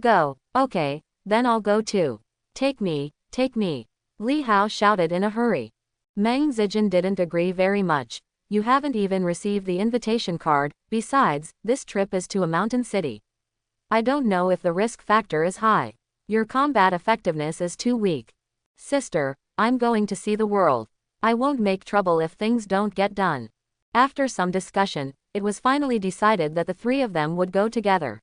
Go. Okay, then I'll go too. Take me, take me. Li Hao shouted in a hurry. Meng Zijin didn't agree very much. You haven't even received the invitation card, besides, this trip is to a mountain city. I don't know if the risk factor is high. Your combat effectiveness is too weak. Sister, I'm going to see the world. I won't make trouble if things don't get done. After some discussion, it was finally decided that the three of them would go together.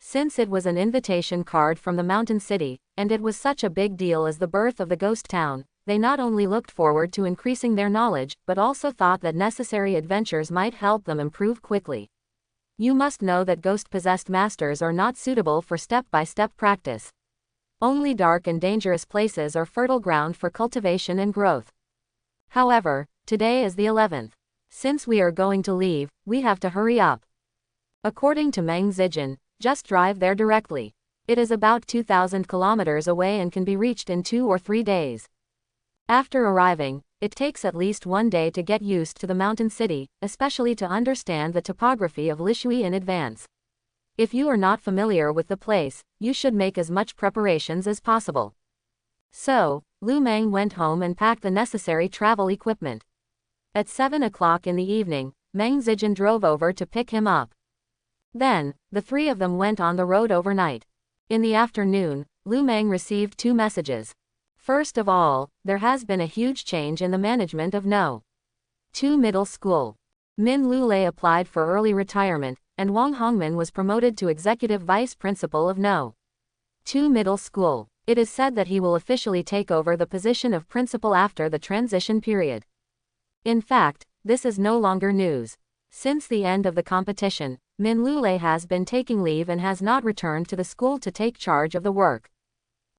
Since it was an invitation card from the mountain city, and it was such a big deal as the birth of the ghost town, they not only looked forward to increasing their knowledge, but also thought that necessary adventures might help them improve quickly. You must know that ghost-possessed masters are not suitable for step-by-step practice. Only dark and dangerous places are fertile ground for cultivation and growth. However, today is the 11th. Since we are going to leave, we have to hurry up. According to Meng Zijin, just drive there directly. It is about 2,000 kilometers away and can be reached in 2 or 3 days. After arriving, it takes at least 1 day to get used to the mountain city, especially to understand the topography of Lishui in advance. If you are not familiar with the place, you should make as much preparations as possible. So, Lu Meng went home and packed the necessary travel equipment. At 7 o'clock in the evening, Meng Zijin drove over to pick him up. Then, the three of them went on the road overnight. In the afternoon, Lu Meng received 2 messages. First of all, there has been a huge change in the management of No. 2 Middle School. Min Lulei applied for early retirement, and Wang Hongmin was promoted to executive vice principal of No. 2 Middle School. It is said that he will officially take over the position of principal after the transition period. In fact, this is no longer news. Since the end of the competition, Min Lulei has been taking leave and has not returned to the school to take charge of the work.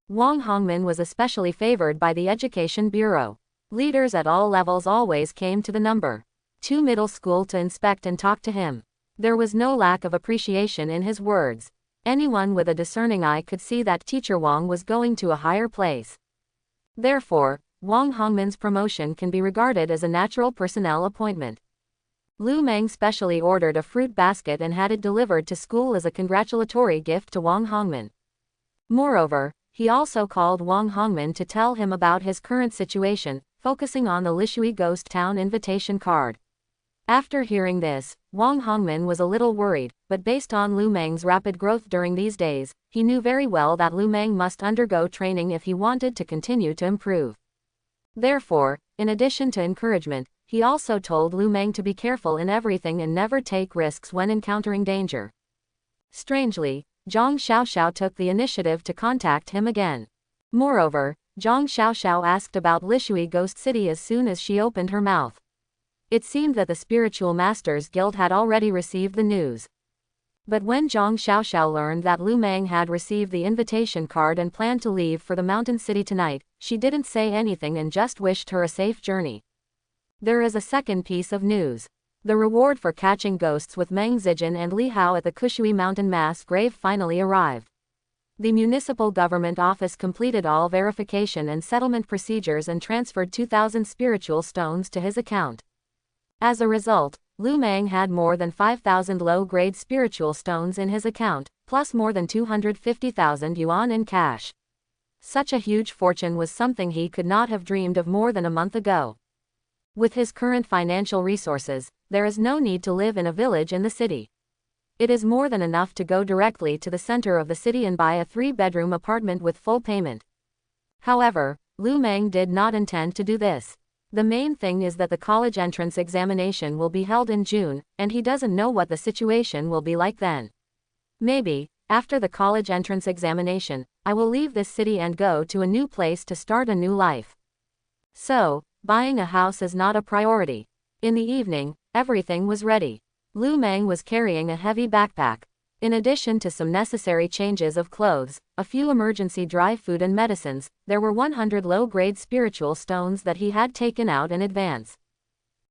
Wang Hongmin was especially favored by the Education Bureau. Leaders at all levels always came to the No. 2 Middle School to inspect and talk to him. There was no lack of appreciation in his words. Anyone with a discerning eye could see that Teacher Wang was going to a higher place. Therefore, Wang Hongmin's promotion can be regarded as a natural personnel appointment. Lu Meng specially ordered a fruit basket and had it delivered to school as a congratulatory gift to Wang Hongmin. Moreover, he also called Wang Hongmin to tell him about his current situation, focusing on the Lishui Ghost Town invitation card. After hearing this, Wang Hongmin was a little worried, but based on Lu Meng's rapid growth during these days, he knew very well that Lu Meng must undergo training if he wanted to continue to improve. Therefore, in addition to encouragement, he also told Lu Meng to be careful in everything and never take risks when encountering danger. Strangely, Zhang Xiaoxiao took the initiative to contact him again. Moreover, Zhang Xiaoxiao asked about Lishui Ghost City as soon as she opened her mouth. It seemed that the Spiritual Masters Guild had already received the news. But when Zhang Xiaoxiao learned that Lu Meng had received the invitation card and planned to leave for the mountain city tonight, she didn't say anything and just wished her a safe journey. There is a second piece of news. The reward for catching ghosts with Meng Zijin and Li Hao at the Kushui Mountain mass grave finally arrived. The municipal government office completed all verification and settlement procedures and transferred 2,000 spiritual stones to his account. As a result, Lu Meng had more than 5,000 low-grade spiritual stones in his account, plus more than 250,000 yuan in cash. Such a huge fortune was something he could not have dreamed of more than a month ago. With his current financial resources, there is no need to live in a village in the city. It is more than enough to go directly to the center of the city and buy a 3-bedroom apartment with full payment. However, Lu Meng did not intend to do this. The main thing is that the college entrance examination will be held in June, and he doesn't know what the situation will be like then. Maybe, after the college entrance examination, I will leave this city and go to a new place to start a new life. So, buying a house is not a priority. In the evening, everything was ready. Lu Meng was carrying a heavy backpack. In addition to some necessary changes of clothes, a few emergency dry food and medicines, there were 100 low-grade spiritual stones that he had taken out in advance.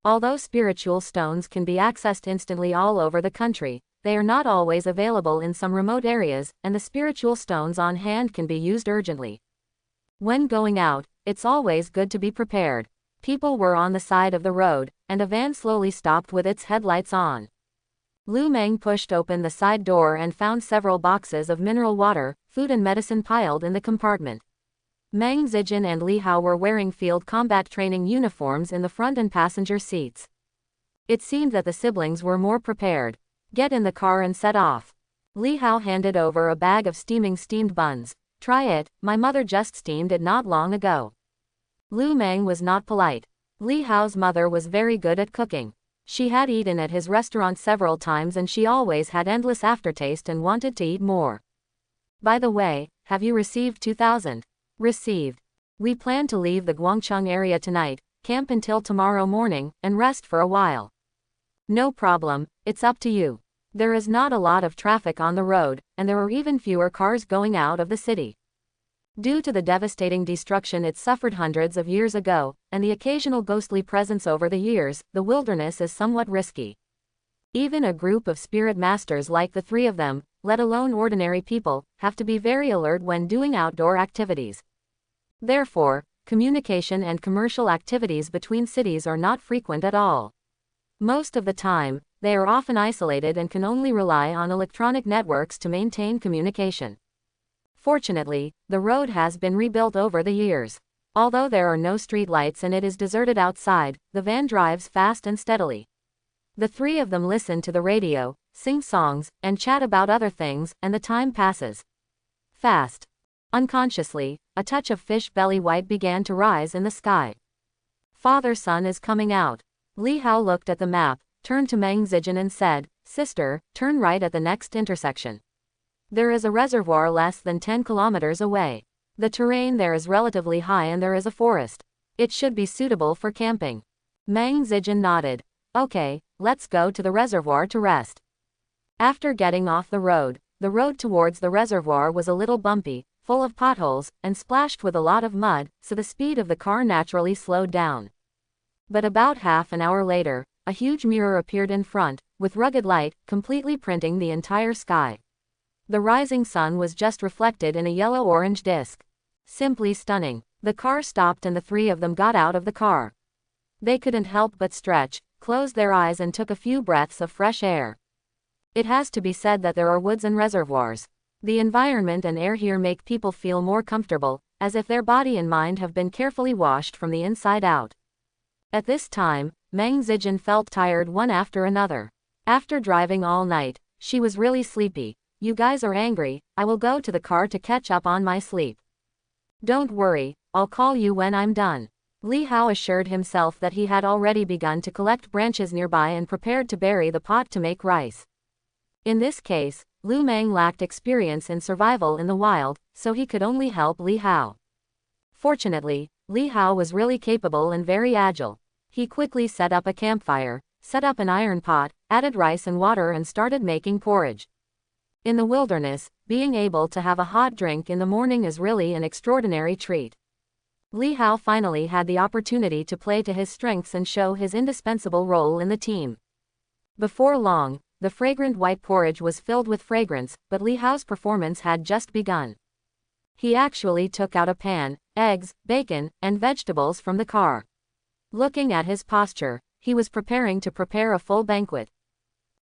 Although spiritual stones can be accessed instantly all over the country, they are not always available in some remote areas, and the spiritual stones on hand can be used urgently. When going out, it's always good to be prepared. People were on the side of the road, and a van slowly stopped with its headlights on. Lu Meng pushed open the side door and found several boxes of mineral water, food and medicine piled in the compartment. Meng Zijin and Li Hao were wearing field combat training uniforms in the front and passenger seats. It seemed that the siblings were more prepared. Get in the car and set off. Li Hao handed over a bag of steamed buns. Try it, my mother just steamed it not long ago. Lu Meng was not polite. Li Hao's mother was very good at cooking. She had eaten at his restaurant several times and she always had endless aftertaste and wanted to eat more. By the way, have you received 2,000? Received. We plan to leave the Guangcheng area tonight, camp until tomorrow morning, and rest for a while. No problem, it's up to you. There is not a lot of traffic on the road, and there are even fewer cars going out of the city. Due to the devastating destruction it suffered hundreds of years ago, and the occasional ghostly presence over the years, the wilderness is somewhat risky. Even a group of spirit masters like the 3 of them, let alone ordinary people, have to be very alert when doing outdoor activities. Therefore, communication and commercial activities between cities are not frequent at all. Most of the time, they are often isolated and can only rely on electronic networks to maintain communication. Fortunately, the road has been rebuilt over the years. Although there are no street lights and it is deserted outside, the van drives fast and steadily. The 3 of them listen to the radio, sing songs, and chat about other things, and the time passes fast. Unconsciously, a touch of fish belly white began to rise in the sky. Father-son is coming out. Li Hao looked at the map, turned to Meng Zijin and said, "Sister, turn right at the next intersection. There is a reservoir less than 10 kilometers away. The terrain there is relatively high and there is a forest. It should be suitable for camping." Meng Zijin nodded. "Okay, let's go to the reservoir to rest." After getting off the road towards the reservoir was a little bumpy, full of potholes, and splashed with a lot of mud, so the speed of the car naturally slowed down. But about half an hour later, a huge mirror appeared in front, with rugged light, completely printing the entire sky. The rising sun was just reflected in a yellow-orange disk. Simply stunning. The car stopped and the 3 of them got out of the car. They couldn't help but stretch, closed their eyes and took a few breaths of fresh air. It has to be said that there are woods and reservoirs. The environment and air here make people feel more comfortable, as if their body and mind have been carefully washed from the inside out. At this time, Meng Zijin felt tired one after another. After driving all night, she was really sleepy. "You guys are angry, I will go to the car to catch up on my sleep." "Don't worry, I'll call you when I'm done." Li Hao assured himself that he had already begun to collect branches nearby and prepared to bury the pot to make rice. In this case, Lu Meng lacked experience in survival in the wild, so he could only help Li Hao. Fortunately, Li Hao was really capable and very agile. He quickly set up a campfire, set up an iron pot, added rice and water and started making porridge. In the wilderness, being able to have a hot drink in the morning is really an extraordinary treat. Li Hao finally had the opportunity to play to his strengths and show his indispensable role in the team. Before long, the fragrant white porridge was filled with fragrance, but Li Hao's performance had just begun. He actually took out a pan, eggs, bacon, and vegetables from the car. Looking at his posture, he was preparing to prepare a full banquet.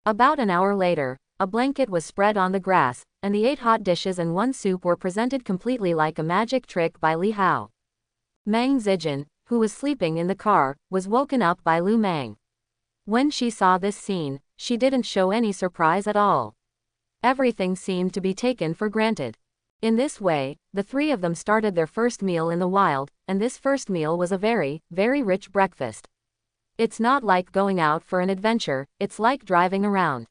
About an hour later, a blanket was spread on the grass, and the 8 hot dishes and 1 soup were presented completely like a magic trick by Li Hao. Meng Zijin, who was sleeping in the car, was woken up by Lu Meng. When she saw this scene, she didn't show any surprise at all. Everything seemed to be taken for granted. In this way, the three of them started their first meal in the wild, and this first meal was a very, very rich breakfast. It's not like going out for an adventure, it's like driving around.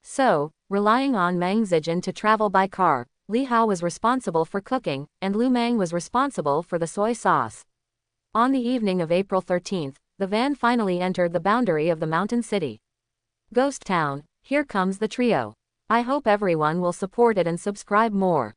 So, relying on Meng Zijin to travel by car, Li Hao was responsible for cooking, and Lu Meng was responsible for the soy sauce. On the evening of April 13th, the van finally entered the boundary of the mountain city. Ghost Town, here comes the trio. I hope everyone will support it and subscribe more.